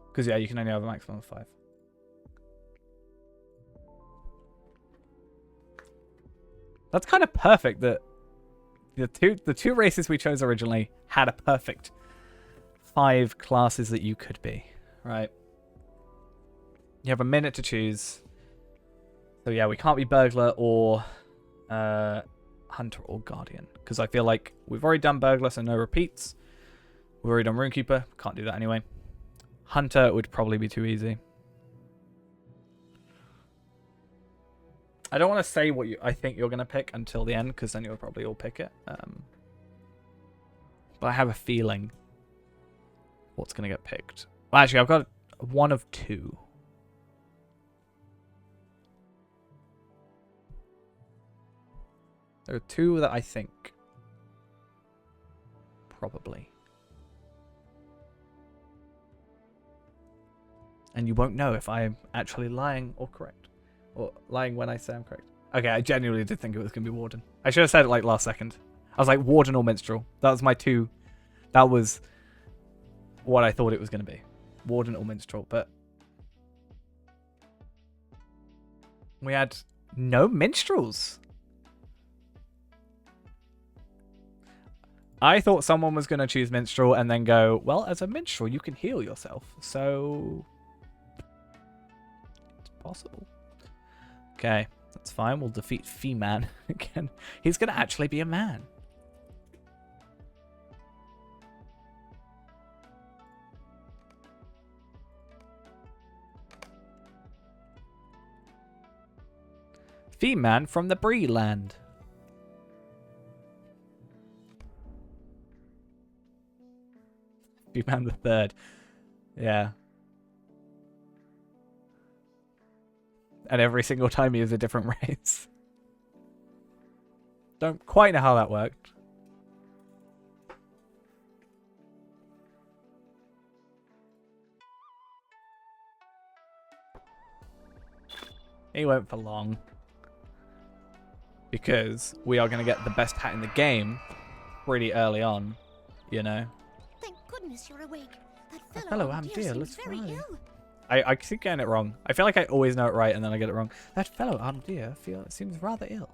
Because yeah, you can only have a maximum of 5. That's kind of perfect that the two races we chose originally had a perfect 5 classes that you could be, right? You have a minute to choose. So yeah, we can't be burglar or hunter or guardian because I feel like we've already done burglar, so no repeats. We've already done runekeeper, can't do that anyway. Hunter would probably be too easy. I don't want to say what I think you're going to pick until the end, because then you'll probably all pick it. But I have a feeling what's going to get picked. Well, actually, I've got one of 2. There are 2 that I think. Probably. And you won't know if I'm actually lying or correct. Or lying when I say I'm correct. Okay, I genuinely did think it was going to be warden. I should have said it like last second. I was like, warden or minstrel. That was my 2. That was what I thought it was going to be. Warden or minstrel. But we had no minstrels. I thought someone was going to choose minstrel and then go, well, as a minstrel, you can heal yourself. So it's possible. Okay, that's fine. We'll defeat Fee-Man again. He's going to actually be a man. Fee-Man from the Bree land. Fee-Man the third. Yeah. And every single time he is a different race. Don't quite know how that worked. He went for long. Because we are going to get the best hat in the game pretty early on, you know. Thank goodness you're awake. That fellow Amdir looks very ill. I keep getting it wrong. I feel like I always know it right and then I get it wrong. That fellow Amdir seems rather ill.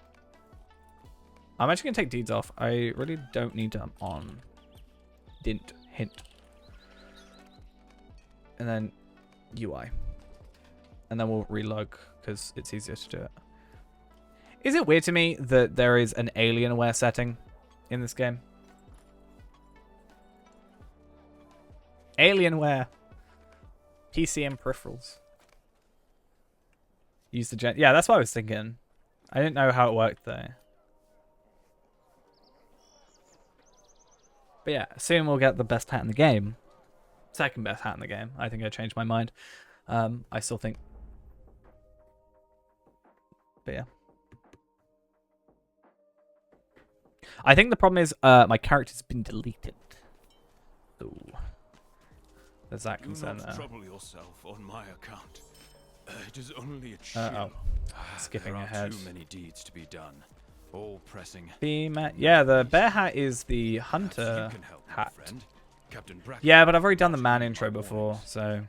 I'm actually going to take deeds off. I really don't need them on. Didn't. Hint. And then UI. And then we'll relog because it's easier to do it. Is it weird to me that there is an Alienware setting in this game? Alienware. PC and peripherals. Use the gen. Yeah, that's what I was thinking. I didn't know how it worked though. But yeah, soon we'll get the best hat in the game. Second best hat in the game. I think I changed my mind. I still think. But yeah. I think the problem is my character's been deleted. Ooh. There's that concern there. Do not trouble yourself on my account. It is only a chill. Skipping there ahead. Are too many deeds to be done. All pressing. Yeah, the bear hat is the hunter hat. Yeah, but I've already done the man intro before, so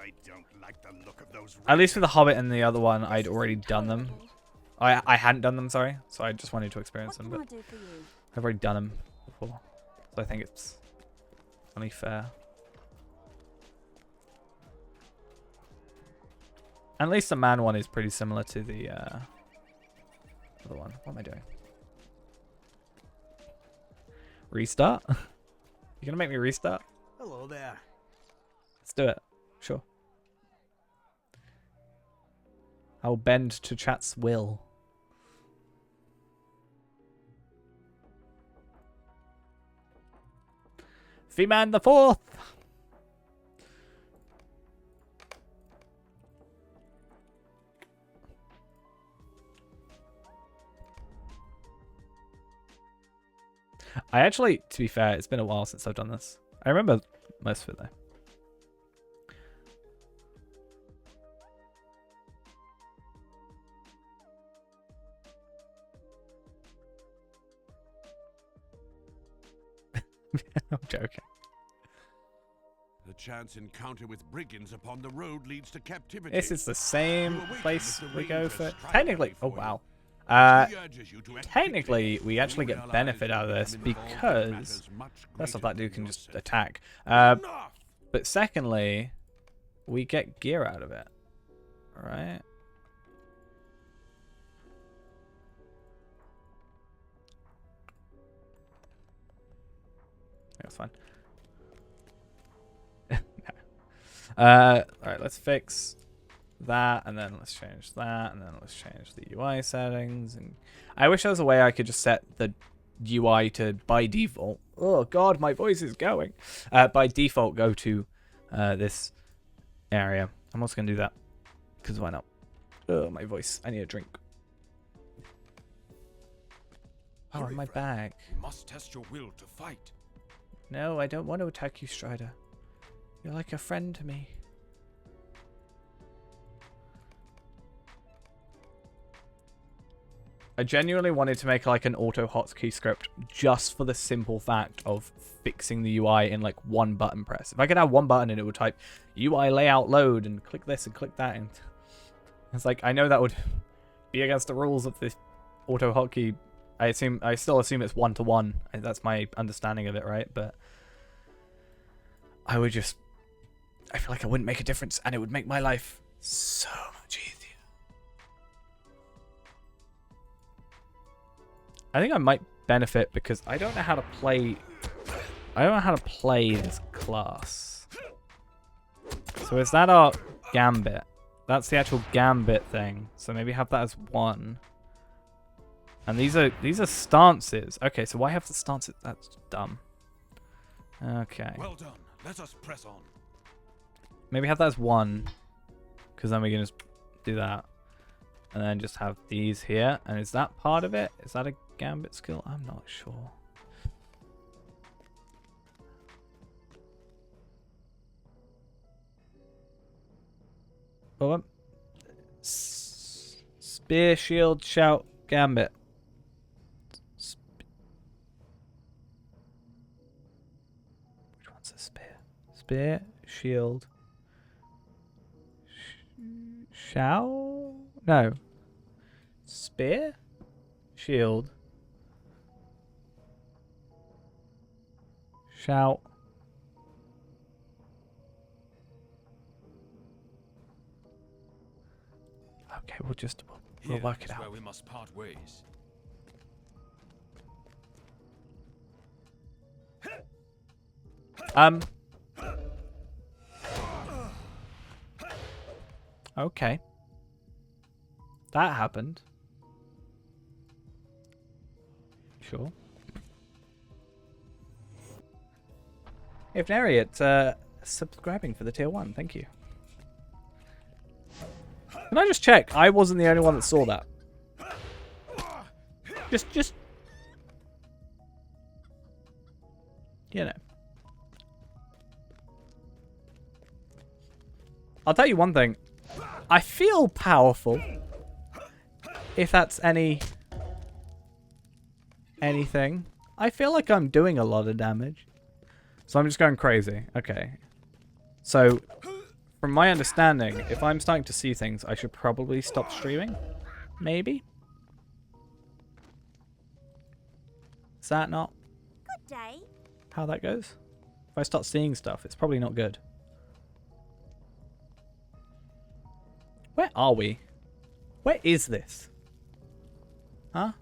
I don't like the look of those. At least for the Hobbit and the other one, I'd already done them. I hadn't done them, sorry. So I just wanted to experience them, but I've already done them before. So I think it's only fair. At least the man one is pretty similar to the other one. What am I doing? Restart? You gonna make me restart? Hello there. Let's do it. Sure. I'll bend to chat's will. Fee-Man the Fourth! I actually, to be fair, it's been a while since I've done this. I remember most of it though. I'm joking. The chance encounter with brigands upon the road leads to captivity. This is the same place we go for. Technically, oh wow. Technically, we actually get benefit out of this because first off, that dude can just attack. But secondly, we get gear out of it. Right? That's fine. Alright, let's fix that, and then let's change that, and then let's change the UI settings. And I wish there was a way I could just set the UI to, by default, oh god, my voice is going, by default go to this area. I'm also going to do that, because why not? Oh, my voice. I need a drink. Oh, Hurry, my friend. bag. You must test your will to fight. No, I don't want to attack you, Strider. You're like a friend to me. I genuinely wanted to make like an auto hotkey script just for the simple fact of fixing the UI in like one button press. If I could have one button and it would type UI layout load and click this and click that, and it's like, I know that would be against the rules of this auto hotkey. I still assume it's 1-to-1. That's my understanding of it, right? But I feel like I wouldn't make a difference, and it would make my life so much easier. I think I might benefit because I don't know how to play. I don't know how to play this class. So is that our gambit? That's the actual gambit thing. So maybe have that as 1. And these are stances. Okay, so why have the stances? That's dumb. Okay. Well done. Let us press on. Maybe have that as 1, because then we can just do that, and then just have these here. And is that part of it? Is that a gambit skill? I'm not sure. Oh, spear, shield, shout, gambit. Which one's a spear? Spear, shield. Shout? No. Spear? Shield. Shout. Okay, we'll work it out. Where we must part ways. Okay. That happened. Sure. If Nariot, subscribing for the tier 1, thank you. Can I just check? I wasn't the only one that saw that. Just... You know. I'll tell you one thing. I feel powerful. If that's anything. I feel like I'm doing a lot of damage. So I'm just going crazy. Okay. So, from my understanding, if I'm starting to see things, I should probably stop streaming. Maybe? Is that not Good day. how that goes? If I start seeing stuff, it's probably not good. Where are we? Where is this? Huh?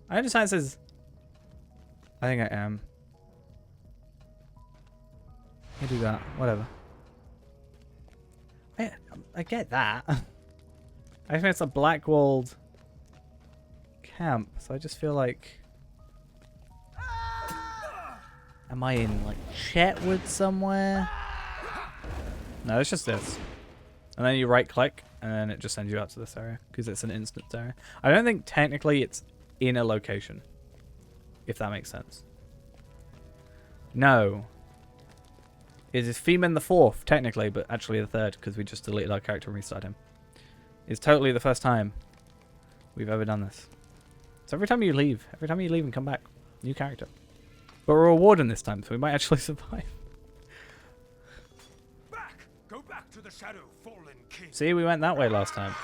I understand it says... I think I am. You do that. Whatever. I get that. I think it's a black-walled camp, so I just feel like... Am I in, like, Chetwood somewhere? No, it's just this. And then you right-click, and then it just sends you out to this area, because it's an instance area. I don't think technically it's in a location, if that makes sense. No. It is Feeman the 4th, technically, but actually the 3rd, because we just deleted our character and restarted him. It's totally the first time we've ever done this. So every time you leave and come back, new character. But we're rewarding this time, so we might actually survive. Go back to the shadow, fallen king. See, we went that way last time.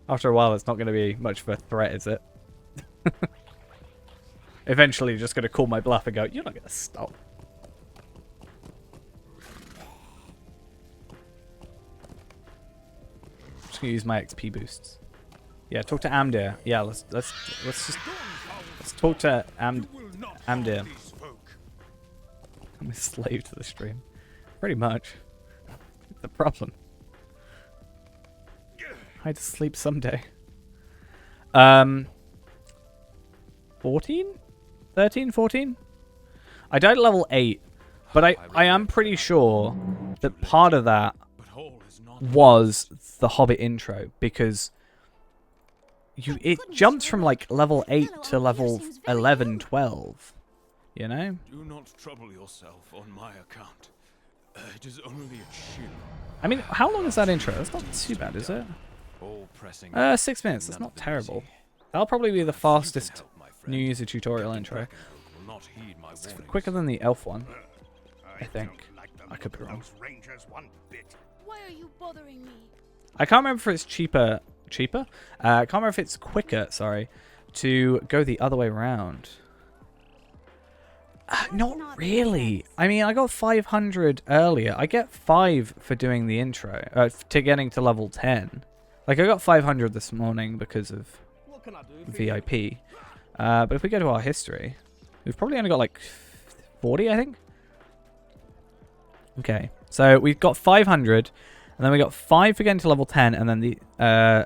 After a while, it's not going to be much of a threat, is it? Eventually, you're just going to call my bluff and go, you're not going to stop. Just going to use my XP boosts. Yeah, talk to Amdir. Yeah, let's talk to Amdir. I'm a slave to the stream. Pretty much. The problem. I had to sleep someday. 14? 13, 14? I died at level 8, but I am pretty sure that part of that was the Hobbit intro, because it jumped from like level 8 to level 11, 12. You know? Do not trouble yourself on my account. It is only a chill. I mean, how long is that intro? That's not too bad, is it? 6 minutes. That's not terrible. That'll probably be the fastest new user tutorial intro. It's quicker than the elf one, I think. I could be wrong. Why are you bothering me? I can't remember if it's cheaper. I can't remember if it's quicker, sorry, to go the other way around. Not really. I mean, I got 500 earlier. I get 5 for doing the intro, to getting to level 10. Like, I got 500 this morning because of VIP. But if we go to our history, we've probably only got like 40, I think. Okay, so we've got 500, and then we got 5 for getting to level 10, and then the I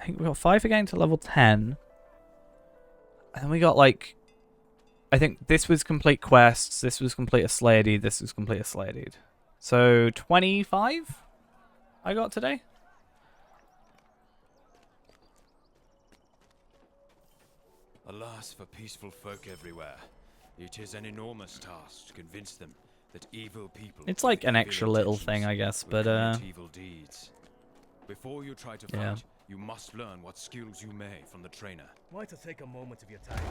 think we got 5 for getting to level 10, and then we got like, I think this was complete quests, this was complete a Slayer deed, this was complete a Slayer deed. So 25 I got today. Alas for peaceful folk everywhere. It is an enormous task to convince them that evil people... It's like an extra little thing, I guess, but evil deeds. Before you try to fight, yeah. You must learn what skills you may from the trainer. Why to take a moment of your time?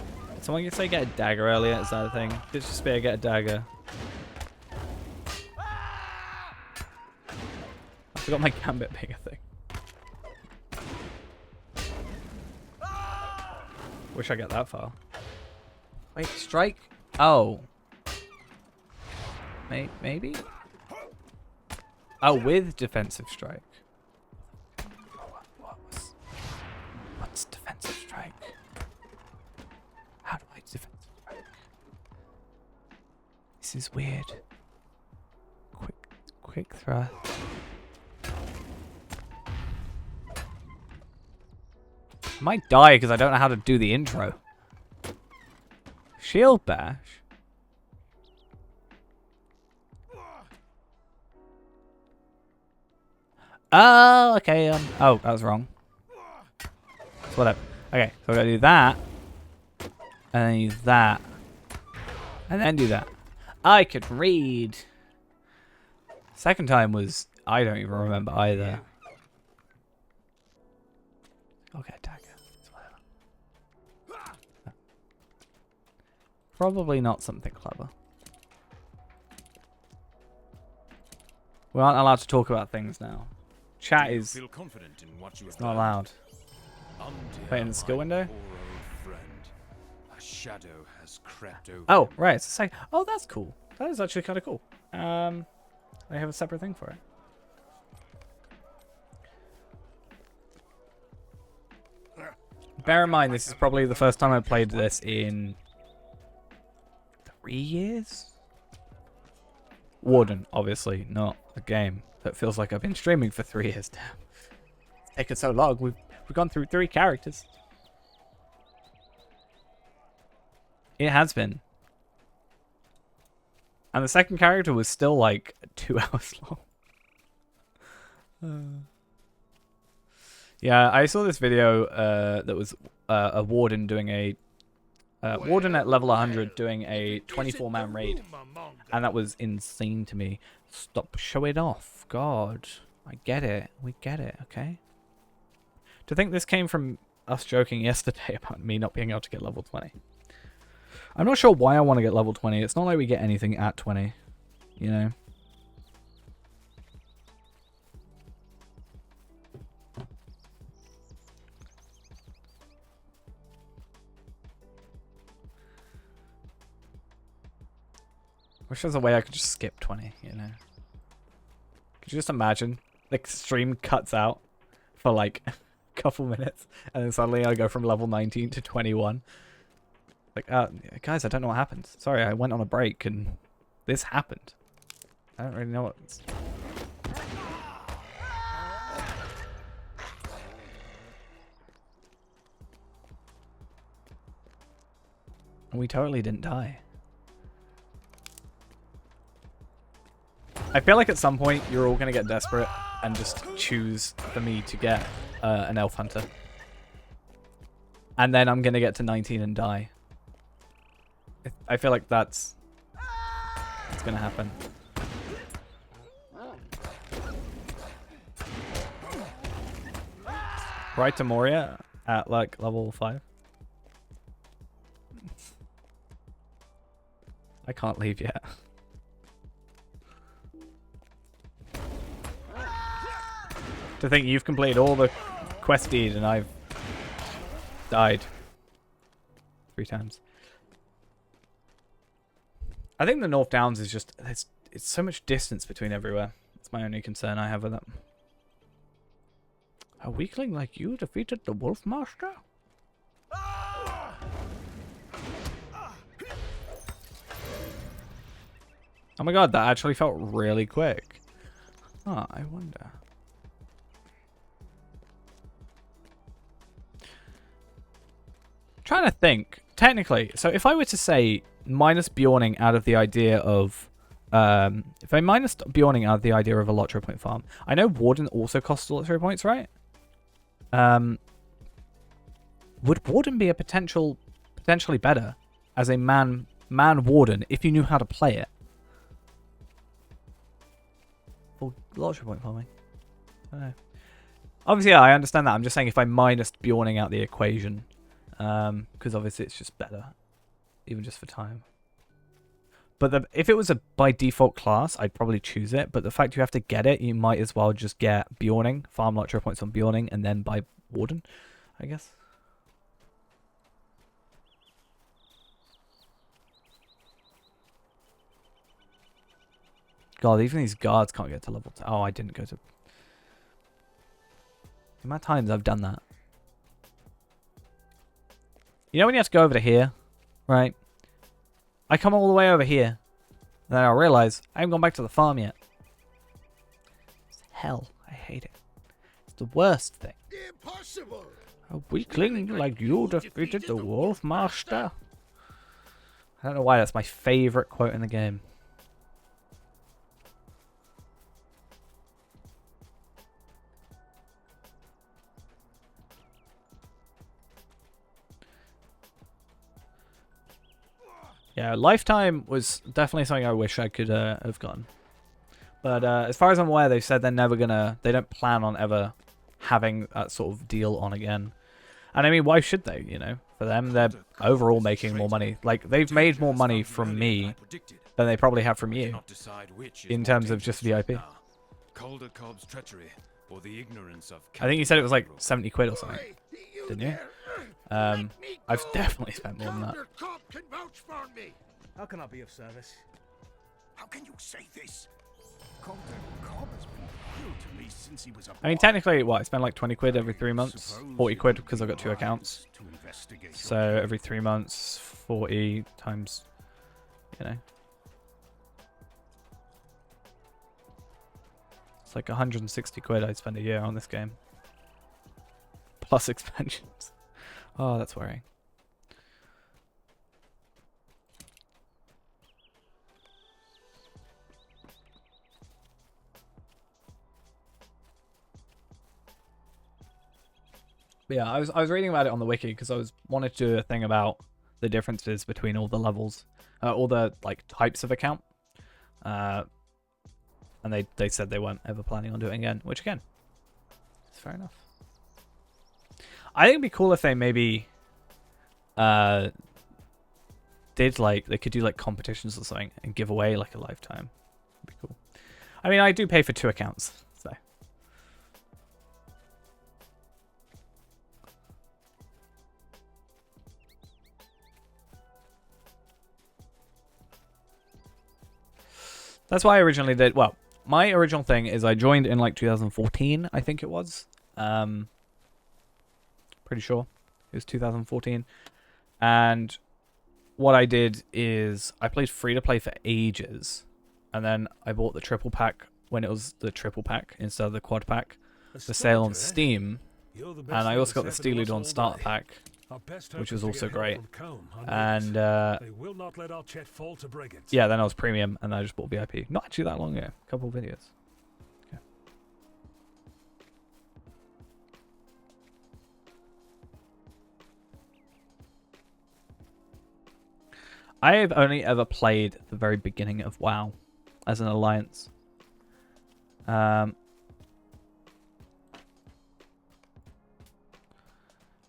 Someone could say get a dagger earlier, is that a thing? It's just better get a dagger. I forgot my gambit being a thing. Wish I got that far. Wait, strike? Oh. Maybe? Oh, with defensive strike. What's defensive strike? How do I defensive strike? This is weird. Quick thrust. I might die because I don't know how to do the intro. Shield bash. Oh, okay. Oh, that was wrong. So whatever. Okay, so we gotta do that, and then use that, and then do that. I could read. Second time was I don't even remember either. Okay, dagger. It's whatever. Probably not something clever. We aren't allowed to talk about things now. Chat is feel confident in what you it's have not learned? allowed. Dear, Wait, in the skill my window? poor old friend. A shadow has crept over. Oh, right. It's a second. Oh, that's cool. That is actually kind of cool. They have a separate thing for it. Bear in mind, this is probably the first time I played this in 3 years. Warden, obviously, not a game that feels like I've been streaming for 3 years now. It's taken so long. We've gone through 3 characters. It has been. And the second character was still like 2 hours long. Yeah, I saw this video that was a warden doing a warden at level 100 doing a 24-man raid, and that was insane to me. Stop, show it off, God. I get it, we get it, okay. To think this came from us joking yesterday about me not being able to get level 20. I'm not sure why I want to get level 20. It's not like we get anything at 20, you know. Wish there was a way I could just skip 20, you know. Could you just imagine? The stream cuts out for like a couple minutes, and then suddenly I go from level 19 to 21. Like, guys, I don't know what happened. Sorry, I went on a break and this happened. I don't really know what's... We totally didn't die. I feel like at some point you're all going to get desperate and just choose for me to get an elf hunter. And then I'm going to get to 19 and die. I feel like that's going to happen. Right to Moria at like level 5. I can't leave yet. To think you've completed all the quest deed and I've died 3 times. I think the North Downs is just it's so much distance between everywhere. That's my only concern I have with it. A weakling like you defeated the Wolf Master? Oh my god, that actually felt really quick. Oh, I wonder. Trying to think. Technically, so if I were to say minus Bjorning out of the idea of... if I minus Bjorning out of the idea of a Lottery Point farm, I know Warden also costs Lottery Points, right? Would Warden be a potentially better as a man Warden if you knew how to play it? Or Lottery Point farming? I don't know. Obviously, yeah, I understand that. I'm just saying if I minus Bjorning out the equation... because obviously it's just better, even just for time. But if it was a by default class, I'd probably choose it. But the fact you have to get it, you might as well just get Bjorning, farm Lottery Points on Bjorning, and then buy Warden, I guess. God, even these guards can't get to level 2. Oh, I didn't go to... The amount of times I've done that. You know when you have to go over to here, right? I come all the way over here, and then I realize I haven't gone back to the farm yet. It's hell. I hate it. It's the worst thing. Impossible! A weakling like you defeated the Wolf Master. I don't know why that's my favorite quote in the game. Yeah, Lifetime was definitely something I wish I could have gotten. But as far as I'm aware, they've said they're never gonna... They don't plan on ever having that sort of deal on again. And I mean, why should they, you know? For them, they're overall making more money. Like, they've made more money from me than they probably have from you. In terms of just VIP. Calder Cobb's treachery or the ignorance of I think you said it was like 70 quid or something. Didn't you? I've definitely spent more than that. Cobb can vouch for me. How can I be of service? How can you say this? Calder Cobb has been loyal to me since he was a I mean, technically, what? I spend like 20 quid every 3 months. 40 quid because I've got 2 accounts. So every 3 months, 40 times, you know. It's like 160 quid I'd spend a year on this game. Plus expansions. Oh, that's worrying. But yeah, I was reading about it on the wiki because I wanted to do a thing about the differences between all the levels, all the like types of account. And they said they weren't ever planning on doing it again, which again, it's fair enough. I think it'd be cool if they maybe did like, they could do like competitions or something and give away like a lifetime. It'd be cool. I mean, I do pay for 2 accounts, so. That's why I originally did, well, my original thing is I joined in like 2014, I think it was. Pretty sure it was 2014. And what I did is I played free to play for ages. And then I bought the triple pack when it was the triple pack instead of the quad pack. The sale on Steam. And I also got the Steely Dawn starter pack, which was also great. And yeah, then I was premium and I just bought VIP. Not actually that long ago. A couple of videos. Okay. I have only ever played the very beginning of WoW as an alliance. I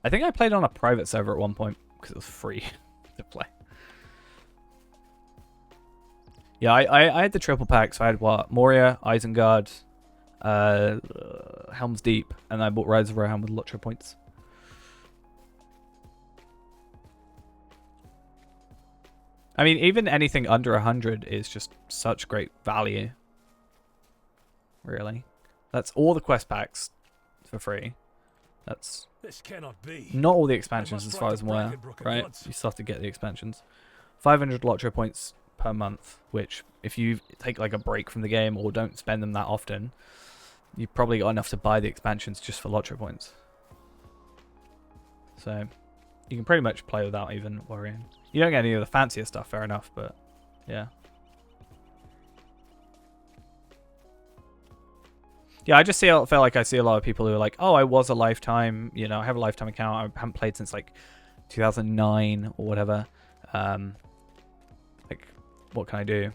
think I played on a private server at one point because it was free to play. Yeah, I had the triple pack, so I had what? Moria, Isengard, Helm's Deep, and I bought Rise of Rohan with Lottery points. I mean, even anything under 100 is just such great value. Really. That's all the quest packs for free. That's this cannot be. Not all the expansions as far as I'm aware, right? You still have to get the expansions. 500 Lottery points per month, which if you take like a break from the game or don't spend them that often, you've probably got enough to buy the expansions just for Lottery points. So you can pretty much play without even worrying. You don't get any of the fancier stuff, fair enough, but yeah. Yeah, I just feel like I see a lot of people who are like, oh, I was a lifetime, you know, I have a lifetime account. I haven't played since like 2009 or whatever. Like, what can I do?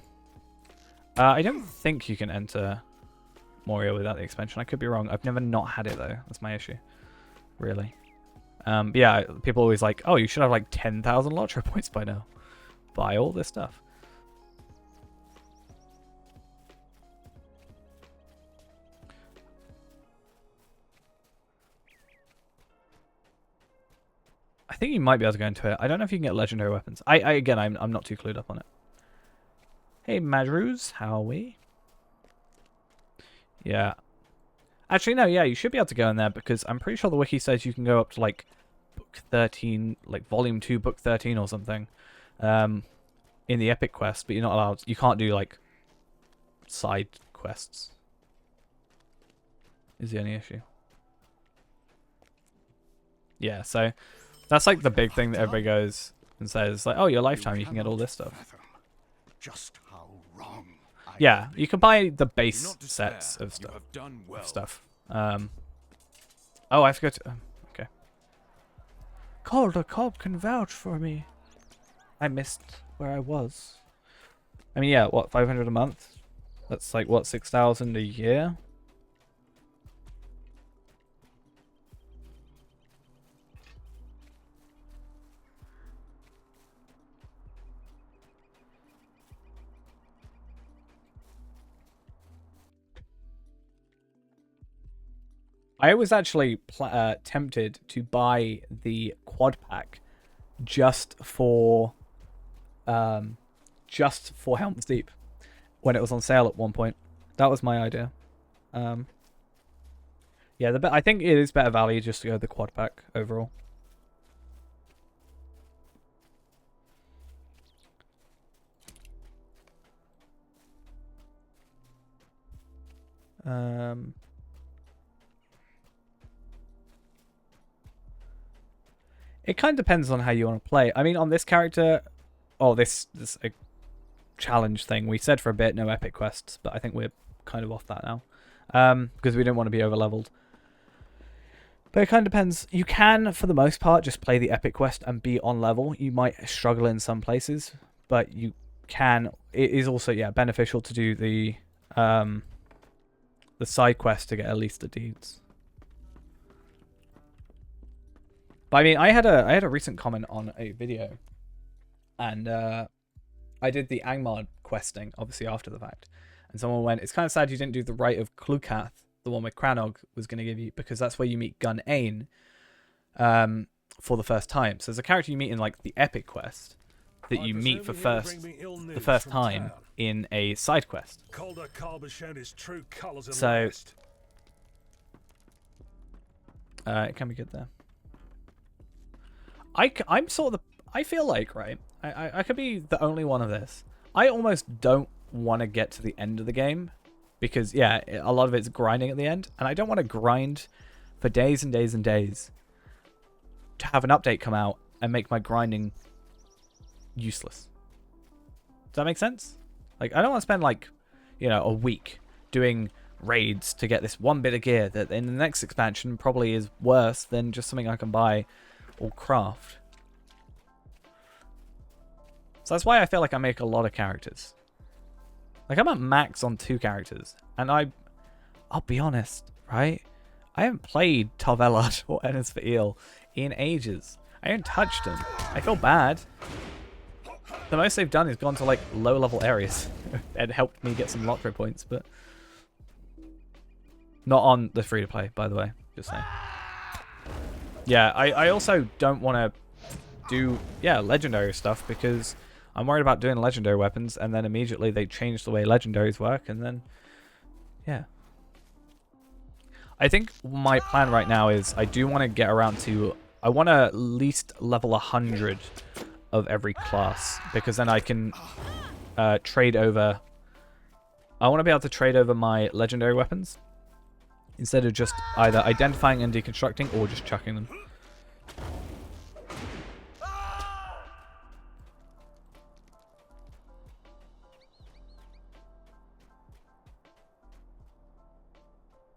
I don't think you can enter Moria without the expansion. I could be wrong. I've never not had it though. That's my issue, really. But yeah, people always like, oh, you should have like 10,000 Lottery points by now. Buy all this stuff. I think you might be able to go into it. I don't know if you can get legendary weapons. Again, I'm not too clued up on it. Hey, Madruz, how are we? Yeah. Actually, no, yeah, you should be able to go in there because I'm pretty sure the wiki says you can go up to like book 13, like volume 2, book 13 or something, in the epic quest, but you're not allowed. You can't do like side quests. Is the only issue. Yeah, so that's like the big thing that everybody goes and says, like, oh, your lifetime, you can get all this stuff. Just how wrong. Yeah, you can buy the base sets of stuff. Oh, I forgot to... okay. Calder Cobb can vouch for me. I missed where I was. I mean, yeah, what, 500 a month? That's like, what, 6,000 a year? I was actually tempted to buy the quad pack just for Helm's Deep when it was on sale at one point. That was my idea. Yeah, I think it is better value just to go the quad pack overall. It kind of depends on how you want to play. I mean, on this character, this a challenge thing. We said for a bit no epic quests, but I think we're kind of off that now because we don't want to be over leveled. But it kind of depends. You can, for the most part, just play the epic quest and be on level. You might struggle in some places, but you can. It is also beneficial to do the side quest to get at least the deeds. But I mean, I had a recent comment on a video, and I did the Angmar questing obviously after the fact, and someone went, "It's kind of sad you didn't do the Rite of Klukath, the one with Cranog was going to give you, because that's where you meet Gun Ain for the first time. So there's a character you meet in like the epic quest that you meet for the first time in a side quest. So it can be good there. I'm sort of I feel like, right, I could be the only one of this. I almost don't want to get to the end of the game because, yeah, a lot of it's grinding at the end, and I don't want to grind for days and days and days to have an update come out and make my grinding useless. Does that make sense? Like, I don't want to spend, like, you know, a week doing raids to get this one bit of gear that in the next expansion probably is worse than just something I can buy or craft. So that's why I feel like I make a lot of characters. Like, I'm at max on 2 characters, and I'll be honest, right? I haven't played Tarvelard or Ennis for Eel in ages. I haven't touched them. I feel bad. The most they've done is gone to, like, low-level areas and helped me get some lottery points, but not on the free-to-play, by the way. Just saying. Yeah, I also don't want to do, legendary stuff because I'm worried about doing legendary weapons, and then immediately they change the way legendaries work, and then, yeah. I think my plan right now is I do want to get around to, I want to at least level 100 of every class, because then I can trade over, I want to be able to trade over my legendary weapons, instead of just either identifying and deconstructing, or just chucking them.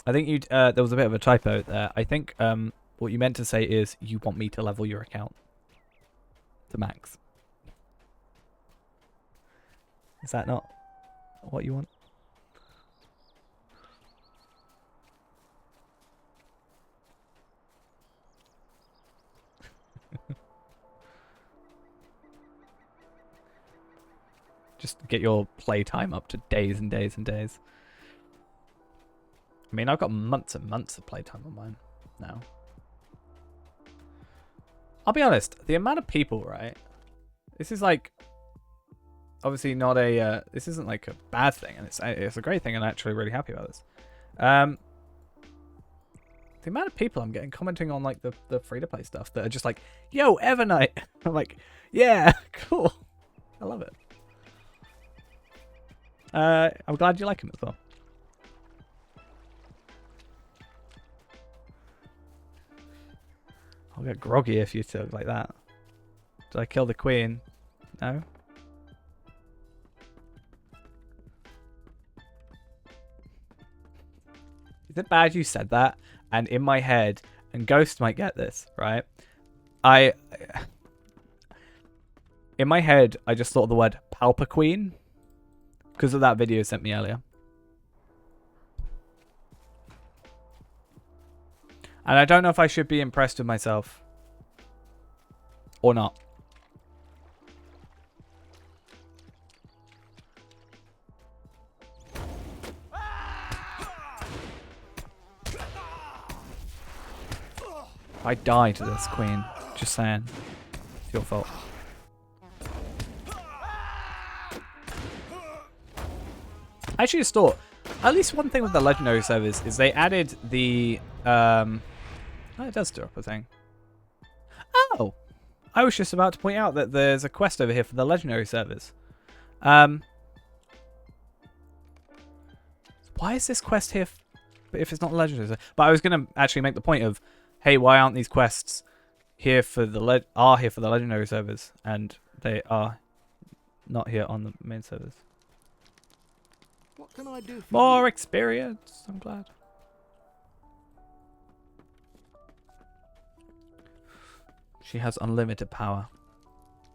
I think you there was a bit of a typo there. I think what you meant to say is you want me to level your account to max. Is that not what you want? Just get your playtime up to days and days and days. I mean, I've got months and months of playtime on mine now. I'll be honest, the amount of people, right? This is like, obviously not a, this isn't like a bad thing, and it's a great thing, and I'm actually really happy about this. The amount of people I'm getting commenting on like the free-to-play stuff that are just like, yo, Evernight! I'm like, yeah, cool. I love it. I'm glad you like him as well. I'll get groggy if you talk like that. Did I kill the queen? No? Is it bad you said that? And in my head, and Ghost might get this, right? In my head, I just thought of the word Palpa Queen because of that video you sent me earlier. And I don't know if I should be impressed with myself or not. I die to this queen. Just saying. It's your fault. I actually just thought, at least one thing with the legendary servers is they added the, oh, it does drop a thing. Oh! I was just about to point out that there's a quest over here for the legendary servers. Why is this quest here if it's not legendary? But I was going to actually make the point of, hey, why aren't these quests here for the legendary servers, and they are not here on the main servers? What can I do for More you? experience. I'm glad. She has unlimited power.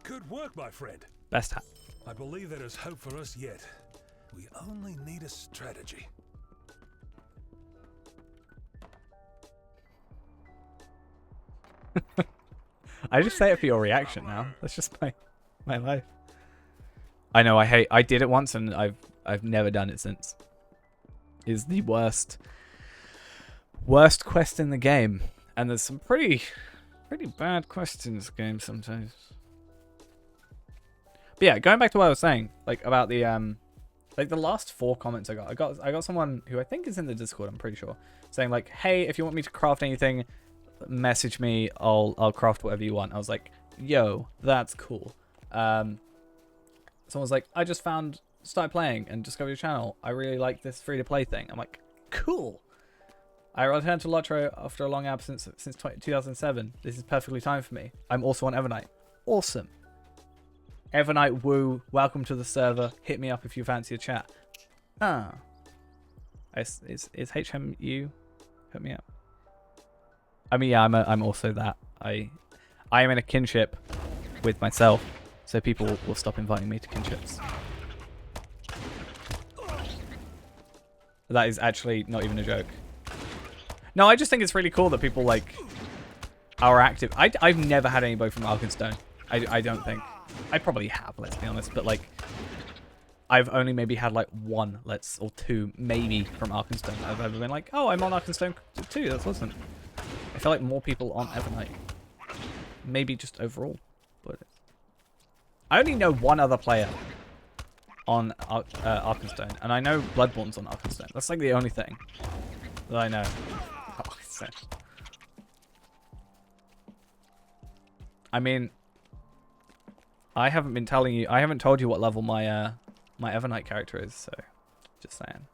Good work, my friend. Best hat. I believe there is hope for us yet. We only need a strategy. I just say it for your reaction now. That's just my life. I know. I did it once and I've never done it since. Is the worst quest in the game, and there's some pretty bad quests in this game sometimes. But yeah, going back to what I was saying, like about the like the last 4 comments I got someone who I think is in the Discord, I'm pretty sure, saying like, hey, if you want me to craft anything, message me, I'll craft whatever you want. I was like, yo, that's cool. Someone was like, I just started playing and discovered your channel. I really like this free-to-play thing. I'm like, cool. I returned to Lotro after a long absence since 2007. This is perfectly timed for me. I'm also on Evernight. Awesome. Evernight woo. Welcome to the server. Hit me up if you fancy a chat. Is HMU? Hit me up. I mean, yeah, I'm also that. I am in a kinship with myself, so people will stop inviting me to kinships. That is actually not even a joke. No, I just think it's really cool that people like are active. I've never had anybody from Arkenstone. I don't think. I probably have, let's be honest, but like I've only maybe had like 1 or 2 maybe from Arkenstone that I've ever been like, oh, I'm on Arkenstone too. That's awesome. I feel like more people on Evernight. Maybe just overall, but I only know 1 other player on Arkenstone, and I know Bloodborne's on Arkenstone. That's like the only thing that I know. I mean, I haven't been telling you. I haven't told you what level my my Evernight character is, so just saying.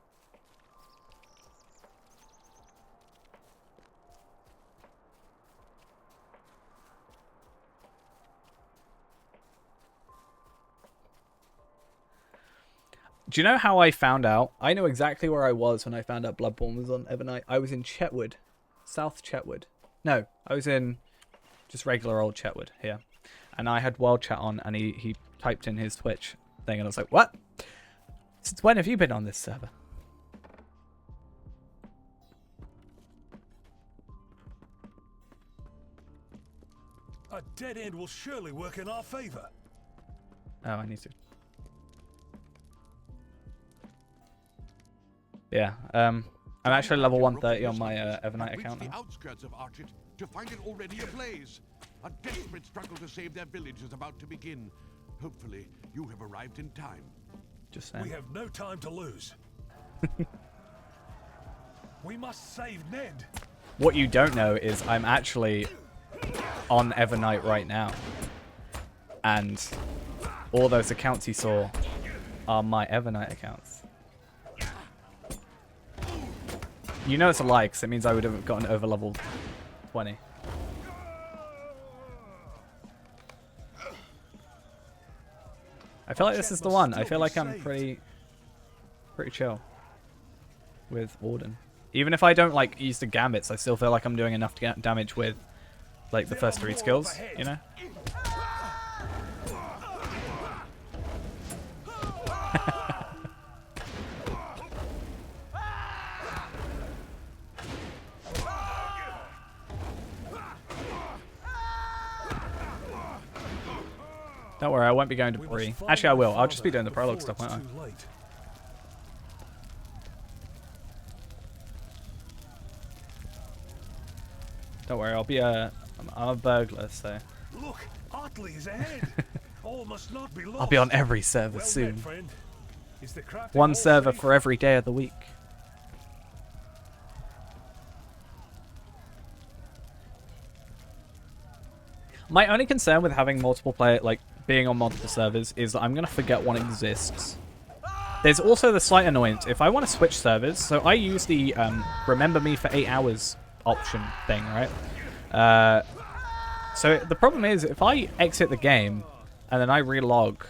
Do you know how I found out? I know exactly where I was when I found out Bloodborne was on Evernight. I was in Chetwood. South Chetwood. No, I was in just regular old Chetwood here. And I had World Chat on, and he typed in his Twitch thing, and I was like, what? Since when have you been on this server? A dead end will surely work in our favor. Oh, I need to. Yeah, I'm actually level 130 on my Evernight account The now. outskirts of Archit to find it already ablaze. A desperate struggle to save their village is about to begin. Hopefully, you have arrived in time. Just saying. We have no time to lose. We must save Ned. What you don't know is I'm actually on Evernight right now. And all those accounts you saw are my Evernight accounts. You know it's a lie, because it means I would have gotten over level 20. I feel like this is the one. I feel like I'm pretty chill with Warden. Even if I don't like use the gambits, I still feel like I'm doing enough to get damage with like the first 3 skills, you know? Don't worry, I won't be going to Bree. Actually, I will. I'll just be doing the prologue stuff, won't I? Don't worry, I'll be I'm a burglar, so Look, Otley is ahead. All must not be lost. I'll be on every server Well soon. met, friend. Is the crafting One all server safe? for every day of the week. My only concern with having multiple player, like being on multiple servers, is that I'm gonna forget one exists. There's also the slight annoyance if I want to switch servers. So I use the remember me for 8 hours option thing, right? So the problem is if I exit the game and then I relog,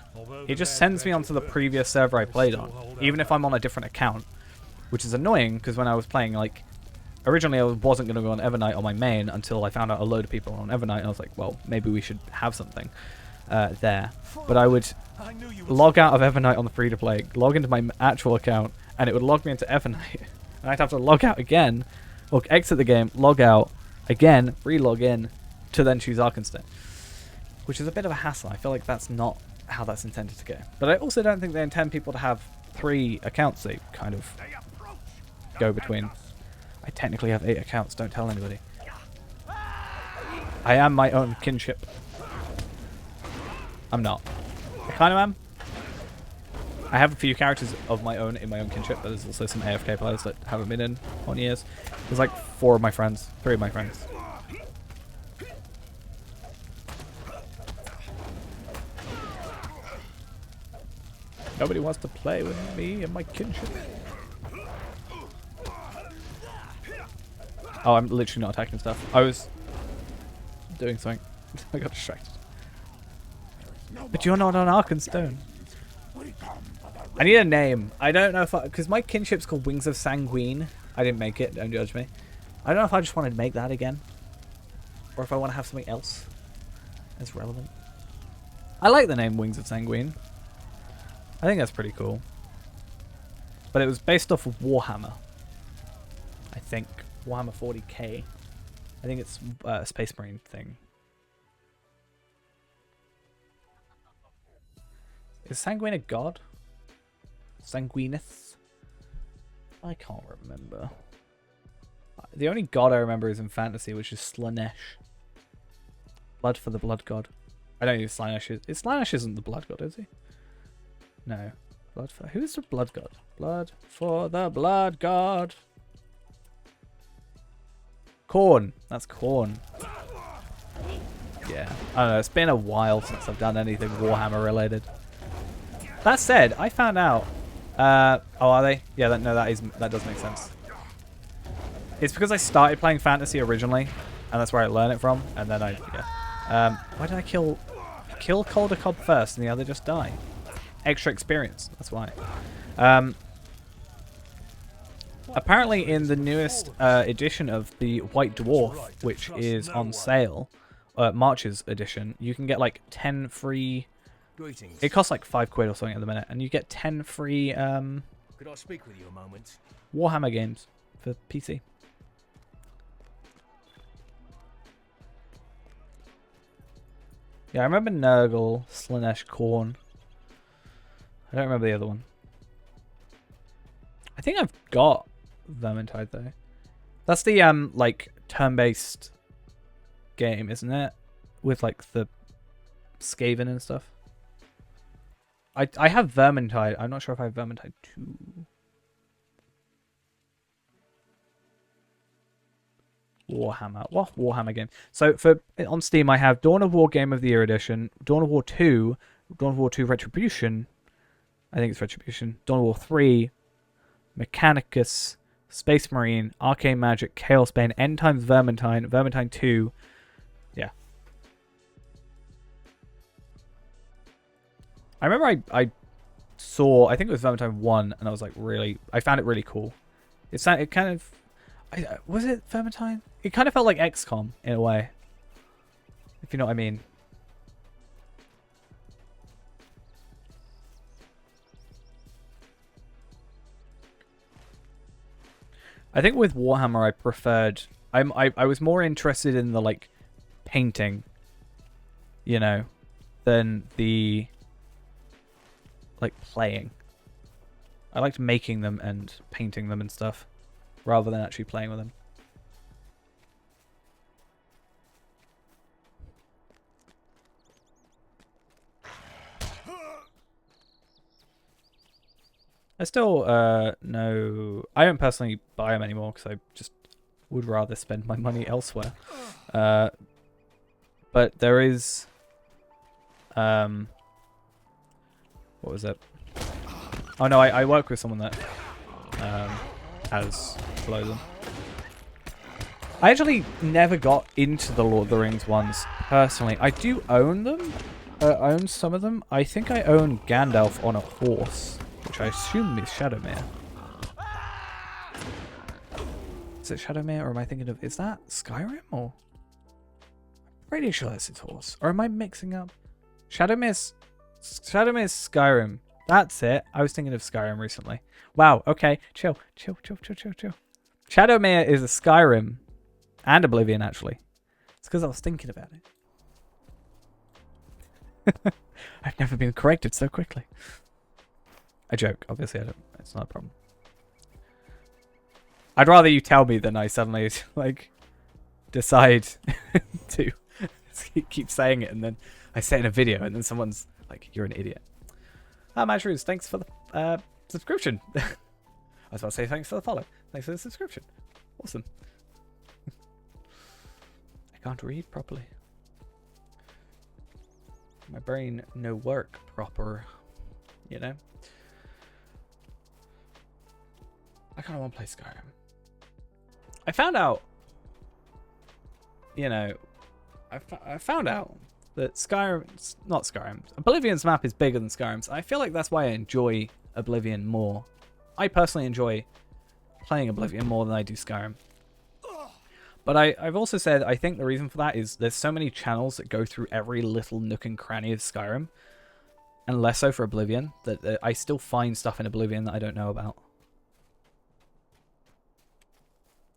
it just sends me onto the previous server I played on, even if I'm on a different account, which is annoying because when I was playing, like, originally I wasn't going to go on Evernight on my main until I found out a load of people on Evernight, and I was like, well, maybe we should have something there. But I would log out of Evernight on the free-to-play, log into my actual account, and it would log me into Evernight. And I'd have to log out again, or exit the game, log out again, re-log in, to then choose Arkenstone. Which is a bit of a hassle. I feel like that's not how that's intended to go. But I also don't think they intend people to have 3 accounts they kind of go between. I technically have 8 accounts, don't tell anybody. I am my own kinship. I'm not. I kind of am. I have a few characters of my own in my own kinship, but there's also some AFK players that haven't been in on years. There's like 3 of my friends. Nobody wants to play with me and my kinship. Oh, I'm literally not attacking stuff. I was doing something. I got distracted. But you're not on Arkenstone. I need a name. I don't know if because my kinship's called Wings of Sanguine. I didn't make it. Don't judge me. I don't know if I just wanted to make that again, or if I want to have something else as relevant. I like the name Wings of Sanguine. I think that's pretty cool. But it was based off of Warhammer. I think Warhammer 40k. I think it's a Space Marine thing. Is Sanguine a god? Sanguinus? I can't remember. The only god I remember is in fantasy, which is Slanesh. Blood for the blood god. I don't know who Slanesh is. Slanesh isn't the blood god, is he? No. Blood for... Who's the blood god? Blood for the blood god. Corn. That's Corn. Yeah. I don't know. It's been a while since I've done anything Warhammer related. That said, I found out... oh, are they? Yeah, that does make sense. It's because I started playing fantasy originally, and that's where I learned it from, and then yeah. Why did I kill Calder Cobb first and the other just die? Extra experience, that's why. Apparently in the newest edition of the White Dwarf, which is on sale, March's edition, you can get like 10 free... Greetings. It costs like £5 or something at the minute, and you get 10 free Could I speak with you a moment? Warhammer games for PC. Yeah, I remember Nurgle, Slanesh, Khorne. I don't remember the other one. I think I've got Vermintide though. That's the like turn-based game, isn't it? With like the Skaven and stuff. I have Vermintide. I'm not sure if I have Vermintide 2. Warhammer. What Warhammer game? So on Steam I have Dawn of War Game of the Year Edition, Dawn of War 2, Dawn of War 2 Retribution. I think it's Retribution. Dawn of War 3, Mechanicus, Space Marine, Arcane Magic, Chaos Bane, End Times Vermintide, Vermintide 2. Yeah. I remember I saw, I think it was Vermintide 1, and I was like I found it really cool. It kind of, was it Vermintide? It kind of felt like XCOM in a way, if you know what I mean. I think with Warhammer I preferred, I was more interested in the like painting, you know, than the like playing. I liked making them and painting them and stuff rather than actually playing with them. I still no. I don't personally buy them anymore because I just would rather spend my money elsewhere. But there is what was it? Oh no, I work with someone that has below them. I actually never got into the Lord of the Rings ones personally. I do own them. Own some of them. I think I own Gandalf on a horse, which I assume is Shadowmere. Is it Shadowmere, or am I thinking of... Is that Skyrim, or... I'm pretty sure that's his horse. Or am I mixing up? Shadowmere's Skyrim. That's it. I was thinking of Skyrim recently. Wow, okay. Chill. Shadowmere is a Skyrim. And Oblivion, actually. It's because I was thinking about it. I've never been corrected so quickly. I joke. Obviously, I don't. It's not a problem. I'd rather you tell me than I suddenly like decide to keep saying it, and then I say it in a video, and then someone's like, "You're an idiot." Matchroos, thanks for the subscription. I was about to say thanks for the follow. Thanks for the subscription. Awesome. I can't read properly. My brain no work proper, you know? I kind of want to play Skyrim. I found out, you know, I found out that Oblivion's map is bigger than Skyrim's. I feel like that's why I enjoy Oblivion more. I personally enjoy playing Oblivion more than I do Skyrim. But I've also said I think the reason for that is there's so many channels that go through every little nook and cranny of Skyrim, and less so for Oblivion, that I still find stuff in Oblivion that I don't know about.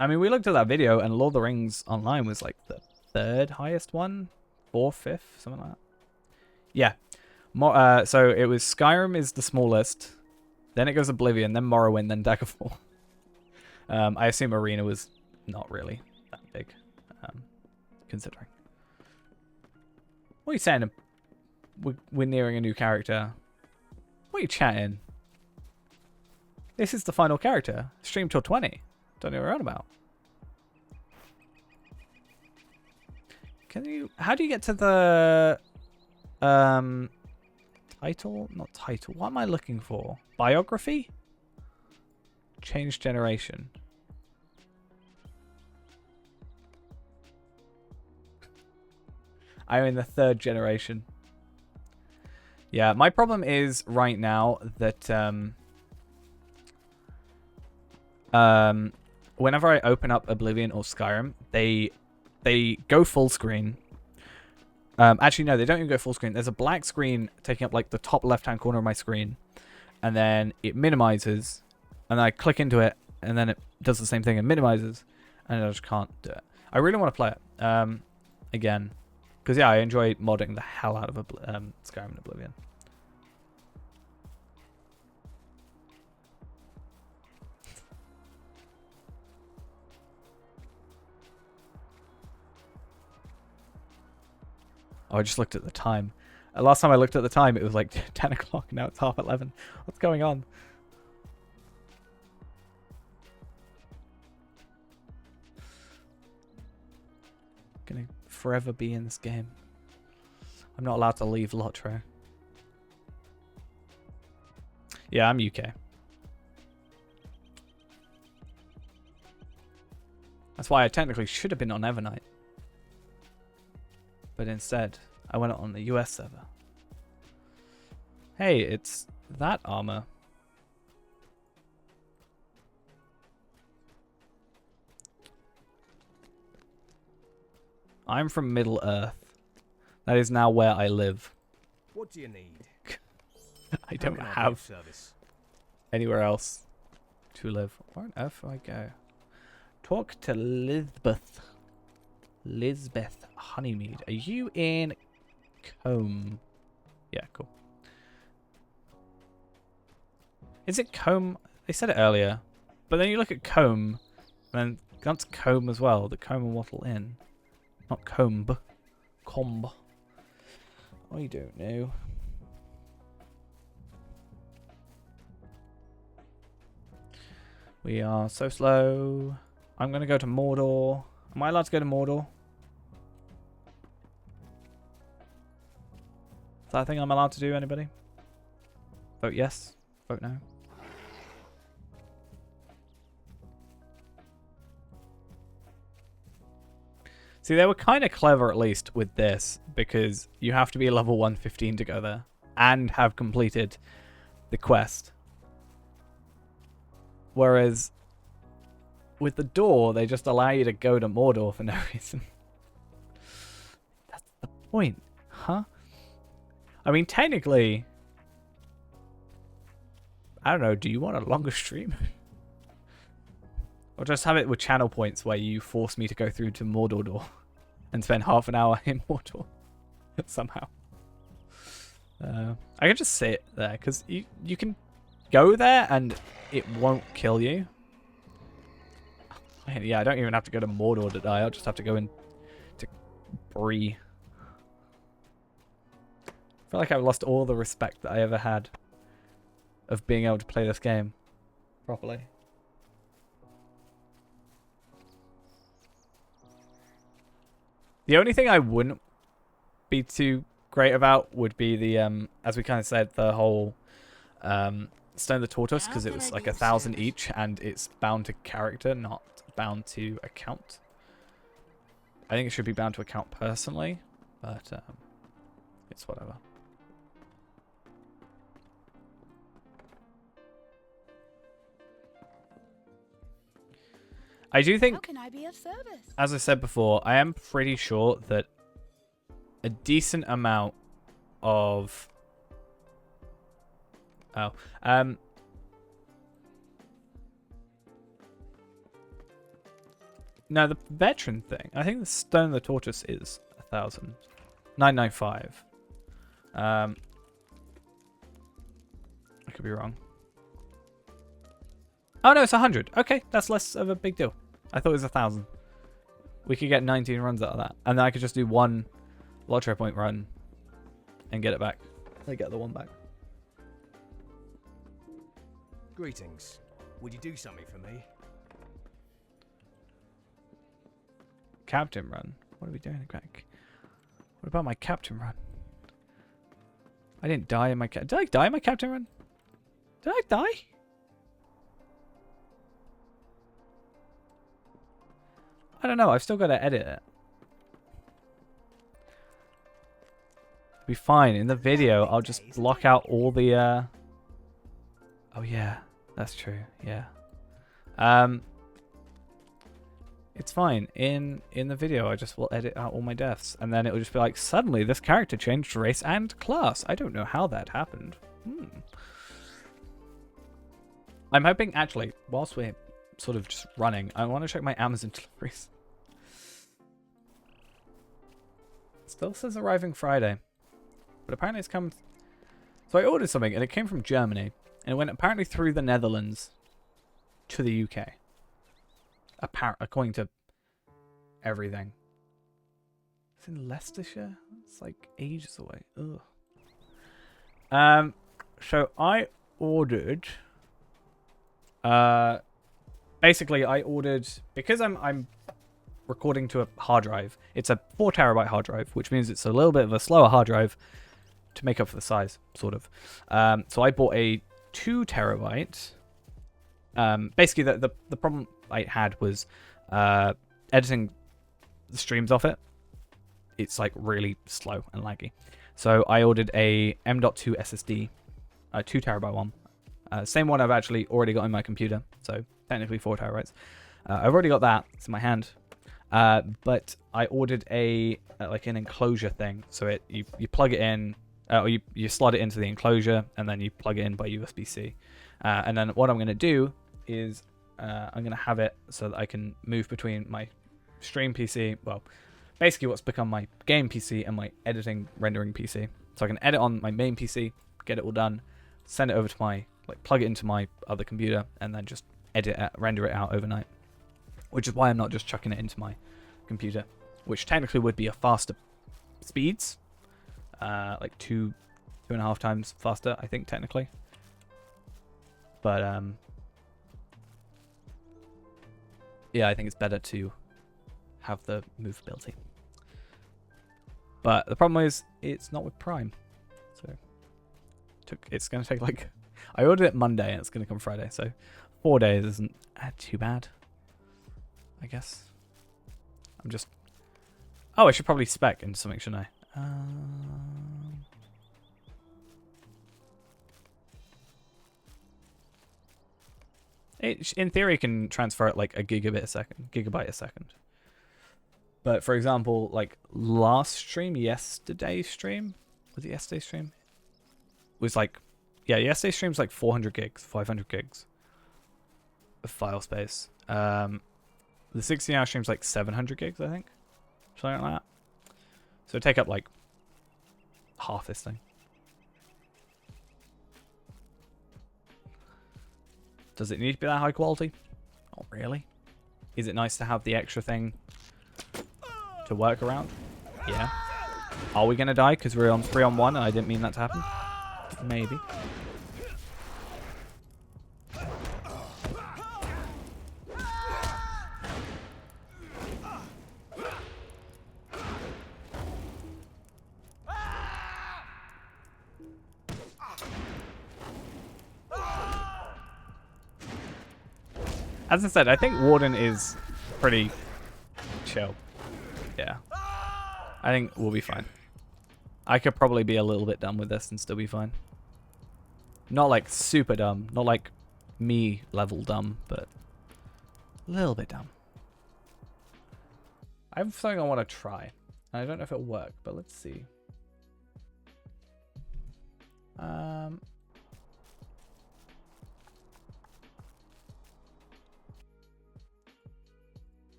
I mean, we looked at that video, and Lord of the Rings Online was like the third highest one, fourth, fifth, something like that. Yeah. So it was Skyrim is the smallest, then it goes Oblivion, then Morrowind, then Daggerfall. I assume Arena was not really that big, considering. What are you saying? We're nearing a new character. What are you chatting? This is the final character. Stream till 20. Don't know what you're on about. Can you... How do you get to the... title? Not title. What am I looking for? Biography? Change generation. I'm in the 3rd generation. Yeah, my problem is right now that whenever I open up Oblivion or Skyrim, they go full screen. Actually, no, they don't even go full screen. There's a black screen taking up like the top left-hand corner of my screen, and then it minimizes, and then I click into it, and then it does the same thing and minimizes, and I just can't do it. I really want to play it again, because yeah, I enjoy modding the hell out of Skyrim and Oblivion. Oh, I just looked at the time. Last time I looked at the time, it was like 10 o'clock. Now it's 11:30. What's going on? Gonna forever be in this game. I'm not allowed to leave Lotro. Yeah, I'm UK. That's why I technically should have been on Evernight. But instead, I went on the US server. Hey, it's that armor. I'm from Middle Earth. That is now where I live. What do you need? I don't have anywhere else to live. Where on earth do I go? Talk to Lisbeth. Lisbeth Honeymead. Are you in Combe? Yeah, cool. Is it Combe? They said it earlier. But then you look at Combe, and then that's Combe as well. The Combe and Wattle Inn. Not Combe. Combe. I don't know. We are so slow. I'm going to go to Mordor. Am I allowed to go to Mordor? Is that a thing I'm allowed to do, anybody? Vote yes. Vote no. See, they were kind of clever, at least, with this, because you have to be level 115 to go there, and have completed the quest. Whereas, with the door, they just allow you to go to Mordor for no reason. That's the point, huh? I mean, technically, I don't know, do you want a longer stream? Or just have it with channel points where you force me to go through to Mordor door and spend half an hour in Mordor somehow. I could just sit there because you can go there and it won't kill you. Yeah, I don't even have to go to Mordor to die. I'll just have to go in to Bree. I feel like I've lost all the respect that I ever had of being able to play this game properly. The only thing I wouldn't be too great about would be the, as we kind of said, the whole Stone the Tortoise, because it was like 1,000 each, and it's bound to character, not bound to account. I think it should be bound to account personally, but it's whatever. I do think, How can I be of service? as I said before, I am pretty sure that a decent amount of... Oh. No, the veteran thing. I think the Stone of the Tortoise is 1,000. 995. I could be wrong. Oh no, it's 100. Okay, that's less of a big deal. I thought it was 1,000. We could get 19 runs out of that. And then I could just do one Lottery Point run and get it back. I get the one back. Greetings. Would you do something for me? Captain run? What are we doing, Craig? What about my captain run? I didn't die in my Did I die in my captain run? Did I die? I don't know. I've still got to edit it. Be fine. In the video, I'll just block out all the... Oh, yeah. That's true. Yeah. It's fine. In the video, I just will edit out all my deaths. And then it will just be like, suddenly this character changed race and class. I don't know how that happened. I'm hoping, actually, whilst we're sort of just running, I want to check my Amazon deliveries. Still says arriving Friday. But apparently it's come... So I ordered something and it came from Germany. And it went apparently through the Netherlands to the UK. According to everything. It's in Leicestershire? It's like ages away. Ugh. So I ordered... basically, I ordered... Because I'm recording to a hard drive. It's a 4 terabyte hard drive, which means it's a little bit of a slower hard drive to make up for the size, sort of. So I bought a 2 terabyte. Basically, the problem I had was editing the streams off it. It's like really slow and laggy. So I ordered a M.2 SSD, a 2 terabyte one. Same one I've actually already got in my computer. So technically 4 terabytes. I've already got that. It's in my hand. But I ordered a like an enclosure thing. So you plug it in, or you slot it into the enclosure, and then you plug it in by USB-C. And then what I'm going to do is I'm going to have it so that I can move between my stream PC, well, basically what's become my game PC and my editing rendering PC. So I can edit on my main PC, get it all done, send it over to my, like plug it into my other computer, and then just render it out overnight. Which is why I'm not just chucking it into my computer, which technically would be a faster speeds, like 2.5 times faster, I think, technically. But yeah, I think it's better to have the movability. But the problem is, it's not with Prime. So, it's going to take like... I ordered it Monday and it's going to come Friday. So, 4 days isn't too bad, I guess. I'm just... Oh, I should probably spec into something, shouldn't I? In theory, it can transfer at like a gigabyte a second. But for example, like yesterday's stream? Was it yesterday's stream? Was like, yeah, yesterday's stream's like 400 gigs, 500 gigs of file space. The 16-hour stream's like 700 gigs, I think. Something like that. So it'd take up like half this thing. Does it need to be that high quality? Not really. Is it nice to have the extra thing to work around? Yeah. Are we gonna die because we're on 3-on-1 and I didn't mean that to happen? Maybe. As I said, I think Warden is pretty chill. Yeah. I think we'll be fine. I could probably be a little bit dumb with this and still be fine. Not like super dumb. Not like me level dumb, but a little bit dumb. I have something I want to try. I don't know if it'll work, but let's see.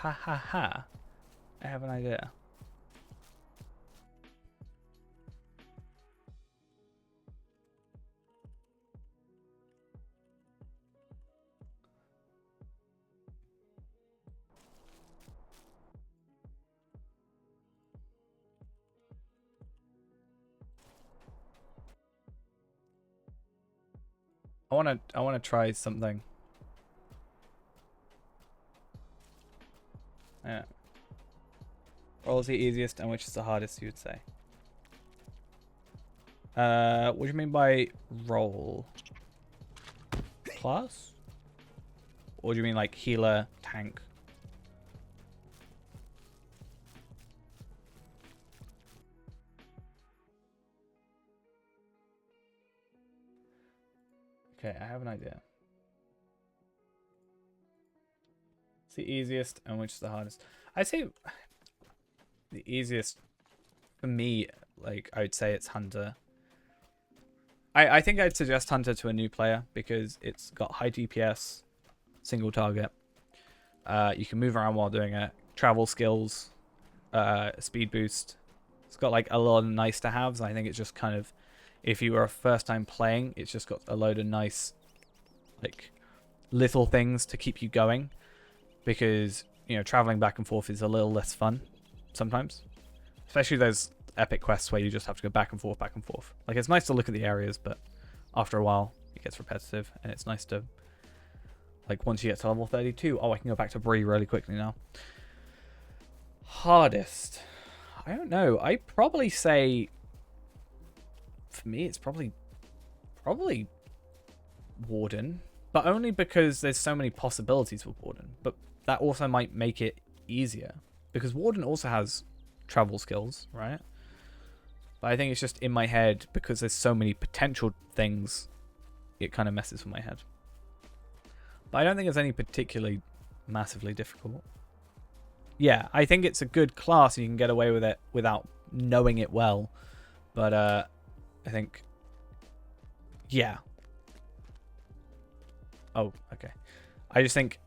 Ha ha ha. I have an idea. I wanna try something. Yeah. Roll is the easiest and which is the hardest, you would say? What do you mean by roll? Class? Or do you mean like healer, tank? Okay, I have an idea. It's the easiest and which is the hardest. I'd say the easiest for me, like, I would say it's Hunter. I think I'd suggest Hunter to a new player because it's got high DPS, single target. You can move around while doing it. Travel skills, speed boost. It's got like a lot of nice to haves. I think it's just kind of, if you were a first time playing, it's just got a load of nice, like, little things to keep you going. Because, you know, traveling back and forth is a little less fun sometimes. Especially those epic quests where you just have to go back and forth, back and forth. Like, it's nice to look at the areas, but after a while, it gets repetitive. And it's nice to, like, once you get to level 32, oh, I can go back to Bree really quickly now. Hardest. I don't know. I'd probably say, for me, it's probably Warden. But only because there's so many possibilities with Warden. But that also might make it easier. Because Warden also has travel skills, right? But I think it's just in my head, because there's so many potential things, it kind of messes with my head. But I don't think it's any particularly massively difficult. Yeah, I think it's a good class and you can get away with it without knowing it well. But I think, yeah. Oh, okay. I just think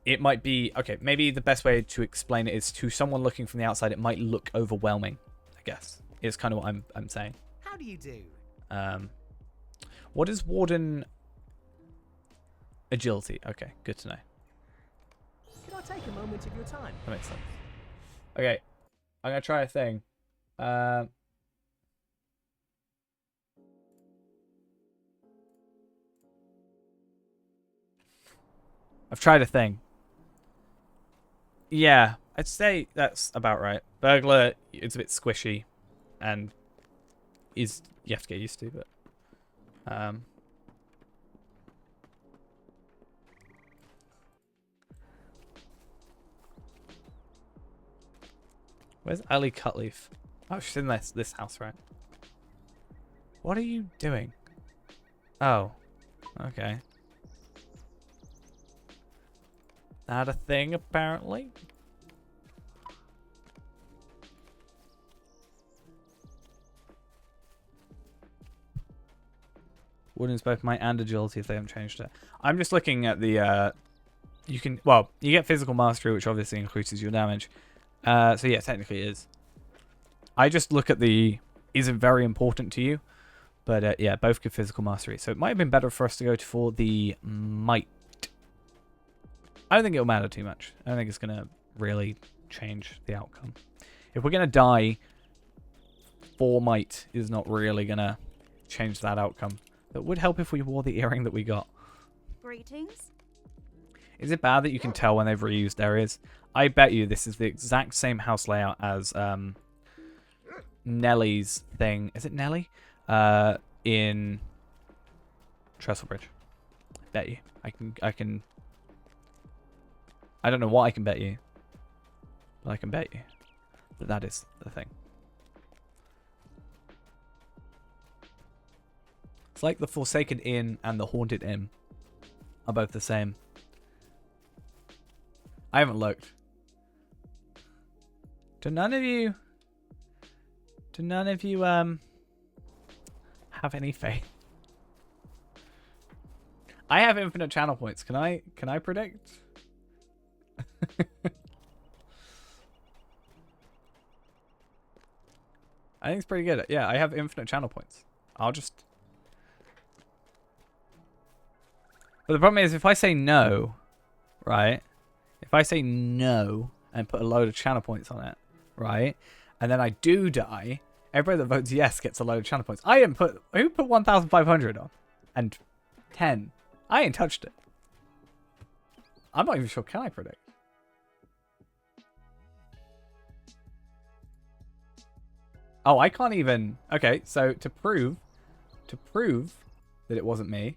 it might be, okay, maybe the best way to explain it is to someone looking from the outside, it might look overwhelming, I guess. Is kind of what I'm saying. How do you do? What is Warden agility? Okay, good to know. Can I take a moment of your time? That makes sense. Okay, I'm gonna try a thing. I've tried a thing. Yeah, I'd say that's about right. Burglar, it's a bit squishy, and you have to get used to, but where's Ali Cutleaf? Oh, she's in this house, right? What are you doing? Oh, okay. Not a thing, apparently. Wouldn't both might and agility if they haven't changed it. I'm just looking at the you get physical mastery, which obviously increases your damage. So yeah, technically it is. I just look at the isn't very important to you, but yeah, both give physical mastery. So it might have been better for us to go for the might. I don't think it'll matter too much. I don't think it's gonna really change the outcome. If we're gonna die, 4 might is not really gonna change that outcome. It would help if we wore the earring that we got. Greetings. Is it bad that you can tell when they've reused areas? I bet you this is the exact same house layout as Nellie's thing. Is it Nellie? In Trestlebridge. I bet you. I can. I don't know what I can bet you, but I can bet you that is the thing. It's like the Forsaken Inn and the Haunted Inn are both the same. I haven't looked. Do none of you have any faith? I have infinite channel points. Can I predict? I think it's pretty good. Yeah, I have infinite channel points. I'll just... But the problem is, if I say no, right? If I say no and put a load of channel points on it, right? And then I do die, everybody that votes yes gets a load of channel points. I didn't put... Who put 1,500 on? And 10. I ain't touched it. I'm not even sure. Can I predict? Oh, I can't even... Okay, so to prove that it wasn't me,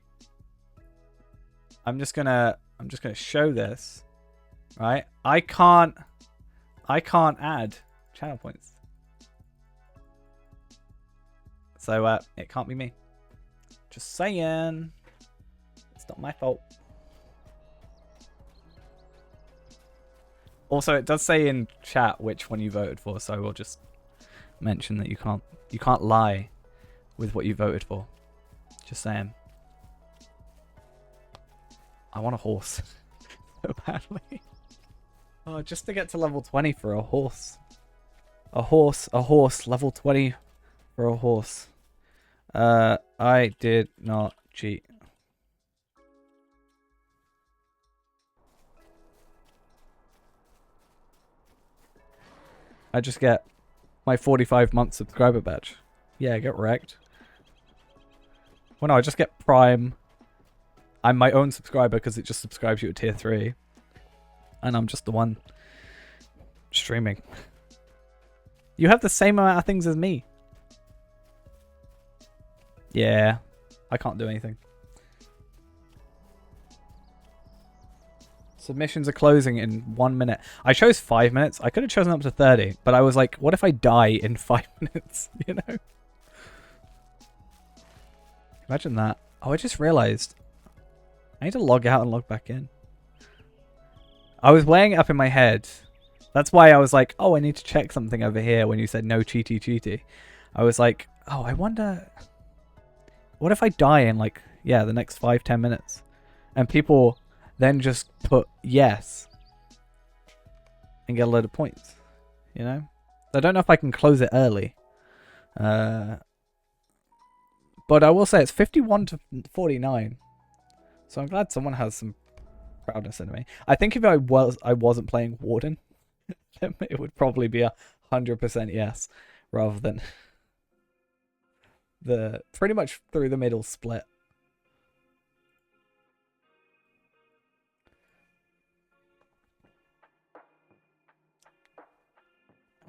I'm just gonna show this, right? I can't add channel points. So it can't be me. Just saying. It's not my fault. Also, it does say in chat which one you voted for, so we'll just mention that you can't lie with what you voted for. Just saying. I want a horse so badly. Oh, just to get to level 20 for a horse. A horse, level 20 for a horse. I did not cheat. I just get my 45-month subscriber badge. Yeah, get wrecked. Well, no, I just get Prime. I'm my own subscriber because it just subscribes you at tier 3. And I'm just the one streaming. You have the same amount of things as me. Yeah, I can't do anything. Submissions are closing in 1 minute. I chose 5 minutes. I could have chosen up to 30, but I was like, what if I die in 5 minutes? You know? Imagine that. Oh, I just realized. I need to log out and log back in. I was weighing it up in my head. That's why I was like, oh, I need to check something over here when you said no cheaty. I was like, oh, I wonder... What if I die in, like, yeah, the next 5-10 minutes? And people then just put yes. And get a load of points. You know? I don't know if I can close it early. But I will say it's 51 to 49. So I'm glad someone has some proudness in me. I think if I wasn't playing Warden, it would probably be 100% yes, rather than the pretty much through the middle split.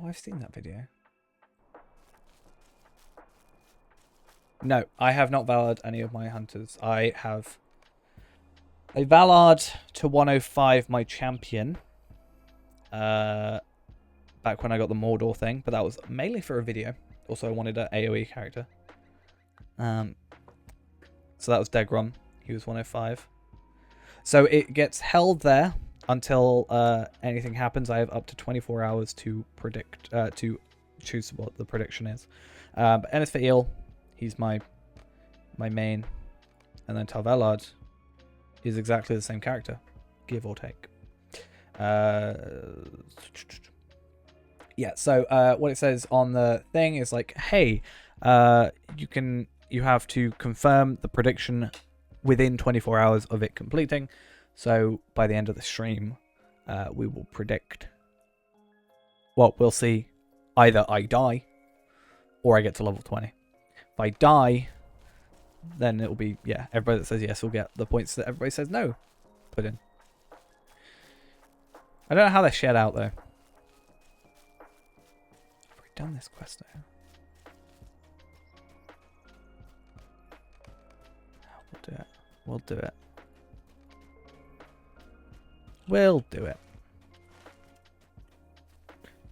Oh, I've seen that video. No, I have not Valard any of my hunters. I have a Valard to 105 my champion. Back when I got the Mordor thing, but that was mainly for a video. Also, I wanted an AoE character. So that was Degrom. He was 105. So it gets held there until anything happens. I have up to 24 hours to predict, to choose what the prediction is. But Ennis for Eel, he's my main. And then Tarvelard is exactly the same character, give or take. Yeah, so what it says on the thing is like, hey, you have to confirm the prediction within 24 hours of it completing. So by the end of the stream, we will predict. Well, we'll see. Either I die or I get to level 20. If I die, then it'll be, yeah, everybody that says yes will get the points that everybody says no put in. I don't know how they're shared out, though. Have we done this quest, though? We'll do it. We'll do it. We'll do it.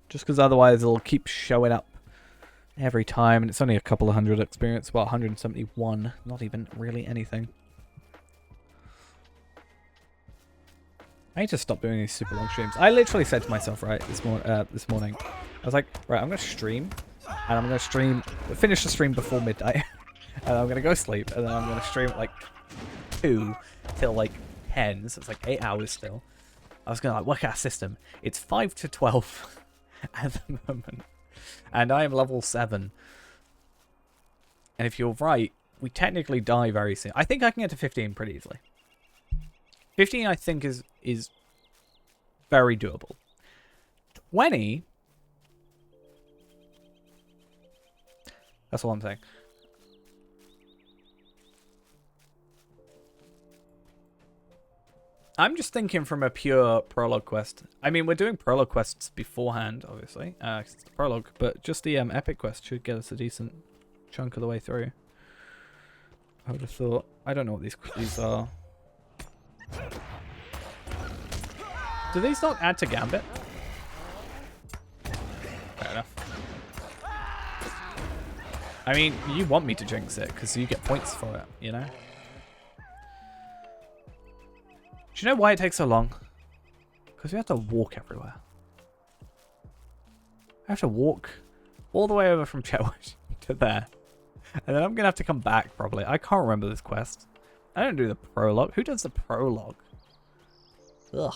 Just because otherwise it'll keep showing up every time, and it's only a couple of hundred experience. Well, 171. Not even really anything. I need to stop doing these super long streams. I literally said to myself, right, this morning, I was like, right, I'm going to stream, and I'm going to finish the stream before midnight, and I'm going to go sleep, and then I'm going to stream at like 2 till like 10, so it's like 8 hours still. I was going to like work out a system. It's 5 to 12 at the moment, and I am level 7. And if you're right, we technically die very soon. I think I can get to 15 pretty easily. 15, I think, is very doable. 20... That's all I'm saying. I'm just thinking from a pure prologue quest. I mean, we're doing prologue quests beforehand, obviously. 'Cause it's the prologue. But just the epic quest should get us a decent chunk of the way through. I would have thought. I don't know what these are. Do these not add to Gambit? Fair enough. I mean, you want me to jinx it, because you get points for it, you know? Do you know why it takes so long? Because we have to walk everywhere. I have to walk all the way over from Chetwood to there. And then I'm going to have to come back, probably. I can't remember this quest. I don't do the prologue. Who does the prologue? Ugh.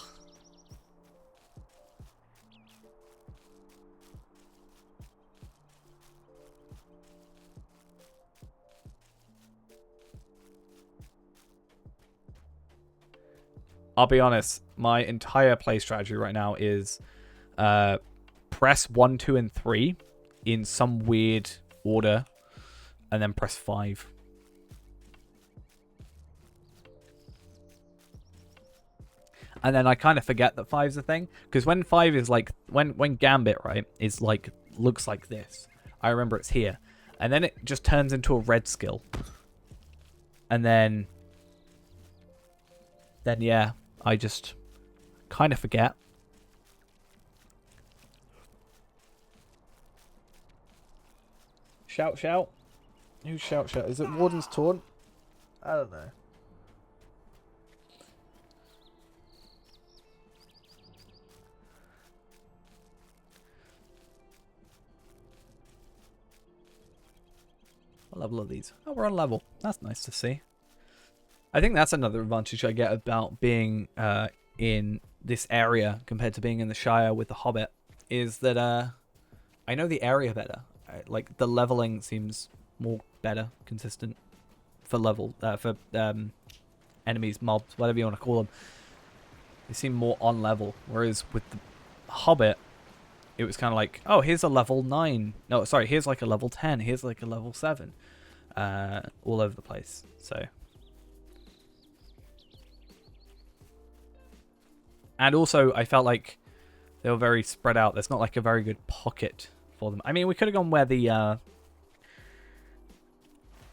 I'll be honest, my entire play strategy right now is press 1, 2, and 3 in some weird order, and then press 5. And then I kind of forget that 5's a thing, because when 5 is like, when Gambit, right, is like, looks like this, I remember it's here. And then it just turns into a red skill. And then yeah, I just kind of forget. Shout, shout. Who's shout, shout? Is it Warden's Taunt? I don't know. What level are these? Oh, we're on level. That's nice to see. I think that's another advantage I get about being in this area compared to being in the Shire with the Hobbit, is that I know the area better. Like, the leveling seems more better, consistent for enemies, mobs, whatever you want to call them. They seem more on level, whereas with the Hobbit, it was kind of like, oh, here's a level 9. No, sorry, here's like a level 10. Here's like a level 7. All over the place, so... And also, I felt like They were very spread out. There's not like a very good pocket for them. I mean, we could have gone where the... I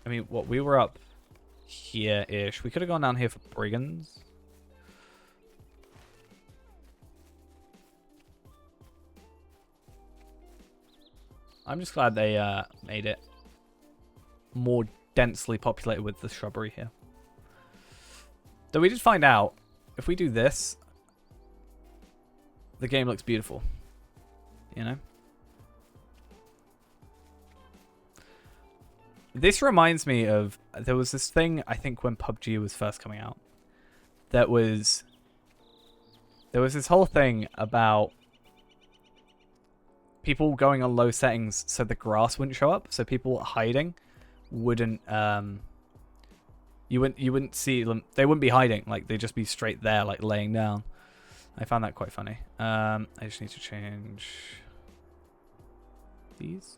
mean, what, we were up here-ish. We could have gone down here for brigands. I'm just glad they made it more densely populated with the shrubbery here. Though we did find out, if we do this, the game looks beautiful. You know? This reminds me of, there was this thing, I think, when PUBG was first coming out. There was this whole thing about people going on low settings so the grass wouldn't show up, so people hiding wouldn't you wouldn't see them. They wouldn't be hiding, like they'd just be straight there, like laying down. I found that quite funny. I just need to change these.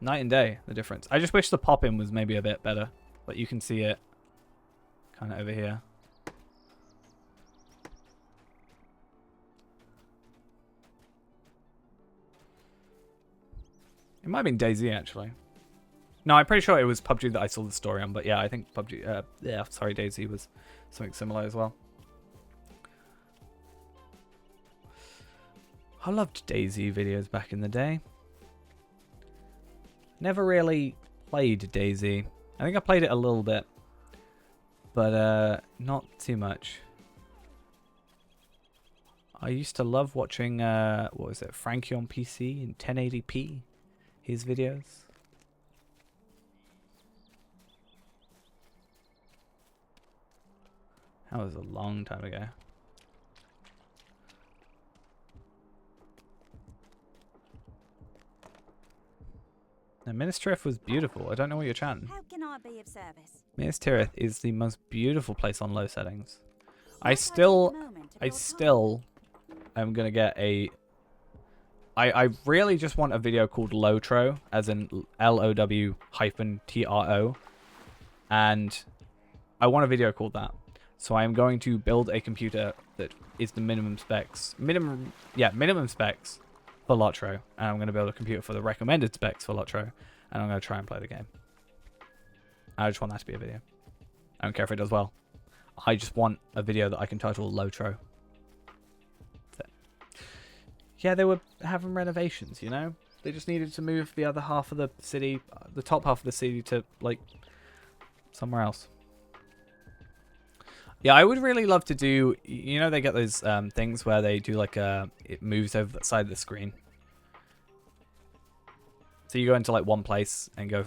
Night and day, the difference. I just wish the pop-in was maybe a bit better, but you can see it kind of over here. It might have been DayZ, actually. No, I'm pretty sure it was PUBG that I saw the story on, but yeah, I think PUBG, DayZ was something similar as well. I loved DayZ videos back in the day. Never really played DayZ. I think I played it a little bit, but not too much. I used to love watching, what was it, Frankie on PC in 1080p. His videos. That was a long time ago. Now, Minas Tirith was beautiful. I don't know what you're chanting. How can I be of service? Minas Tirith is the most beautiful place on low settings. I still am gonna get a... I really just want a video called Lotro, as in LOW-TRO, and I want a video called that. So I am going to build a computer that is the minimum specs, minimum specs for Lotro, and I'm going to build a computer for the recommended specs for Lotro, and I'm going to try and play the game. I just want that to be a video. I don't care if it does well. I just want a video that I can title Lotro. Yeah, they were having renovations, you know? They just needed to move the other half of the city, the top half of the city to, like, somewhere else. Yeah, I would really love to do, you know, they get those things where they do, like, it moves over the side of the screen. So you go into, like, one place and go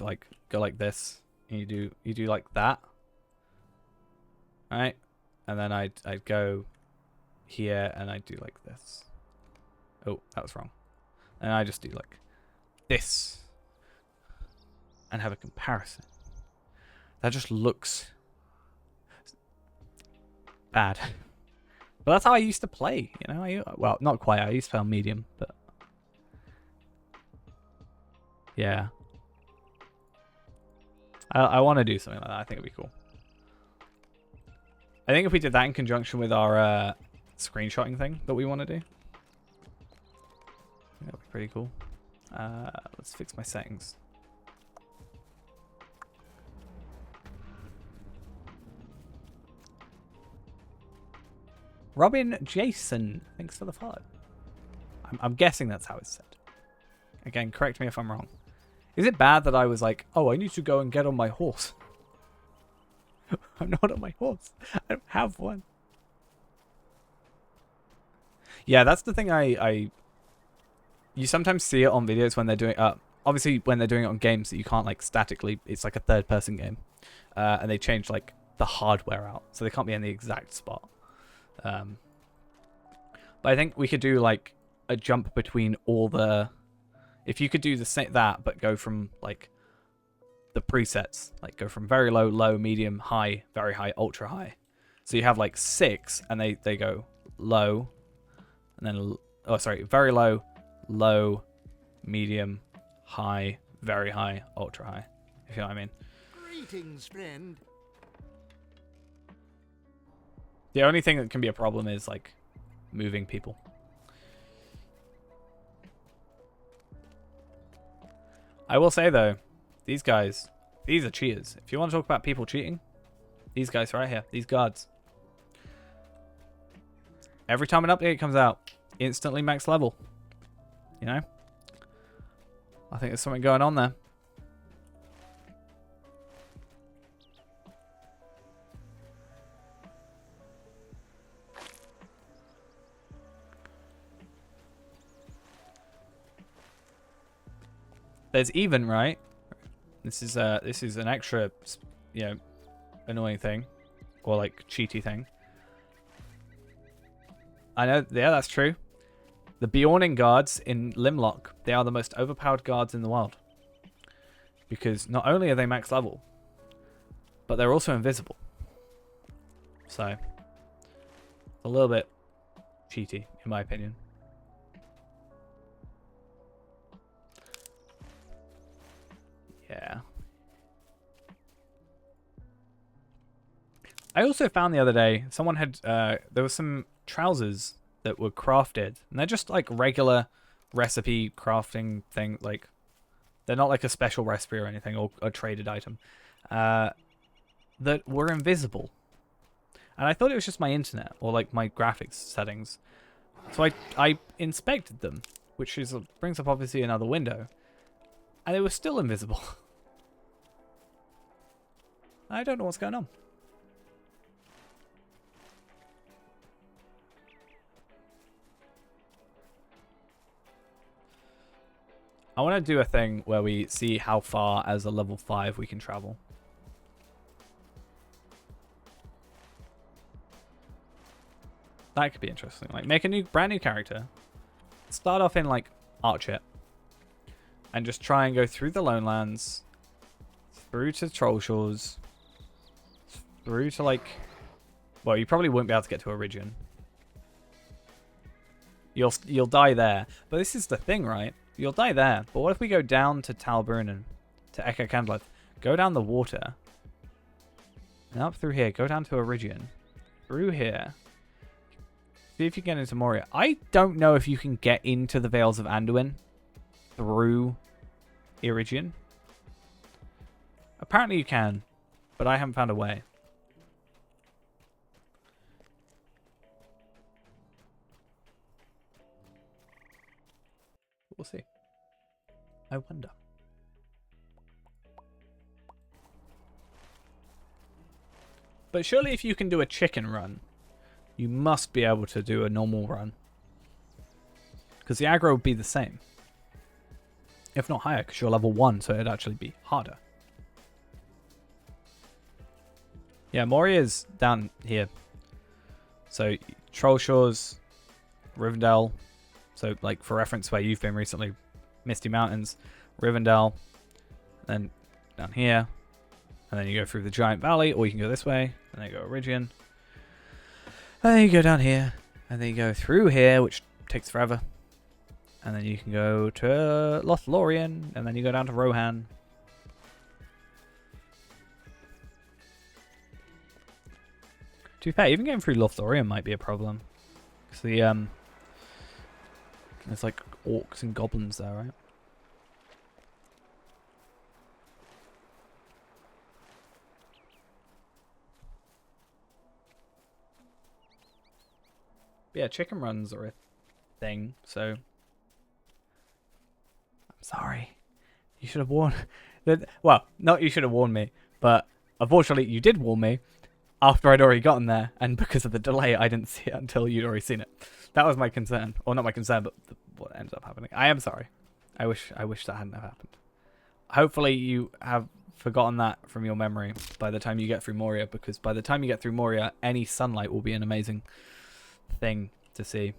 like this, and you do like that. Right? And then I'd go here, and I'd do like this. Oh, that was wrong. And I just do like this and have a comparison. That just looks bad. But that's how I used to play, you know? Well, not quite. I used to play on medium, but yeah. I want to do something like that. I think it'd be cool. I think if we did that in conjunction with our screenshotting thing that we want to do, that would be pretty cool. Let's fix my settings. Robin Jason, thanks for the follow. I'm guessing that's how it's said. Again, correct me if I'm wrong. Is it bad that I was like, oh, I need to go and get on my horse? I'm not on my horse. I don't have one. Yeah, that's the thing you sometimes see it on videos when they're doing obviously when they're doing it on games that you can't like statically, it's like a third person game. And they change like the hardware out, so they can't be in the exact spot. But I think we could do like a jump between all the, if you could do the same that but go from like the presets, like go from very low, low, medium, high, very high, ultra high. So you have like 6 and they go low and then very low, low, medium, high, very high, ultra high. If you know what I mean. Greetings, friend. The only thing that can be a problem is, like, moving people. I will say, though, these guys, these are cheaters. If you want to talk about people cheating, these guys right here, these guards. Every time an update comes out, instantly max level. You know? I think there's something going on there. There's even, right? This is an extra, you know, annoying thing, or like cheaty thing. I know, yeah, that's true. The Bjorning guards in Limlock, they are the most overpowered guards in the world. Because not only are they max level, but they're also invisible. So, a little bit cheaty, in my opinion. Yeah. I also found the other day, someone had, there were some trousers that were crafted, and they're just like regular recipe crafting thing, like, they're not like a special recipe or anything, or a traded item, that were invisible. And I thought it was just my internet, or like my graphics settings. So I inspected them, which is brings up obviously another window, and they were still invisible. I don't know what's going on. I want to do a thing where we see how far as a level 5 we can travel. That could be interesting. Like, make a brand new character. Start off in, like, Archet. And just try and go through the Lonelands. Through to Troll Shores. Through to, like... Well, you probably won't be able to get to Origion. You'll die there. But this is the thing, right? You'll die there. But what if we go down to Talbrunnen? To Echo Candleth? Go down the water. And up through here. Go down to Origion. Through here. See if you get into Moria. I don't know if you can get into the Vales of Anduin through Iridian. Apparently you can, but I haven't found a way. We'll see. I wonder. But surely if you can do a chicken run, you must be able to do a normal run. Because the aggro would be the same. If not higher, because you're level 1, so it'd actually be harder. Yeah, Moria's down here. So, Troll Shores, Rivendell. So, like, for reference, where you've been recently, Misty Mountains, Rivendell, then down here. And then you go through the Giant Valley, or you can go this way, and then you go Origion. And then you go down here, and then you go through here, which takes forever. And then you can go to Lothlorien, and then you go down to Rohan. To be fair, even getting through Lothlorien might be a problem. Because there's like orcs and goblins there, right? But yeah, chicken runs are a thing, so... I'm sorry. You should have warned... Well, not you should have warned me, but unfortunately you did warn me after I'd already gotten there, and because of the delay, I didn't see it until you'd already seen it. That was my concern. Or not my concern, but what ended up happening. I am sorry. I wish that hadn't have happened. Hopefully you have forgotten that from your memory by the time you get through Moria, because by the time you get through Moria, any sunlight will be an amazing thing to see.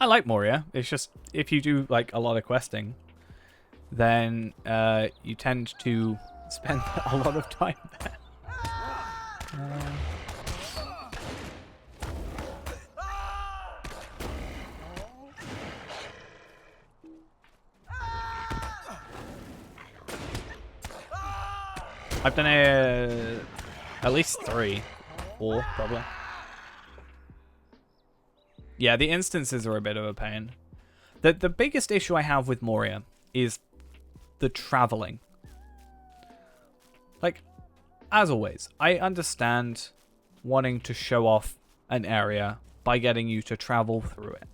I like Moria. It's just, if you do like a lot of questing, then you tend to spend a lot of time there. I've done it at least 3, 4 probably. Yeah, the instances are a bit of a pain. The biggest issue I have with Moria is the traveling. Like, as always, I understand wanting to show off an area by getting you to travel through it.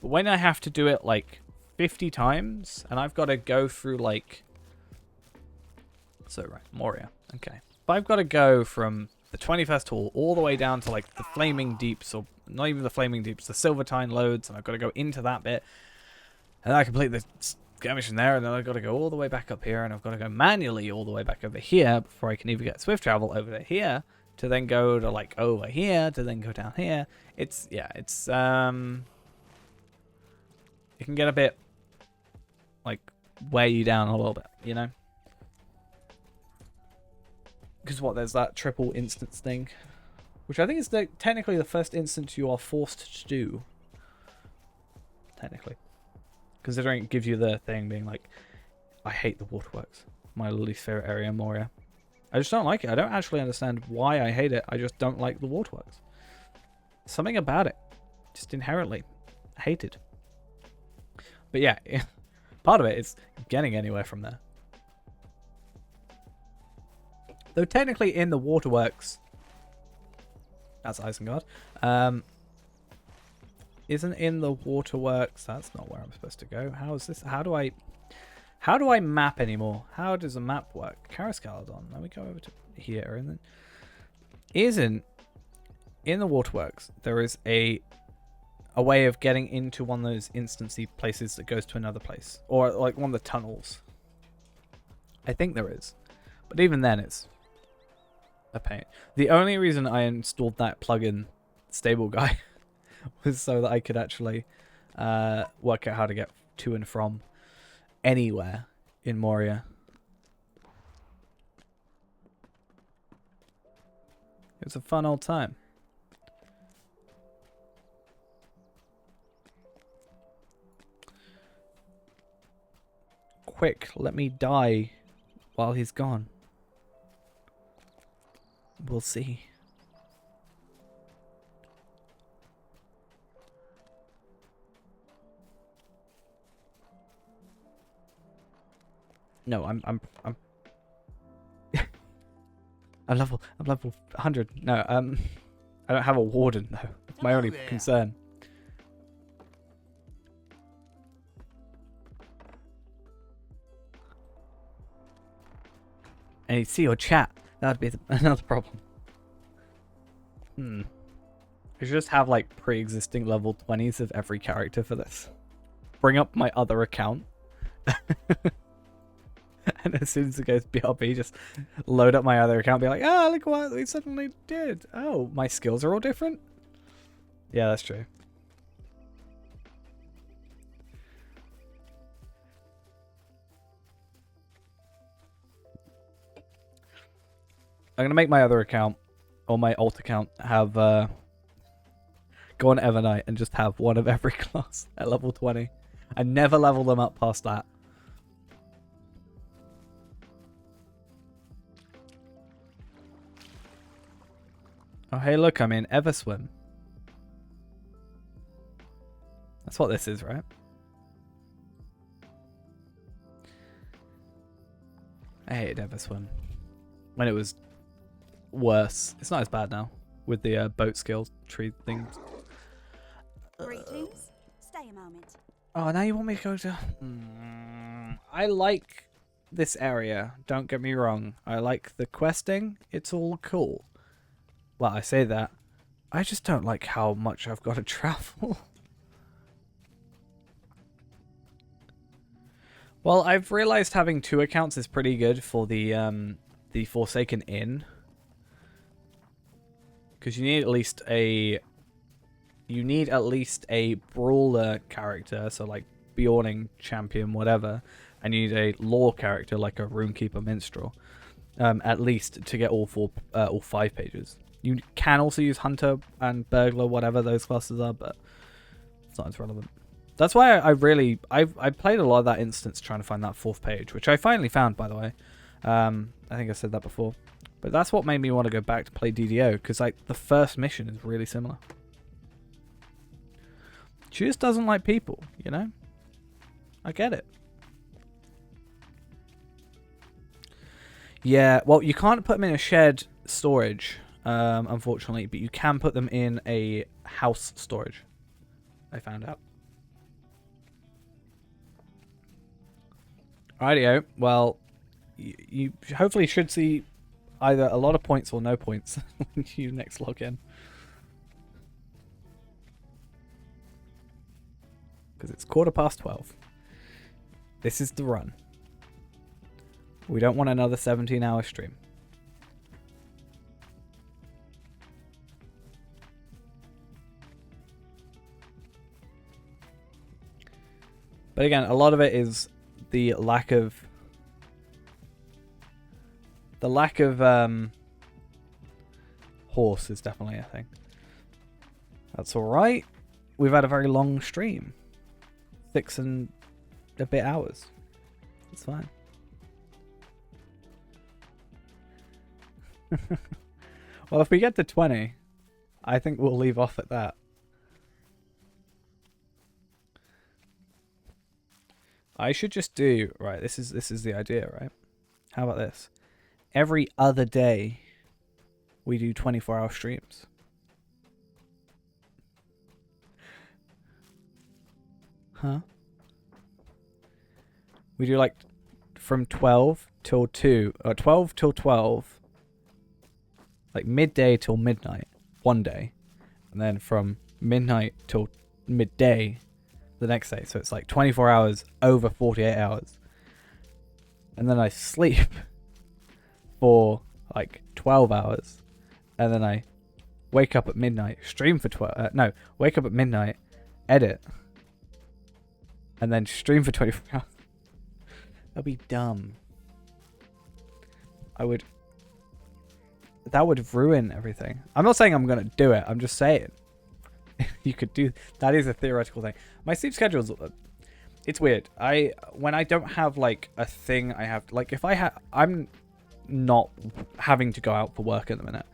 But when I have to do it like 50 times, and I've got to go through like... So, right, Moria. Okay. But I've got to go from the 21st Hall all the way down to like the Flaming Deeps, or not even the Flaming Deeps, the Silvertine Loads, and I've got to go into that bit. And then I complete the skirmish in there, and then I've got to go all the way back up here, and I've got to go manually all the way back over here before I can even get swift travel over to here, to then go to like over here, to then go down here. It's, yeah, it's, it can get a bit, like, wear you down a little bit, you know? Because what, there's that triple instance thing, which I think is technically the first instance you are forced to do. Technically. Considering it gives you the thing being like, I hate the waterworks. My least favorite area in Moria. I just don't like it. I don't actually understand why I hate it. I just don't like the waterworks. Something about it. Just inherently hated. But yeah, part of it is getting anywhere from there. Though technically in the waterworks, that's Isengard, isn't in the waterworks. That's not where I'm supposed to go. How is this? How do I map anymore? How does a map work? Carascaladon. Let me go over to here, and then isn't in the waterworks. There is a way of getting into one of those instancy places that goes to another place, or like one of the tunnels. I think there is, but even then, it's a pain. The only reason I installed that plugin, Stable Guy, was so that I could actually work out how to get to and from anywhere in Moria. It was a fun old time. Quick, let me die while he's gone. We'll see. No, I'm I'm level 100. No, I don't have a warden though. That's my only concern. And you see your chat. That'd be another problem. I should just have like pre-existing level 20s of every character for this. Bring up my other account. And as soon as it goes BRB, just load up my other account and be like, ah, look what we suddenly did. Oh, my skills are all different? Yeah, that's true. I'm going to make my other account, or my alt account, have, go on Evernight and just have one of every class at level 20. I never level them up past that. Oh, hey, look, I'm in Everswim. That's what this is, right? I hated Everswim. When it was worse. It's not as bad now with the boat skill tree things. Greetings. Stay a moment. Oh, now you want me to go to... I like this area. Don't get me wrong. I like the questing. It's all cool. Well, I say that. I just don't like how much I've got to travel. Well, I've realized having 2 accounts is pretty good for the Forsaken Inn. Because you need at least a... You need at least a brawler character, so like Bjorning champion, whatever. And you need a lore character like a Runekeeper Minstrel. At least to get all 5 pages. You can also use Hunter and Burglar, whatever those classes are, but it's not as relevant. That's why I played a lot of that instance trying to find that 4th page, which I finally found, by the way. I think I said that before. But that's what made me want to go back to play DDO, because like the first mission is really similar. She just doesn't like people, you know? I get it. Yeah, well, you can't put them in a shared storage, unfortunately, but you can put them in a house storage. I found out. Rightio, well, you hopefully should see either a lot of points or no points when you next log in. Because it's 12:15. This is the run. We don't want another 17-hour stream. But again, a lot of it is the lack of horse is definitely a thing. That's all right. We've had a very long stream, 6 and a bit hours. It's fine. Well, if we get to 20, I think we'll leave off at that. I should just do right. This is the idea, right? How about this? Every other day, we do 24-hour streams. Huh? We do like from 12 till 2, or 12 till 12. Like midday till midnight, one day. And then from midnight till midday the next day. So it's like 24 hours over 48 hours. And then I sleep for like 12 hours. And then I wake up at midnight, stream for 12... wake up at midnight, edit. And then stream for 24 hours. That'd be dumb. That would ruin everything. I'm not saying I'm going to do it. I'm just saying. You could do... That is a theoretical thing. My sleep schedule's... It's weird. When I don't have, like, a thing I have... Like, if I have... I'm not having to go out for work at the minute.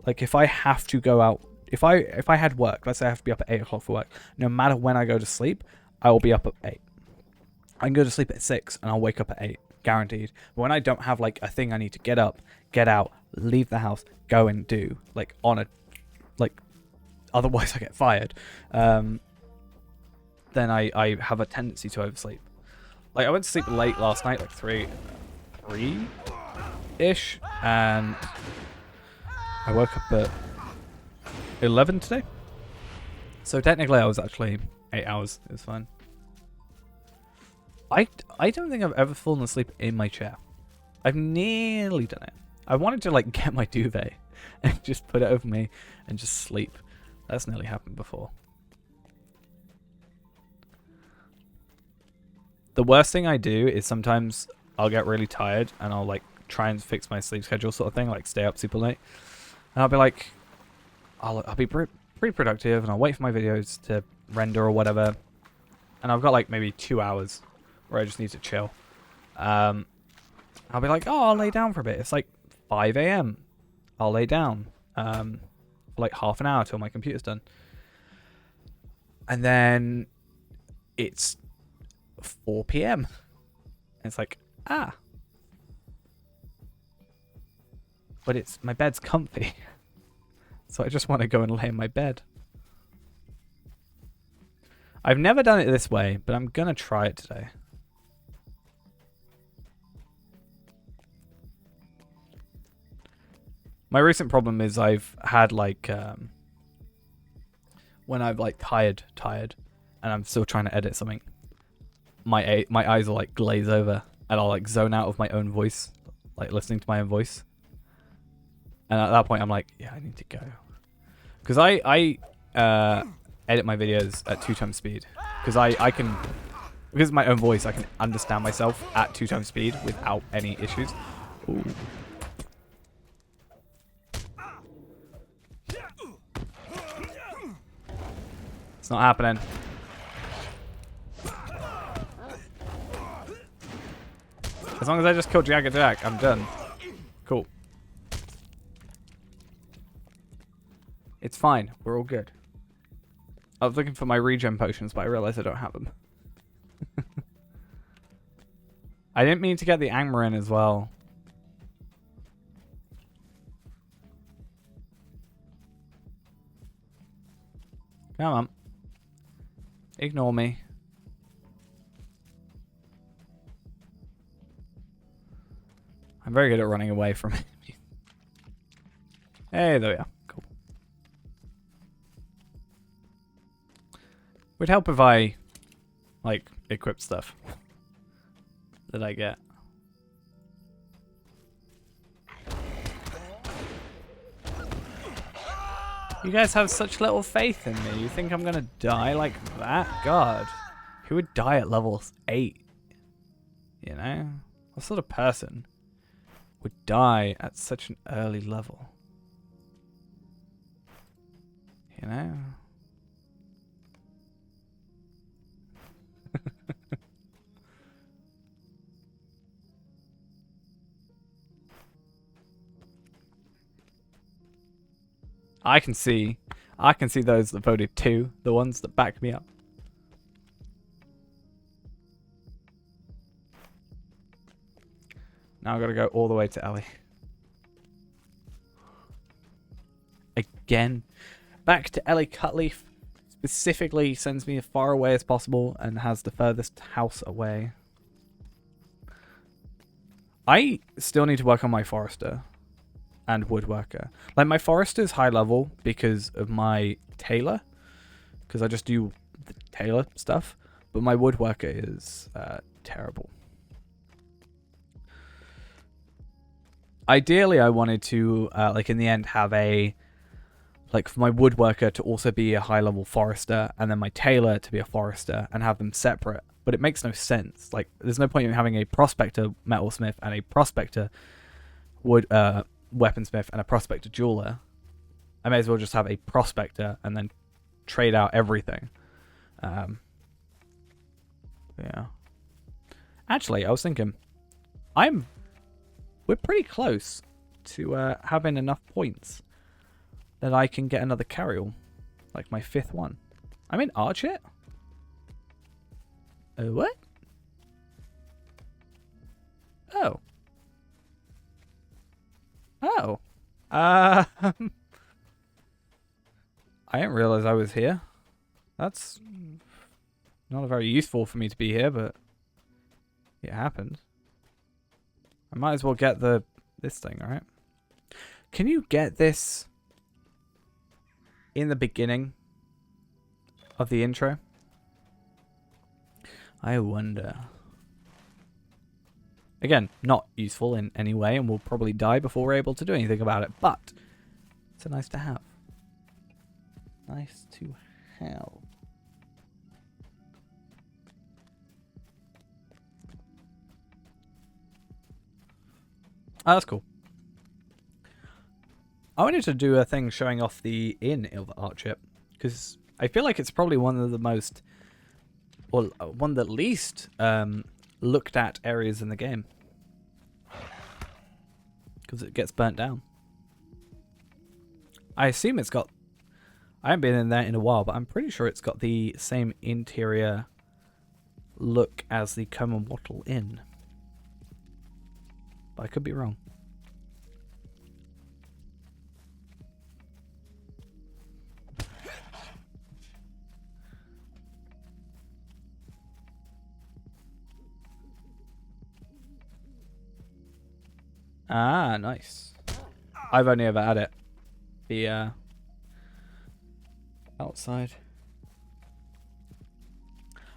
Like, if I have to go out... If I had work, let's say I have to be up at 8 o'clock for work, no matter when I go to sleep, I will be up at 8. I can go to sleep at 6 and I'll wake up at 8. Guaranteed. But when I don't have, like, a thing I need to get up, get out, leave the house, go and do, like, on a... Like, otherwise I get fired. Then I have a tendency to oversleep. Like, I went to sleep late last night, like 3-ish, and I woke up at 11 today. So technically I was actually 8 hours. It was fine. I don't think I've ever fallen asleep in my chair. I've nearly done it. I wanted to, like, get my duvet and just put it over me and just sleep. That's nearly happened before. The worst thing I do is sometimes I'll get really tired and I'll, like, try and fix my sleep schedule sort of thing, like stay up super late. And I'll be like, I'll be pretty productive and I'll wait for my videos to render or whatever. And I've got, like, maybe 2 hours where I just need to chill. I'll be like, oh, I'll lay down for a bit. It's like 5 a.m. I'll lay down for like half an hour till my computer's done. And then it's 4 p.m. And it's like, but my bed's comfy. So I just want to go and lay in my bed. I've never done it this way, but I'm going to try it today. My recent problem is I've had, like, when I've, like, tired, and I'm still trying to edit something, my eyes will, like, glaze over, and I'll, like, zone out of my own voice, like, listening to my own voice. And at that point, I'm like, yeah, I need to go. Because I edit my videos at 2 times speed. Because I can, because of my own voice, I can understand myself at 2 times speed without any issues. Ooh. It's not happening. As long as I just kill Jagger Jack, I'm done. Cool. It's fine. We're all good. I was looking for my regen potions, but I realized I don't have them. I didn't mean to get the Angmarin as well. Come on. Ignore me. I'm very good at running away from it. Hey, there we are. Cool. Would help if I, like, equip stuff that I get. You guys have such little faith in me. You think I'm gonna die like that? God. Who would die at level 8? You know? What sort of person would die at such an early level? You know? I can see those that voted 2, the ones that back me up. Now I've got to go all the way to Ellie. Again. Back to Ellie Cutleaf. Specifically sends me as far away as possible and has the furthest house away. I still need to work on my Forester and Woodworker. Like, my Forester's high level because of my Tailor. Because I just do the Tailor stuff. But my Woodworker is terrible. Ideally, I wanted to, like, in the end, have a, like, for my Woodworker to also be a high-level Forester, and then my Tailor to be a Forester, and have them separate. But it makes no sense. Like, there's no point in having a Prospector Metalsmith and a Prospector Weaponsmith and a Prospector Jeweler. I may as well just have a Prospector and then trade out everything. Yeah. Actually, I was thinking, we're pretty close to having enough points that I can get another carryall, like my 5th one. I'm in Archet? What? Oh. Oh. I didn't realize I was here. That's not very useful for me to be here, but it happened. I might as well get this thing, alright? Can you get this in the beginning of the intro? I wonder. Again, not useful in any way, and we'll probably die before we're able to do anything about it, but it's a nice to have. Nice to have. Oh, that's cool. I wanted to do a thing showing off the inn of Archet, because I feel like it's probably one of the most, or one of the least looked at areas in the game, because it gets burnt down. I assume it's got, I haven't been in there in a while, but I'm pretty sure it's got the same interior look as the Combe and Wattle Inn. But I could be wrong. Ah, nice. I've only ever had it. The outside.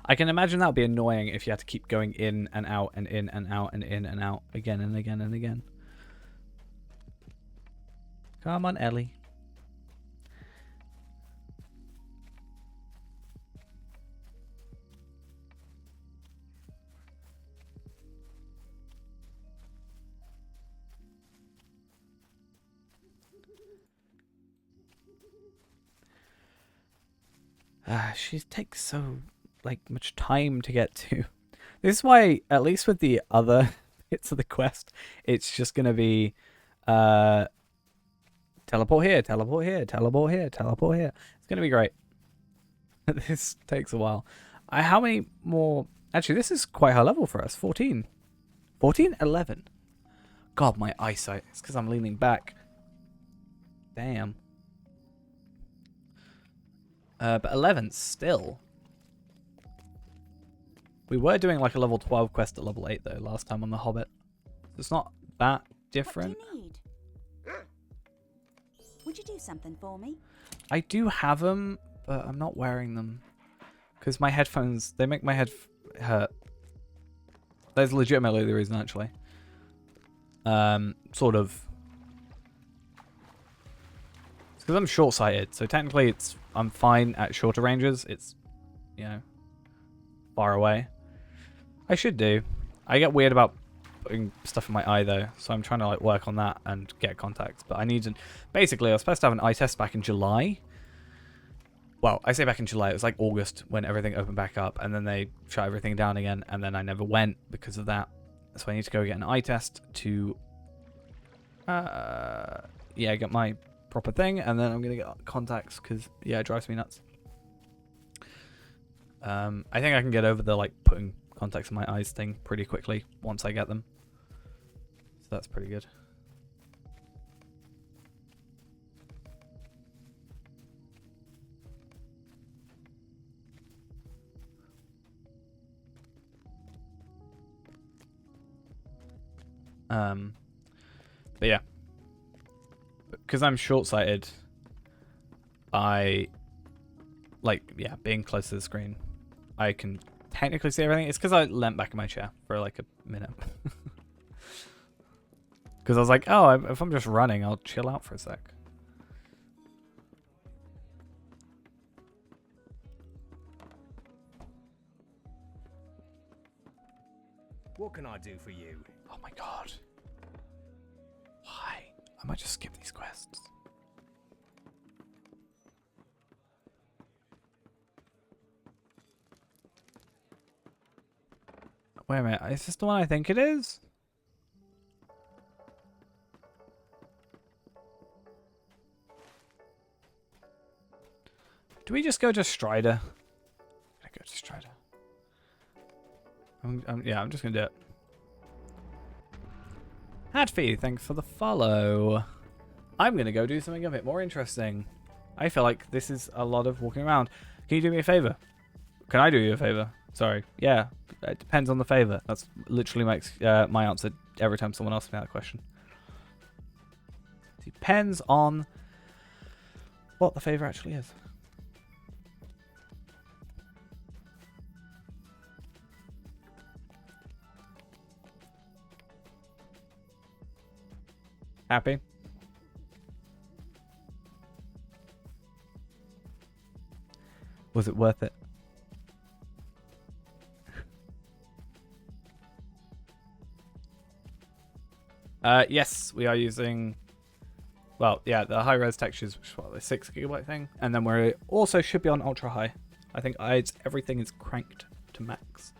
I can imagine that would be annoying if you had to keep going in and out and in and out and in and out again and again and again. Come on, Ellie. She takes so much time to get to. This is why, at least with the other bits of the quest, it's just going to be teleport here, teleport here, teleport here, teleport here. It's going to be great. This takes a while. How many more? Actually, this is quite high level for us. 14. 14? 11. God, my eyesight. It's because I'm leaning back. Damn. But 11 still. We were doing like a level 12 quest at level 8 though last time on The Hobbit. It's not that different. What do you need? Would you do something for me? I do have them, but I'm not wearing them. Because my headphones, they make my head hurt. That's legitimately the reason, actually. Sort of. It's because I'm short-sighted, so technically I'm fine at shorter ranges. It's, you know, far away. I should do. I get weird about putting stuff in my eye though, so I'm trying to like work on that and get contacts. But I need to. Basically, I was supposed to have an eye test back in July. Well, I say back in July. It was like August when everything opened back up, and then they shut everything down again, and then I never went because of that. So I need to go get an eye test to, yeah, get my proper thing, and then I'm gonna get contacts because yeah, it drives me nuts. I think I can get over the like putting contacts in my eyes thing pretty quickly once I get them. So that's pretty good. But yeah, because I'm short-sighted, I like, yeah, being close to the screen, I can technically see everything. It's because I leant back in my chair for like a minute. Because I was like, oh, if I'm just running, I'll chill out for a sec. What can I do for you? Oh my god. Why? I might just skip these quests. Wait a minute, is this the one I think it is? Do we just go to Strider? I go to Strider. Yeah, I'm just gonna do it. Hatfee, thanks for the follow. I'm gonna go do something a bit more interesting. I feel like this is a lot of walking around. Can you do me a favor? Can I do you a favor? Sorry. Yeah, it depends on the favor. That's literally my answer every time someone asks me that question. Depends on what the favor actually is. Happy? Was it worth it? Yes, we are using, well, yeah, the high-res textures, which is what, the 6 GB thing, and then we also should be on ultra high. I think everything is cranked to max.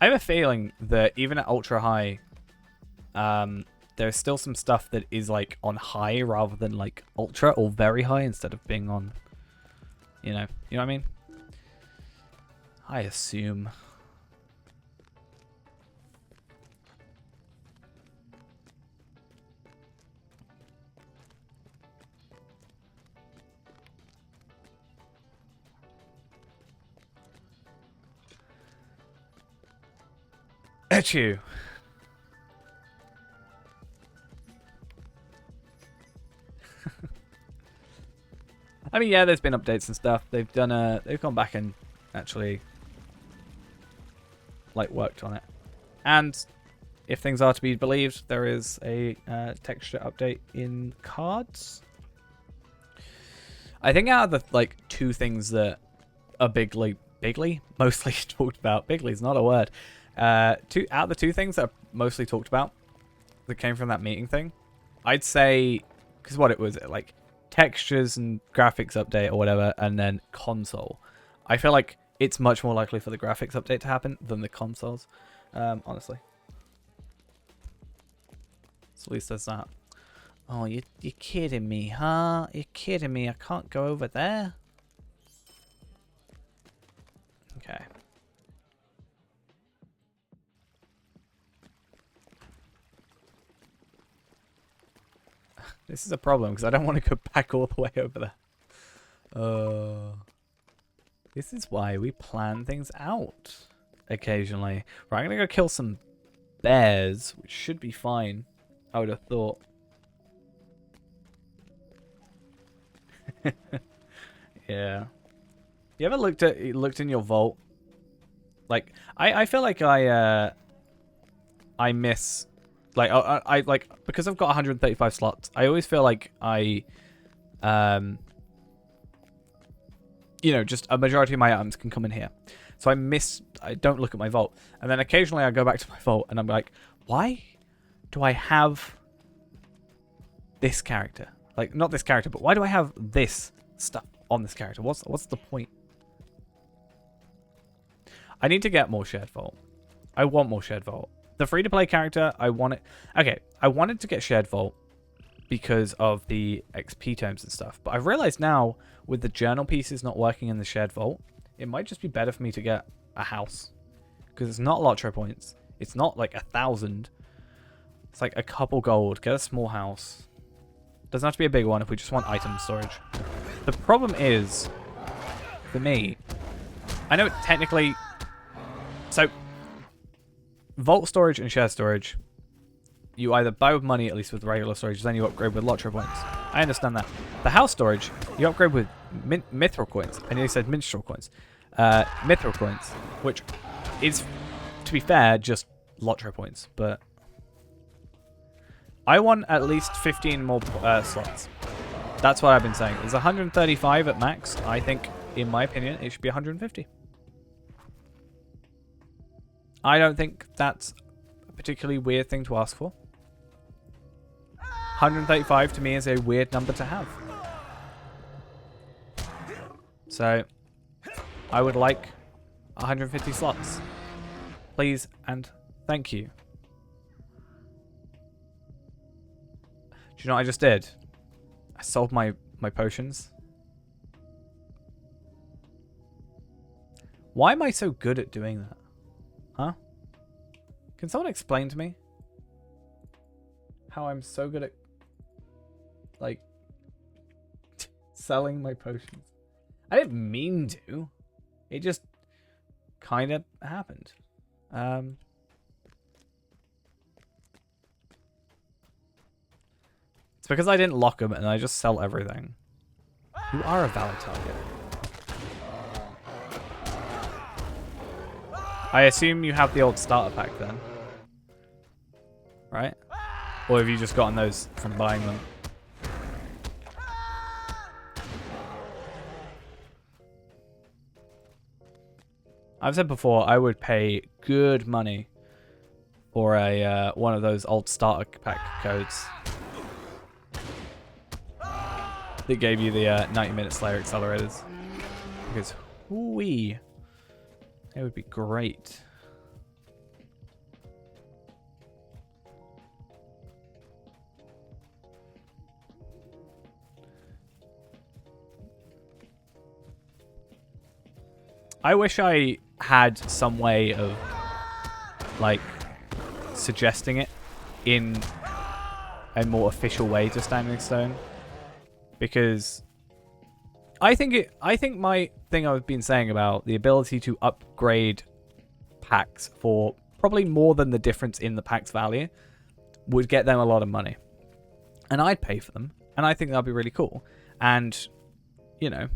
I have a feeling that even at ultra high, there's still some stuff that is like on high rather than like ultra or very high instead of being on, you know what I mean? I assume. Echu. I mean, yeah, there's been updates and stuff. They've done they've gone back and actually like worked on it. And if things are to be believed, there is a texture update in cards. I think out of the like two things that are mostly talked about. Bigly's not a word. Out of the two things that are mostly talked about that came from that meeting thing, I'd say, because what it was, like textures and graphics update or whatever, and then console. I feel like it's much more likely for the graphics update to happen than the consoles. honestly. So at least there's that. Oh, you're kidding me, huh? You're kidding me. I can't go over there. Okay. This is a problem because I don't want to go back all the way over there. This is why we plan things out occasionally. Right, I'm going to go kill some bears, which should be fine, I would have thought. Yeah. You ever looked in your vault? Like, I feel like I miss, like, I like, because I've got 135 slots, I always feel like I, you know, just a majority of my items can come in here. So I don't look at my vault. And then occasionally I go back to my vault and I'm like, why do I have this character? Like, not this character, but why do I have this stuff on this character? What's the point? I need to get more shared vault. I want more shared vault. The free-to-play character, I want it. Okay, I wanted to get shared vault because of the XP tomes and stuff. But I've realized now, with the journal pieces not working in the shared vault, it might just be better for me to get a house. Because it's not Lotro points. It's not like 1,000. It's like a couple gold. Get a small house. Doesn't have to be a big one if we just want item storage. The problem is, for me, I know technically... So, vault storage and share storage, you either buy with money, at least with regular storage, then you upgrade with Lotro points. I understand that. The house storage, you upgrade with mithril coins. I nearly said minstrel coins. Mithril coins, which is, to be fair, just Lotro points. But I want at least 15 more slots. That's what I've been saying. It's 135 at max. I think, in my opinion, it should be 150. I don't think that's a particularly weird thing to ask for. 135 to me is a weird number to have. So, I would like 150 slots. Please and thank you. Do you know what I just did? I sold my potions. Why am I so good at doing that? Huh? Can someone explain to me how I'm so good at, like, selling my potions? I didn't mean to. It just kind of happened. It's because I didn't lock them and I just sell everything. You are a valid target. I assume you have the old starter pack then. Right? Or have you just gotten those from buying them? I've said before, I would pay good money for a one of those old starter pack codes that gave you the 90-minute Slayer accelerators. Because, whoo-wee, it would be great. I wish I had some way of, like, suggesting it in a more official way to Standing Stone, because I think my thing I've been saying about the ability to upgrade packs for probably more than the difference in the pack's value would get them a lot of money, and I'd pay for them, and I think that'd be really cool. And you know,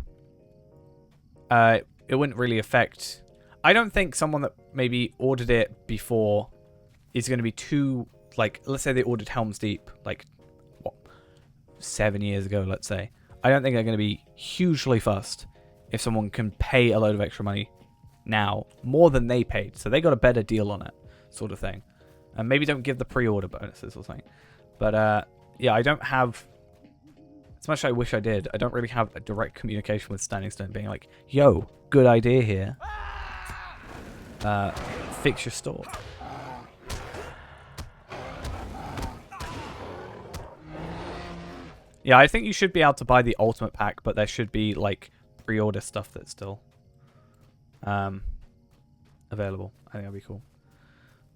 it wouldn't really affect... I don't think someone that maybe ordered it before is going to be too... Like, let's say they ordered Helm's Deep, like, what, 7 years ago, let's say. I don't think they're going to be hugely fussed if someone can pay a load of extra money now, more than they paid. So they got a better deal on it, sort of thing. And maybe don't give the pre-order bonuses or something. But, yeah, I don't have... As much as I wish I did, I don't really have a direct communication with Standing Stone being like, yo, good idea here. Fix your store. Yeah, I think you should be able to buy the ultimate pack, but there should be like pre-order stuff that's still available. I think that'd be cool.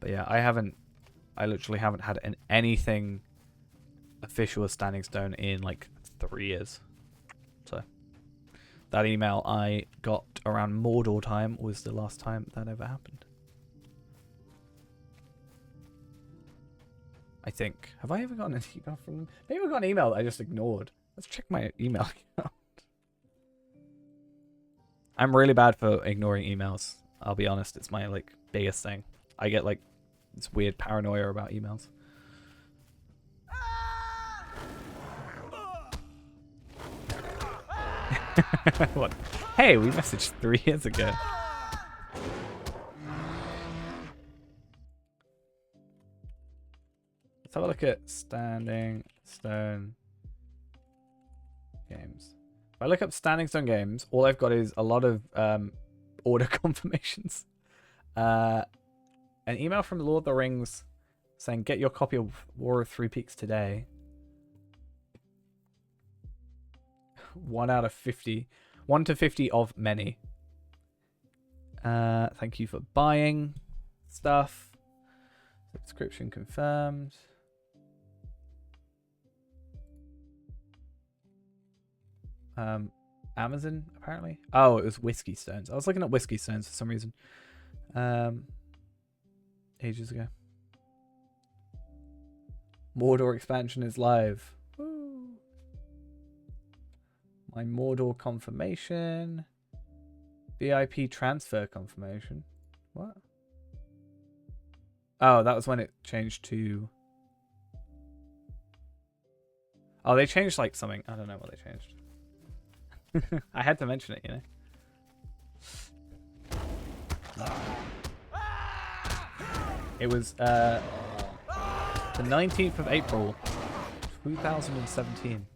But yeah, I literally haven't had anything official with Standing Stone in like 3 years. So that email I got around Mordor time was the last time that ever happened. I think. Have I ever gotten an email from them? Maybe I got an email that I just ignored. Let's check my email account. I'm really bad for ignoring emails. I'll be honest, it's my like biggest thing. I get like this weird paranoia about emails. What? Hey, we messaged 3 years ago. Let's have a look at Standing Stone games. If I look up Standing Stone games, all I've got is a lot of order confirmations. An email from Lord of the Rings saying, get your copy of War of Three Peaks today. 1 out of 50. 1 to 50 of many. Thank you for buying stuff. Subscription confirmed. Amazon, apparently. Oh, it was Whiskey Stones. I was looking at Whiskey Stones for some reason. Ages ago. Mordor expansion is live. Woo. My Mordor confirmation. VIP transfer confirmation. What? Oh, that was when it changed to... Oh, they changed like something. I don't know what they changed. I had to mention it, you know. It was the 19th of April, 2017.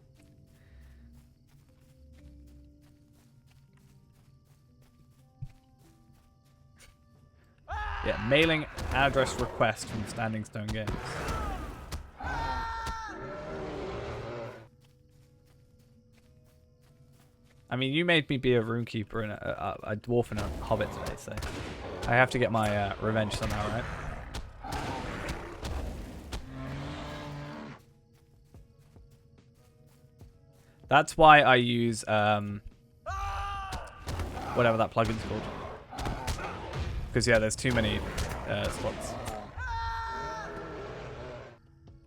Yeah, mailing address request from Standing Stone Games. I mean, you made me be a runekeeper and a dwarf and a hobbit today, so I have to get my revenge somehow, right? That's why I use whatever that plugin's called. Because yeah, there's too many slots.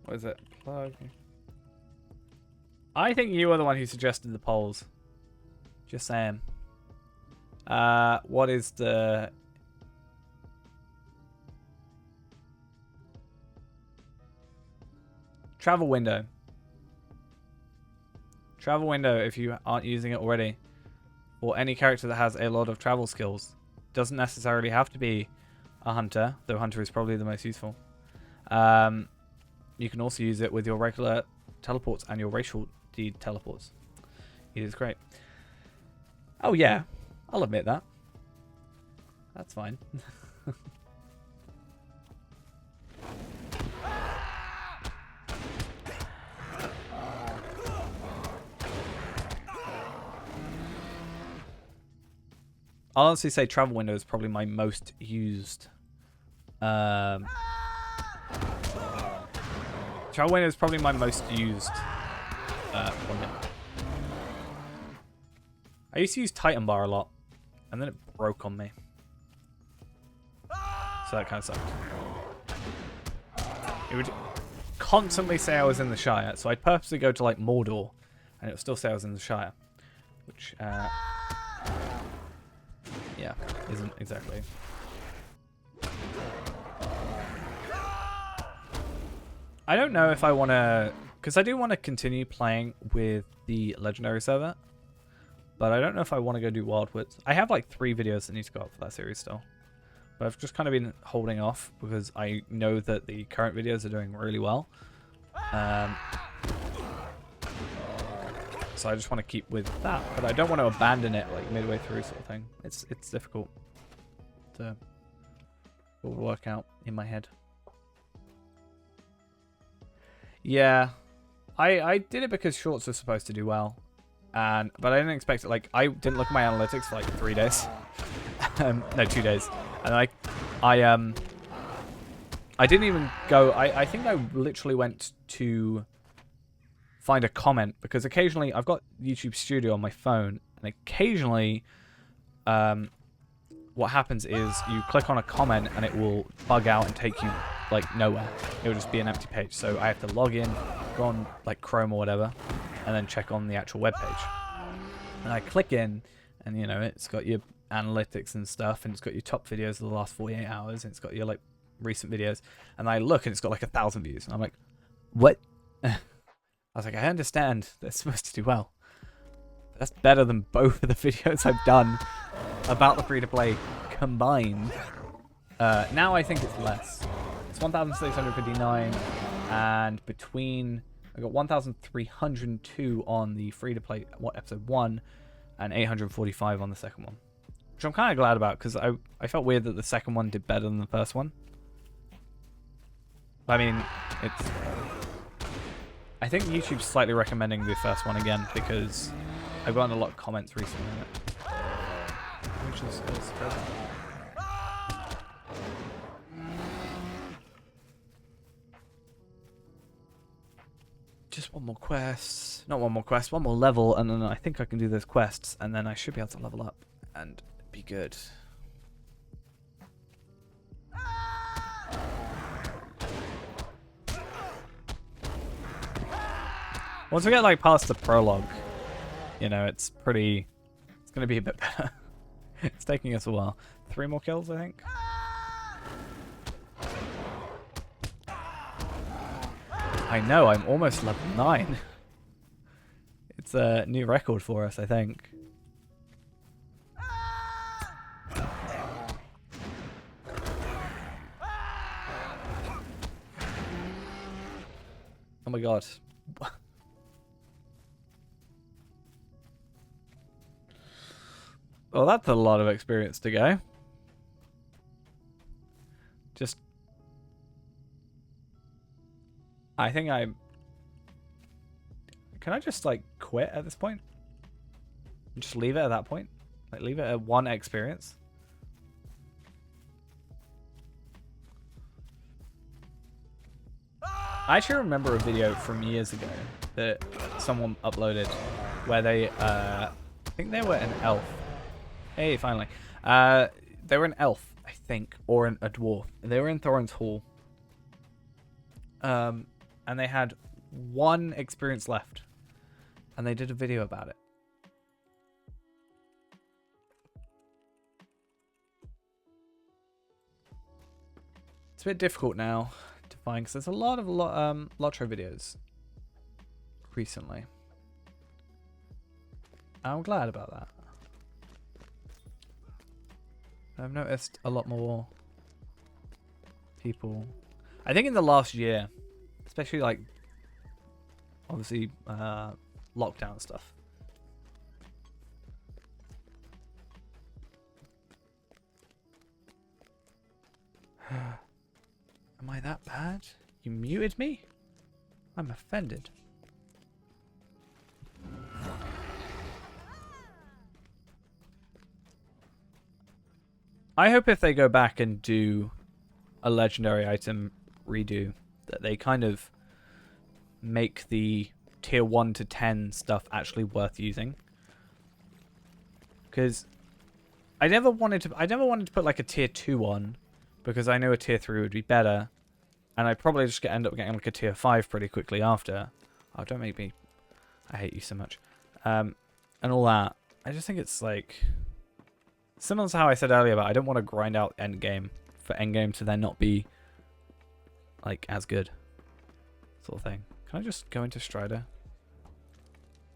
What is it? Plug. I think you are the one who suggested the polls. Just saying. What is the... Travel window. Travel window, if you aren't using it already. Or any character that has a lot of travel skills. Doesn't necessarily have to be a hunter, though hunter is probably the most useful. You can also use it with your regular teleports and your racial deed teleports. It is great. Oh yeah, I'll admit that. That's fine. I'll honestly say travel window is probably my most used. Travel window is probably my most used plugin. I used to use Titan Bar a lot, and then it broke on me. So that kind of sucked. It would constantly say I was in the Shire, so I'd purposely go to like Mordor, and it would still say I was in the Shire. Which, yeah, isn't exactly. I don't know if I want to... Because I do want to continue playing with the Legendary server. But I don't know if I want to go do Wildwoods. I have like 3 videos that need to go up for that series still. But I've just kind of been holding off because I know that the current videos are doing really well. So I just want to keep with that. But I don't want to abandon it like midway through sort of thing. It's difficult to work out in my head. Yeah. I did it because shorts are supposed to do well, but I didn't expect it. Like, I didn't look at my analytics for like 3 days, no, 2 days, and I didn't even go. I think I literally went to find a comment, because occasionally I've got YouTube Studio on my phone, and occasionally what happens is you click on a comment and it will bug out and take you like nowhere. It will just be an empty page. So I have to log in, go on like Chrome or whatever, and then check on the actual web page. And I click in, and you know, it's got your analytics and stuff, and it's got your top videos of the last 48 hours, and it's got your like recent videos. And I look, and it's got like 1,000 views. And I'm like, what? I was like, I understand they're supposed to do well. But that's better than both of the videos I've done about the free-to-play combined. Now I think it's less. It's 1,659, and between I got 1,302 on the free-to-play episode 1, and 845 on the second one, which I'm kind of glad about, because I felt weird that the second one did better than the first one. I mean, I think YouTube's slightly recommending the first one again, because I've gotten a lot of comments recently on it. Which is good. Just one more quest. Not one more quest, one more level, and then I think I can do those quests, and then I should be able to level up and be good. Once we get like past the prologue, you know, it's going to be a bit better. It's taking us a while. 3 more kills, I think. I know, I'm almost level 9. It's a new record for us, I think. Oh my god. Well, that's a lot of experience to go. Just... I think I'm... Can I just, like, quit at this point? Just leave it at that point? Like, leave it at 1 experience? I actually remember a video from years ago that someone uploaded where they, I think they were an elf. Hey, finally. They were an elf, I think, or a dwarf. They were in Thorin's Hall. And they had 1 experience left. And they did a video about it. It's a bit difficult now to find, because there's a lot of Lotro videos recently. I'm glad about that. I've noticed a lot more people. I think in the last year, especially like, obviously, lockdown stuff. Am I that bad? You muted me? I'm offended. I hope if they go back and do a legendary item redo, that they kind of make the tier 1 to 10 stuff actually worth using. Because I never wanted to put like a tier 2 on, because I know a tier 3 would be better, and I probably just end up getting like a tier 5 pretty quickly after. Oh, don't make me... I hate you so much. And all that. I just think it's like... Similar to how I said earlier, but I don't want to grind out endgame for endgame to then not be like as good, sort of thing. Can I just go into Strider?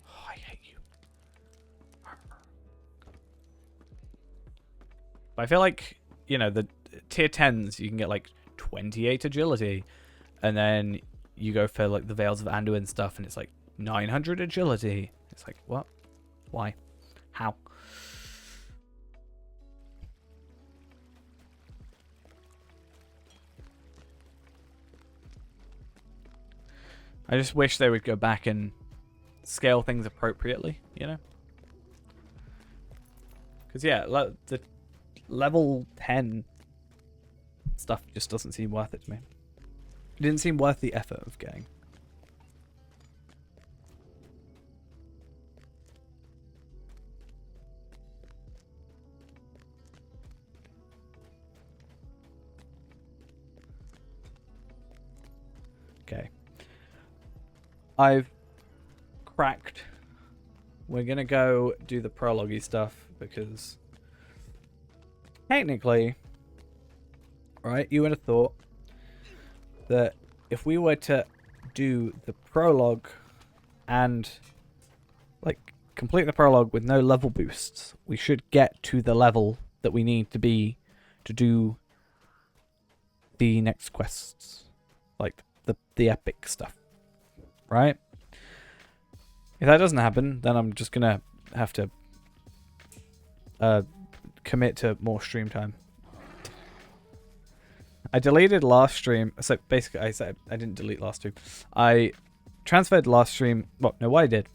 Oh, I hate you. But I feel like, you know, the tier 10s you can get like 28 agility, and then you go for like the Veils of Anduin stuff, and it's like 900 agility. It's like, what? Why? How? I just wish they would go back and scale things appropriately, you know? Because, yeah, the level 10 stuff just doesn't seem worth it to me. It didn't seem worth the effort of getting. Okay. I've cracked. We're going to go do the prologue-y stuff because technically, right, you would have thought that if we were to do the prologue and like complete the prologue with no level boosts, we should get to the level that we need to be to do the next quests, like the epic stuff, right? If that doesn't happen, then I'm just gonna have to commit to more stream time. I deleted last stream, so basically I said I didn't delete last stream. I transferred last stream. Well, no, what I did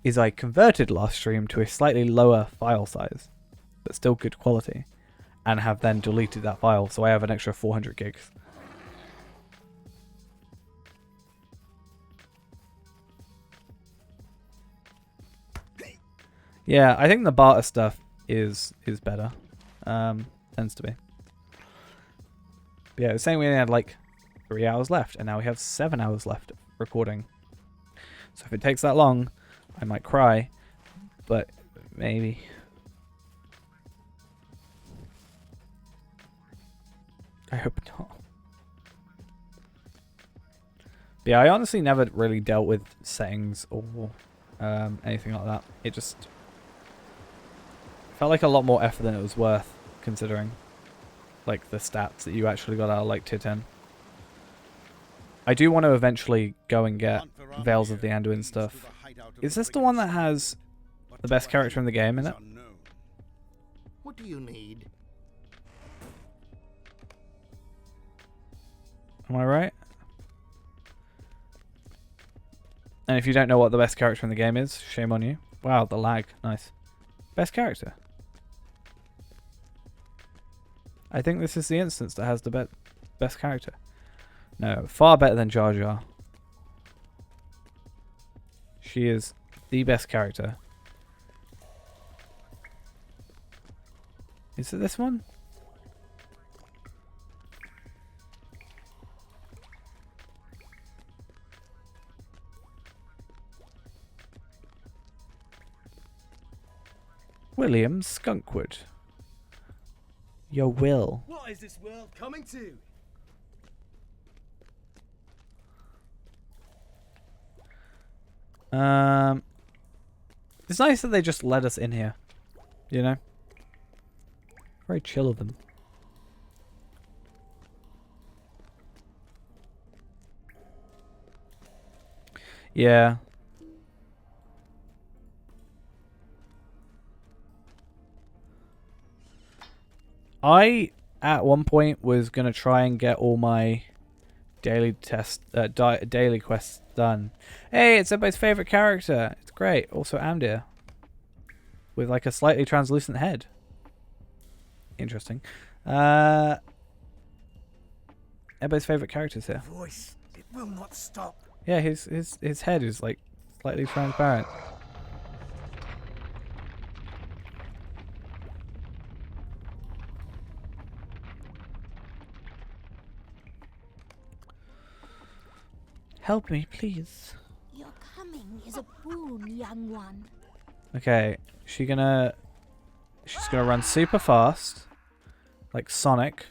is I converted last stream to a slightly lower file size, but still good quality, and have then deleted that file, so I have an extra 400 gigs. Yeah, I think the barter stuff is better. Tends to be. But yeah, it was saying we only had like 3 hours left, and now we have 7 hours left of recording. So if it takes that long, I might cry, but maybe. I hope not. But yeah, I honestly never really dealt with settings or anything like that. It just felt like a lot more effort than it was worth, considering like the stats that you actually got out of like tier 10. I do want to eventually go and get Veils of the Anduin stuff. Is this the one that has the best character in the game in it? What do you need? Am I right? And if you don't know what the best character in the game is, shame on you. Wow, the lag. Nice. Best character. I think this is the instance that has the best character. No, far better than Jar Jar. She is the best character. Is it this one? William Skunkwood. Your will. What is this world coming to? It's nice that they just let us in here. You know? Very chill of them. Yeah. I, at one point, was going to try and get all my daily daily quests done. Hey, it's everybody's favorite character. It's great. Also Amdir. With like a slightly translucent head. Interesting. Everybody's favorite characters here. Voice, it will not stop. Yeah, his head is like slightly transparent. Help me, please. Your coming is a boon, young one. Okay, she's gonna run super fast, like Sonic.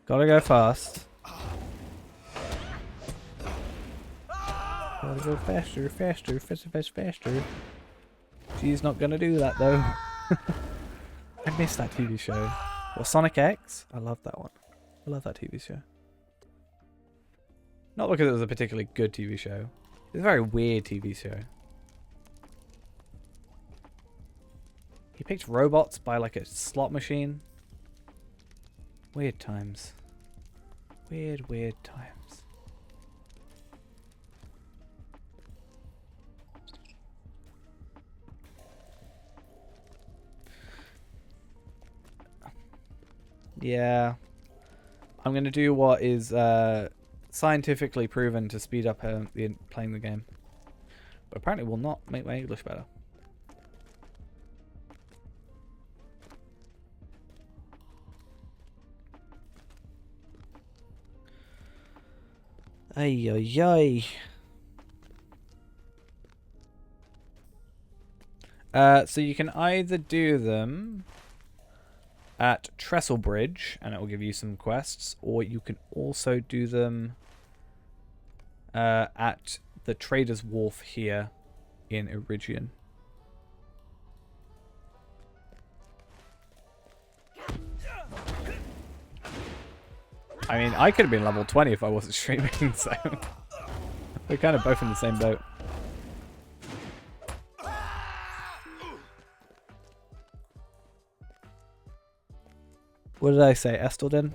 Gotta go fast. Gotta go faster, faster, faster, faster, faster. She's not gonna do that though. I missed that TV show. Well, Sonic X? I love that one. I love that TV show. Not because it was a particularly good TV show. It's a very weird TV show. A picked robots by like a slot machine. Weird times. Weird, weird times. Yeah. I'm going to do what is scientifically proven to speed up playing the game. But apparently will not make my English better. Ay, ay, ay. So you can either do them at Trestle Bridge, and it will give you some quests, or you can also do them at the Trader's Wharf here in Iridian. I mean, I could have been level 20 if I wasn't streaming, so we're kind of both in the same boat. What did I say? Estelden?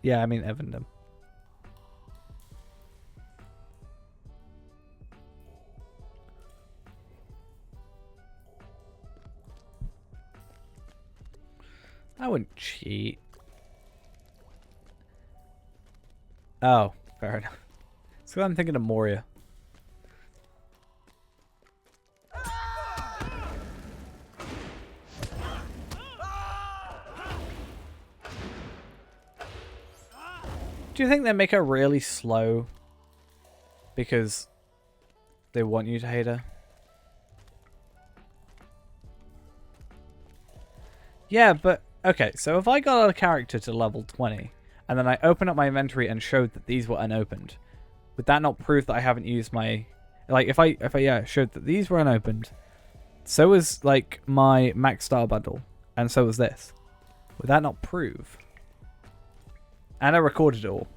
Yeah, I mean Evandem. I wouldn't cheat. Oh, fair enough. So I'm thinking of Moria. Do you think they make her really slow because they want you to hate her? Yeah, but okay, so if I got a character to level 20 and then I open up my inventory and showed that these were unopened, would that not prove that I haven't used my, like, if I showed that these were unopened, so was like my max star bundle, and so was this, would that not prove? And I recorded it all.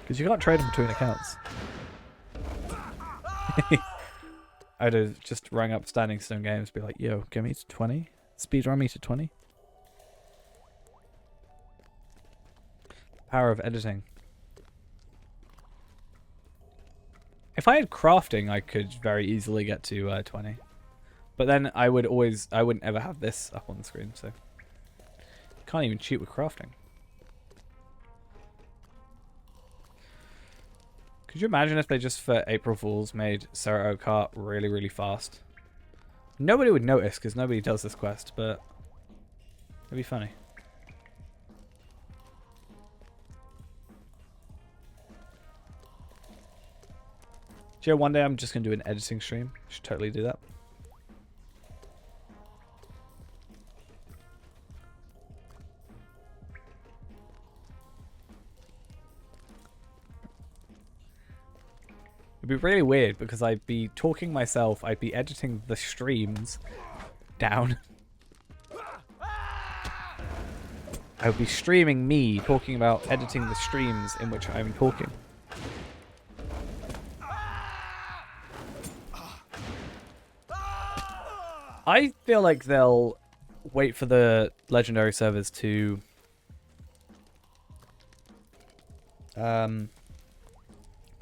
Because you can't trade them between accounts. I'd have just rang up Standing Stone Games, be like, yo, get me to 20? Speedrun me to 20? Power of editing. If I had crafting, I could very easily get to 20. But then I wouldn't ever have this up on the screen, so. You can't even cheat with crafting. Could you imagine if they just, for April Fools, made Sarah Kart really, really fast? Nobody would notice, because nobody does this quest, but it'd be funny. Do you know, one day I'm just going to do an editing stream. Should totally do that. It'd be really weird because I'd be talking myself, I'd be editing the streams down. I would be streaming me talking about editing the streams in which I'm talking. I feel like they'll wait for the legendary servers to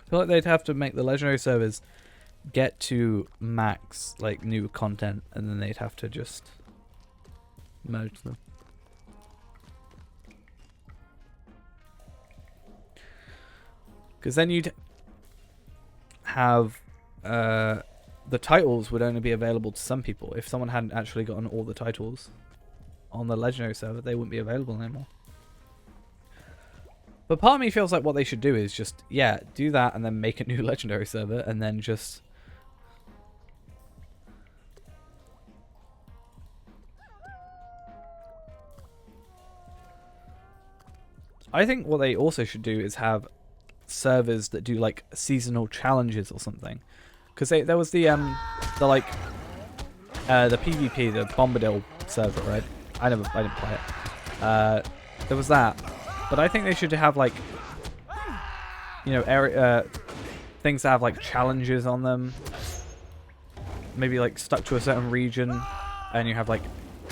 I feel like they'd have to make the legendary servers get to max, like, new content, and then they'd have to just merge them. Because then you'd have the titles would only be available to some people. If someone hadn't actually gotten all the titles on the legendary server, they wouldn't be available anymore. But part of me feels like what they should do is just, yeah, do that and then make a new legendary server and then just... I think what they also should do is have servers that do like seasonal challenges or something. Because there was the PvP, the Bombadil server, right? I didn't play it. There was that. But I think they should have, like, you know, things that have like challenges on them. Maybe like stuck to a certain region and you have like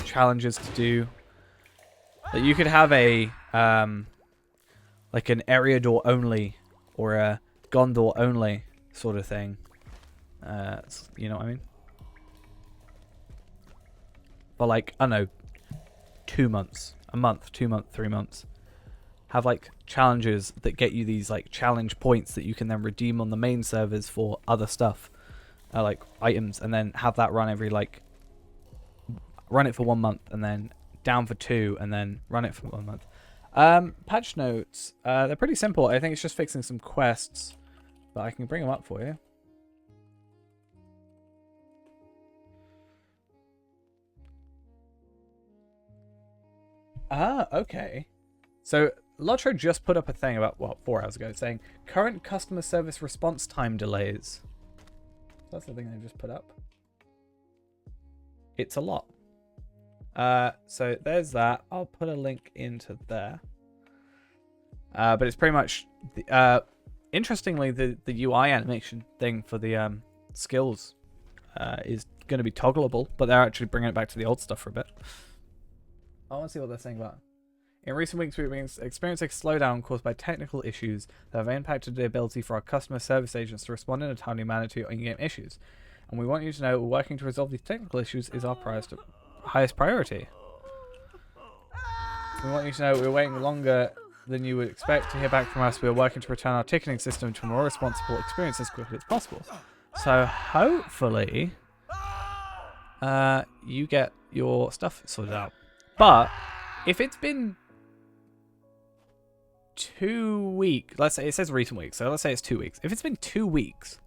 challenges to do. That you could have a like an area door only or a Gondor only sort of thing. You know what I mean? For like, I don't know, 2 months, a month, 2 months, 3 months. Have like challenges that get you these like challenge points that you can then redeem on the main servers for other stuff. Like items, and then have that run every like... Run it for 1 month, and then down for 2, and then run it for 1 month. Patch notes. They're pretty simple. I think it's just fixing some quests. But I can bring them up for you. Ah, okay. So, Lotro just put up a thing about, well, 4 hours ago, saying, current customer service response time delays. That's the thing they just put up. It's a lot. So there's that. I'll put a link into there. But it's pretty much... interestingly, the UI animation thing for the skills is going to be toggleable, but they're actually bringing it back to the old stuff for a bit. I want to see what they're saying about it. In recent weeks, we've been experiencing a slowdown caused by technical issues that have impacted the ability for our customer service agents to respond in a timely manner to your in-game issues. And we want you to know working to resolve these technical issues is our highest priority. We want you to know we're waiting longer than you would expect to hear back from us. We are working to return our ticketing system to a more responsible experience as quickly as possible. So hopefully you get your stuff sorted out. But if it's been 2 weeks, let's say it says recent weeks, so let's say it's 2 weeks. If it's been 2 weeks,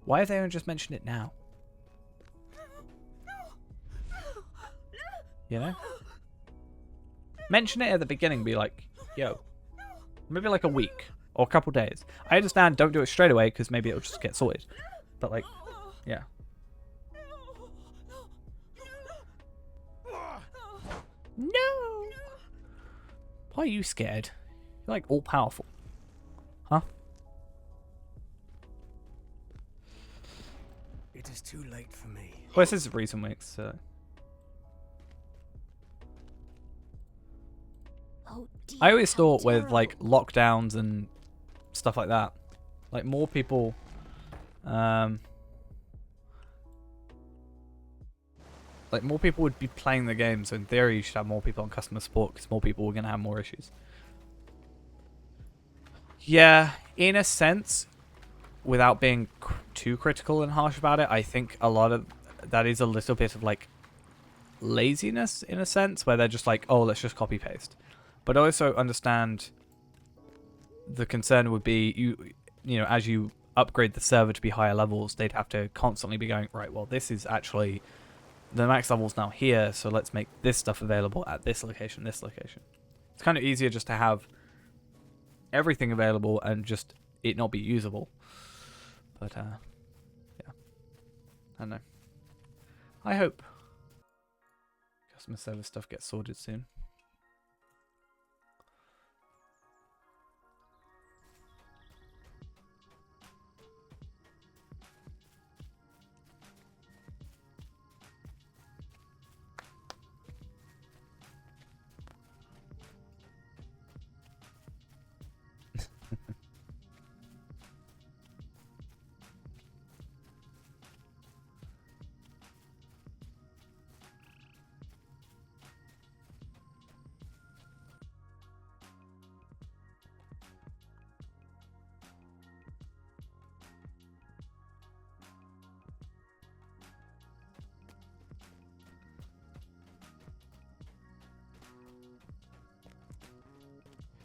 why have they only just mentioned it now? You know? Mention it at the beginning, be like, yo, maybe like a week or a couple days. I understand don't do it straight away because maybe it'll just get sorted. But like, yeah. No! Why are you scared? You're like all powerful. Huh? It is too late for me. Well, this is recent weeks, so... Oh, dear, I always thought how with like lockdowns and stuff like that, like more people like more people would be playing the game, so in theory you should have more people on customer support because more people were going to have more issues. Yeah, in a sense, without being too critical and harsh about it, I think a lot of that is a little bit of like laziness in a sense, where they're just like, oh, let's just copy paste. But also understand the concern would be you know, as you upgrade the server to be higher levels, they'd have to constantly be going, right, well, this is actually the max level's now here, so let's make this stuff available at this location, this location. It's kind of easier just to have everything available and just it not be usable. But yeah, I don't know. I hope customer service stuff gets sorted soon.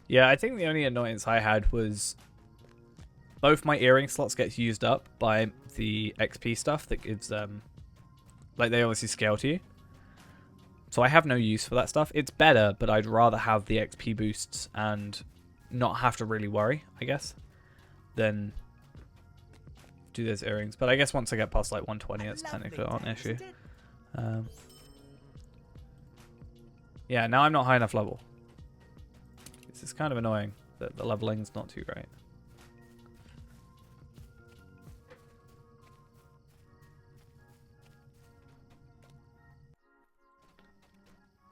Yeah, I think the only annoyance I had was both my earring slots get used up by the XP stuff that gives like they obviously scale to you. So I have no use for that stuff. It's better, but I'd rather have the XP boosts and not have to really worry, I guess, than do those earrings. But I guess once I get past like 120, it's technically not an issue. Yeah, now I'm not high enough level. This is kind of annoying that the leveling's not too great.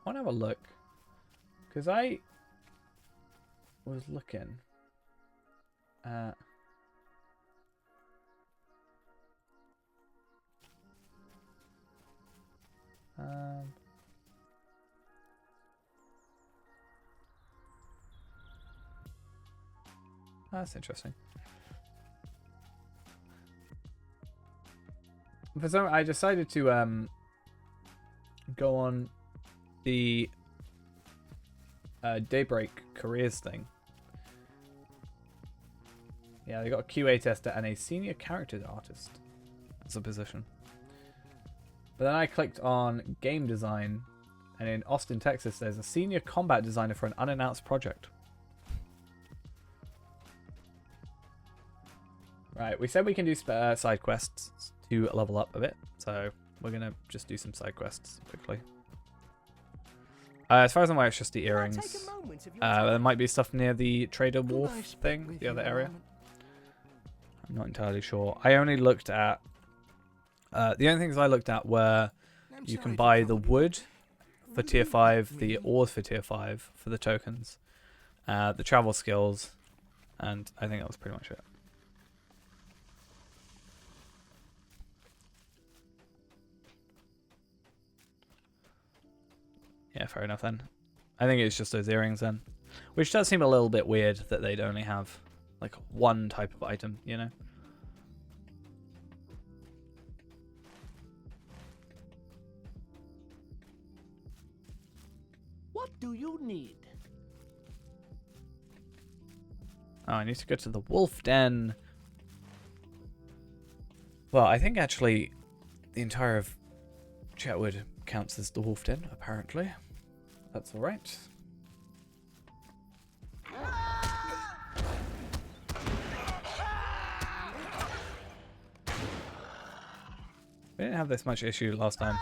want to have a look. Because I was looking at... That's interesting. For some, I decided to go on the Daybreak careers thing. Yeah, they got a QA tester and a senior character artist as a position. But then I clicked on game design, and in Austin, Texas, there's a senior combat designer for an unannounced project. Right, we said we can do side quests to level up a bit, so we're going to just do some side quests quickly. As far as I'm aware, it's just the earrings. There might be stuff near the Trader Wharf thing, the other area. I'm not entirely sure. I only looked at... the only things I looked at were you can buy the wood for tier 5, the ores for tier 5 for the tokens, the travel skills, and I think that was pretty much it. Yeah, fair enough then. I think it's just those earrings then. Which does seem a little bit weird that they'd only have like one type of item, you know? What do you need? Oh, I need to go to the wolf den. Well, I think actually the entire of Chetwood counts as the wolf den, apparently. That's alright. We didn't have this much issue last time.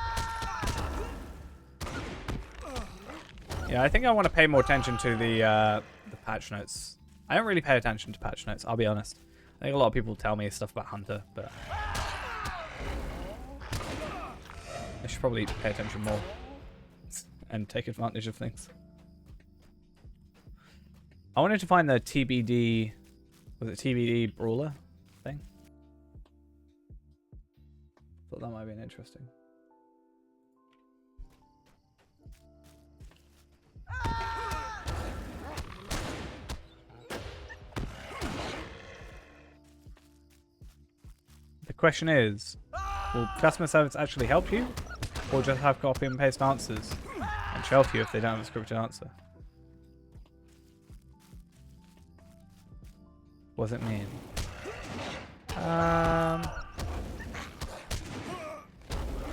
Yeah, I think I want to pay more attention to the patch notes. I don't really pay attention to patch notes, I'll be honest. I think a lot of people tell me stuff about Hunter, but I should probably pay attention more and take advantage of things. I wanted to find the TBD, was it TBD brawler thing? Thought that might have been interesting. The question is, will customer service actually help you? Or just have copy and paste answers and shelf you if they don't have a scripted answer? What does it mean? I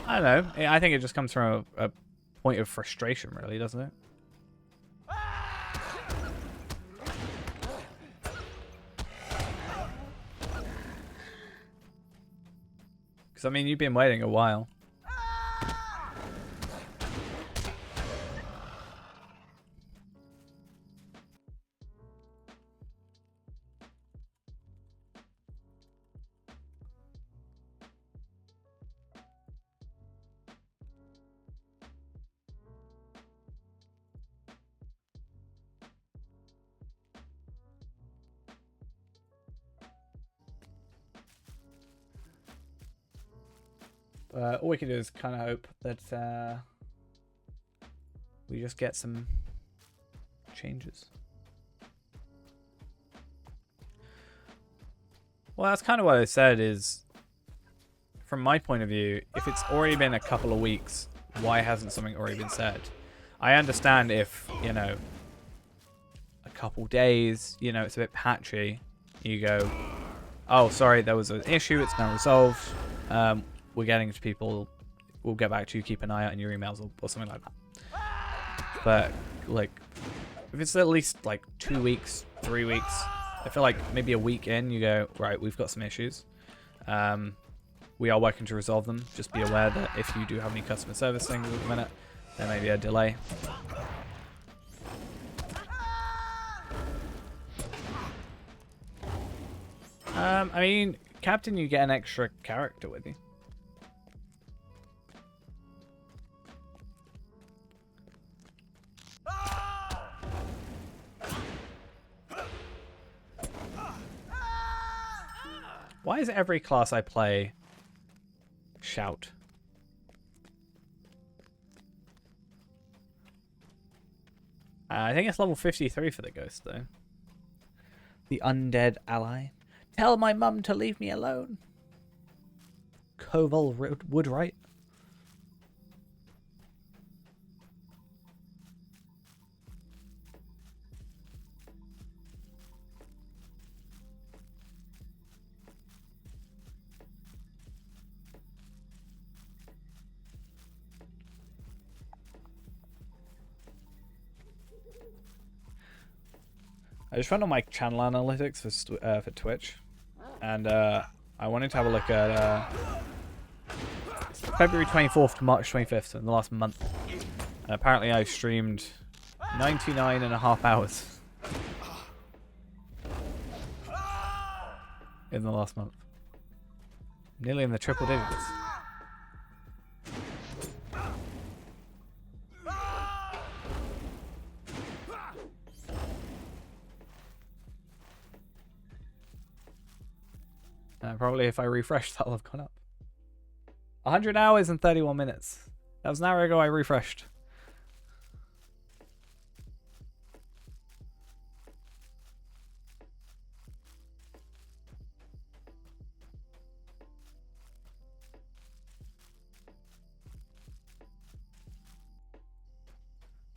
don't know. I think it just comes from a point of frustration, really, doesn't it? Because, I mean, you've been waiting a while. All we can do is kind of hope that we just get some changes. Well, that's kind of what I said is, from my point of view, if it's already been a couple of weeks, why hasn't something already been said? I understand if, you know, a couple days, you know, it's a bit patchy, you go, oh, sorry, there was an issue, it's now resolved. We're getting to people, we'll get back to you, keep an eye out on your emails or something like that. But, like, if it's at least, like, 2 weeks, 3 weeks, I feel like maybe a week in, you go, right, we've got some issues. We are working to resolve them. Just be aware that if you do have any customer service things at the minute, there may be a delay. I mean, Captain, you get an extra character with you. Why is every class I play shout? I think it's level 53 for the ghost, though. The undead ally. Tell my mum to leave me alone. Koval Woodwright. I just went on my channel analytics for Twitch, and I wanted to have a look at February 24th to March 25th, so in the last month. And apparently I streamed 99.5 hours in the last month. Nearly in the triple digits. Probably if I refresh, that'll have gone up. 100 hours and 31 minutes. That was an hour ago I refreshed.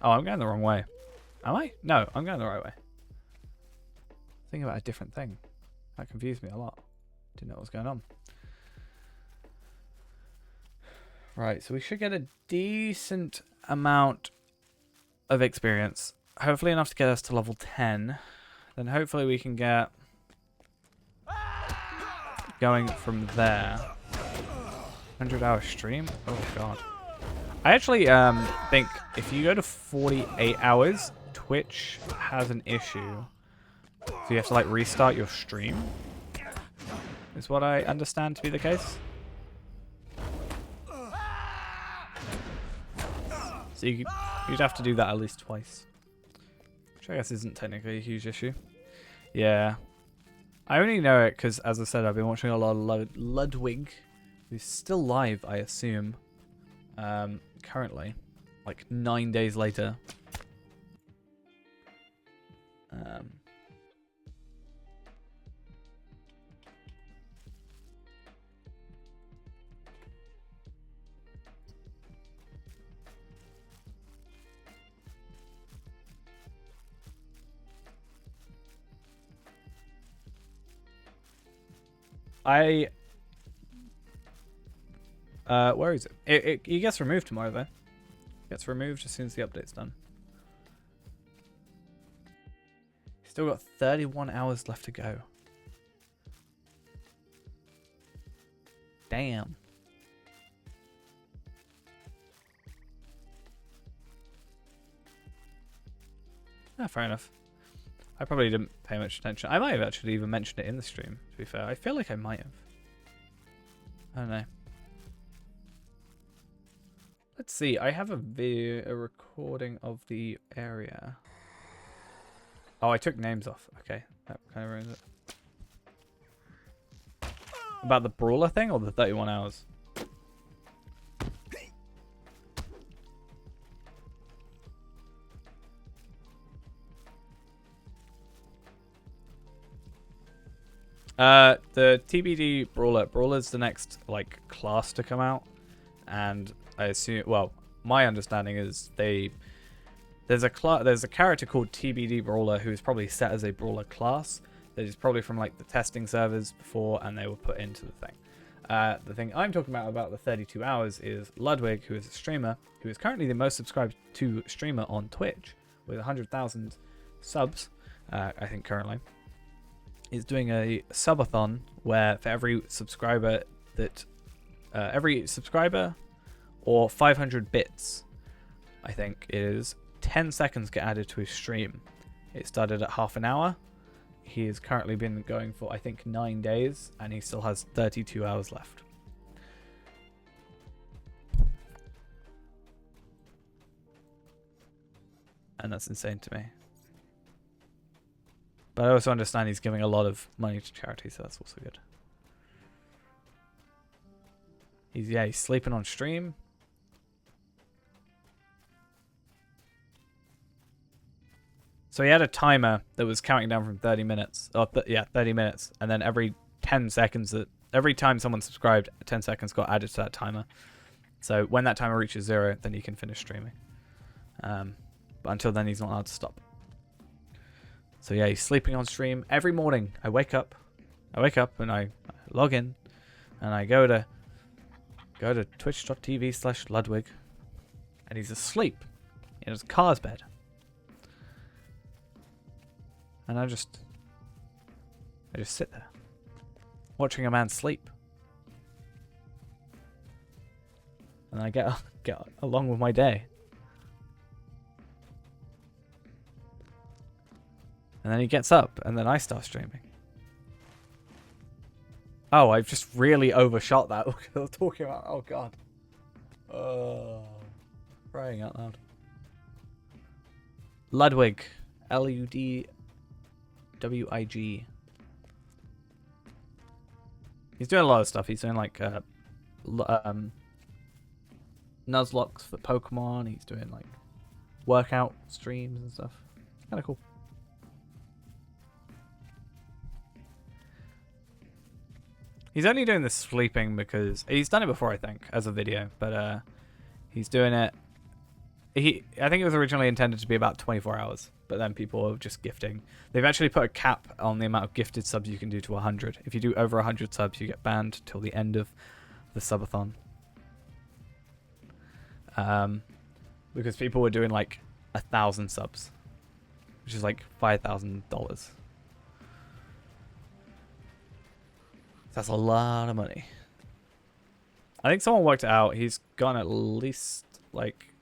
Oh, I'm going the wrong way. Am I? No, I'm going the right way. Thinking about a different thing. That confused me a lot. Didn't know what was going on. Right, so we should get a decent amount of experience. Hopefully enough to get us to level 10. Then hopefully we can get going from there. 100-hour stream? Oh god. I actually think if you go to 48 hours, Twitch has an issue. So you have to like restart your stream. Is what I understand to be the case. So you'd have to do that at least twice. Which I guess isn't technically a huge issue. Yeah. I only know it because, as I said, I've been watching a lot of Ludwig, who's still live, I assume. Currently. Like 9 days later. Where is it? He gets removed tomorrow, though. Gets removed as soon as the update's done. Still got 31 hours left to go. Damn. Ah, fair enough. I probably didn't pay much attention. I might have actually even mentioned it in the stream, to be fair. I feel like I might have. I don't know. Let's see. I have a recording of the area. Oh, I took names off. Okay. That kind of ruins it. About the brawler thing or the 31 hours? The TBD Brawler's the next like class to come out, and I assume, well, my understanding is there's a character called TBD Brawler who is probably set as a Brawler class that is probably from like the testing servers before, and they were put into the thing. The thing I'm talking about the 32 hours is Ludwig, who is a streamer who is currently the most subscribed to streamer on Twitch with 100,000 subs, I think currently. Is doing a subathon where for every subscriber or 500 bits, I think it is, 10 seconds get added to his stream. It started at half an hour. He has currently been going for, I think, 9 days, and he still has 32 hours left. And that's insane to me. But I also understand he's giving a lot of money to charity, so that's also good. He's sleeping on stream. So he had a timer that was counting down from 30 minutes. Oh, 30 minutes. And then every 10 seconds, every time someone subscribed, 10 seconds got added to that timer. So when that timer reaches 0, then he can finish streaming. But until then, he's not allowed to stop. So yeah, he's sleeping on stream. Every morning, I wake up and I log in. And I go to twitch.tv/Ludwig. And he's asleep in his car's bed. And I just sit there, watching a man sleep. And I get along with my day. And then he gets up, and then I start streaming. Oh, I've just really overshot that. Look, I was talking about, oh god. Crying out loud. Ludwig. Ludwig. He's doing a lot of stuff. He's doing like Nuzlocke for Pokemon. He's doing like workout streams and stuff. Kind of cool. He's only doing this sleeping because he's done it before, I think, as a video, but he's doing it. I think it was originally intended to be about 24 hours, but then people are just gifting. They've actually put a cap on the amount of gifted subs you can do to 100. If you do over 100 subs, you get banned till the end of the subathon. Because people were doing like 1,000 subs, which is like $5,000. That's a lot of money. I think someone worked it out. He's gone at least like...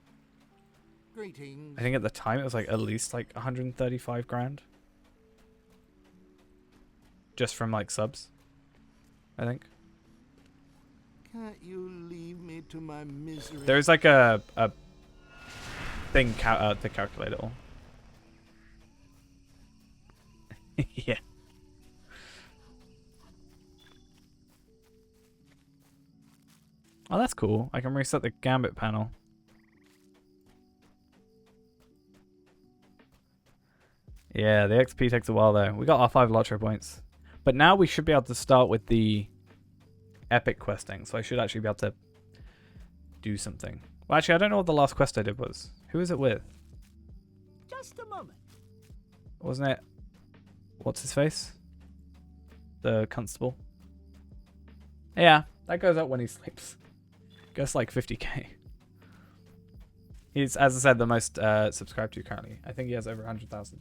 Greetings. I think at the time it was like at least like 135 grand. Just from like subs. I think. Can't you leave me to my misery? There's like a thing to calculate it all. Yeah. Oh, that's cool. I can reset the Gambit panel. Yeah, the XP takes a while though. We got our 5 Lotro points. But now we should be able to start with the epic questing. So I should actually be able to do something. Well, actually, I don't know what the last quest I did was. Who was it with? Just a moment. Wasn't it... What's his face? The constable. Yeah, that goes up when he sleeps. Goes like 50k. He's, as I said, the most subscribed to currently. I think he has over 100,000.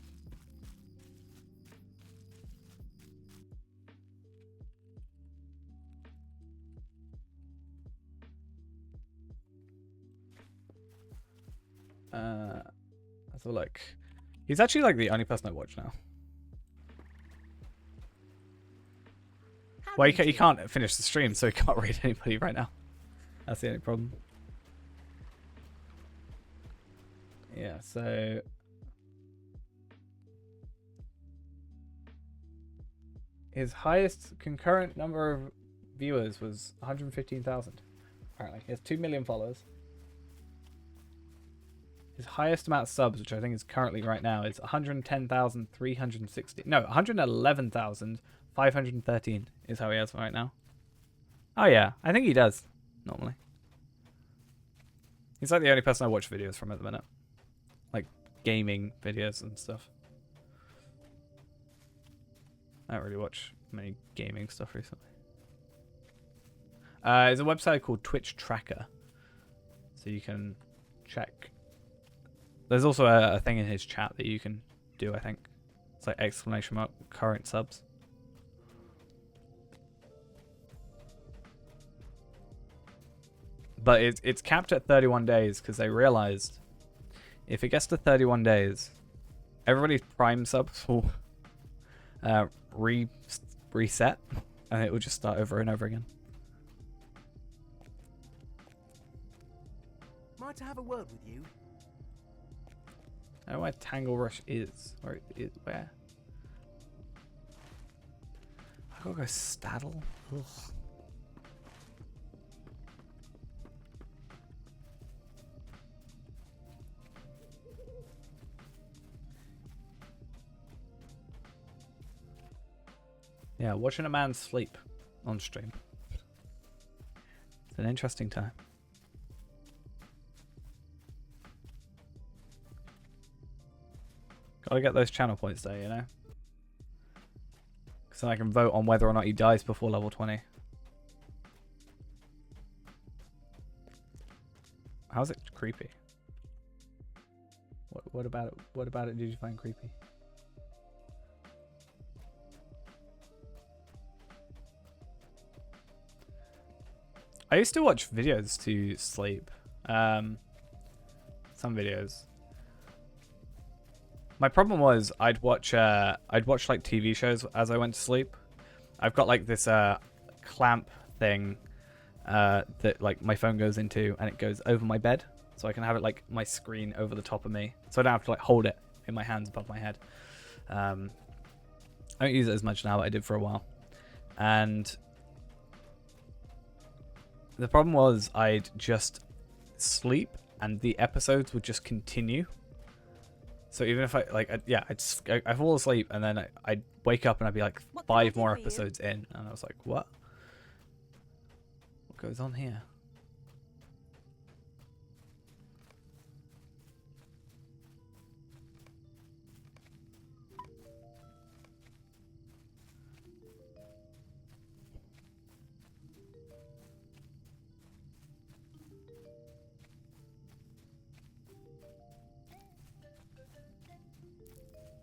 Let's have a look. He's actually like the only person I watch now. Well, he can't finish the stream, so he can't read anybody right now. That's the only problem. Yeah, so... His highest concurrent number of viewers was 115,000, apparently. He has 2 million followers. His highest amount of subs, which I think is currently right now, is 110,360. No, 111,513 is how he has right now. Oh yeah, I think he does, normally. He's like the only person I watch videos from at the minute. Like, gaming videos and stuff. I don't really watch many gaming stuff recently. There's a website called Twitch Tracker. So you can check. There's also a thing in his chat that you can do, I think. It's like exclamation mark current subs. But it's capped at 31 days because they realized if it gets to 31 days, everybody's Prime subs will reset and it will just start over and over again. Am I to have a word with you? I don't know where Tangle Rush is. Where it is? Where? I gotta go Staddle. Ugh. Yeah, watching a man sleep on stream. It's an interesting time. Gotta get those channel points there, you know? Because then I can vote on whether or not he dies before level 20. How's it creepy? What about it? What about it did you find creepy? I used to watch videos to sleep. Some videos. My problem was I'd watch like TV shows as I went to sleep. I've got like this clamp thing that like my phone goes into, and it goes over my bed, so I can have it like my screen over the top of me, so I don't have to like hold it in my hands above my head. I don't use it as much now, but I did for a while. And the problem was I'd just sleep and the episodes would just continue. So even if I'd fall asleep and then I'd wake up and I'd be like 5 more episodes in, and I was like, what goes on here?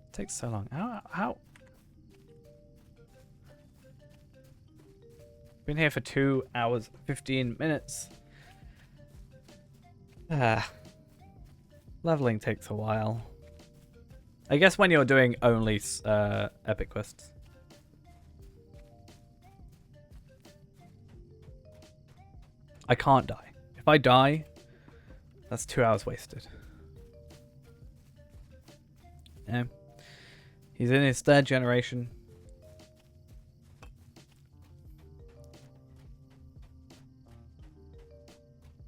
It takes so long. How? Been here for 2 hours, 15 minutes. Leveling takes a while. I guess when you're doing only epic quests. I can't die. If I die, that's 2 hours wasted. Yeah. He's in his 3rd generation.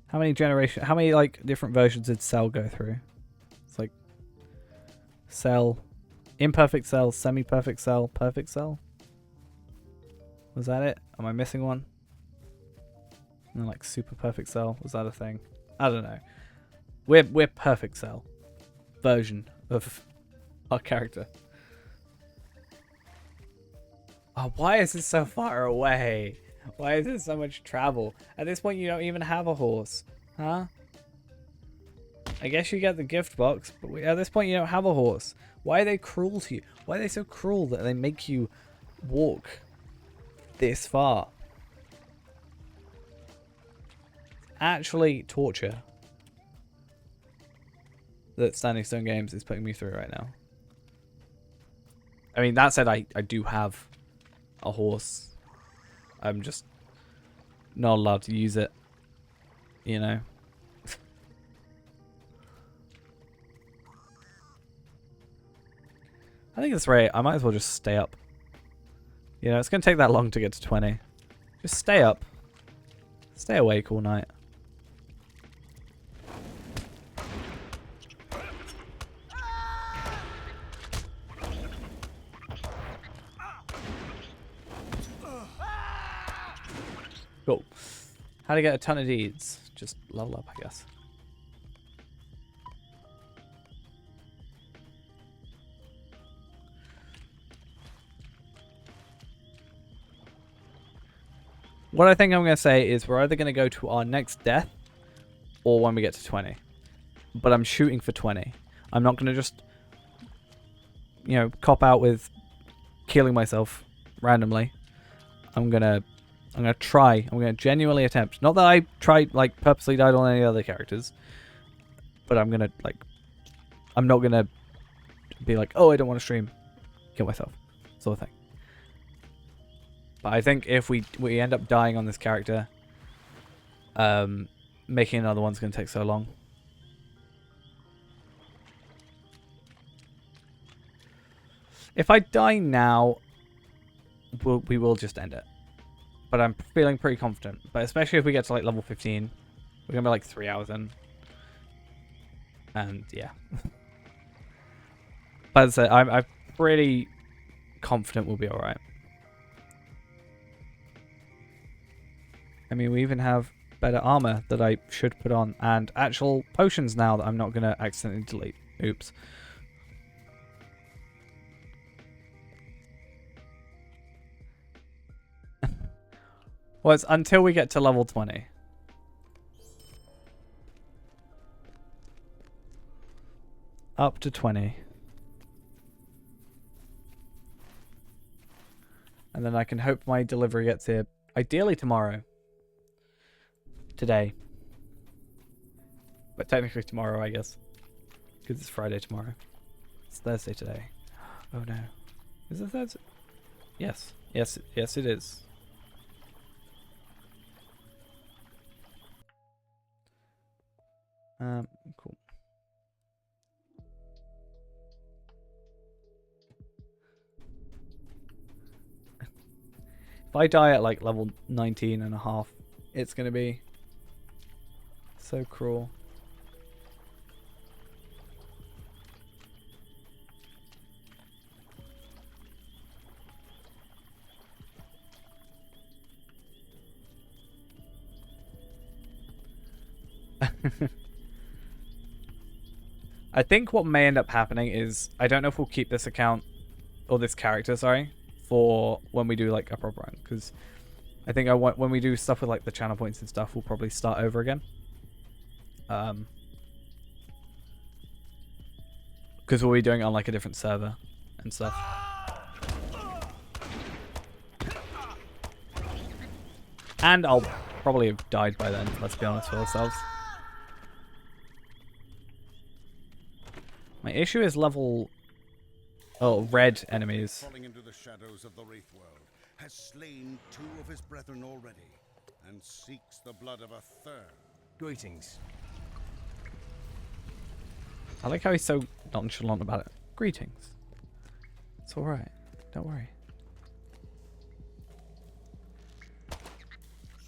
How many like different versions did Cell go through? It's like Cell, imperfect Cell, semi-perfect Cell, perfect Cell. Was that it? Am I missing one? And then like super perfect Cell, was that a thing? I don't know. We're perfect Cell version of our character. Oh, why is this so far away? Why is there so much travel? At this point, you don't even have a horse. Huh? I guess you get the gift box, but at this point, you don't have a horse. Why are they cruel to you? Why are they so cruel that they make you walk this far? Actually, torture that Standing Stone Games is putting me through right now. I mean, that said, I do have a horse. I'm just not allowed to use it, you know. I think it's right. I might as well just stay up. You know, it's going to take that long to get to 20. Just stay up. Stay awake all night. Cool. How to get a ton of deeds? Just level up, I guess. What I think I'm going to say is we're either going to go to our next death or when we get to 20. But I'm shooting for 20. I'm not going to just, you know, cop out with killing myself randomly. I'm going to try. I'm going to genuinely attempt. Not that I tried, like, purposely died on any other characters. But I'm going to, like... I'm not going to be like, oh, I don't want to stream. Kill myself. Sort of thing. But I think if we end up dying on this character, making another one's going to take so long. If I die now, we will just end it. But I'm feeling pretty confident. But especially if we get to like level 15. We're going to be like 3 hours in. And yeah. But as I said, I'm pretty confident we'll be alright. I mean, we even have better armor that I should put on, and actual potions now that I'm not going to accidentally delete. Oops. Well, it's until we get to level 20. Up to 20. And then I can hope my delivery gets here, ideally tomorrow. Today. But technically tomorrow, I guess. Because it's Friday tomorrow. It's Thursday today. Oh no. Is it Thursday? Yes. Yes, yes it is. Cool. If I die at like level 19 and a half, it's going to be so cruel. I think what may end up happening is, I don't know if we'll keep this account, or this character, sorry, for when we do like a proper run, because I think when we do stuff with like the channel points and stuff, we'll probably start over again. Because we'll be doing it on like a different server and stuff. And I'll probably have died by then, let's be honest with ourselves. My issue is level... Oh, red enemies. Falling into the shadows of the Wraith world, has slain 2 of his brethren already, and seeks the blood of a third. Greetings. I like how he's so nonchalant about it. Greetings. It's alright. Don't worry.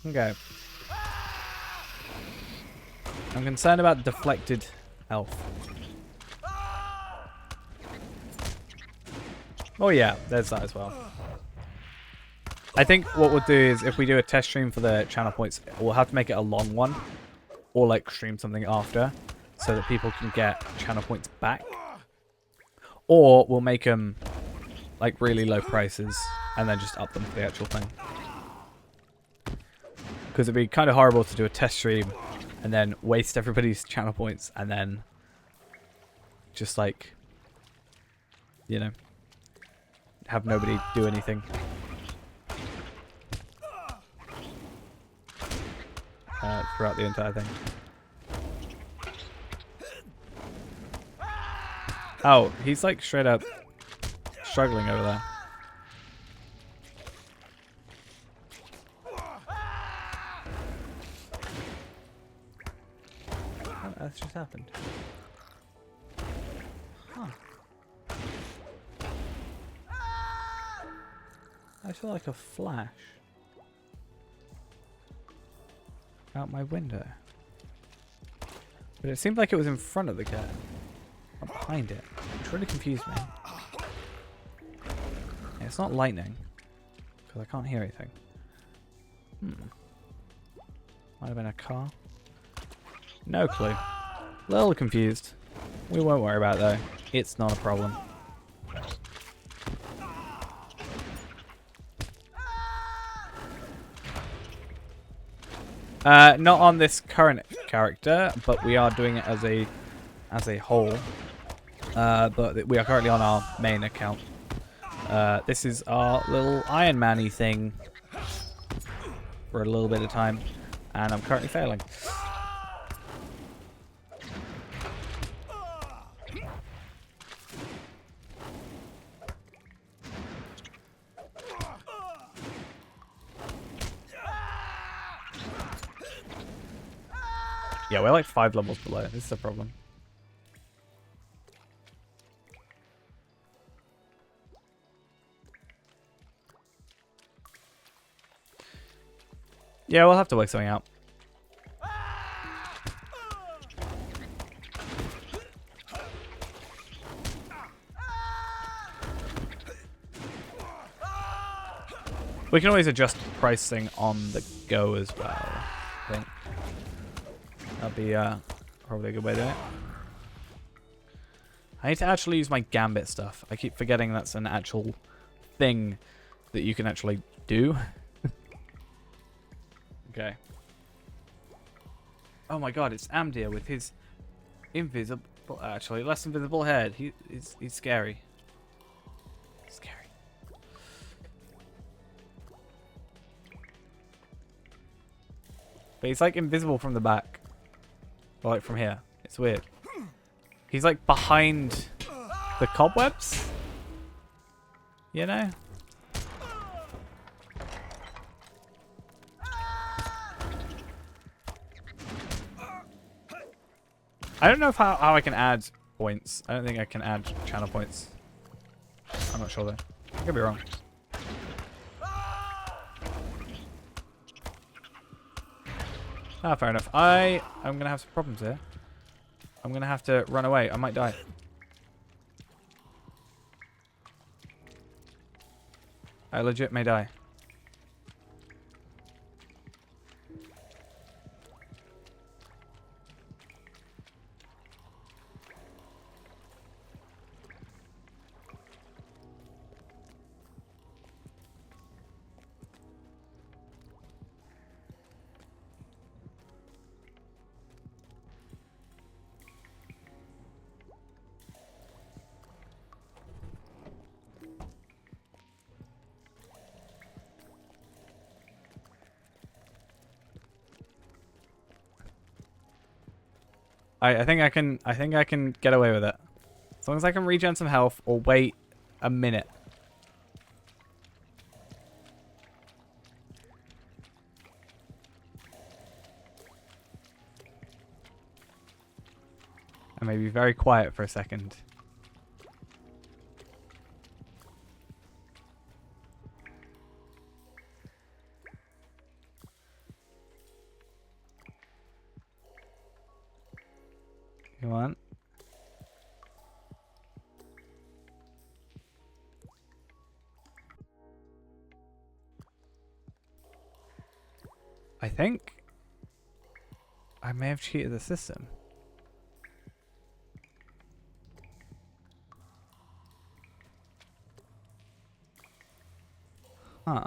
Okay. I'm concerned about deflected health. Oh yeah, there's that as well. I think what we'll do is, if we do a test stream for the channel points, we'll have to make it a long one. Or like stream something after, so that people can get channel points back. Or we'll make them like really low prices, and then just up them for the actual thing. Because it'd be kind of horrible to do a test stream, and then waste everybody's channel points, and then just like, you know, have nobody do anything. Throughout the entire thing. Oh, he's like straight up struggling over there. What on earth just happened? Huh. I feel like a flash out my window. But it seemed like it was in front of the cat, not behind it, which really confused me. Yeah, it's not lightning, because I can't hear anything. Might have been a car. No clue. A little confused. We won't worry about it though. It's not a problem. Not on this current character, but we are doing it as a whole. But we are currently on our main account. This is our little Ironman-y thing for a little bit of time, and I'm currently failing. Yeah, we're like 5 levels below. This is a problem. Yeah, we'll have to work something out. We can always adjust pricing on the go as well, I think. That'd be probably a good way to do it. I need to actually use my Gambit stuff. I keep forgetting that's an actual thing that you can actually do. Okay. Oh my god, it's Amdir with his invisible, actually less invisible head. He's scary. Scary. But he's like invisible from the back. Or like from here. It's weird. He's like behind the cobwebs. You know? I don't know if how I can add points. I don't think I can add channel points. I'm not sure though. I could be wrong. Ah, fair enough. I'm gonna have some problems here. I'm gonna have to run away. I might die. I legit may die. I think I can get away with it. As long as I can regen some health or wait a minute. And maybe very quiet for a second. Come on. I think I may have cheated the system. Huh.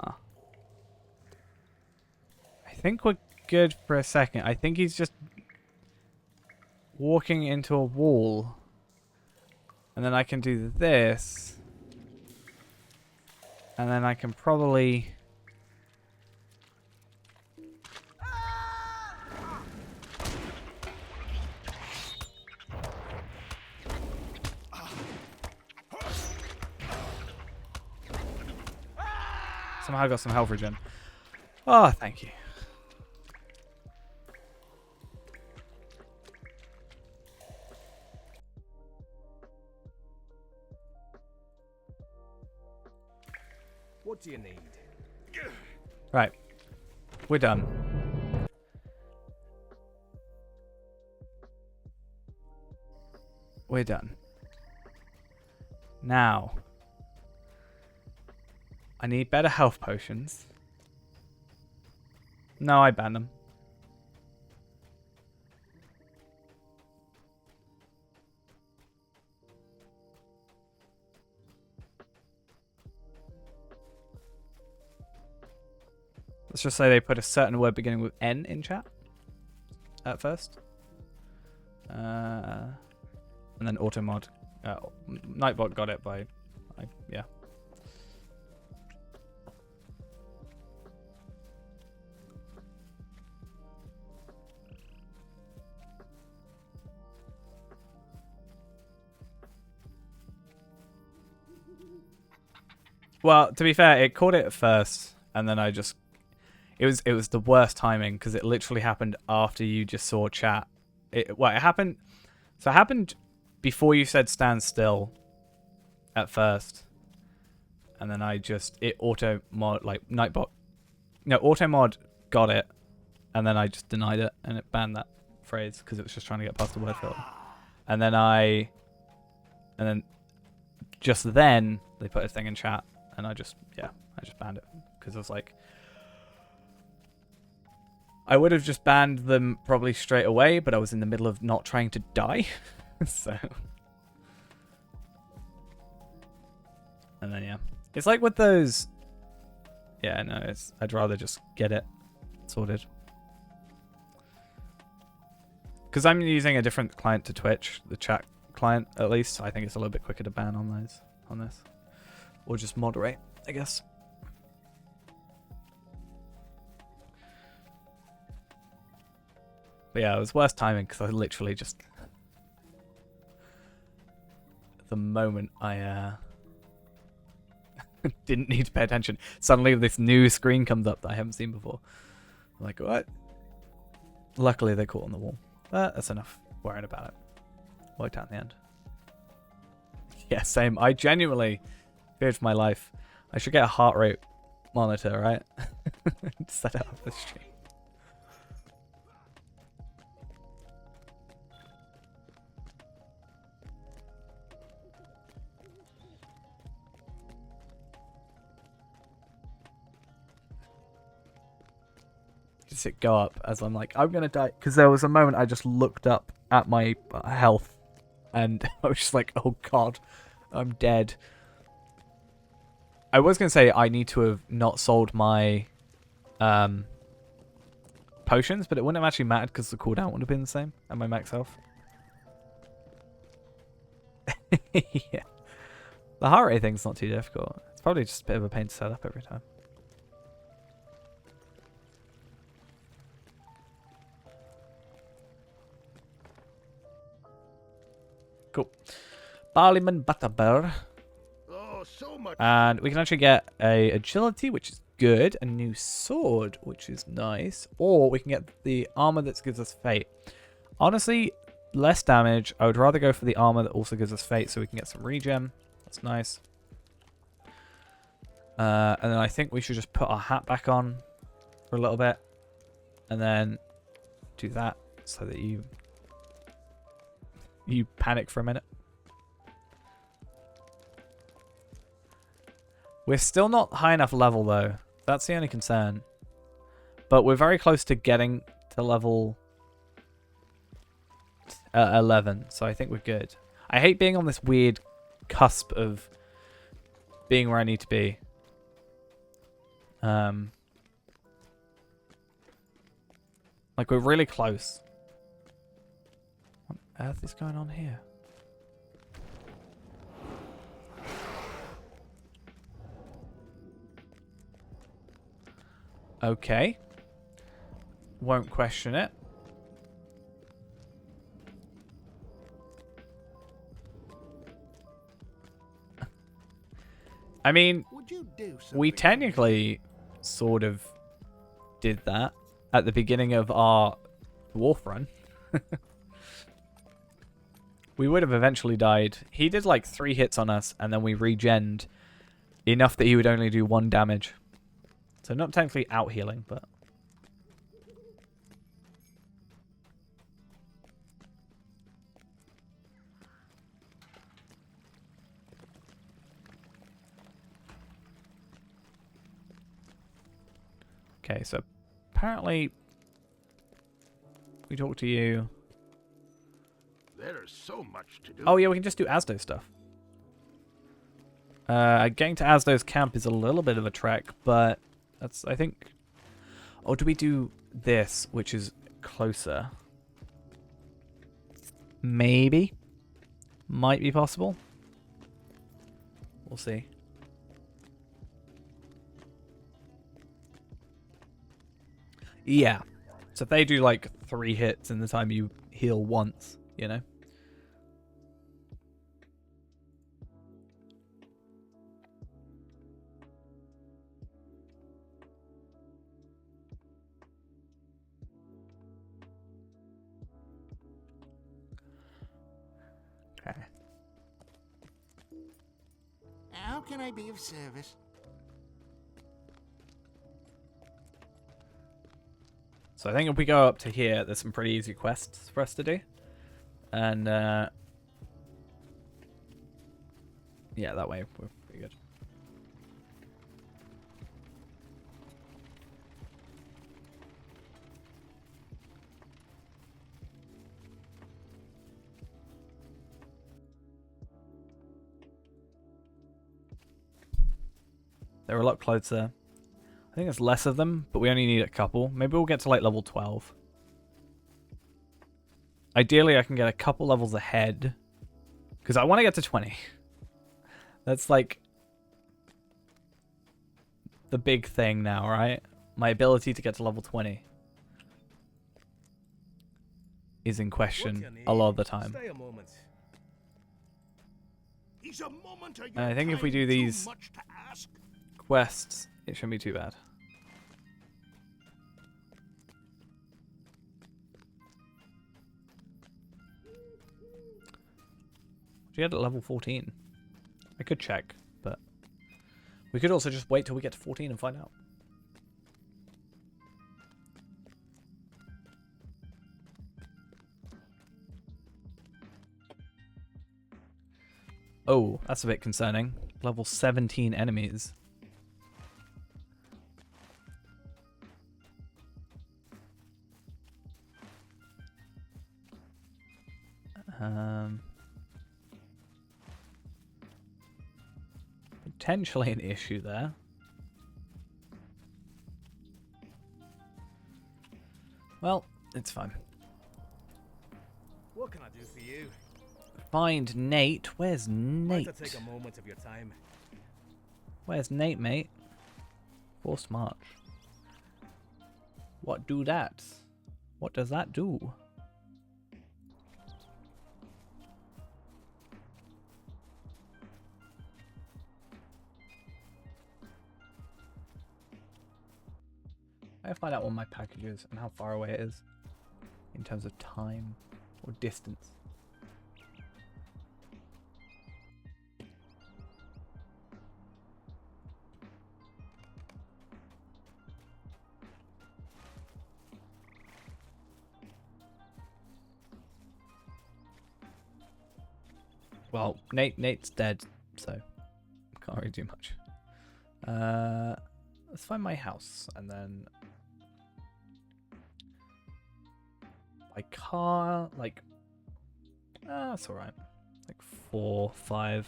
I think we're good for a second. I think he's just walking into a wall. And then I can do this. And then I can probably... Somehow I got some health regen. Oh, thank you. What do you need? Right. We're done. We're done. Now. I need better health potions. No, I banned them. Let's just say they put a certain word beginning with N in chat at first. And then automod. Nightbot got it by... yeah. Well, to be fair, it caught it at first, and then I just... It was the worst timing, because it literally happened after you just saw chat. It happened... So it happened before you said stand still at first. And then I just... It auto-mod... Like, Nightbot... No, auto-mod got it, and then I just denied it, and it banned that phrase, because it was just trying to get past the word filter. And then And then... Just then, they put a thing in chat. And I just banned it. because I was like, I would have just banned them probably straight away, but I was in the middle of not trying to die. So. And then, yeah. It's like with those... Yeah, no, I'd rather just get it sorted. Because I'm using a different client to Twitch, the chat client at least. So I think it's a little bit quicker to ban on this. Or just moderate, I guess. But yeah, it was worst timing because I literally just... the moment I didn't need to pay attention, suddenly this new screen comes up that I haven't seen before. I'm like, what? Luckily they caught on the wall. But that's enough worrying about it. Worked out in the end. Yeah, same. I genuinely feared for my life. I should get a heart rate monitor, right? Set it up the stream. Just it go up as I'm like, I'm gonna die, because there was a moment I just looked up at my health and I was just like, oh god, I'm dead. I was gonna say I need to have not sold my potions, but it wouldn't have actually mattered because the cooldown would have been the same and my max health. Yeah, the heart rate thing's not too difficult. It's probably just a bit of a pain to set up every time. Cool. Barleyman Butterbear. Oh, so much. And we can actually get a agility, which is good. A new sword, which is nice. Or we can get the armor that gives us fate. Honestly, less damage. I would rather go for the armor that also gives us fate so we can get some regen. That's nice. And then I think we should just put our hat back on for a little bit. And then do that so that you panic for a minute. We're still not high enough level though. That's the only concern. But we're very close to getting to level 11, so I think we're good. I hate being on this weird cusp of being where I need to be. Like we're really close. What on earth is going on here? Okay. Won't question it. I mean, we technically sort of did that at the beginning of our dwarf run. We would have eventually died. He did like 3 hits on us and then we regened enough that he would only do 1 damage. So not technically out healing, but... Okay, so apparently we talked to you. There's so much to do. Oh yeah, we can just do Asdo stuff. Getting to Asdo's camp is a little bit of a trek, but that's, I think... Or do we do this, which is closer? Maybe. Might be possible. We'll see. Yeah. So if they do like 3 hits in the time you heal once, you know? Okay. How can I be of service? So I think if we go up to here, there's some pretty easy quests for us to do. And, yeah, that way we're pretty good. They're a lot closer. I think there's less of them, but we only need a couple. Maybe we'll get to like level 12. Ideally, I can get a couple levels ahead. Because I want to get to 20. That's like the big thing now, right? My ability to get to level 20 is in question a lot of the time. Stay a moment. Is a moment of And I think if we your do time too these much to ask? quests, it shouldn't be too bad. She had at level 14. I could check, but we could also just wait till we get to 14 and find out. Oh, that's a bit concerning. Level 17 enemies. Potentially an issue there. Well, it's fine. What can I do for you? Find Nate. Where's Nate? Might I take a moment of your time? Where's Nate, mate? Forced march. What do that? What does that do? I find out what my package is and how far away it is in terms of time or distance. Well, Nate's dead, so can't really do much. Let's find my house and then by car, like, that's alright. Like 4-5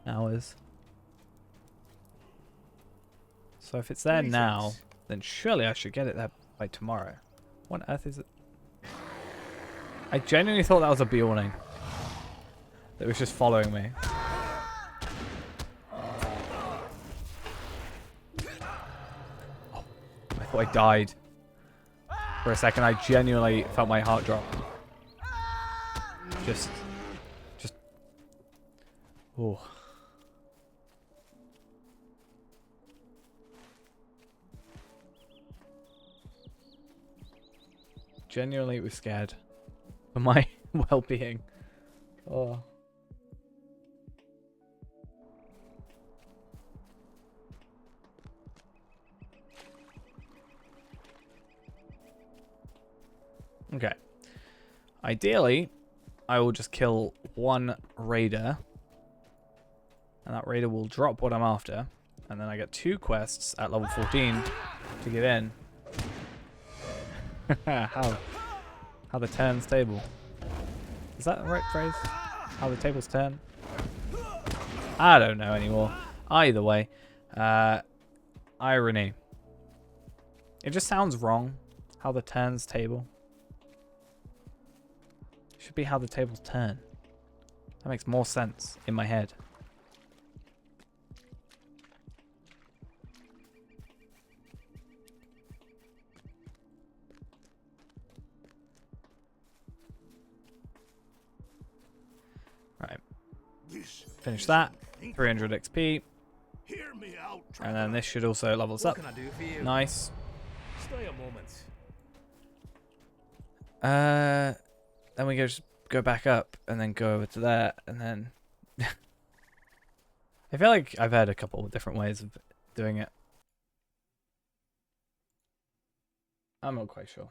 hours. So if it's there now, then surely I should get it there by tomorrow. What on earth is it? I genuinely thought that was a bee warning. That was just following me. Oh, I thought I died. For a second, I genuinely felt my heart drop. Just. Oh. Genuinely was scared for my well-being. Oh. Okay. Ideally, I will just kill one raider. And that raider will drop what I'm after. And then I get 2 quests at level 14 to get in. How the turns table. Is that the right phrase? How the tables turn? I don't know anymore. Either way. Irony. It just sounds wrong. How the turns table. Should be how the tables turn. That makes more sense in my head. Right. Finish that. 300 XP. Hear me out, And then this should also level us up. What can I do for you? Nice. Stay a moment. Then we just go back up and then go over to there and then I feel like I've had a couple of different ways of doing it. I'm not quite sure.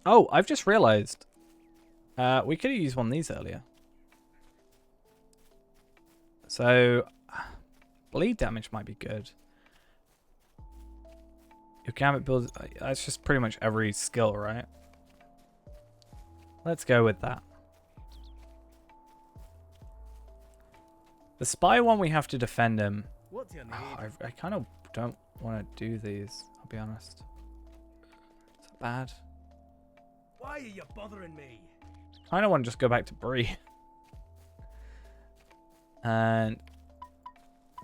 Oh, I've just realized. We could have used one of these earlier. So, Bleed damage might be good. Your gambit builds... That's just pretty much every skill, right? Let's go with that. The spy one, we have to defend him. What do you need? I kind of don't want to do these, I'll be honest. Is that bad? Why are you bothering me? I kind of want to just go back to Bree. And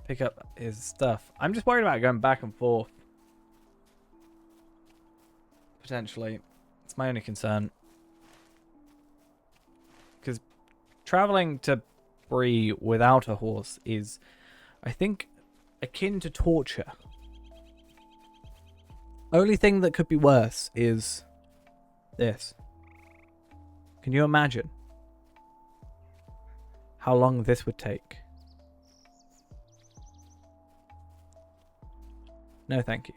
pick up his stuff. I'm just worried about going back and forth. Potentially. It's my only concern. Because traveling to Bree without a horse is, I think, akin to torture. Only thing that could be worse is this. Can you imagine how long this would take? No, thank you.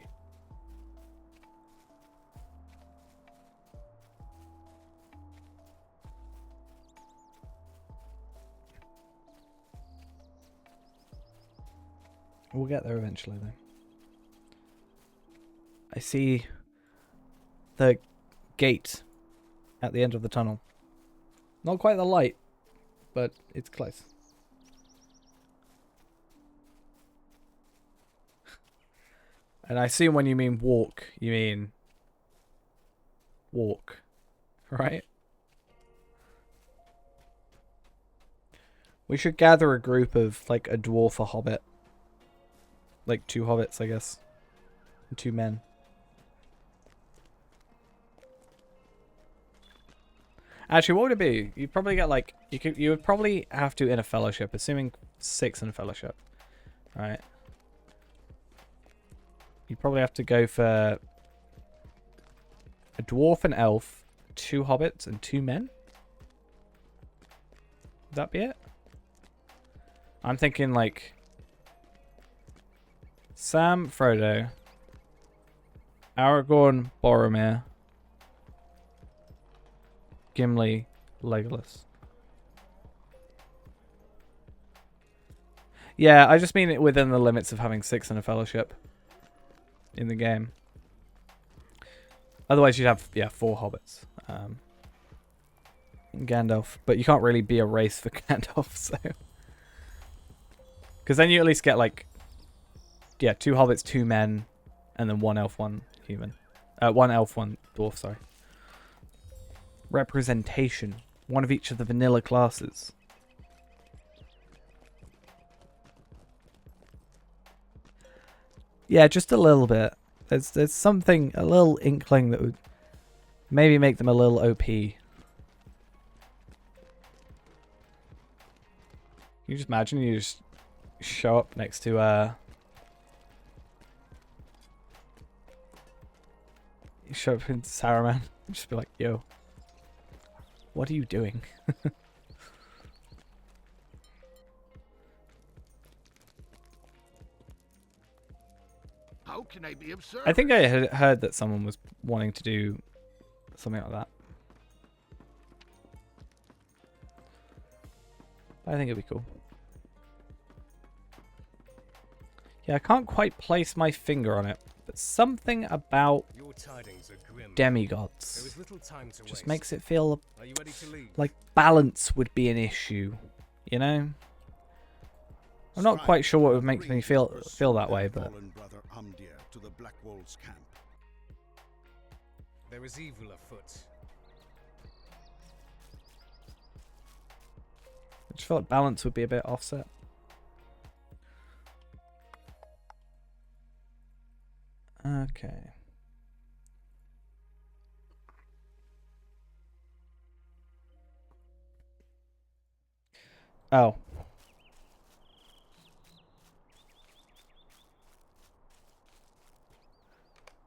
We'll get there eventually, though. I see the gate at the end of the tunnel. Not quite the light, but it's close. And I assume when you mean walk, you mean walk, right? We should gather a group of, like, a dwarf, a hobbit. Like 2 hobbits, I guess. And 2 men. Actually, what would it be? You'd probably get, like... You would probably have to in a fellowship, assuming 6 in a fellowship. Right? You'd probably have to go for... a dwarf, an elf, 2 hobbits, and 2 men? Would that be it? I'm thinking, like... Sam, Frodo, Aragorn, Boromir, Gimli, Legolas. Yeah, I just mean it within the limits of having 6 in a fellowship in the game. Otherwise, you'd have, yeah, 4 hobbits. Gandalf, but you can't really be a race for Gandalf, so... Because then you at least get, like... Yeah, 2 hobbits, 2 men, and then 1 elf, 1 human. 1 elf, 1 dwarf, sorry. Representation. 1 of each of the vanilla classes. Yeah, just a little bit. There's something, a little inkling that would maybe make them a little OP. Can you just imagine you just show up next to you show up in Saruman and just be like, yo, what are you doing? How can I be of service? I think I had heard that someone was wanting to do something like that. I think it'd be cool. Yeah, I can't quite place my finger on it, but something about Your tidings are grim. demigods There is little time to just waste. makes it feel Are you ready to leave? like balance would be an issue, you know? I'm not quite sure what would make me feel that way, but Brother Amdir to the Black Wolves camp. There is evil afoot. I just felt like balance would be a bit offset. Okay. Oh.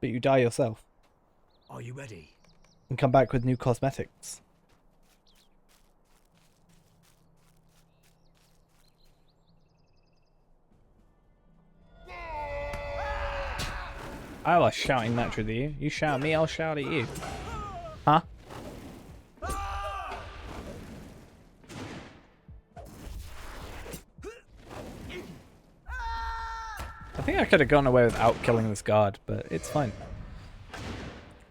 But you die yourself. Are you ready? And come back with new cosmetics. I was shouting naturally at you. You shout at me, I'll shout at you. Huh? think I could have gone away without killing this guard, but it's fine.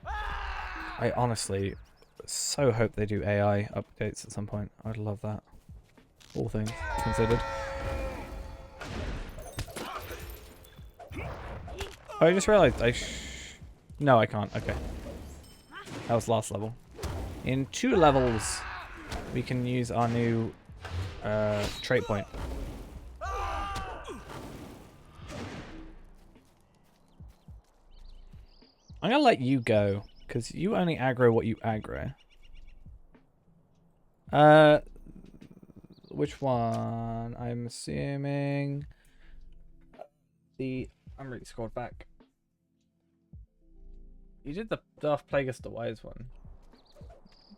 I honestly so hope they do AI updates at some point. I'd love that. All things considered. Oh, I just realized no, I can't. Okay. That was last level. In 2 levels, we can use our new trait point. I'm gonna let you go, because you only aggro what you aggro. Which one? I'm assuming I'm really scored back. You did the Darth Plagueis the Wise one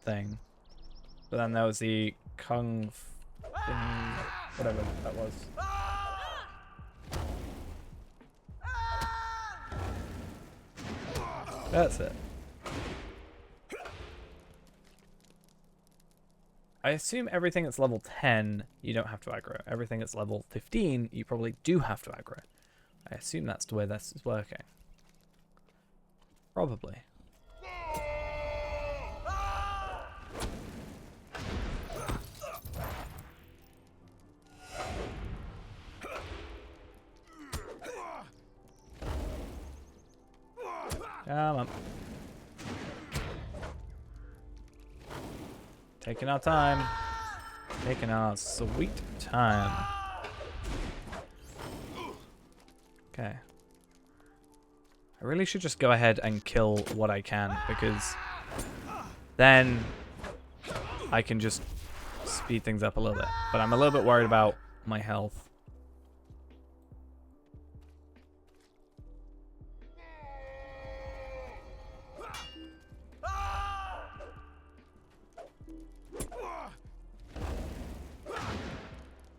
thing, but then there was the Kung thingy, whatever that was. That's it. I assume everything that's level 10, you don't have to aggro. Everything that's level 15, you probably do have to aggro. I assume that's the way this is working. Probably. Come on. Taking our time. Taking our sweet time. Okay. I really should just go ahead and kill what I can, because then I can just speed things up a little bit. But I'm a little bit worried about my health.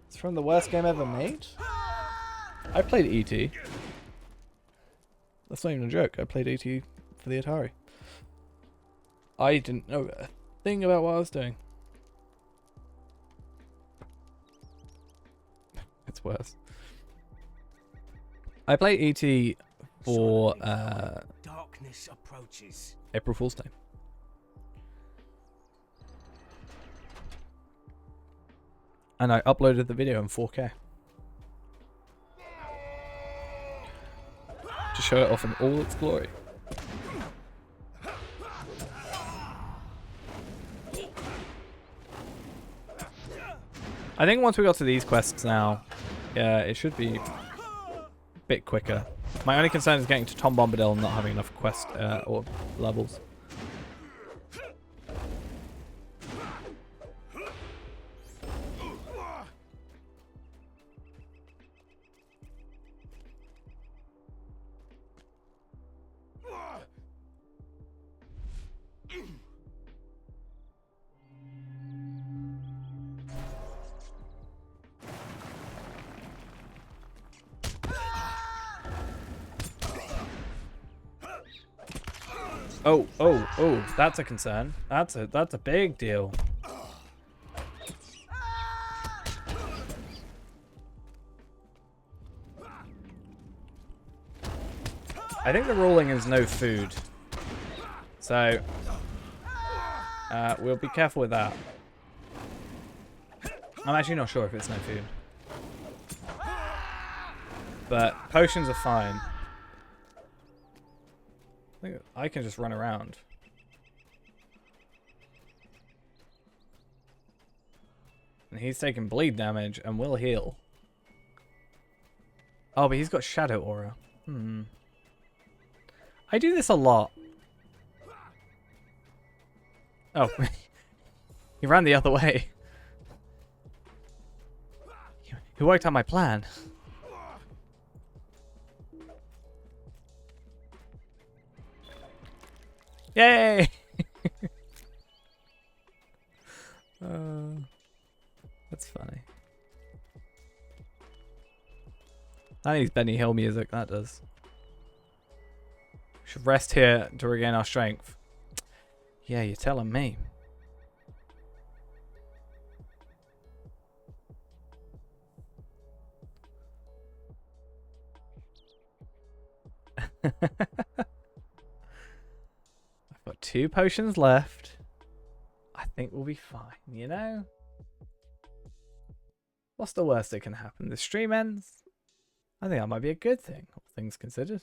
It's from the worst game ever made? I played E.T. That's not even a joke. I played E.T. for the Atari. I didn't know a thing about what I was doing. It's worse. I played E.T. for darkness approaches. April Fool's Day. And I uploaded the video in 4K. To show it off in all its glory. I think once we got to these quests now, yeah, it should be a bit quicker. My only concern is getting to Tom Bombadil and not having enough quest or levels. Oh, that's a concern. That's a big deal. I think the ruling is no food. So we'll be careful with that. I'm actually not sure if it's no food. But potions are fine. I think I can just run around. And he's taking bleed damage and will heal. Oh, but he's got shadow aura. I do this a lot. Oh, he ran the other way. He worked out my plan. Yay! That's funny. That needs Benny Hill music, that does. We should rest here to regain our strength. Yeah, you're telling me. I've got 2 potions left. I think we'll be fine, you know? What's the worst that can happen? The stream ends? I think that might be a good thing, all things considered.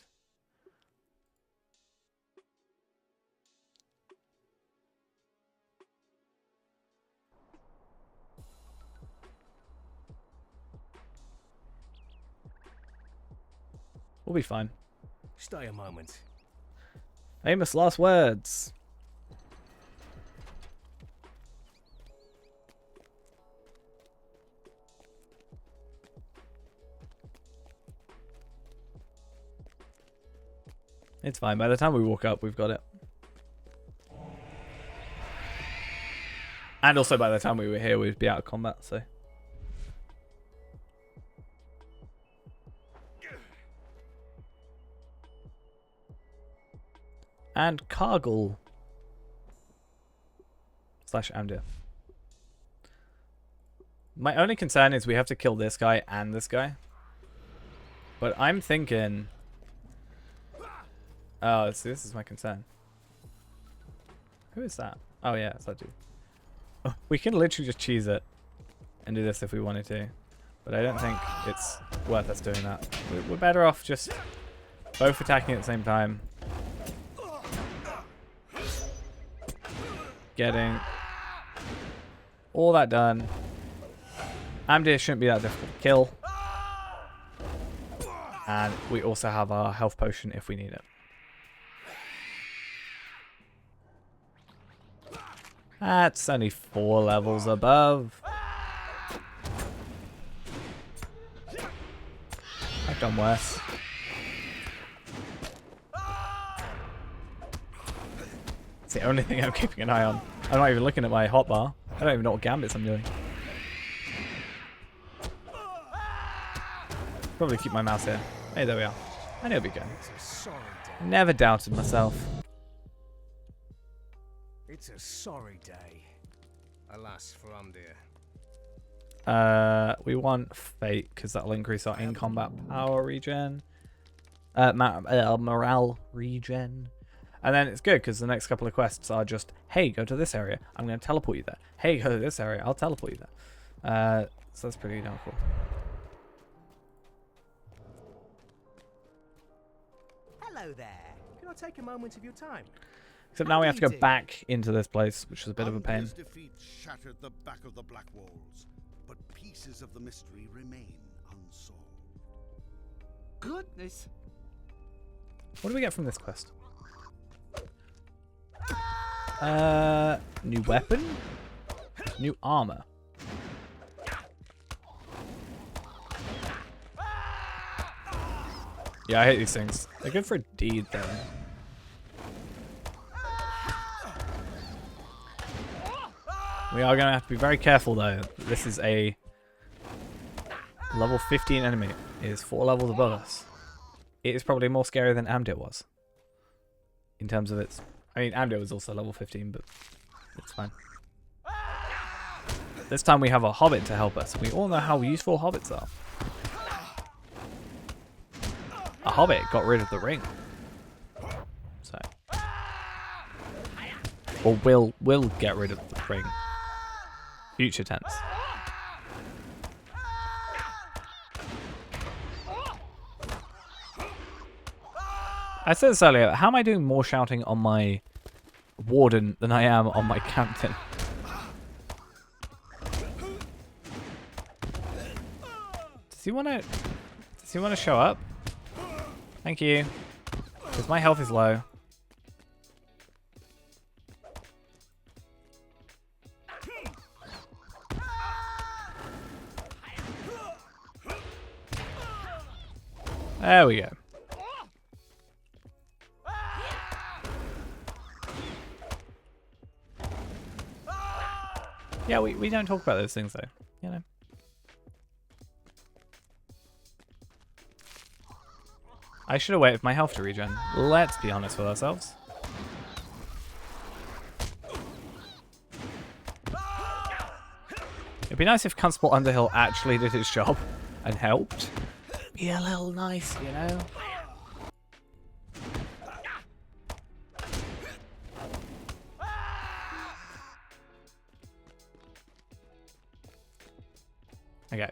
We'll be fine. Stay a moment. Famous last words. It's fine. By the time we walk up, we've got it. And also by the time we were here, we'd be out of combat, so. And Cargill / Amdir. My only concern is we have to kill this guy and this guy. But I'm thinking... Oh, so this is my concern. Who is that? Oh yeah, it's that dude. Oh, we can literally just cheese it and do this if we wanted to. But I don't think it's worth us doing that. We're better off just both attacking at the same time. Getting all that done. Amdir shouldn't be that difficult to kill. And we also have our health potion if we need it. That's only 4 levels above. I've done worse. It's the only thing I'm keeping an eye on. I'm not even looking at my hotbar. I don't even know what gambits I'm doing. Probably keep my mouse here. Hey, there we are. I know it'll be good. Never doubted myself. It's a sorry day. Alas for Amdir. We want Fate, because that'll increase our in-combat power regen. Morale regen. And then it's good, because the next couple of quests are just, hey, go to this area. I'm going to teleport you there. Hey, go to this area. I'll teleport you there. So that's pretty damn cool. Hello there. Can I take a moment of your time? Except now we have to go back into this place, which is a bit of a pain. Amdir's defeat shattered the back of the Black Walls, but pieces of the mystery remain unsolved. Goodness. What do we get from this quest? New weapon? New armor. Yeah, I hate these things. They're good for a deed, though. We are going to have to be very careful, though. This is a level 15 enemy. It is 4 levels above us. It is probably more scary than Amdir was. In terms of its... I mean, Amdir was also level 15, but it's fine. This time we have a hobbit to help us. We all know how useful hobbits are. A hobbit got rid of the ring. So... Or will get rid of the ring. Future tense. I said this earlier, how am I doing more shouting on my warden than I am on my captain? Does he want to show up? Thank you. Because my health is low. There we go. Yeah, we don't talk about those things though, you know. I should have waited for my health to regen. Let's be honest with ourselves. It'd be nice if Constable Underhill actually did his job and helped. Be a little nice, you know. Okay.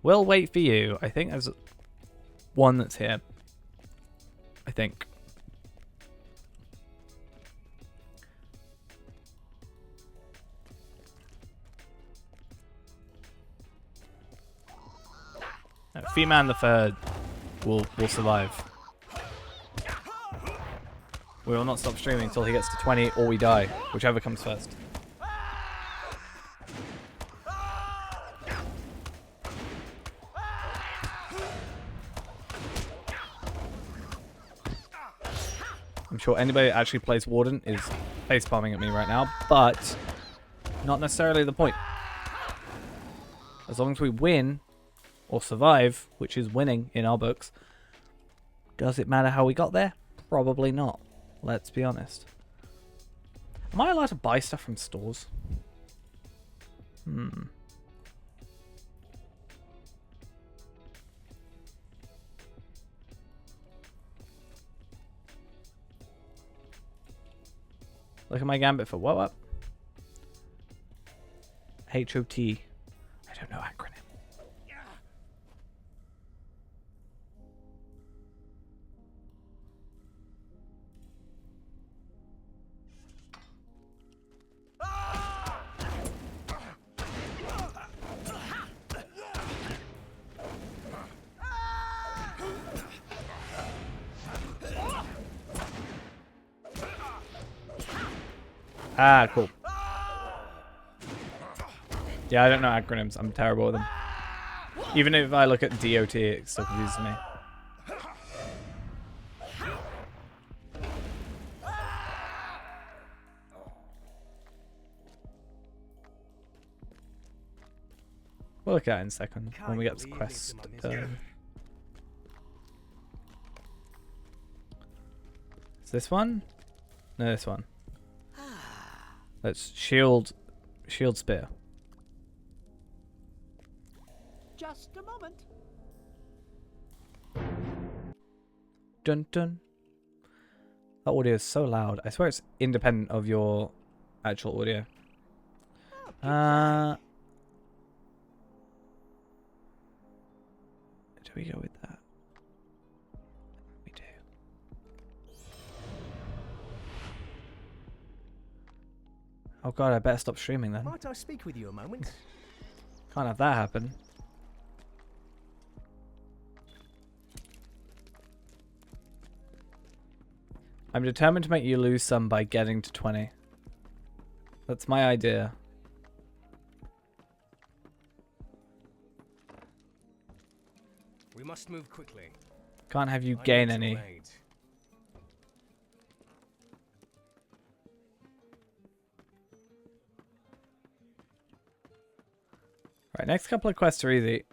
We'll wait for you. I think there's one that's here. I think. Fee-Man the third will survive. We will not stop streaming until he gets to 20 or we die, whichever comes first. I'm sure anybody that actually plays Warden is face palming at me right now, but not necessarily the point. As long as we win or survive, which is winning in our books, does it matter how we got there? Probably not. Let's be honest. Am I allowed to buy stuff from stores? Look at my gambit for what? HOT. I don't know acronym. Ah, cool. Yeah, I don't know acronyms. I'm terrible with them. Even if I look at DOT, it still confuses me. We'll look at it in a second when we get to quest. Is this one? No, this one. Let's shield spear. Just a moment. Dun dun. That audio is so loud. I swear it's independent of your actual audio. Do we go with that? We do. Oh god, I better stop streaming then. Might I speak with you a moment? Can't have that happen. I'm determined to make you lose some by getting to 20. That's my idea. We must move quickly. Can't have you gain any. Right, next couple of quests are easy.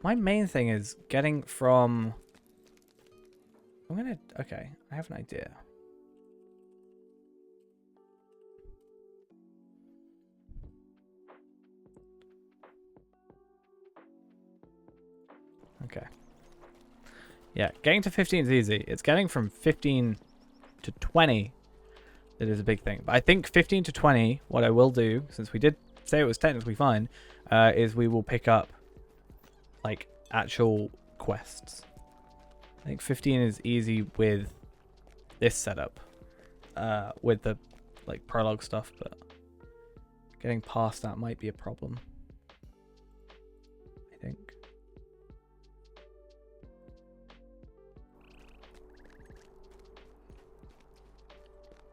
My main thing is getting from... Okay, I have an idea. Okay. Yeah, getting to 15 is easy. It's getting from 15 to 20 that is a big thing. But I think 15 to 20, what I will do, since we did say it was technically fine, is we will pick up like actual quests. I think 15 is easy with this setup, with the like prologue stuff, but getting past that might be a problem. I think.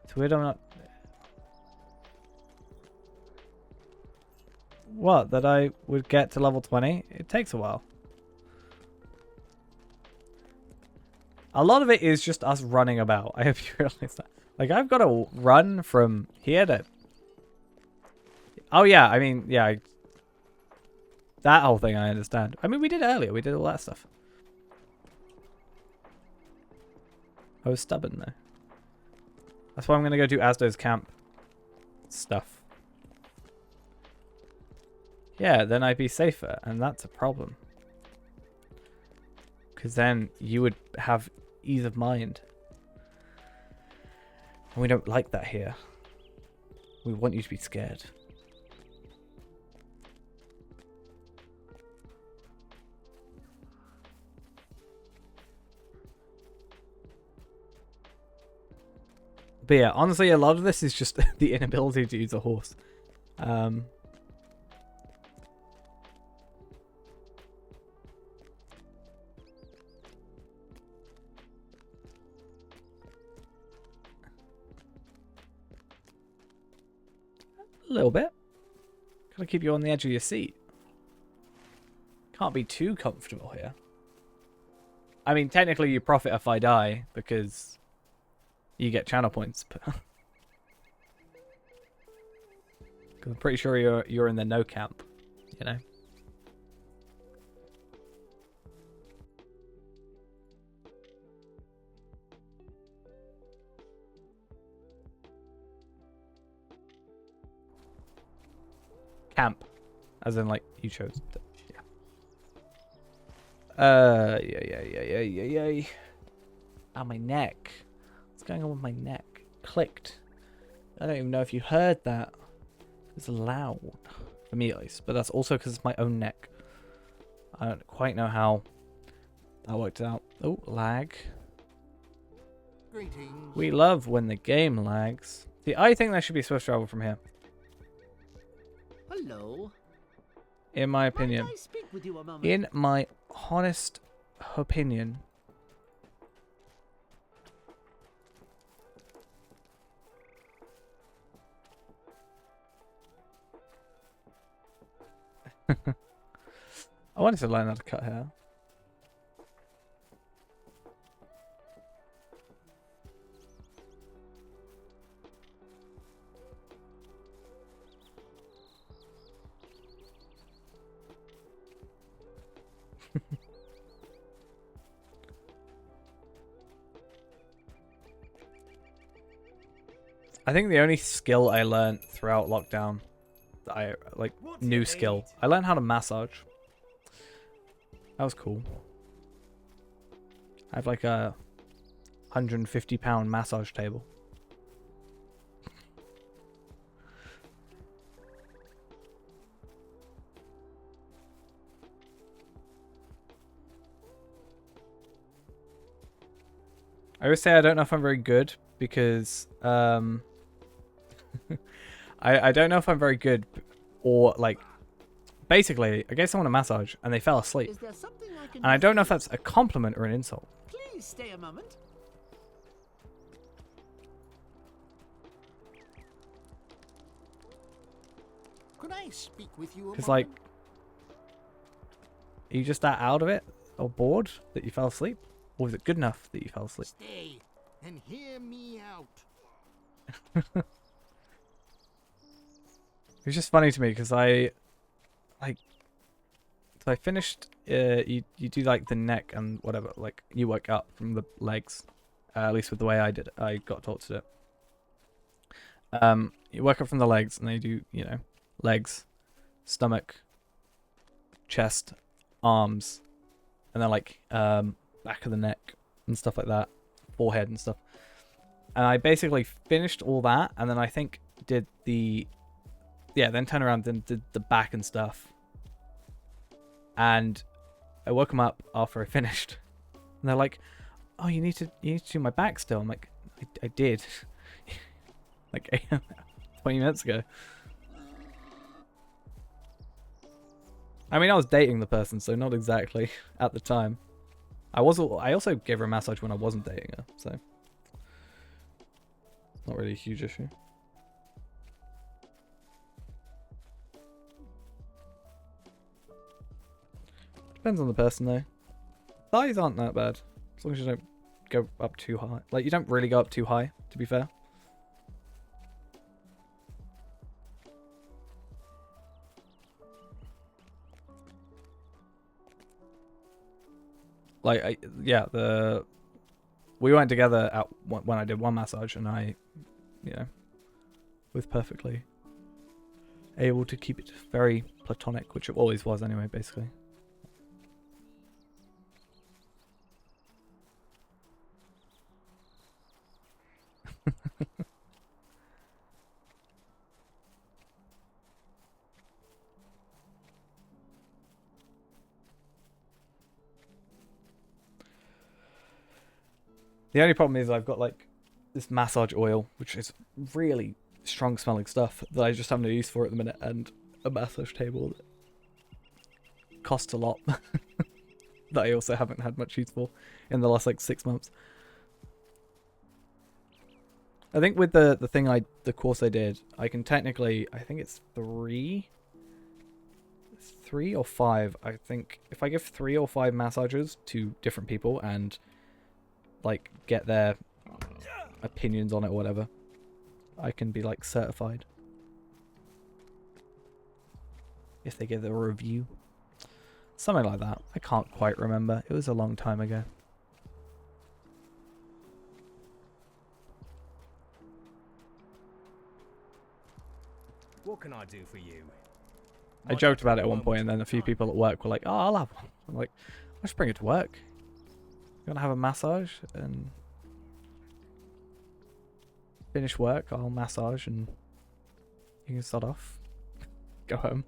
It's weird I'm not... What? That I would get to level 20? It takes a while. A lot of it is just us running about. I hope you realize that. Like, I've got to run from here to... Oh, yeah. I mean, yeah. That whole thing I understand. I mean, we did it earlier. We did all that stuff. I was stubborn, though. That's why I'm going to go do Asdo's camp stuff. Yeah, then I'd be safer, and that's a problem. Because then you would have ease of mind. And we don't like that here. We want you to be scared. But yeah, honestly, a lot of this is just the inability to use a horse. A little bit. Gotta keep you on the edge of your seat. Can't be too comfortable here. I mean, technically you profit if I die because you get channel points, but I'm pretty sure you're in the no camp, you know. Camp, as in like you chose. Yeah. Oh, my neck. What's going on with my neck? Clicked. I don't even know if you heard that. It's loud. For me at least. But that's also because it's my own neck. I don't quite know how that worked out. Oh, lag. Greetings. We love when the game lags. See, I think there should be swift travel from here. Hello. In my opinion. Might I speak with you a moment? In my honest opinion. I wanted to learn how to cut hair. I think the only skill I learned throughout lockdown, that I like new skill, I learned how to massage. That was cool. I have like a 150-pound massage table. I always say I don't know if I'm very good because I don't know if I'm very good or like basically I gave someone a massage and they fell asleep. Is there something I can And I don't know if that's a compliment or an insult. Please stay a moment. Could I speak with you a Because moment? like, are you just that out of it or bored that you fell asleep? Or was it good enough that you fell asleep? Stay and hear me out. It was just funny to me because I finished. You do like the neck and whatever. Like you work up from the legs. At least with the way I did it. I got taught to do it. You work up from the legs and they do legs, stomach, chest, arms, and then like back of the neck and stuff like that, forehead and stuff. And I basically finished all that, and then I think did then turned around and did the back and stuff. And I woke them up after I finished, and they're like, "Oh, you need to do my back still." I'm like, "I did, like 20 minutes ago." I mean, I was dating the person, so not exactly at the time. I also gave her a massage when I wasn't dating her, so it's not really a huge issue. Depends on the person though. Thighs aren't that bad, as long as you don't go up too high. Like, you don't really go up too high, to be fair. Like, we went together when I did one massage, and I, was perfectly able to keep it very platonic, which it always was anyway, basically. The only problem is I've got like this massage oil, which is really strong smelling stuff that I just have no use for at the minute, and a massage table that costs a lot that I also haven't had much use for in the last like 6 months. I think with the course I did, I can technically, I think it's 3 or 5. I think if I give 3 or 5 massages to different people and like get their opinions on it or whatever, I can be like certified if they give a review, something like that. I can't quite remember, it was a long time ago. What can I do for you? I joked about it at one point, and then a few people at work were like, "Oh, I'll have one." I'm like, "I'll just bring it to work. You want to have a massage and finish work? I'll massage and you can start off. Go home."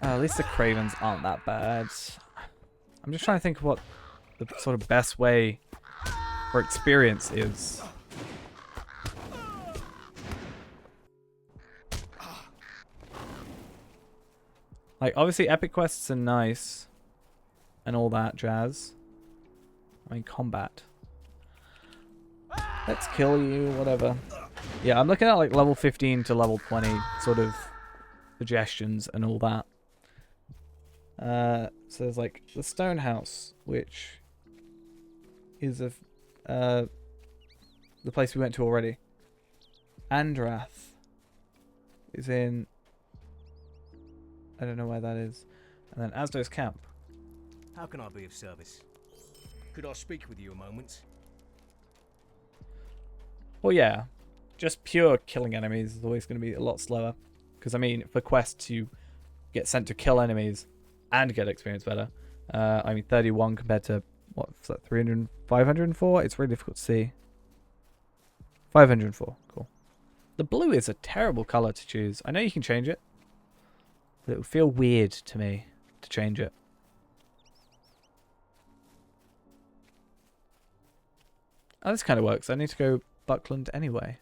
At least the Cravens aren't that bad. I'm just trying to think of what the sort of best way for experience is. Like, obviously epic quests are nice and all that jazz. I mean, combat. Let's kill you, whatever. Yeah, I'm looking at like level 15 to level 20 sort of suggestions and all that. So there's like the Stone House, which is the place we went to already. Andrath is in, I don't know where that is. And then Asdo's Camp. How can I be of service? Could I speak with you a moment? Well, yeah, just pure killing enemies is always going to be a lot slower. Because I mean, for quests you get sent to kill enemies and get experience better. I mean, 31 compared to, what's that, 300, 504? It's really difficult to see. 504, cool. The blue is a terrible color to choose. I know you can change it, but it would feel weird to me to change it. Oh, this kind of works. I need to go Buckland anyway.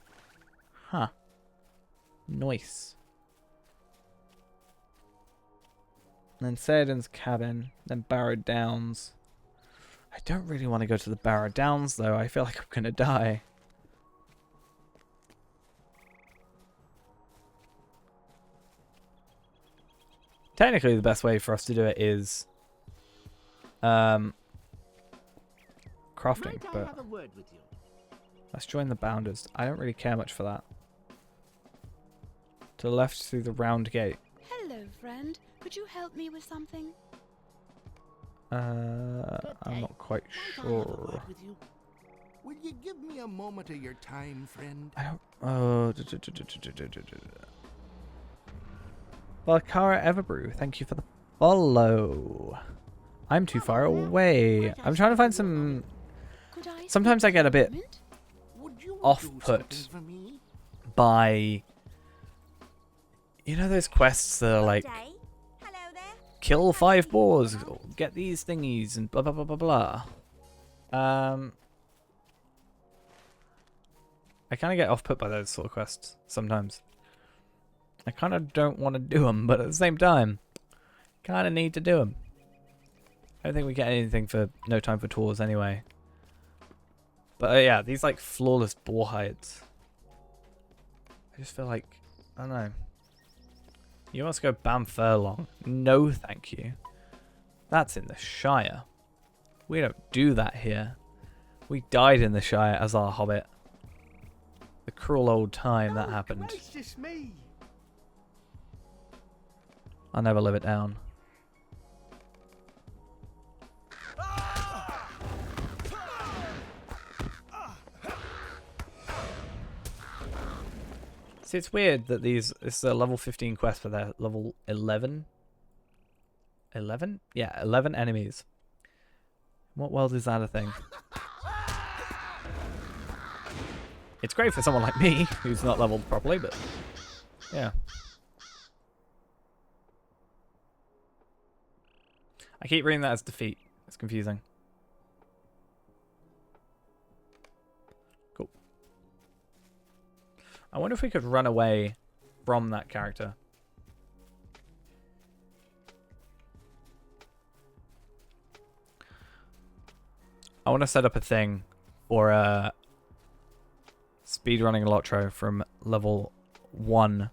Huh. Nice. Then Saradin's Cabin, then Barrow Downs. I don't really want to go to the Barrow Downs though, I feel like I'm gonna die. Technically the best way for us to do it is crafting, but let's join the Bounders. I don't really care much for that. To the left through the round gate. Hello, friend. Could you help me with something? I'm not quite sure. Will you give me a moment of your time, friend? I don't. Oh. Valkara Everbrew, thank you for the follow. I'm too far away. I'm trying to find some. Sometimes I get a bit off-put by, you know, those quests that are like, kill 5 boars, get these thingies, and blah blah blah blah blah. I kind of get off-put by those sort of quests sometimes. I kind of don't want to do them, but at the same time, kind of need to do them. I don't think we get anything for No Time for Tours anyway. But yeah, these like flawless boar hides. I just feel like, I don't know. You must go Bamfurlong. No, thank you. That's in the Shire. We don't do that here. We died in the Shire as our hobbit. The cruel old time that happened. Gracious me! I'll never live it down. See, it's weird that this is a level 15 quest, but they're level 11. 11? Yeah, 11 enemies. What world is that a thing? It's great for someone like me, who's not leveled properly, but yeah. I keep reading that as defeat. It's confusing. Cool. I wonder if we could run away from that character. I want to set up a thing for speedrunning Lotro from level 1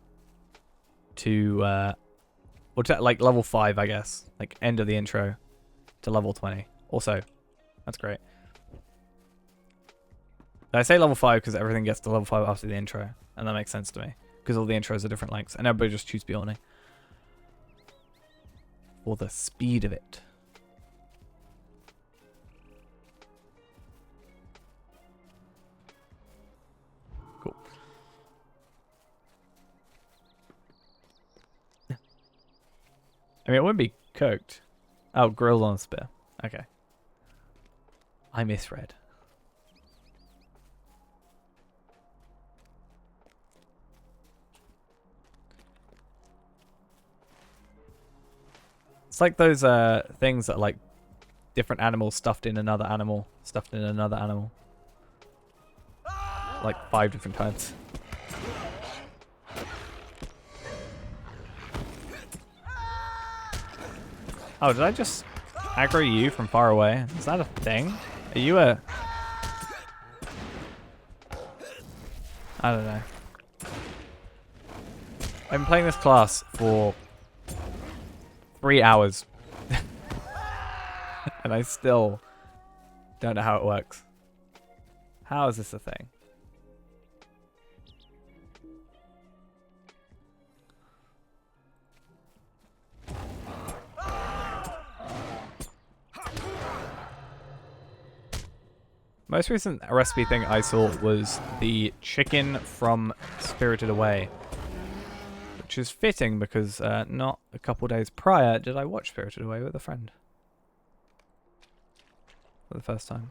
to or to like level 5, I guess. Like end of the intro to level 20. Also, that's great. I say level 5 because everything gets to level 5 after the intro, and that makes sense to me because all the intros are different lengths, and everybody just choose Bjorny for the speed of it. Cool. I mean, it wouldn't be cooked. Oh, grilled on a spit. Okay. I misread. It's like those things that are like different animals stuffed in another animal, stuffed in another animal. Like 5 different times. Oh, did I just aggro you from far away? Is that a thing? Are you a... I don't know. I've been playing this class for 3 hours. And I still don't know how it works. How is this a thing? Most recent recipe thing I saw was the chicken from Spirited Away. Which is fitting because not a couple days prior did I watch Spirited Away with a friend. For the first time.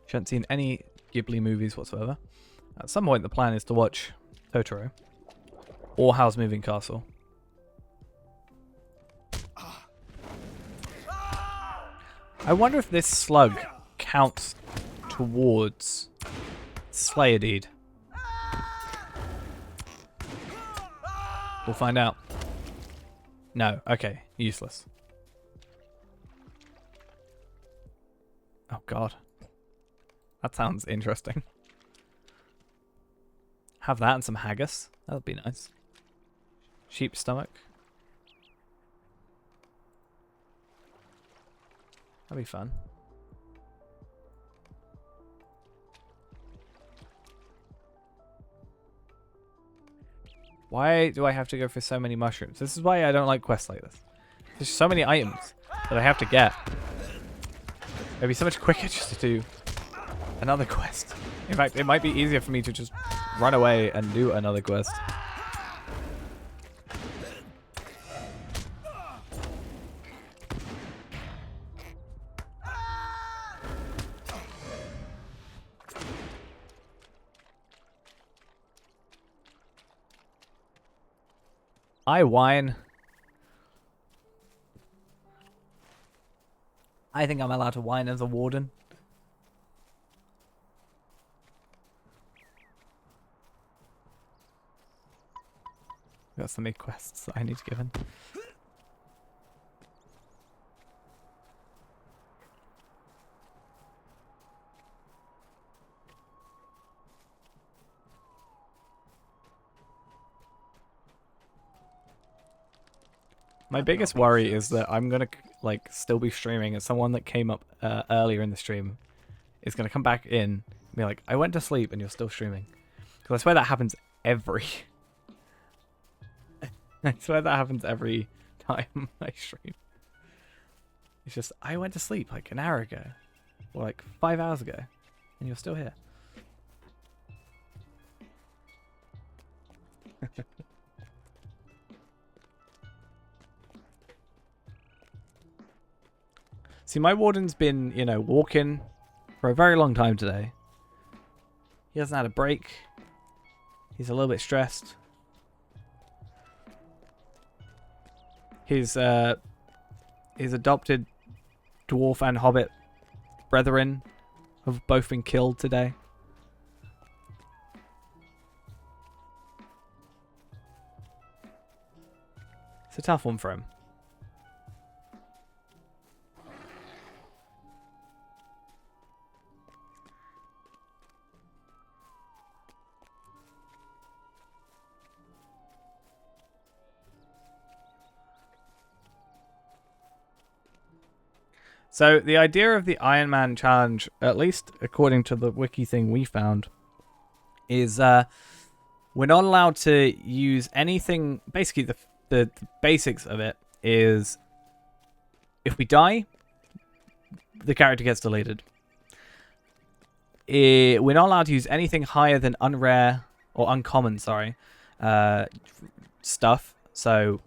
She hasn't seen any Ghibli movies whatsoever. At some point the plan is to watch Totoro. Or Howl's Moving Castle. I wonder if this slug counts towards Slayer Deed. We'll find out. No, okay, useless. Oh god. That sounds interesting. Have that and some haggis. That would be nice. Sheep stomach. That'd be fun. Why do I have to go for so many mushrooms? This is why I don't like quests like this. There's so many items that I have to get. It'd be so much quicker just to do another quest. In fact, it might be easier for me to just run away and do another quest. I whine. I think I'm allowed to whine as a warden. Got so many quests that I need to give in. My biggest worry is that I'm gonna like still be streaming, and someone that came up earlier in the stream is gonna come back in and be like, "I went to sleep and you're still streaming," because I swear that happens every. I swear that happens every time I stream. It's just, I went to sleep like an hour ago. Or like 5 hours ago. And you're still here. See, my warden's been, you know, walking for a very long time today. He hasn't had a break. He's a little bit stressed. His adopted dwarf and hobbit brethren have both been killed today. It's a tough one for him. So the idea of the Ironman challenge, at least according to the wiki thing we found, is we're not allowed to use anything. Basically, the basics of it is if we die, the character gets deleted. We're not allowed to use anything higher than unrare or uncommon, stuff. So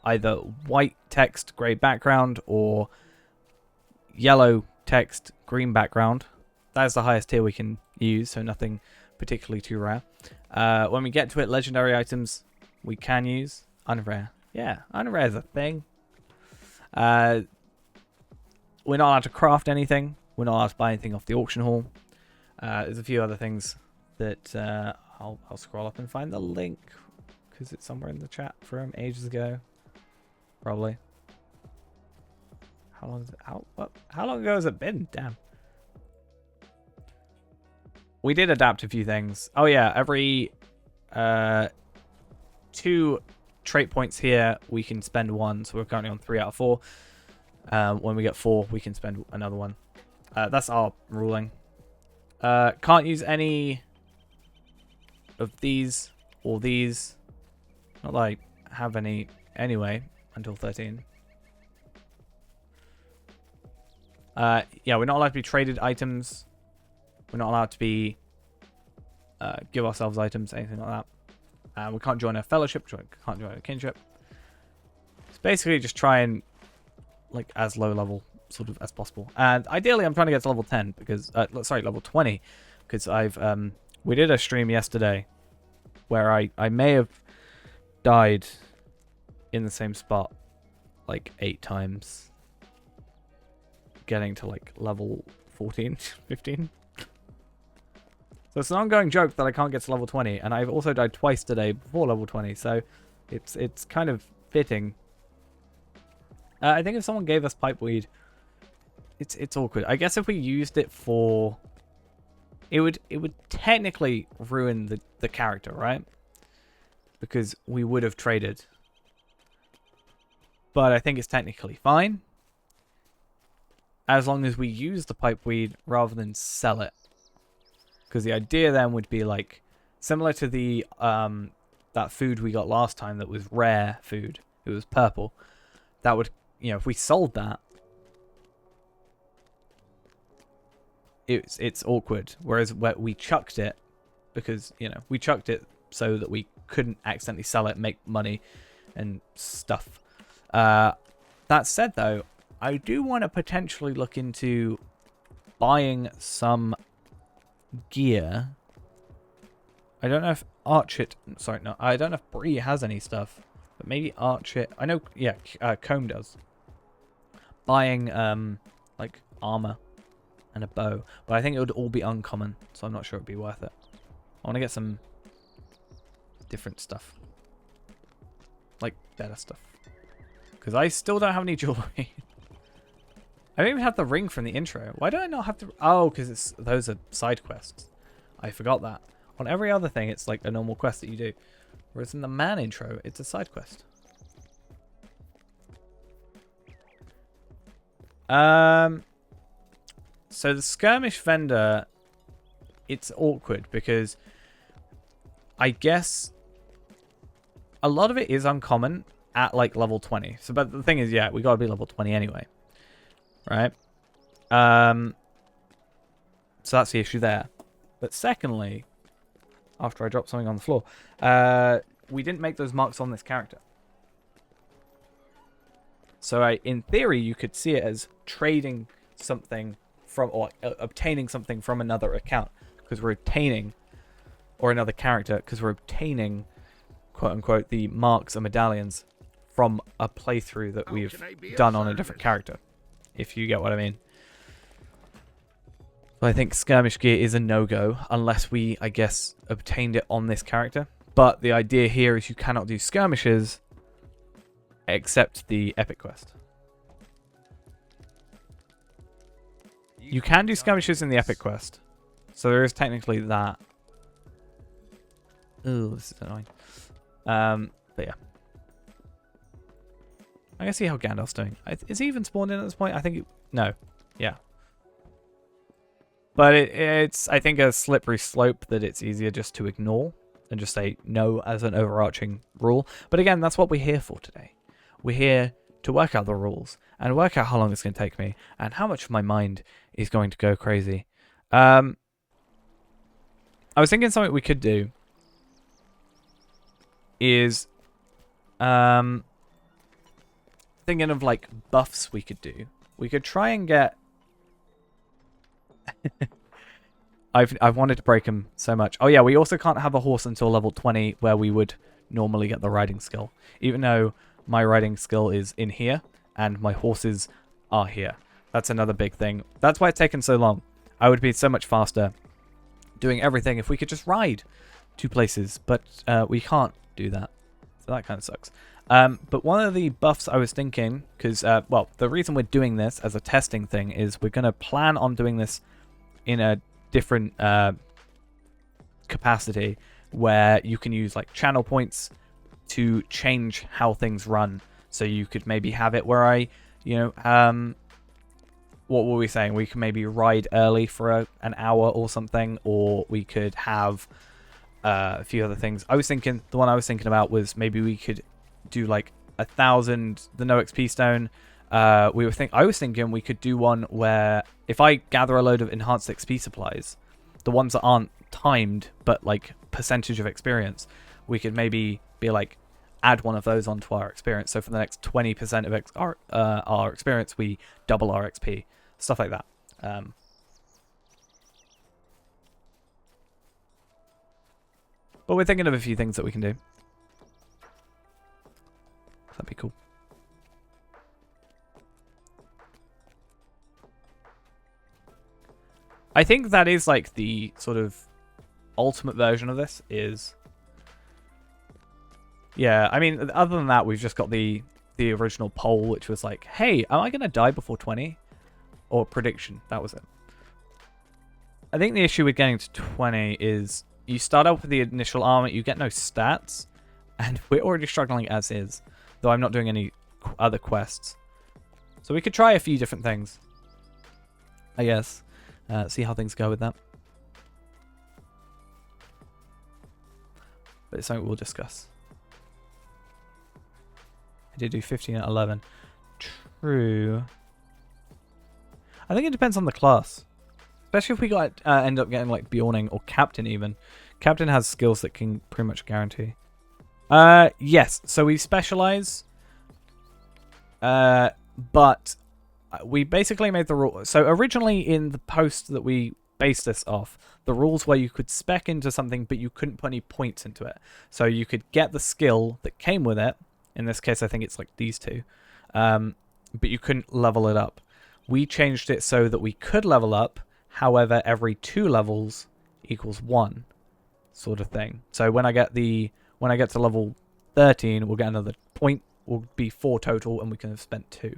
either white text, grey background, or yellow text, green background. That is the highest tier we can use, so nothing particularly too rare. When we get to it, legendary items we can use. Unrare. Yeah, unrare is a thing. We're not allowed to craft anything. We're not allowed to buy anything off the auction hall. There's a few other things that I'll scroll up and find the link because it's somewhere in the chat from ages ago. Probably. How long is it out? How long ago has it been? Damn. We did adapt a few things. Oh yeah, every 2 trait points here, we can spend 1. So we're currently on 3 out of 4. When we get 4, we can spend another 1. That's our ruling. Can't use any of these or these. Not that I have any anyway until 13. Yeah, we're not allowed to be traded items. We're not allowed to be give ourselves items, anything like that. We can't join a fellowship. Can't join a kinship. It's basically just try and like as low level sort of as possible. And ideally, I'm trying to get to level 10 because sorry, level 20 because I've we did a stream yesterday where I may have died in the same spot like 8 times. Getting to like level 14, 15. So it's an ongoing joke that I can't get to level 20, and I've also died twice today before level 20, so it's kind of fitting. I think if someone gave us pipeweed, it's awkward. I guess if we used it for, it would technically ruin the character, right? Because we would have traded. But I think it's technically fine. As long as we use the pipeweed rather than sell it. Because the idea then would be like similar to the that food we got last time that was rare food. It was purple. That would, you know, if we sold that, it's awkward. Whereas we chucked it because, you know, we chucked it so that we couldn't accidentally sell it, make money and stuff. That said though, I do want to potentially look into buying some gear. I don't know if Archit... Sorry, no. I don't know if Bree has any stuff. But maybe Archit... I know, yeah, Comb does. Buying, like, armor and a bow. But I think it would all be uncommon. So I'm not sure it would be worth it. I want to get some different stuff. Like, better stuff. Because I still don't have any jewelry. I don't even have the ring from the intro. Why do I not have the... Oh, because those are side quests. I forgot that. On every other thing, it's like a normal quest that you do. Whereas in the man intro, it's a side quest. So the skirmish vendor, it's awkward because I guess a lot of it is uncommon at like level 20. So, but the thing is, yeah, we got to be level 20 anyway. right? So that's the issue there. But secondly, after I dropped something on the floor, we didn't make those marks on this character. So in theory, you could see it as trading something from, or obtaining something from another account, because we're obtaining, or another character, because we're obtaining, quote unquote, the marks and medallions from a playthrough that we've done on a different character, if you get what I mean. So I think skirmish gear is a no-go unless we, I guess, obtained it on this character. But the idea here is you cannot do skirmishes except the epic quest. You can do skirmishes in the epic quest, so there is technically that. Ooh, this is annoying. But yeah, I can see how Gandalf's doing. Is he even spawned in at this point? I think no. Yeah. But it's, I think, a slippery slope that it's easier just to ignore and just say no as an overarching rule. But again, that's what we're here for today. We're here to work out the rules and work out how long it's going to take me and how much of my mind is going to go crazy. I was thinking something we could do is thinking of like buffs we could do. We could try and get I've wanted to break him so much. Oh yeah, we also can't have a horse until level 20 where we would normally get the riding skill. Even though my riding skill is in here and my horses are here. That's another big thing. That's why it's taken so long. I would be so much faster doing everything if we could just ride to places, but we can't do that. So that kind of sucks. But one of the buffs I was thinking, because, well, the reason we're doing this as a testing thing is we're going to plan on doing this in a different capacity where you can use like channel points to change how things run. So you could maybe have it where what were we saying? We could maybe ride early for an hour or something, or we could have a few other things. The one I was thinking about was maybe we could do like 1,000, the no XP stone. I was thinking we could do one where if I gather a load of enhanced XP supplies, the ones that aren't timed but like percentage of experience, we could maybe be like add one of those onto our experience. So for the next 20% of our experience, we double our XP, stuff like that. But we're thinking of a few things that we can do. That'd be cool. I think that is like the sort of ultimate version of this is... Yeah, I mean, other than that, we've just got the original poll, which was like, hey, am I going to die before 20? Or prediction, that was it. I think the issue with getting to 20 is you start off with the initial armor, you get no stats, and we're already struggling as is, though I'm not doing any other quests. So we could try a few different things, I guess. See how things go with that. But it's something we'll discuss. I did do 15 at 11. True. I think it depends on the class. Especially if we got end up getting like Bjorning or Captain even. Captain has skills that can pretty much guarantee. Yes, so we specialize. But we basically made the rule. So originally in the post that we based this off, the rules were you could spec into something, but you couldn't put any points into it. So you could get the skill that came with it. In this case, I think it's like these two. But you couldn't level it up. We changed it so that we could level up. However, every 2 levels equals 1 sort of thing. So when I get to level 13, we'll get another point. Will be 4 total, and we can have spent 2.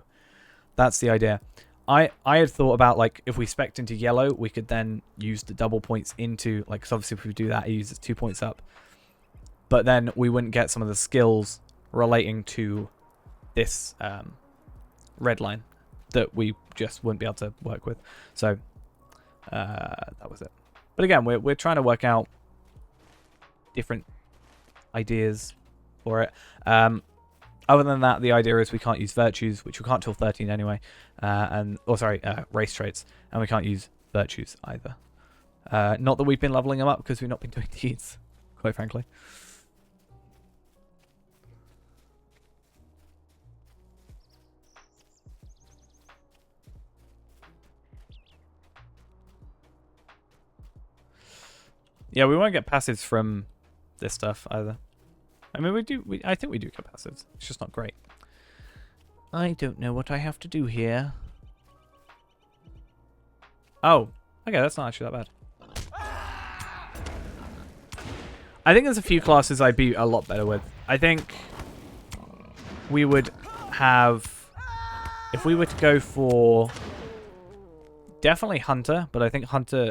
That's the idea. I had thought about like if we spec'd into yellow, we could then use the double points into like, cause obviously if we do that, it uses 2 points up. But then we wouldn't get some of the skills relating to this red line that we just wouldn't be able to work with. So that was it. But again, we're trying to work out different ideas for it. Other than that, the idea is we can't use virtues, which we can't till 13 anyway, race traits, and we can't use virtues either. Not that we've been leveling them up because we've not been doing these, quite frankly. Yeah, we won't get passives from this stuff either. I mean, we do. I think we do get passives. It's just not great. I don't know what I have to do here. Oh, okay, that's not actually that bad. I think there's a few classes I'd be a lot better with. I think we would have, if we were to go for definitely Hunter, but I think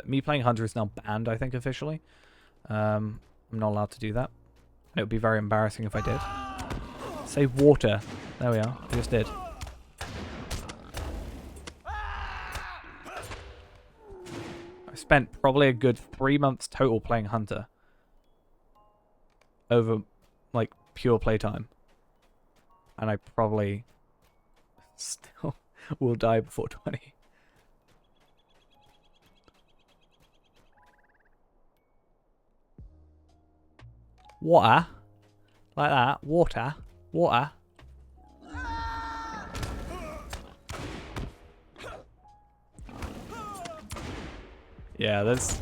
me playing Hunter is now banned, I think, officially. I'm not allowed to do that. It would be very embarrassing if I did. Say water. There we are. I just did. I spent probably a good 3 months total playing Hunter. Over, like, pure playtime. And I probably still will die before 20. Water. Like that. Water. Water. Yeah, there's...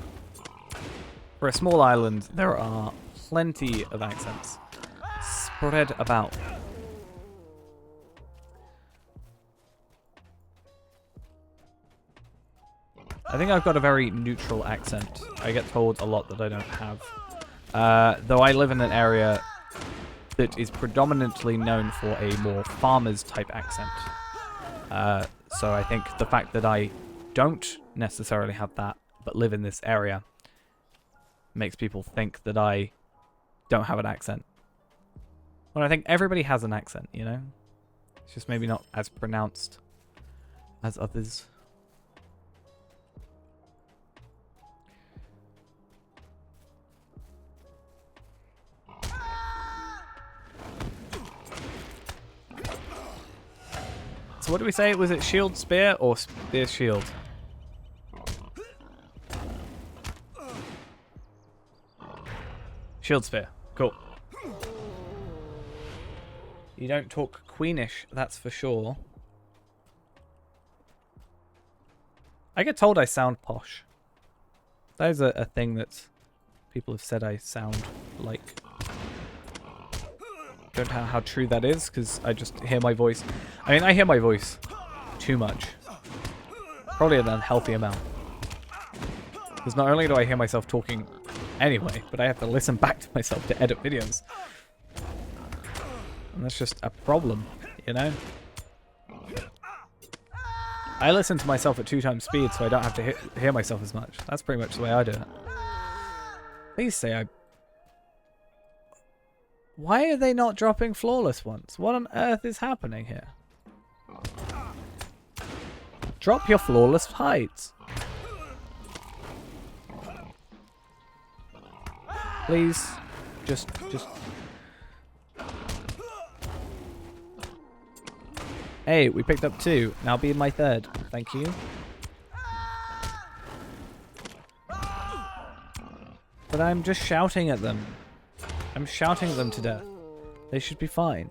For a small island, there are plenty of accents spread about. I think I've got a very neutral accent. I get told a lot that I don't have. Though I live in an area that is predominantly known for a more farmers type accent. So I think the fact that I don't necessarily have that, but live in this area, makes people think that I don't have an accent. Well, I think everybody has an accent, you know? It's just maybe not as pronounced as others. So what did we say? Was it shield spear or spear shield? Shield spear. Cool. You don't talk queenish, that's for sure. I get told I sound posh. That is a thing that people have said I sound like. Don't know how true that is, because I just hear my voice. I mean, I hear my voice too much. Probably an unhealthy amount. Because not only do I hear myself talking anyway, but I have to listen back to myself to edit videos. And that's just a problem, you know? I listen to myself at 2 times speed, so I don't have to hear myself as much. That's pretty much the way I do it. Please say I... Why are they not dropping flawless ones? What on earth is happening here? Drop your flawless heights. Please. Just... Hey, we picked up 2. Now be my 3rd. Thank you. But I'm just shouting at them. I'm shouting them to death. They should be fine.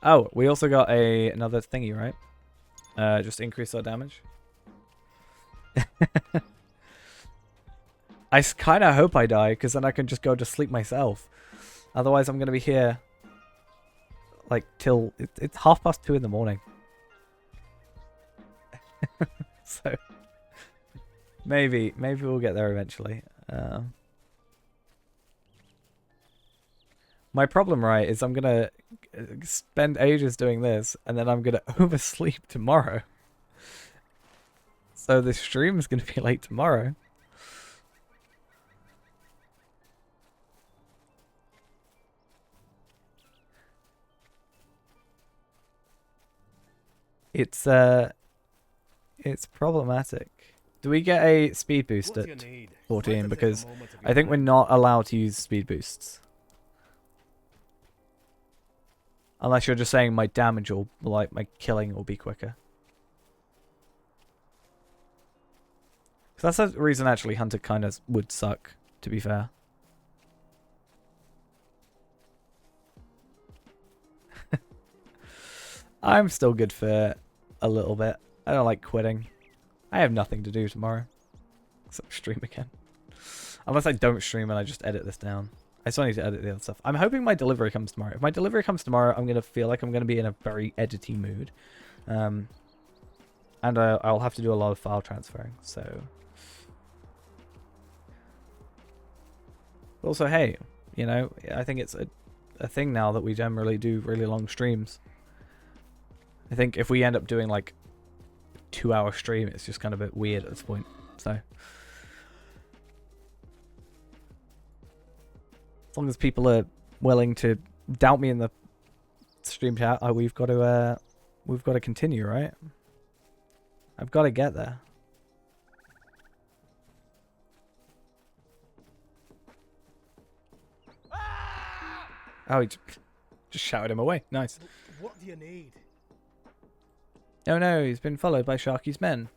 Oh, we also got another thingy, right? Just increase our damage. I kind of hope I die, because then I can just go to sleep myself. Otherwise, I'm going to be here, like, till... It's 2:30 in the morning. So, maybe we'll get there eventually. My problem, right, is I'm going to spend ages doing this, and then I'm going to oversleep tomorrow. So the stream is going to be late tomorrow. It's problematic. Do we get a speed boost at 14? Because I think we're not allowed to use speed boosts. Unless you're just saying my damage will, like, my killing will be quicker. So that's the reason actually Hunter kind of would suck, to be fair. I'm still good for a little bit. I don't like quitting. I have nothing to do tomorrow. Except stream again. Unless I don't stream and I just edit this down. I still need to edit the other stuff. I'm hoping my delivery comes tomorrow. If my delivery comes tomorrow, I'm going to feel like I'm going to be in a very edity mood. And I'll have to do a lot of file transferring, so... Also, hey, you know, I think it's a thing now that we generally do really long streams. I think if we end up doing, like, a 2-hour stream, it's just kind of a bit weird at this point, so... As long as people are willing to doubt me in the stream chat, we've got to continue, right? I've got to get there. Oh, he just shouted him away. Nice. What do you need? Oh no, he's been followed by Sharky's men.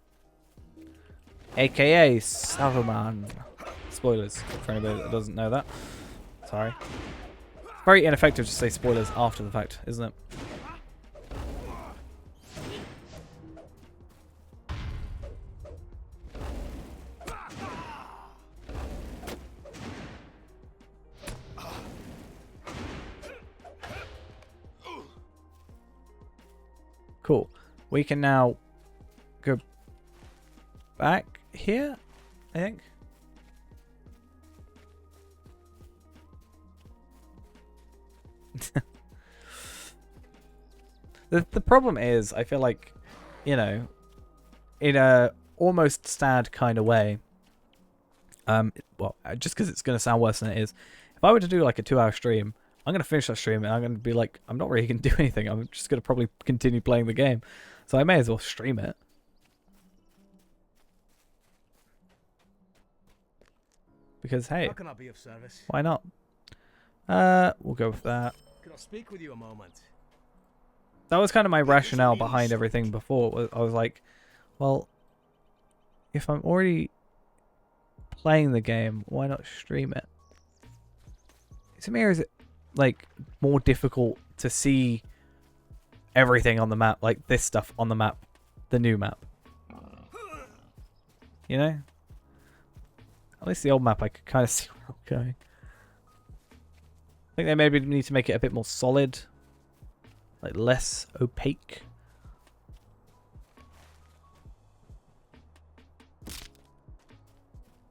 AKA Saruman. Spoilers for anybody that doesn't know that. Sorry. Very ineffective to say spoilers after the fact, isn't it? Cool. We can now go back here, I think. The problem is, I feel like, you know, in a almost sad kind of way, well, just because it's going to sound worse than it is, if I were to do like a 2-hour stream, I'm going to finish that stream and I'm going to be like, I'm not really going to do anything. I'm just going to probably continue playing the game. So I may as well stream it. Because, hey, How can I be of service? why not? We'll go with that. Could I speak with you a moment? That was kind of my rationale behind everything before. I was like, well, if I'm already playing the game, why not stream it? To me, or is it like more difficult to see everything on the map, like this stuff on the map, the new map? You know? At least the old map I could kind of see where I'm going. I think they maybe need to make it a bit more solid. Like less opaque.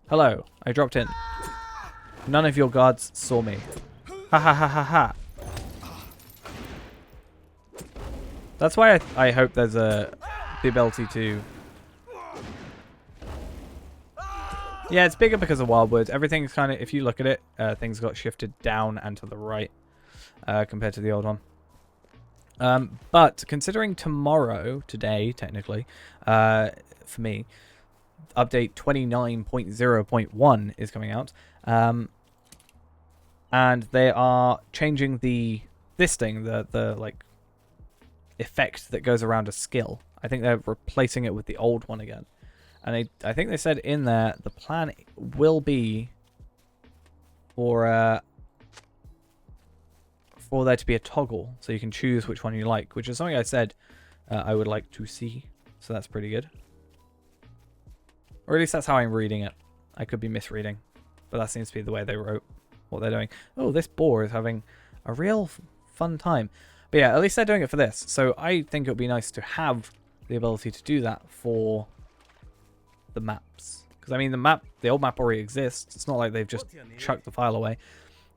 Hello, I dropped in. None of your guards saw me. Ha ha ha ha ha. That's why I hope there's the ability to... Yeah, it's bigger because of Wildwoods. Everything's kind of, if you look at it, things got shifted down and to the right compared to the old one. But considering today, technically, for me, update 29.0.1 is coming out, and they are changing this thing, the like effect that goes around a skill. I think they're replacing it with the old one again, and I think they said in there the plan will be for there to be a toggle, so you can choose which one you like, which is something I said I would like to see, so that's pretty good. Or at least that's how I'm reading it. I could be misreading, but that seems to be the way they wrote what they're doing. Oh, this boar is having a real fun time. But yeah, at least they're doing it for this, so I think it would be nice to have the ability to do that for the maps. Because, I mean, the old map already exists. It's not like they've just chucked the file away.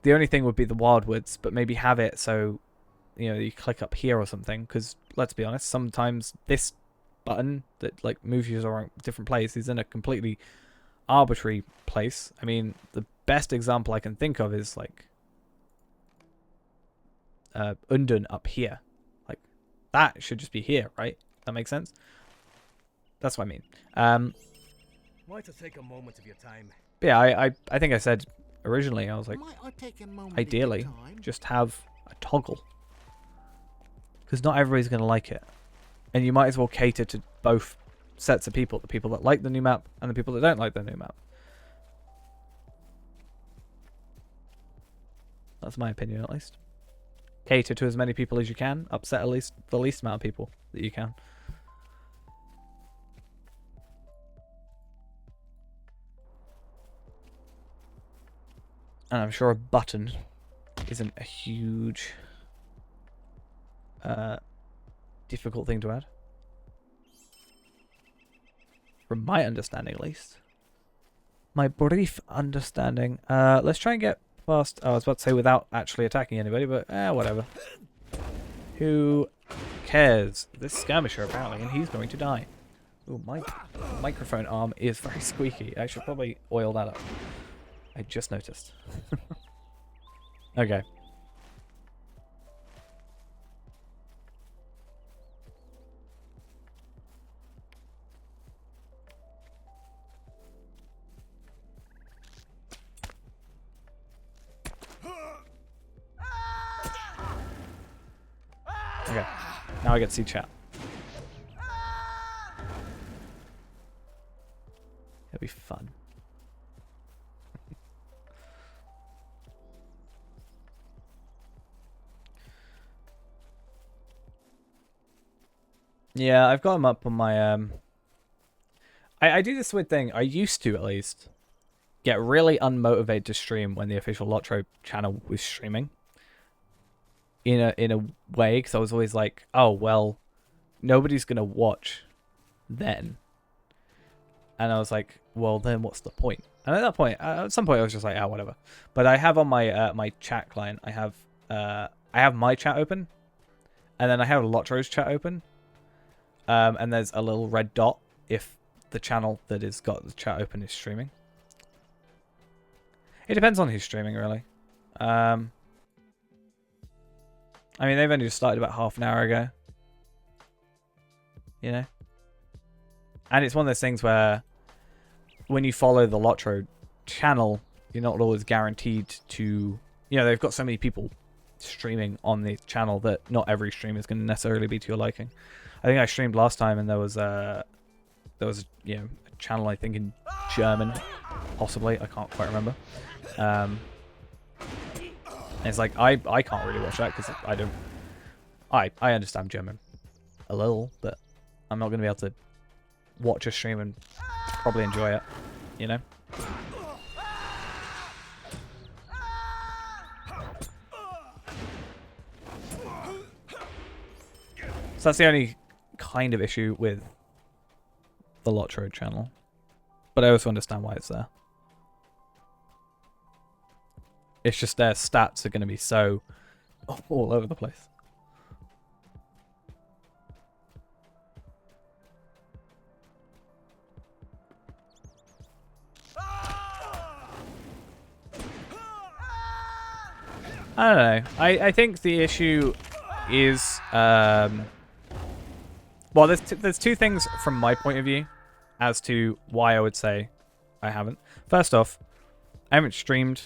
The only thing would be the Wildwoods, but maybe have it so, you know, you click up here or something. Because, let's be honest, sometimes this button that, like, moves you around a different place is in a completely arbitrary place. I mean, the best example I can think of is, like, Undun up here. Like, that should just be here, right? That makes sense? That's what I mean. Might I take a moment of your time? But yeah, I think I said originally, I was like, ideally, just have a toggle. Because not everybody's going to like it. And you might as well cater to both sets of people. The people that like the new map and the people that don't like the new map. That's my opinion, at least. Cater to as many people as you can. Upset at least the least amount of people that you can. And I'm sure a button isn't a huge difficult thing to add. From my understanding, at least. My brief understanding. Let's try and get past... Oh, I was about to say without actually attacking anybody, but whatever. Who cares? This skirmisher, apparently, and he's going to die. Ooh, my microphone arm is very squeaky. I should probably oil that up. I just noticed. Okay. Okay. Now I get to see chat. It'll be fun. Yeah, I've got them up on my I do this weird thing. I used to, at least, get really unmotivated to stream when the official Lotro channel was streaming. In a way, because I was always like, oh well, nobody's gonna watch then. And I was like, well then what's the point? And at that point, at some point I was just like, whatever. But I have on my my chat client, I have my chat open, and then I have Lotro's chat open. And there's a little red dot if the channel that has got the chat open is streaming. It depends on who's streaming, really. I mean, they've only just started about half an hour ago. You know? And it's one of those things where when you follow the Lotro channel, you're not always guaranteed to... You know, they've got so many people streaming on the channel that not every stream is going to necessarily be to your liking. I think I streamed last time and there was a channel, I think, in German, possibly. I can't quite remember. And it's like, I can't really watch that because I understand German a little, but I'm not going to be able to watch a stream and probably enjoy it, you know? So that's the only kind of issue with the Lotro channel. But I also understand why it's there. It's just their stats are going to be so all over the place. I don't know. I think the issue is... well, there's two things from my point of view as to why I would say I haven't. First off, I haven't streamed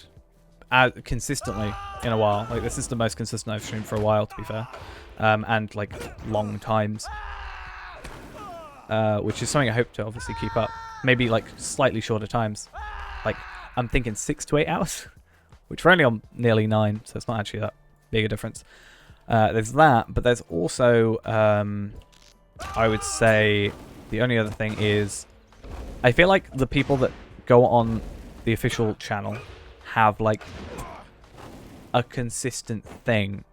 consistently in a while. Like, this is the most consistent I've streamed for a while, to be fair. And, like, long times. Which is something I hope to obviously keep up. Maybe, like, slightly shorter times. Like, I'm thinking 6 to 8 hours. Which we're only on nearly 9, so it's not actually that big a difference. There's that, but there's also... I would say the only other thing is I feel like the people that go on the official channel have like a consistent thing,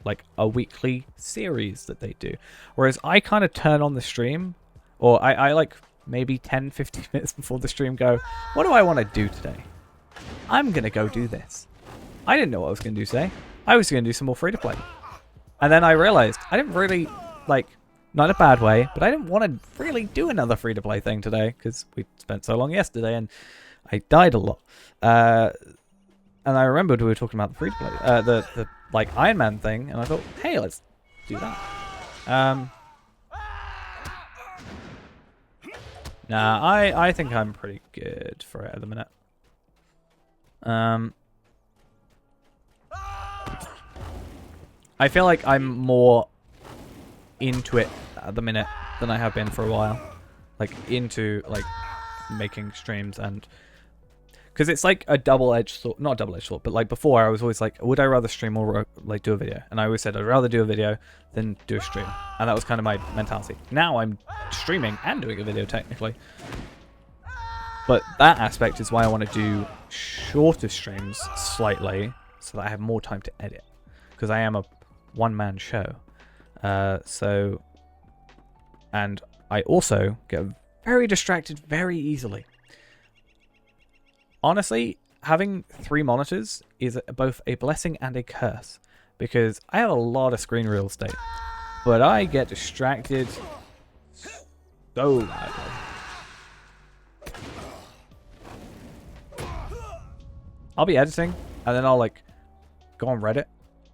like a weekly series that they do. Whereas I kind of turn on the stream, or I like maybe 10-15 minutes before the stream go, what do I want to do today? I'm going to go do this. I didn't know what I was going to do today. I was going to do some more free-to-play. And then I realized I didn't really, like... Not in a bad way, but I didn't want to really do another free-to-play thing today because we spent so long yesterday and I died a lot. And I remembered we were talking about the free-to-play, the like Ironman thing, and I thought, hey, let's do that. Nah, I think I'm pretty good for it at the minute. I feel like I'm more into it at the minute than I have been for a while. Like, into, like, making streams, and because it's like a double-edged sword, not a double-edged sword, but like before I was always like, would I rather stream or like do a video? And I always said I'd rather do a video than do a stream, and that was kind of my mentality. Now I'm streaming and doing a video technically, but that aspect is why I want to do shorter streams slightly so that I have more time to edit, because I am a one-man show. And I also get very distracted very easily. Honestly, having 3 monitors is both a blessing and a curse, because I have a lot of screen real estate, but I get distracted so badly. I'll be editing, and then I'll like go on Reddit,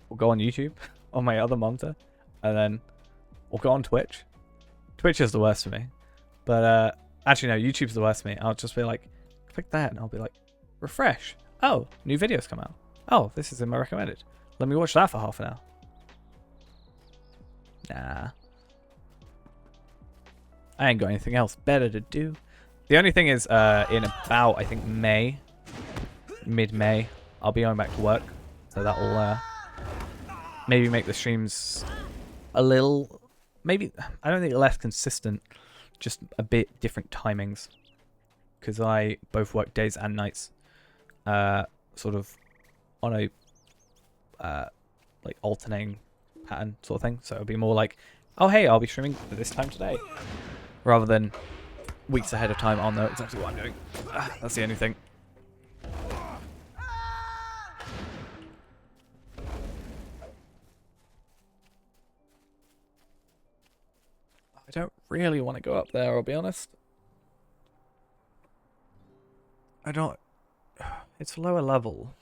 or go on YouTube on my other monitor, and then or go on Twitch. Twitch is the worst for me, but actually no, YouTube's the worst for me. I'll just be like, click that, and I'll be like, refresh. Oh, new videos come out. Oh, this is in my recommended. Let me watch that for half an hour. Nah. I ain't got anything else better to do. The only thing is, in about, I think, May, mid-May, I'll be going back to work. So that'll maybe make the streams a little, maybe, I don't think less consistent, just a bit different timings. Because I both work days and nights, sort of on a like alternating pattern sort of thing. So it'll be more like, oh hey, I'll be streaming at this time today, rather than weeks ahead of time. I'll know exactly what I'm doing. That's the only thing. I don't really want to go up there, I'll be honest. I don't... It's lower level.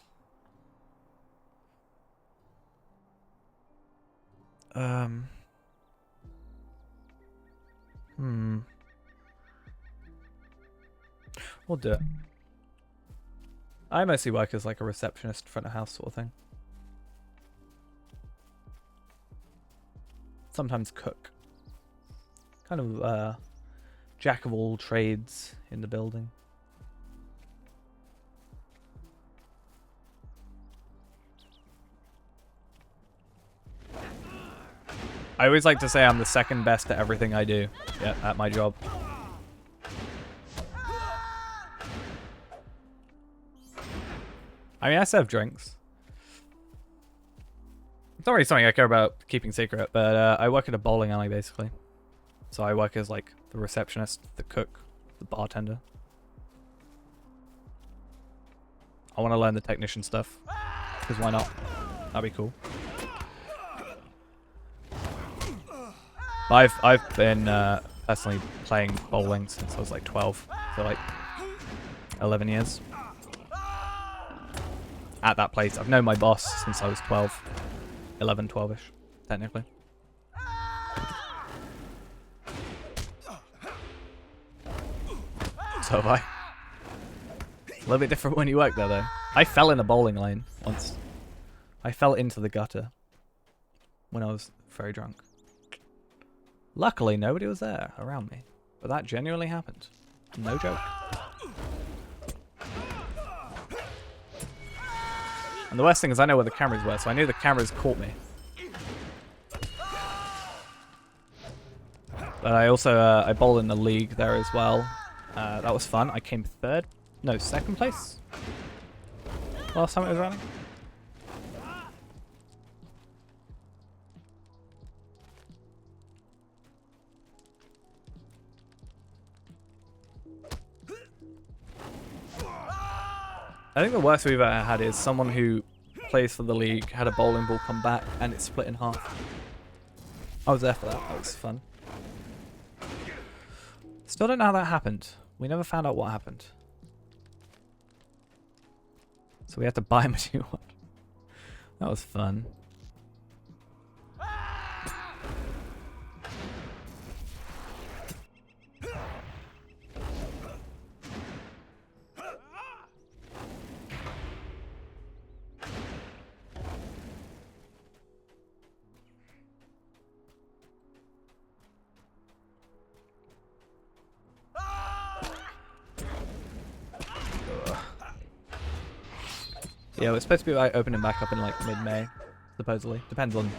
We'll do it. I mostly work as like a receptionist, front of house sort of thing. Sometimes cook. Kind of jack of all trades in the building. I always like to say I'm the second best at everything I do. Yeah, at my job. I mean, I serve drinks. It's not really something I care about keeping secret, but I work at a bowling alley, basically. So I work as, like, the receptionist, the cook, the bartender. I want to learn the technician stuff, because why not? That'd be cool. I've been personally playing bowling since I was like 12, so like 11 years. At that place, I've known my boss since I was 12, 11, 12ish, technically. So have I. A little bit different when you work there, though. I fell in a bowling lane once. I fell into the gutter when I was very drunk. Luckily, nobody was there around me, but that genuinely happened. No joke. And the worst thing is I know where the cameras were, so I knew the cameras caught me. But I also, I bowled in the league there as well. That was fun. I came second place last time it was running. I think the worst we've ever had is someone who plays for the league had a bowling ball come back and it split in half. I was there for that. That was fun. Still don't know how that happened. We never found out what happened. So we had to buy him a new one. That was fun. Yeah, we're supposed to be like opening back up in like mid-May, supposedly. Depends on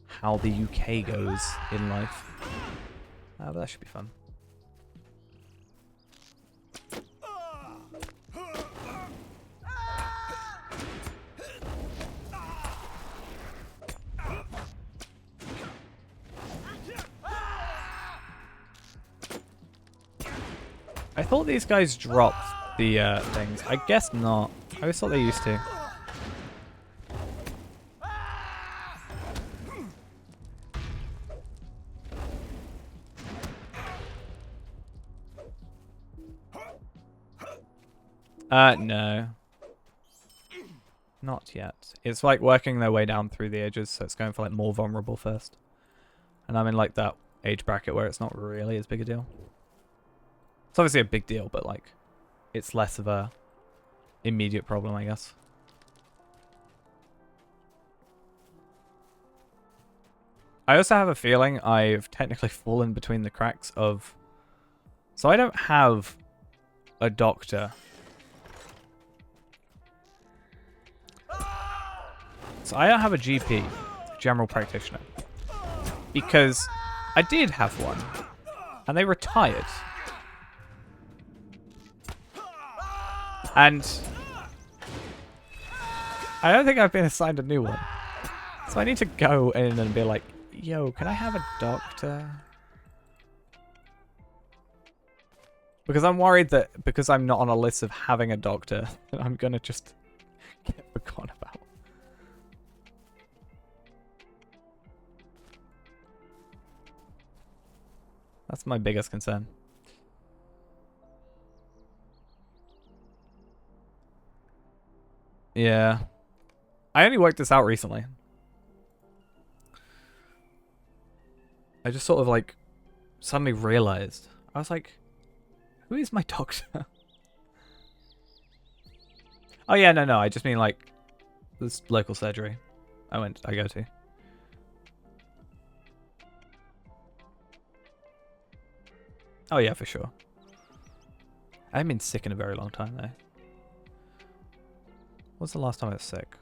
how the UK goes in life. But that should be fun. I thought these guys dropped the things. I guess not. I always thought they used to. No. Not yet. It's like working their way down through the edges, so it's going for like more vulnerable first. And I'm in like that age bracket where it's not really as big a deal. It's obviously a big deal, but like, it's less of a immediate problem, I guess. I also have a feeling I've technically fallen between the cracks of... So I don't have a doctor. So I don't have a GP, a general practitioner. Because I did have one, and they retired. And I don't think I've been assigned a new one. So I need to go in and be like, yo, can I have a doctor? Because I'm worried that because I'm not on a list of having a doctor, that I'm going to just get forgotten about. That's my biggest concern. Yeah. I only worked this out recently. I just sort of like suddenly realized. I was like, who is my doctor? Oh yeah, no, I just mean like this local surgery I go to. Oh yeah, for sure. I haven't been sick in a very long time though. What's the last time I was sick?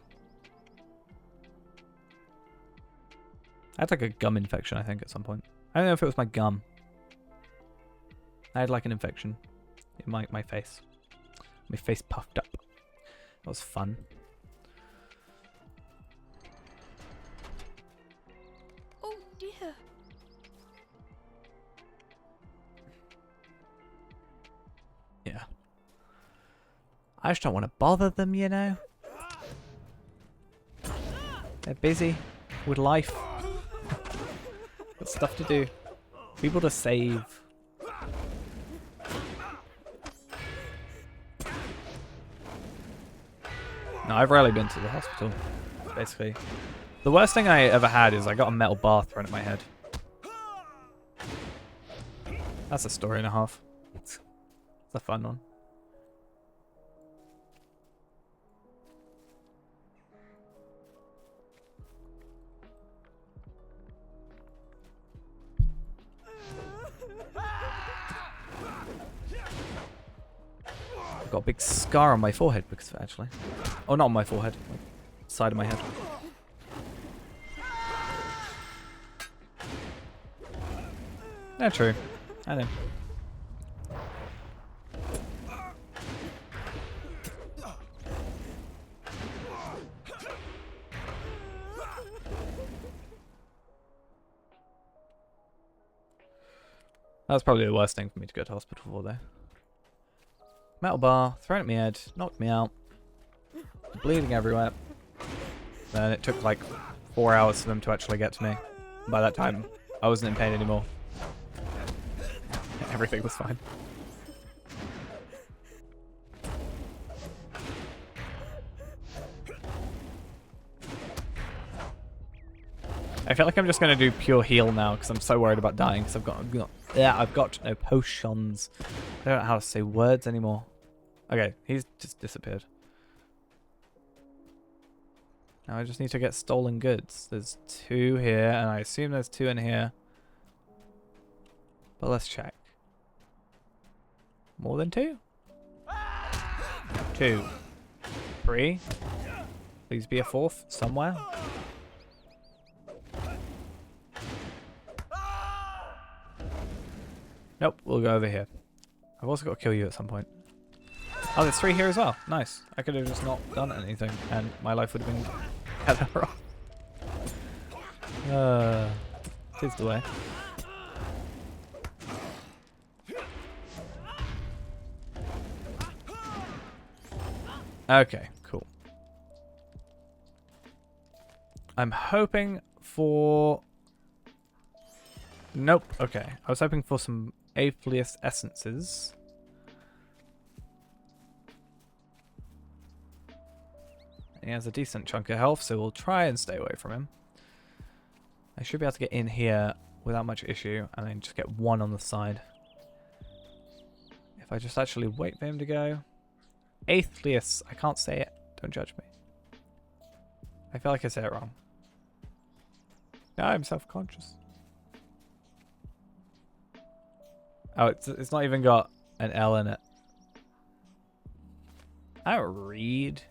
I had like a gum infection, I think, at some point. I don't know if it was my gum. I had like an infection in my face. My face puffed up. That was fun. Oh dear. Yeah. I just don't want to bother them, you know? They're busy with life. Got stuff to do. People to save. No, I've rarely been to the hospital, basically. The worst thing I ever had is I got a metal bar thrown at my head. That's a story and a half. It's a fun one. I've got a big scar on my forehead because of it, actually. Oh, not on my forehead. Like, side of my head. No, true. I know. That was probably the worst thing for me to go to hospital for, though. Metal bar, thrown at my head, knocked me out. Bleeding everywhere. Then it took like 4 hours for them to actually get to me. By that time, I wasn't in pain anymore. Everything was fine. I feel like I'm just going to do pure heal now because I'm so worried about dying because I've got no potions. I don't know how to say words anymore. Okay, he's just disappeared. Now I just need to get stolen goods. There's 2 here, and I assume there's 2 in here. But let's check. More than 2? 2. 3. Please be a 4th somewhere. Nope, we'll go over here. I've also got to kill you at some point. Oh, there's 3 here as well. Nice. I could have just not done anything, and my life would have been better off. Tis the way. Okay, cool. I'm hoping for... Nope, okay. I was hoping for some Aphelios essences. He has a decent chunk of health, so we'll try and stay away from him. I should be able to get in here without much issue, and then just get 1 on the side. If I just actually wait for him to go. Aphelios, I can't say it. Don't judge me. I feel like I say it wrong. No, I'm self-conscious. Oh, it's not even got an L in it. I don't read.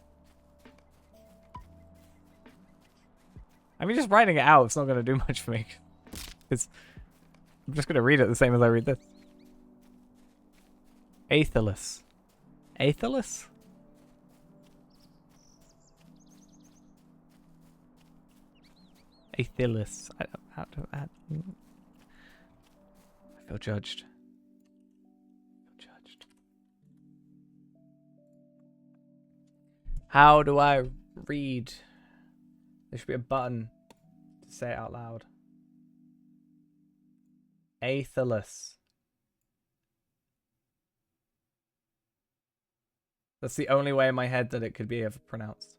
I mean, just writing it out, it's not going to do much for me. I'm just going to read it the same as I read this. Athelis. Athelis? Athelis. I feel judged. How do I read? There should be a button to say it out loud. Athelis. That's the only way in my head that it could be ever pronounced.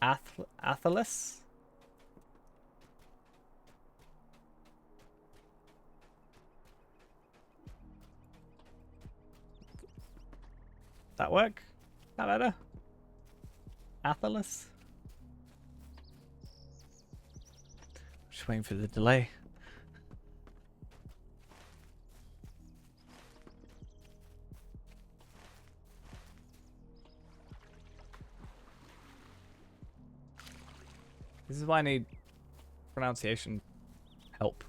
Athelis? That work? That better? Athelis? Just waiting for the delay. This is why I need pronunciation help.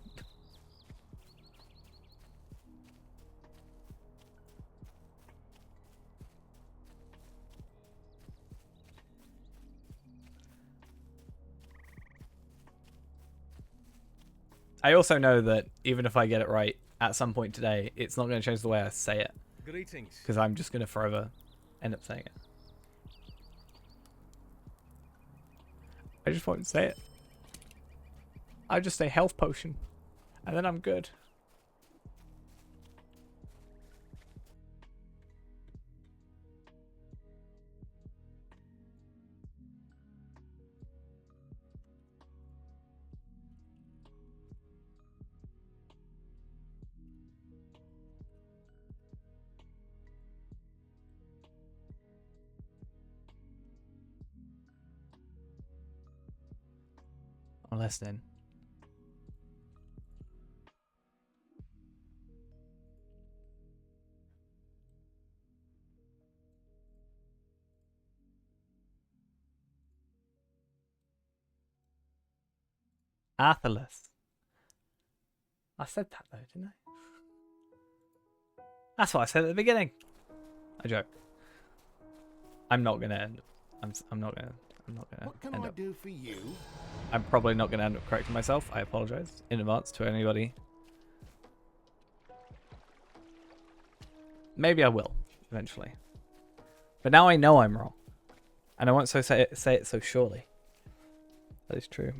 I also know that even if I get it right at some point today, it's not going to change the way I say it. Greetings. Because I'm just going to forever end up saying it. I just won't say it. I just say health potion. And then I'm good. I'm listening. Athelis. I said that though, didn't I? That's what I said at the beginning. I joke. I'm not gonna end. I'm not gonna. What can I do for you? I'm probably not gonna end up correcting myself. I apologize in advance to anybody. Maybe I will eventually. But now I know I'm wrong, and I won't say it so surely. That is true.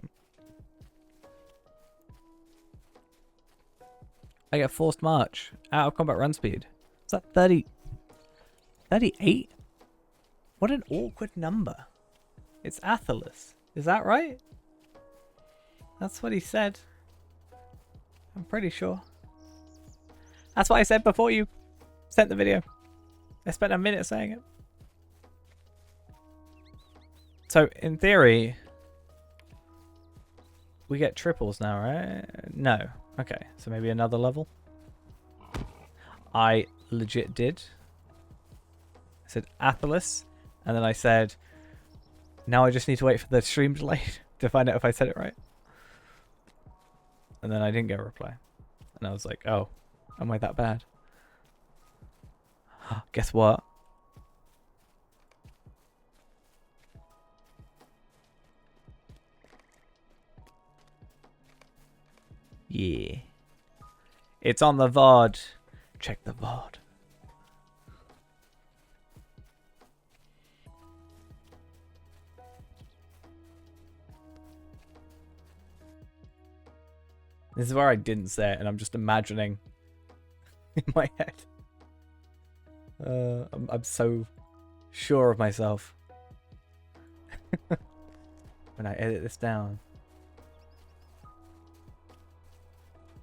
I get forced march. Out of combat run speed. Is that 30? 38? What an awkward number. It's Athelis. Is that right? That's what he said. I'm pretty sure. That's what I said before you sent the video. I spent a minute saying it. So, in theory, we get triples now, right? No. Okay, so maybe another level. I legit did. I said Athalis, and then I said, now I just need to wait for the stream delay to find out if I said it right. And then I didn't get a reply. And I was like, oh, am I that bad? Guess what? Yeah. It's on the VOD. Check the VOD. This is where I didn't say it, and I'm just imagining in my head. I'm so sure of myself. When I edit this down,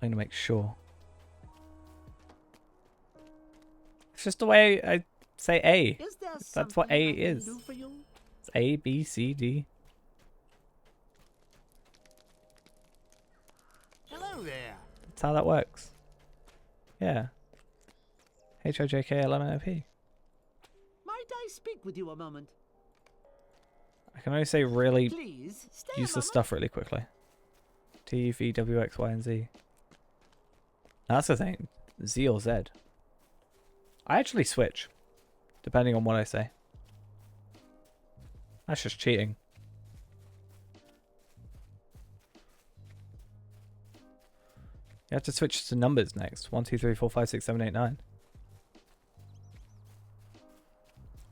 I'm gonna make sure. It's just the way I say A. That's what A is. It's A, B, C, D. Hello there. That's how that works. Yeah. HOJKLMNOP. Might I speak with you a moment? I can only say really Please, stay useless stuff really quickly. T, V, W, X, Y, and Z. Now that's the thing. Z or Z. I actually switch, depending on what I say. That's just cheating. You have to switch to numbers next. 1, 2, 3, 4, 5, 6, 7, 8, 9.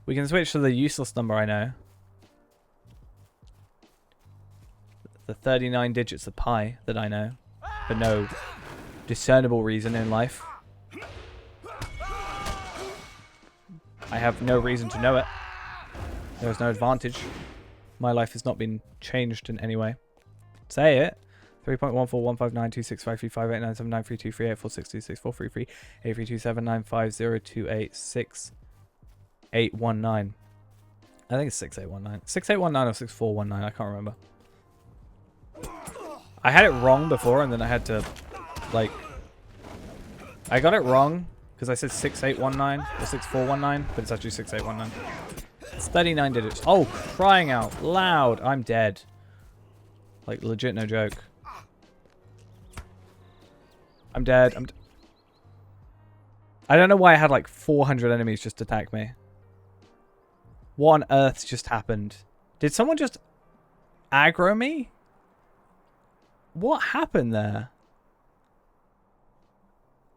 We can switch to the useless number I know. The 39 digits of pi that I know. For no discernible reason in life. I have no reason to know it. There is no advantage. My life has not been changed in any way. Say it. 3.1415926535897993233846264338327950286819. I think it's 6819. 6819 or 6419, I can't remember. I had it wrong before and then I had to, like... I got it wrong because I said 6819 or 6419, but it's actually 6819. It's 39 digits. Oh, crying out loud. I'm dead. Like, legit, no joke. I'm dead. I don't know why I had like 400 enemies just attack me. What on earth just happened? Did someone just aggro me? What happened there?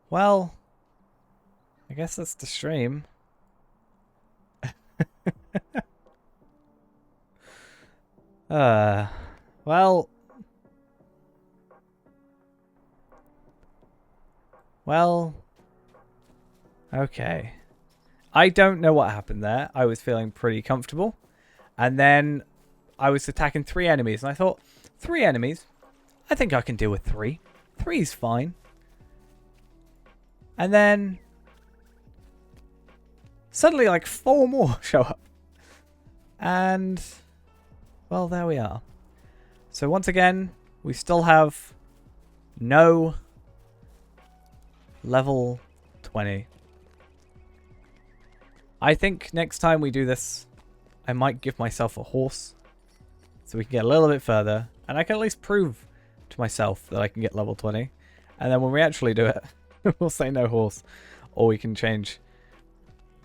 Well, I guess that's the stream. Well, okay. I don't know what happened there. I was feeling pretty comfortable. And then I was attacking 3 enemies. And I thought, 3 enemies? I think I can deal with 3. 3's fine. And then suddenly like 4 more show up. And, well, there we are. So once again, we still have no level 20. I think next time we do this, I might give myself a horse so we can get a little bit further and I can at least prove to myself that I can get level 20. And then when we actually do it, we'll say no horse, or we can change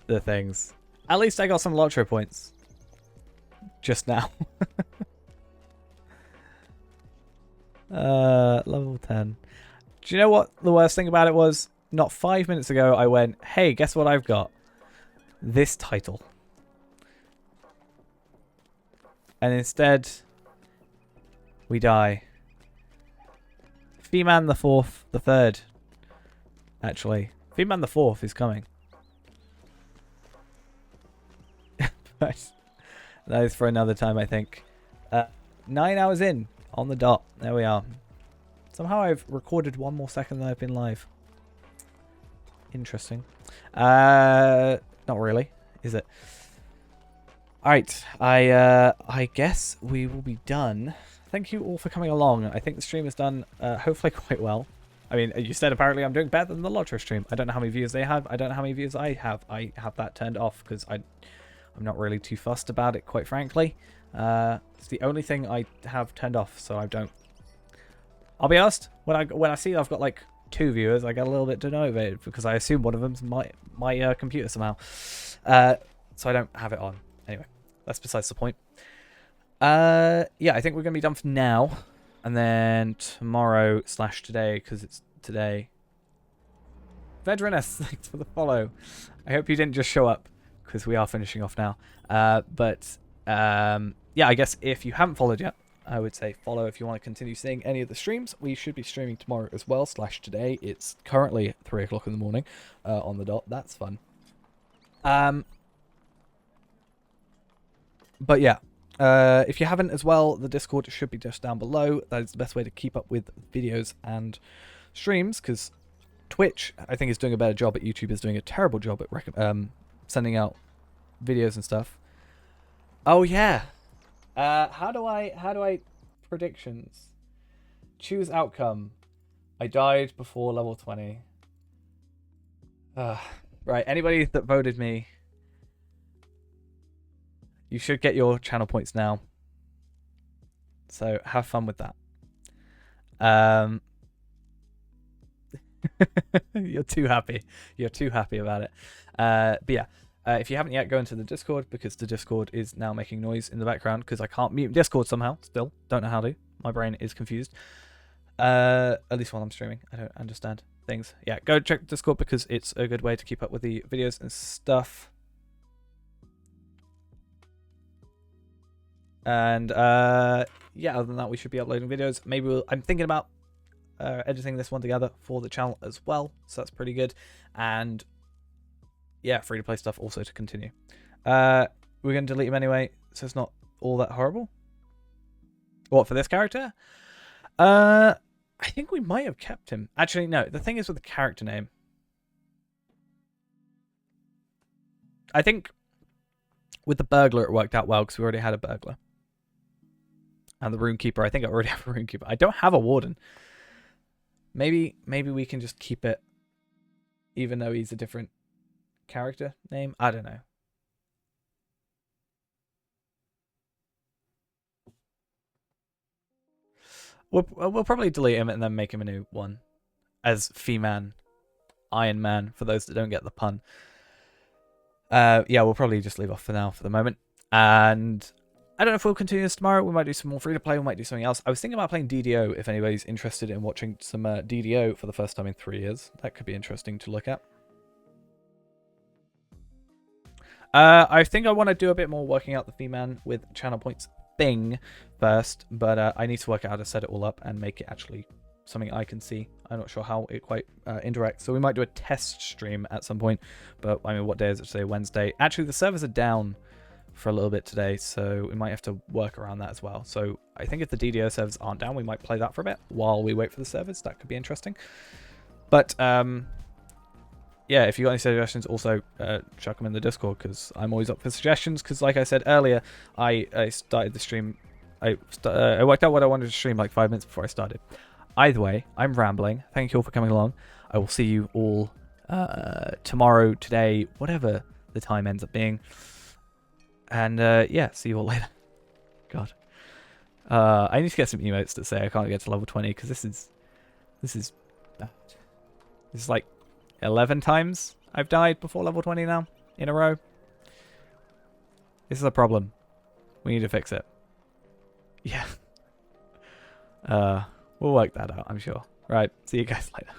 the things. At least I got some Lotro points just now. Level 10. Do you know what the worst thing about it was? Not 5 minutes ago, I went, hey, guess what I've got? This title. And instead, we die. Fee-Man the 4th, the 3rd. Actually, Fee-Man the 4th is coming. But that is for another time, I think. 9 hours in, on the dot. There we are. Somehow I've recorded 1 more second than I've been live. Interesting. Not really, is it? Alright, I guess we will be done. Thank you all for coming along. I think the stream is done hopefully quite well. I mean, you said apparently I'm doing better than the Lotro stream. I don't know how many views they have. I don't know how many views I have. I have that turned off because I'm not really too fussed about it, quite frankly. It's the only thing I have turned off, so I don't. I'll be honest. When I see I've got like 2 viewers, I get a little bit demotivated because I assume one of them's my computer somehow. So I don't have it on. Anyway, that's besides the point. Yeah, I think we're gonna be done for now. And then tomorrow / today, because it's today. Vedranus, thanks for the follow. I hope you didn't just show up, because we are finishing off now. Yeah, I guess if you haven't followed yet, I would say follow if you want to continue seeing any of the streams. We should be streaming tomorrow as well, / today. It's currently 3 o'clock in the morning on the dot. That's fun. But yeah. If you haven't as well, the Discord should be just down below. That is the best way to keep up with videos and streams, because Twitch, I think, is doing a better job, but YouTube is doing a terrible job at sending out videos and stuff. Oh yeah. How do I predictions? Choose outcome. I died before level 20. Right, anybody that voted me, you should get your channel points now. So have fun with that. You're too happy. You're too happy about it. But yeah, if you haven't yet, go into the Discord, because the Discord is now making noise in the background because I can't mute Discord somehow. Still, don't know how to. My brain is confused. At least while I'm streaming, I don't understand things. Yeah, go check Discord because it's a good way to keep up with the videos and stuff. And yeah, other than that, we should be uploading videos. Maybe I'm thinking about editing this one together for the channel as well, so that's pretty good. And yeah, free to play stuff also to continue. We're going to delete him anyway, so it's not all that horrible. What, for this character? I think we might have kept him. Actually, no. The thing is with the character name, I think with the burglar it worked out well because we already had a burglar. And the runekeeper, I think I already have a runekeeper. I don't have a warden. Maybe we can just keep it, even though he's a different character name. I don't know. We'll probably delete him and then make him a new one as Fee-Man, Iron Man, for those that don't get the pun. Yeah, we'll probably just leave off for now for the moment. And I don't know if we'll continue this tomorrow. We might do some more free-to-play. We might do something else. I was thinking about playing DDO if anybody's interested in watching some DDO for the first time in 3 years. That could be interesting to look at. I think I want to do a bit more working out the Fee-Man with channel points thing first, but I need to work out how to set it all up and make it actually something I can see. I'm not sure how it quite interacts, so we might do a test stream at some point. But I mean, what day is it today? Wednesday. Actually, the servers are down for a little bit today, so we might have to work around that as well. So I think if the DDO servers aren't down, we might play that for a bit while we wait for the servers. That could be interesting. But yeah, if you got any suggestions, also chuck them in the Discord, because I'm always up for suggestions. Because like I said earlier, I started the stream. I worked out what I wanted to stream like 5 minutes before I started. Either way, I'm rambling. Thank you all for coming along. I will see you all tomorrow, today, whatever the time ends up being. And yeah, see you all later. God. I need to get some emotes that say I can't get to level 20, because this is bad. This is like 11 times I've died before level 20 now in a row. This is a problem. We need to fix it. Yeah. We'll work that out, I'm sure. Right, see you guys later.